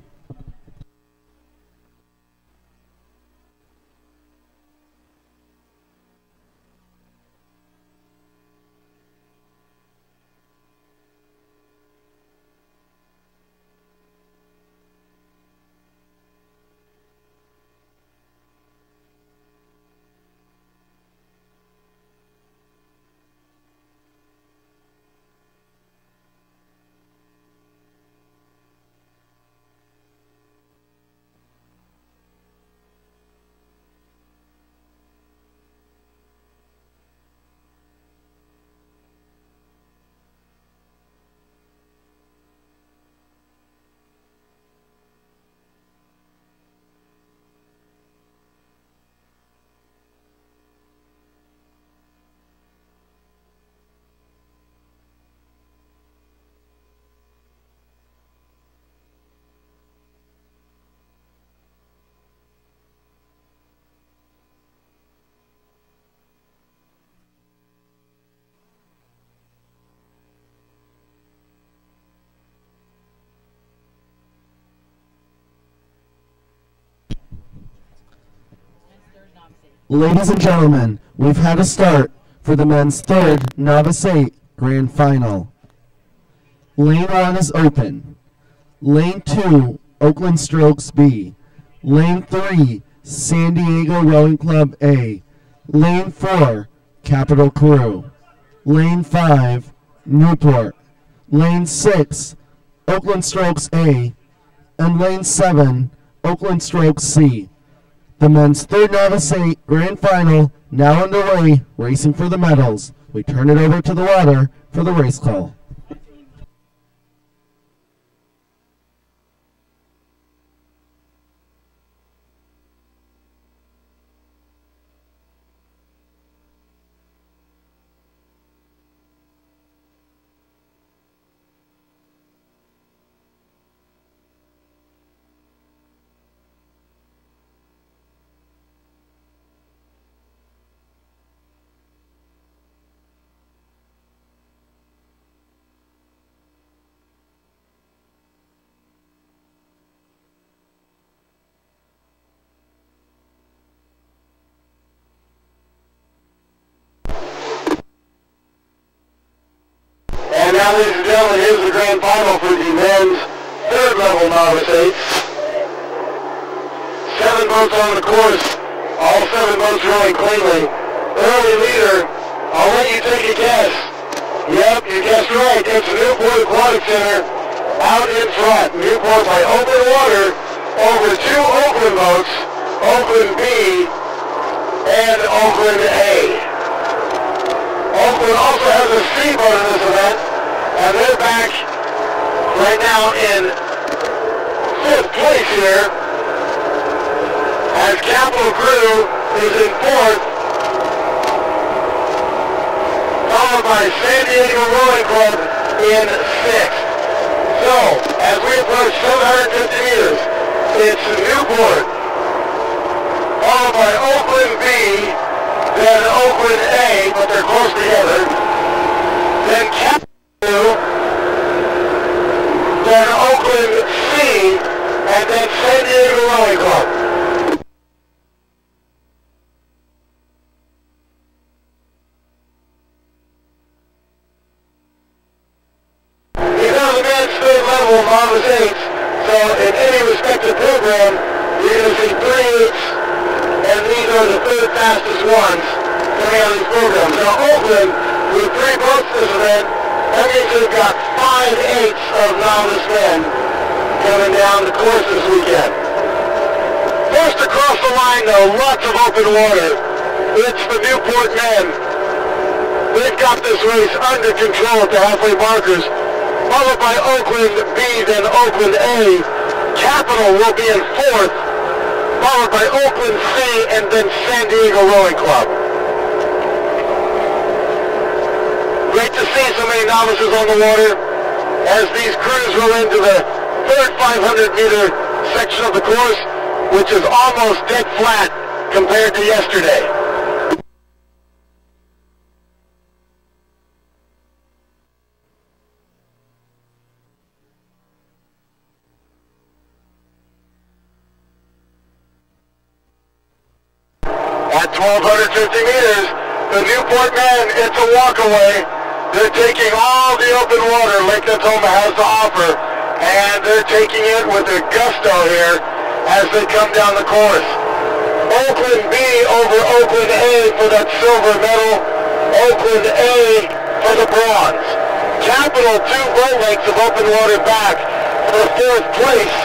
Ladies and gentlemen, we've had a start for the men's third novice 8 grand final. Lane 1 is open. Lane 2, Oakland Strokes B. Lane 3, San Diego Rowing Club A. Lane 4, Capital Crew. Lane 5, Newport. Lane 6, Oakland Strokes A. And Lane 7, Oakland Strokes C. The men's third novice 8 grand final now underway, racing for the medals. We turn it over to the water for the race call. And now, ladies and gentlemen, here's the grand final for the men's third level novice 8s. 7 boats on the course, all 7 boats rowing cleanly. Early leader, I'll let you take a guess. Yep, you guessed right. It's Newport Aquatic Center out in front. Newport by open water over 2 Oakland boats, Oakland B and Oakland A. Oakland also has a C boat in this event, and they're back right now in 5th place here, as Capital Crew is in 4th, followed by San Diego Rowing Club in 6th. So, as we approach 750 meters, it's Newport, followed by Oakland B, then Oakland A, but they're close together, then Capital, then Oakland C, and then San Diego Rowing Club. These are the men's third level novice 8s, so in any respective program, you're going to see 3 8s, and these are the third fastest ones coming out of these programs. Now Oakland, with 3 boats this event, that means they've got 5 8s of novice men coming down the course this weekend. First across the line though, lots of open water. It's the Newport men. They've got this race under control at the halfway markers, followed by Oakland B, then Oakland A. Capital will be in 4th, followed by Oakland C, and then San Diego Rowing Club. Great to see so many novices on the water as these crews roll into the third 500-meter section of the course, which is almost dead flat compared to yesterday. At 1,250 meters, the Newport men, it's a walkaway. They're taking all the open water Lake Natoma has to offer, and they're taking it with their gusto here as they come down the course. Oakland B over Oakland A for that silver medal. Oakland A for the bronze. Capital 2 boat lengths of open water back for 4th place.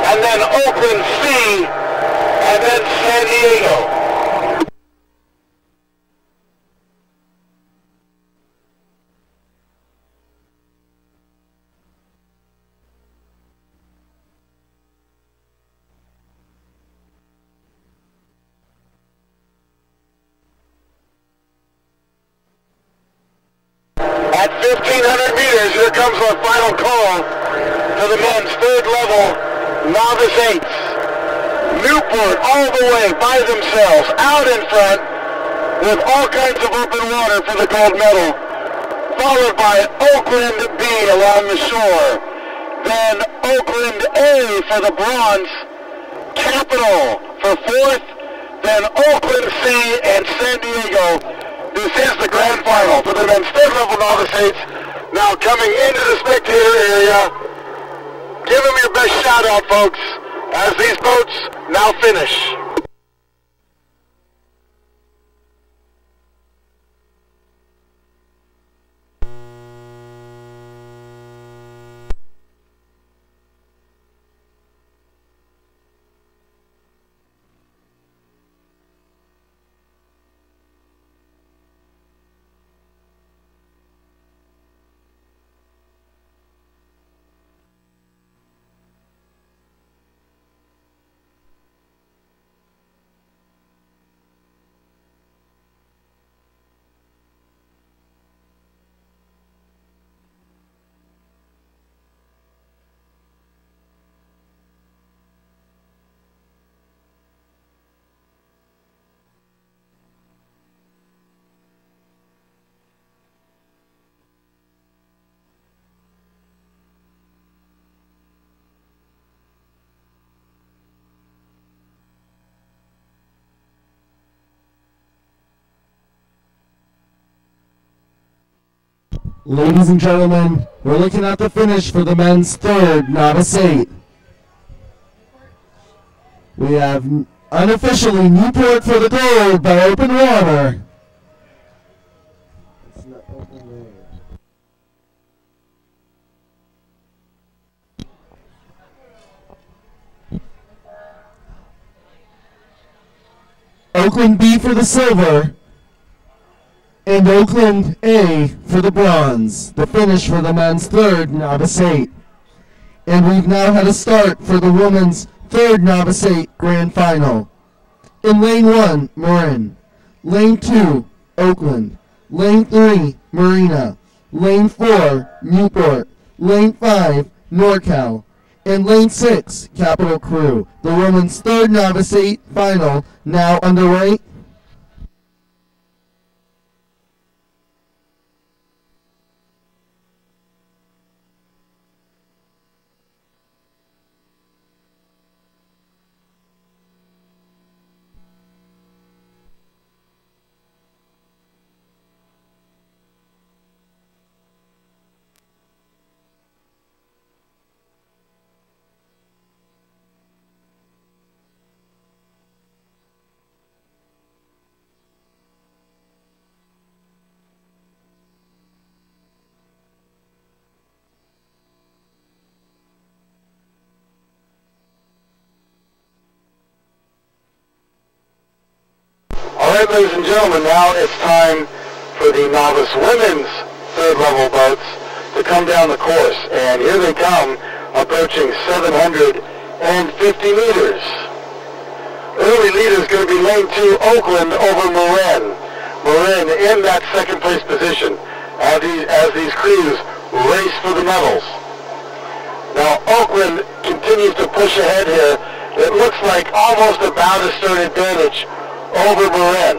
And then Oakland C, and then San Diego. At 1,500 meters, here comes our final call to the men's third level novice eights. Newport all the way by themselves, out in front, with all kinds of open water for the gold medal, followed by Oakland B along the shore. Then Oakland A for the bronze, Capital for 4th, then Oakland C and San Diego. This is the grand final for the men's third level novice eights. Now coming into the spectator area, give them your best shout out, folks, as these boats now finish. Ladies and gentlemen, we're looking at the finish for the men's third novice eight. We have unofficially Newport for the gold by open water. Oakland B for the silver. And Oakland A for the bronze, the finish for the men's third novice eight. And we've now had a start for the women's third novice eight grand final. In lane 1, Marin. Lane 2, Oakland. Lane 3, Marina. Lane 4, Newport. Lane 5, NorCal. And lane 6, Capital Crew. The women's third novice eight final now underway. Alright, ladies and gentlemen, now it's time for the novice women's third level boats to come down the course. And here they come, approaching 750 meters. Early lead is going to be lane 2, Oakland over Marin. Marin in that second place position. as these crews race for the medals. Now Oakland continues to push ahead here. It looks like almost a bow to stern advantage over Marin.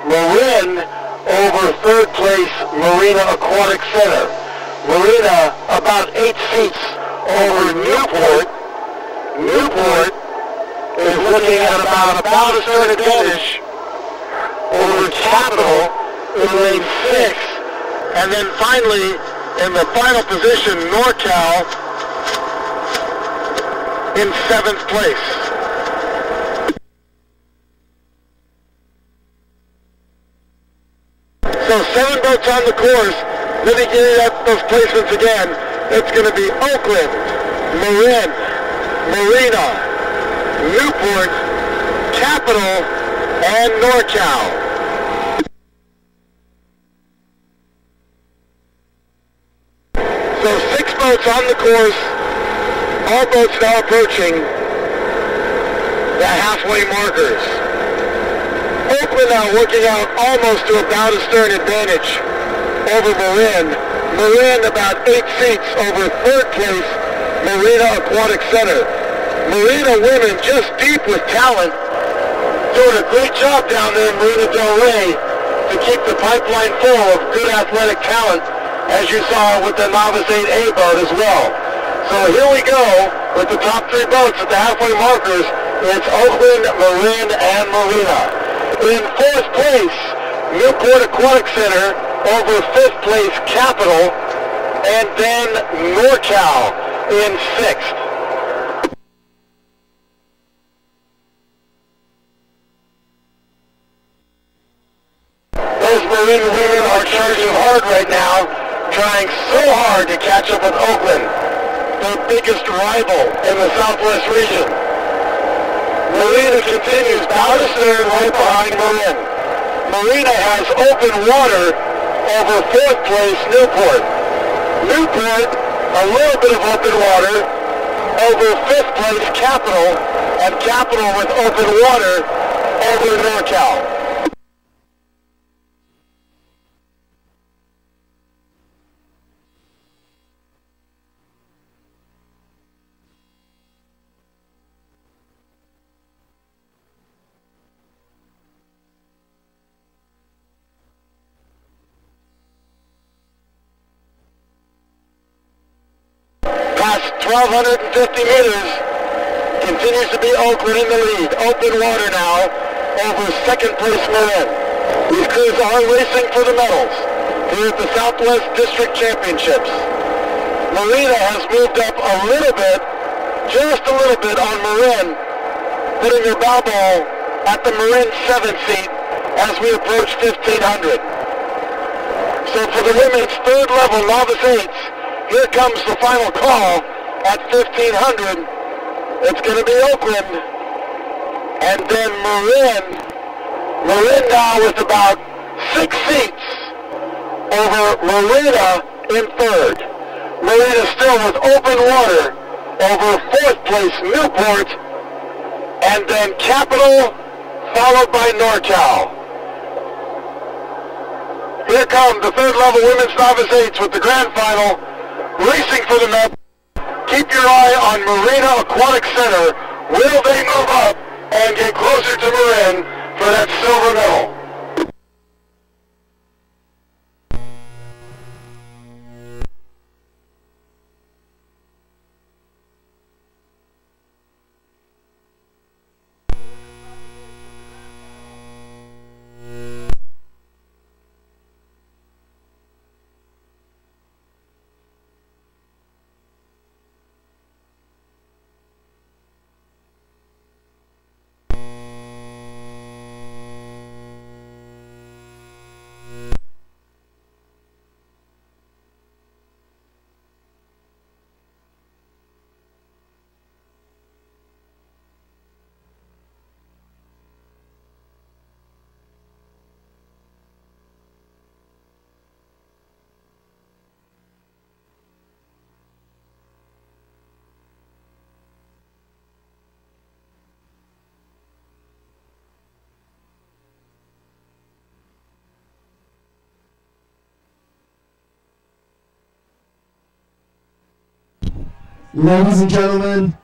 Marin over third place Marina Aquatic Center. Marina about 8 seats over Newport. Newport is looking at about a bow to stern advantage over Capital in lane 6. And then finally, in the final position, NorCal in 7th place. So 7 boats on the course. Let me give you those placements again. It's going to be Oakland, Marin, Marina, Newport, Capital, and NorCal. So 6 boats on the course, all boats now approaching the halfway markers. Oakland now working out almost to a bow to stern advantage over Marin. Marin about 8 seats over third place Marina Aquatic Center. Marina women just deep with talent, doing a great job down there in Marina Del Rey to keep the pipeline full of good athletic talent, as you saw with the Novice 8A boat as well. So here we go with the top 3 boats at the halfway markers. It's Oakland, Marin, and Marina. In 4th place, Newport Aquatic Center over 5th place Capital, and then NorCal in 6th. Those Marine women are charging hard right now, trying so hard to catch up with Oakland, their biggest rival in the Southwest region. Marina continues bow to stern right behind Marin. Marina has open water over 4th place Newport. Newport, a little bit of open water over 5th place Capital, and Capital with open water over NorCal. Past 1,250 meters, continues to be Oakland in the lead. Open water now over 2nd place Marin. These crews are racing for the medals here at the Southwest District Championships. Marina has moved up a little bit, just a little bit on Marin, putting their bow ball at the Marin 7th seat as we approach 1,500. So for the women's 3rd level novice 8s, here comes the final call at 1,500. It's going to be Oakland, and then Marin. Marin now with about 6 seats over Marina in 3rd. Marina still with open water over 4th place Newport, and then Capital, followed by NorCal. Here come the 3rd level women's novice 8s with the grand final. Racing for the medal. Keep your eye on Marina Aquatic Center. Will they move up and get closer to Marin for that silver medal? Ladies and gentlemen,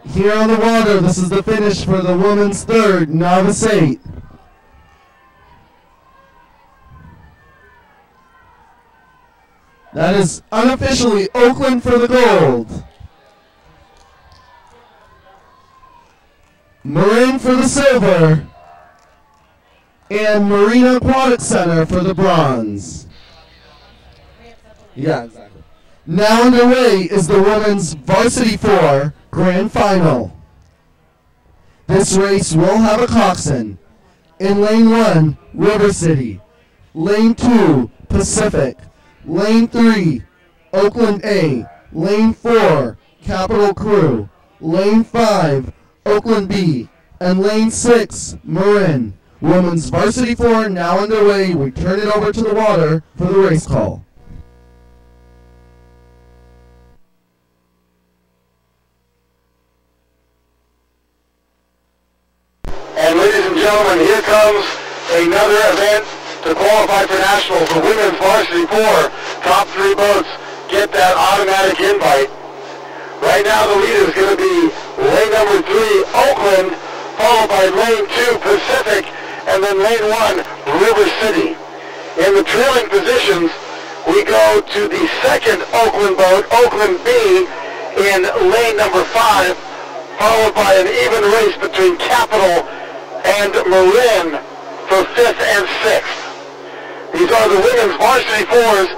here on the water, this is the finish for the women's third, novice 8. That is unofficially Oakland for the gold. Marin for the silver. And Marina Aquatic Center for the bronze. Yeah, exactly. Now underway is the women's varsity 4 grand final. This race will have a coxswain. In lane 1, River City. Lane 2, Pacific. Lane 3, Oakland A. Lane 4, Capital Crew. Lane 5, Oakland B. And lane 6, Marin. Women's varsity 4 now underway. We turn it over to the water for the race call. And ladies and gentlemen, here comes another event to qualify for nationals. The women's varsity 4 top 3 boats get that automatic invite. Right now the lead is going to be lane number 3, Oakland, followed by lane 2, Pacific, and then lane 1, River City. In the trailing positions, we go to the second Oakland boat, Oakland B, in lane number 5, followed by an even race between Capital and Marin for 5th and 6th. These are the women's varsity 4s.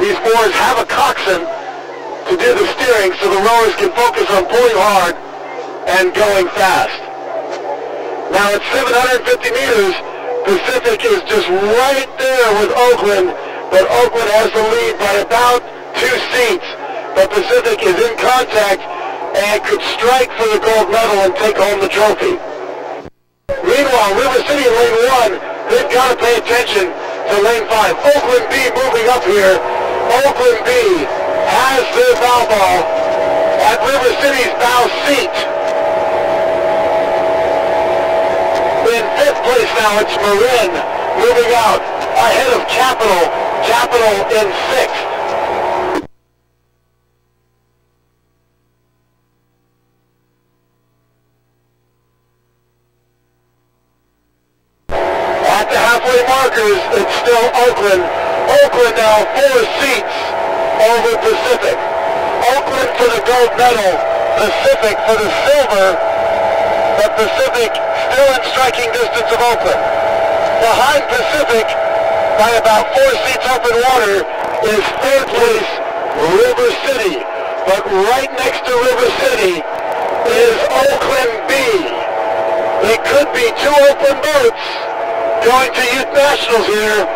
These 4s have a coxswain to do the steering so the rowers can focus on pulling hard and going fast. Now at 750 meters, Pacific is just right there with Oakland, but Oakland has the lead by about 2 seats. But Pacific is in contact and could strike for the gold medal and take home the trophy. Meanwhile, River City in lane 1, they've got to pay attention to lane 5. Oakland B moving up here. Oakland B has their bow ball at River City's bow seat. In 5th place now, it's Marin moving out ahead of Capital. Capital in 6th. At the halfway markers, it's still Oakland. Oakland now 4 seats over Pacific. Oakland for the gold medal, Pacific for the silver, but Pacific still in striking distance of Oakland. Behind Pacific, by about 4 seats open water, is 3rd place River City. But right next to River City is Oakland B. It could be 2 Oakland boats going to Youth Nationals here,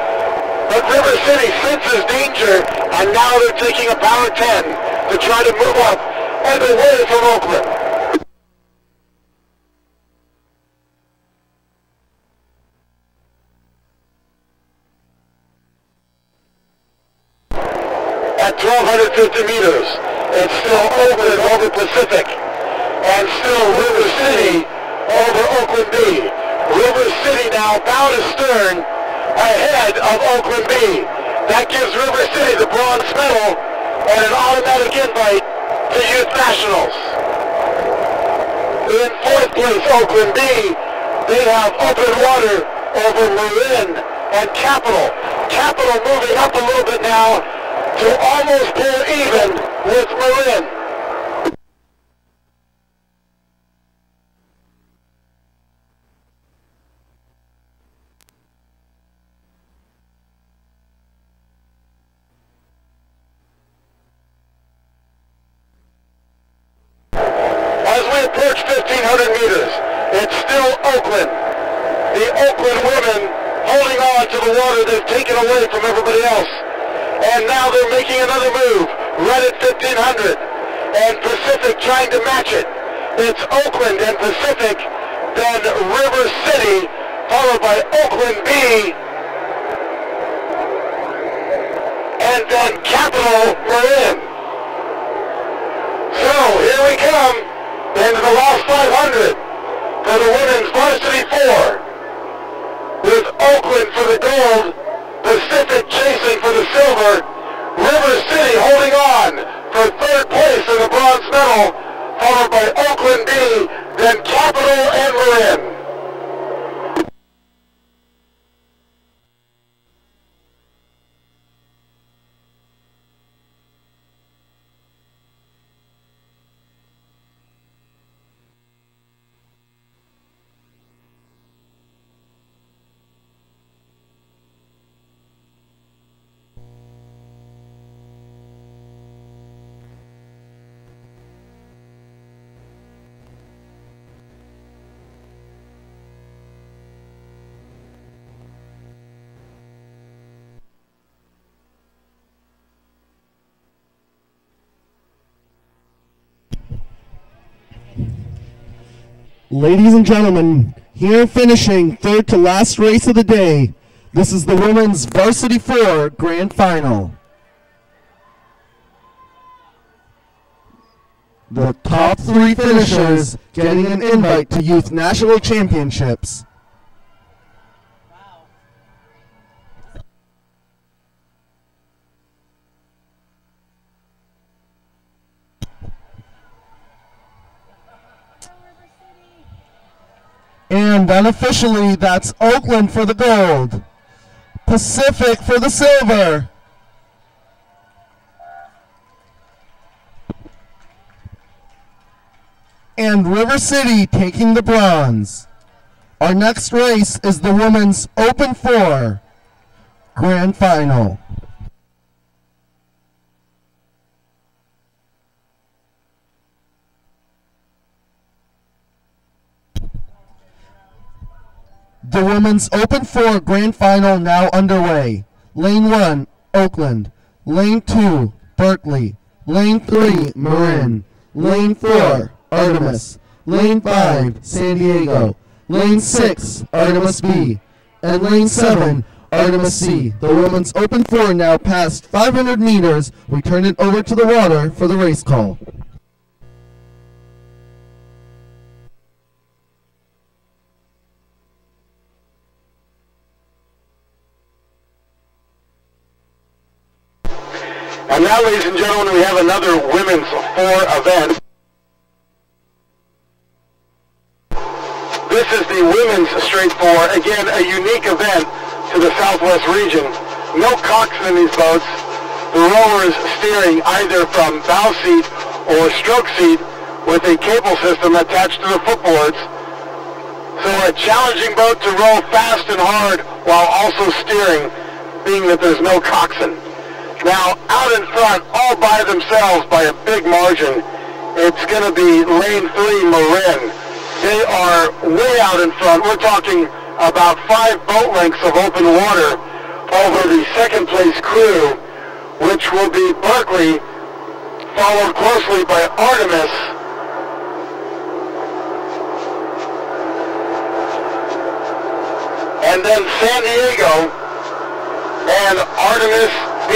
but River City senses danger, and now they're taking a power 10 to try to move up and away from Oakland. At 1,250 meters, it's still Oakland over Pacific, and still River City over Oakland B. River City now bow to stern ahead of Oakland B. That gives River City the bronze medal and an automatic invite to Youth Nationals. In 4th place, Oakland B, they have open water over Marin and Capital. Capital moving up a little bit now to almost pull even with Marin. Approach 1,500 meters. It's still Oakland. The Oakland women holding on to the water they've taken away from everybody else. And now they're making another move right at 1,500. And Pacific trying to match it. It's Oakland and Pacific, then River City, followed by Oakland B, and then Capital Marin. So here we come into the last 500 for the women's varsity 4, with Oakland for the gold, Pacific chasing for the silver, River City holding on for 3rd place in the bronze Final, followed by Oakland B, then Capital and Marin. Ladies and gentlemen, here finishing third to last race of the day, this is the women's varsity 4 grand final. The top 3 finishers getting an invite to Youth National Championships. And unofficially, that's Oakland for the gold, Pacific for the silver, and River City taking the bronze. Our next race is the women's Open 4 grand final. The women's Open 4 grand final now underway. Lane 1, Oakland. Lane 2, Berkeley. Lane 3, Marin. Lane 4, Artemis. Lane 5, San Diego. Lane 6, Artemis B. And Lane 7, Artemis C. The women's Open 4 now past 500 meters. We turn it over to the water for the race call. And now, ladies and gentlemen, we have another women's 4 event. This is the women's straight 4. Again, a unique event to the Southwest region. No coxswain in these boats. The rowers steering either from bow seat or stroke seat with a cable system attached to the footboards. So a challenging boat to row fast and hard while also steering, being that there's no coxswain. Now, out in front, all by themselves by a big margin, it's going to be Lane 3, Marin. They are way out in front. We're talking about 5 boat lengths of open water over the second place crew, which will be Berkeley, followed closely by Artemis. And then San Diego and Artemis B.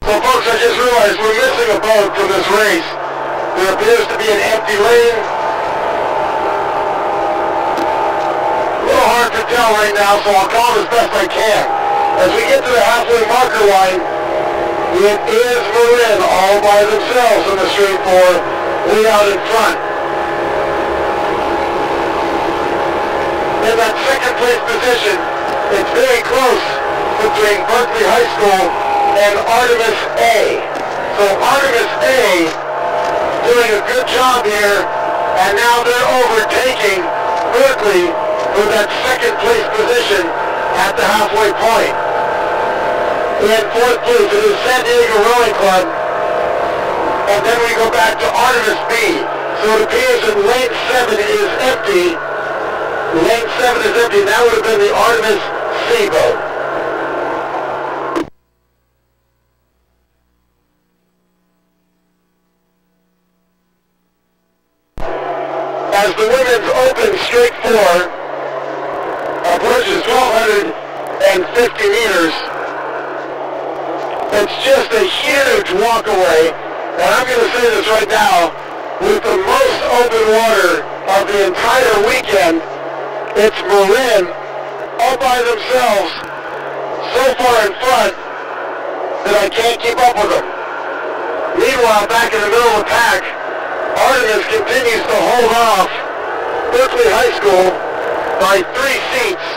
So folks, I just realized we're missing a boat for this race. There appears to be an empty lane. A little hard to tell right now, so I'll call it as best I can. As we get to the halfway marker line, it is Marin all by themselves in the straight 4, way out in front. In that second place position, it's very close between Berkeley High School and Artemis A. So Artemis A doing a good job here, and now they're overtaking Berkeley for that second place position at the halfway point. In fourth place, it is San Diego Rowing Club, and then we go back to Artemis B. So it appears that lane 7 is empty. Lane 7 is empty, and that would have been the Artemis C boat. As the women's open straight 4 approaches 1,250 meters, it's just a huge walk away, and I'm going to say this right now, with the most open water of the entire weekend. It's Marin all by themselves, so far in front that I can't keep up with them. Meanwhile, back in the middle of the pack, Artemis continues to hold off Berkeley High School by 3 seats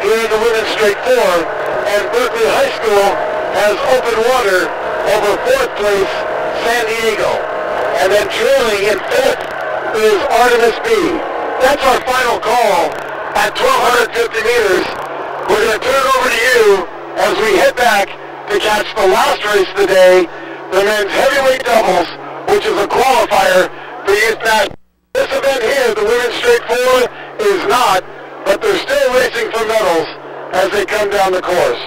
here in the women's straight 4, and Berkeley High School has open water over 4th place San Diego. And then trailing in 5th is Artemis B. That's our final call at 1,250 meters. We're going to turn it over to you as we head back to catch the last race of the day, the men's heavyweight doubles, which is a qualifier for youth national. This event here, the women's straight 4, is not, but they're still racing for medals as they come down the course.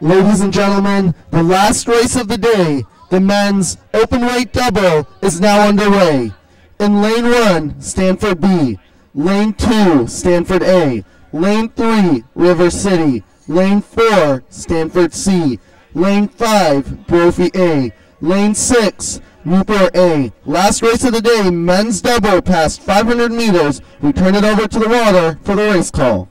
Ladies and gentlemen, the last race of the day, the men's open weight double, is now underway. In lane 1, Stanford B. Lane 2, Stanford A. Lane 3, River City. Lane 4, Stanford C. Lane 5, Brophy A. Lane 6, Newport A. Last race of the day, men's double past 500 meters. We turn it over to the water for the race call.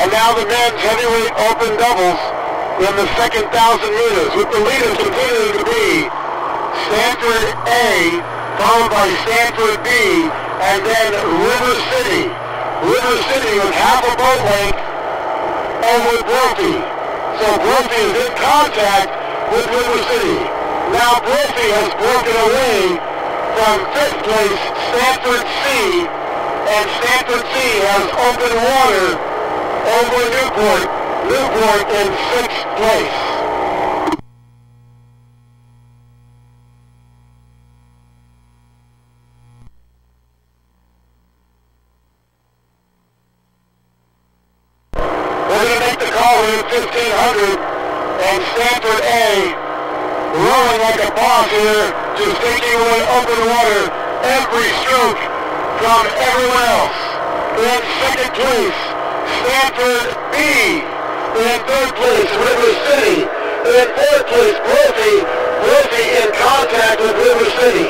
And now the men's heavyweight open doubles in the second 1,000 meters, with the leaders continuing to be Stanford A, followed by Stanford B, and then River City. River City with half a boat length over Brophy. So Brophy is in contact with River City. Now Brophy has broken away from 5th place Stanford C, and Stanford C has open water over Newport. Newport in 6th place. We're going to make the call here at 1,500, and Stanford A rowing like a boss here, just taking away open water every stroke from everyone else. In 2nd place, Stanford B. In 3rd place, River City. In 4th place, Brophy. Brophy in contact with River City.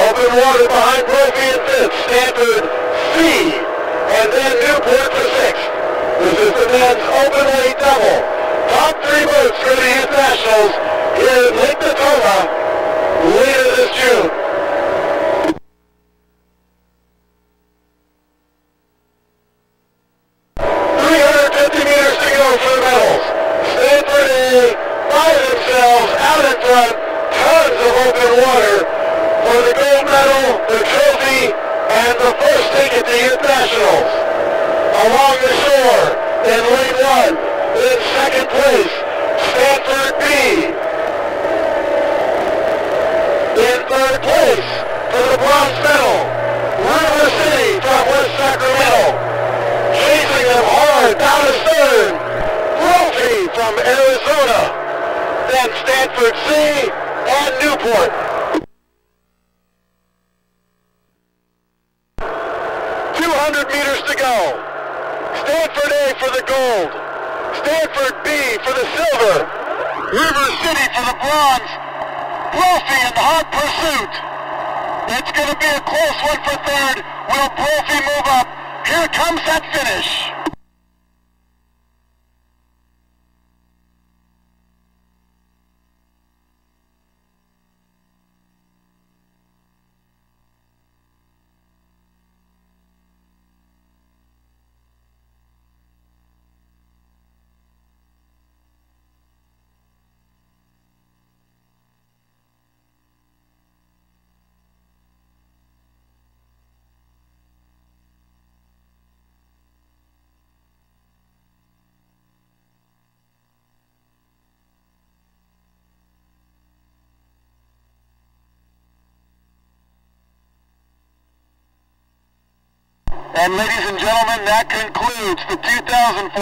Open water behind Brophy in 5th, Stanford C. And then Newport for 6th. This is the men's open weight double. Top 3 boats for the internationals here at Lake Natoma later this June. Out in front, tons of open water for the gold medal, the trophy, and the first ticket to the internationals. Along the shore, in lane 1, in 2nd place, Stanford B. In 3rd place, for the bronze medal, River City from West Sacramento. Chasing them hard down to stern, Brophy from Arizona. Then Stanford C and Newport. 200 meters to go. Stanford A for the gold. Stanford B for the silver. River City for the bronze. Brophy in hot pursuit. It's going to be a close one for 3rd. Will Brophy move up? Here comes that finish. And ladies and gentlemen, that concludes the 2014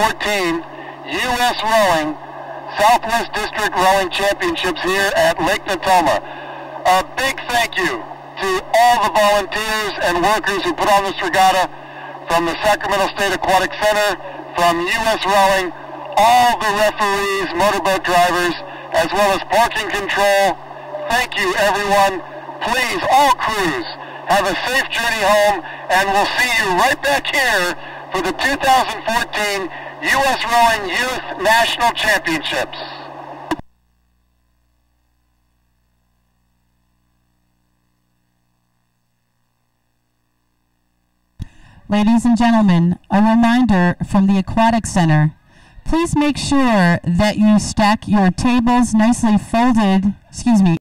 U.S. Rowing Southwest District Rowing Championships here at Lake Natoma. A big thank you to all the volunteers and workers who put on this regatta, from the Sacramento State Aquatic Center, from U.S. Rowing, all the referees, motorboat drivers, as well as parking control. Thank you, everyone. Please, all crews, have a safe journey home, and we'll see you right back here for the 2014 U.S. Rowing Youth National Championships. Ladies and gentlemen, a reminder from the Aquatic Center. Please make sure that you stack your tables nicely folded,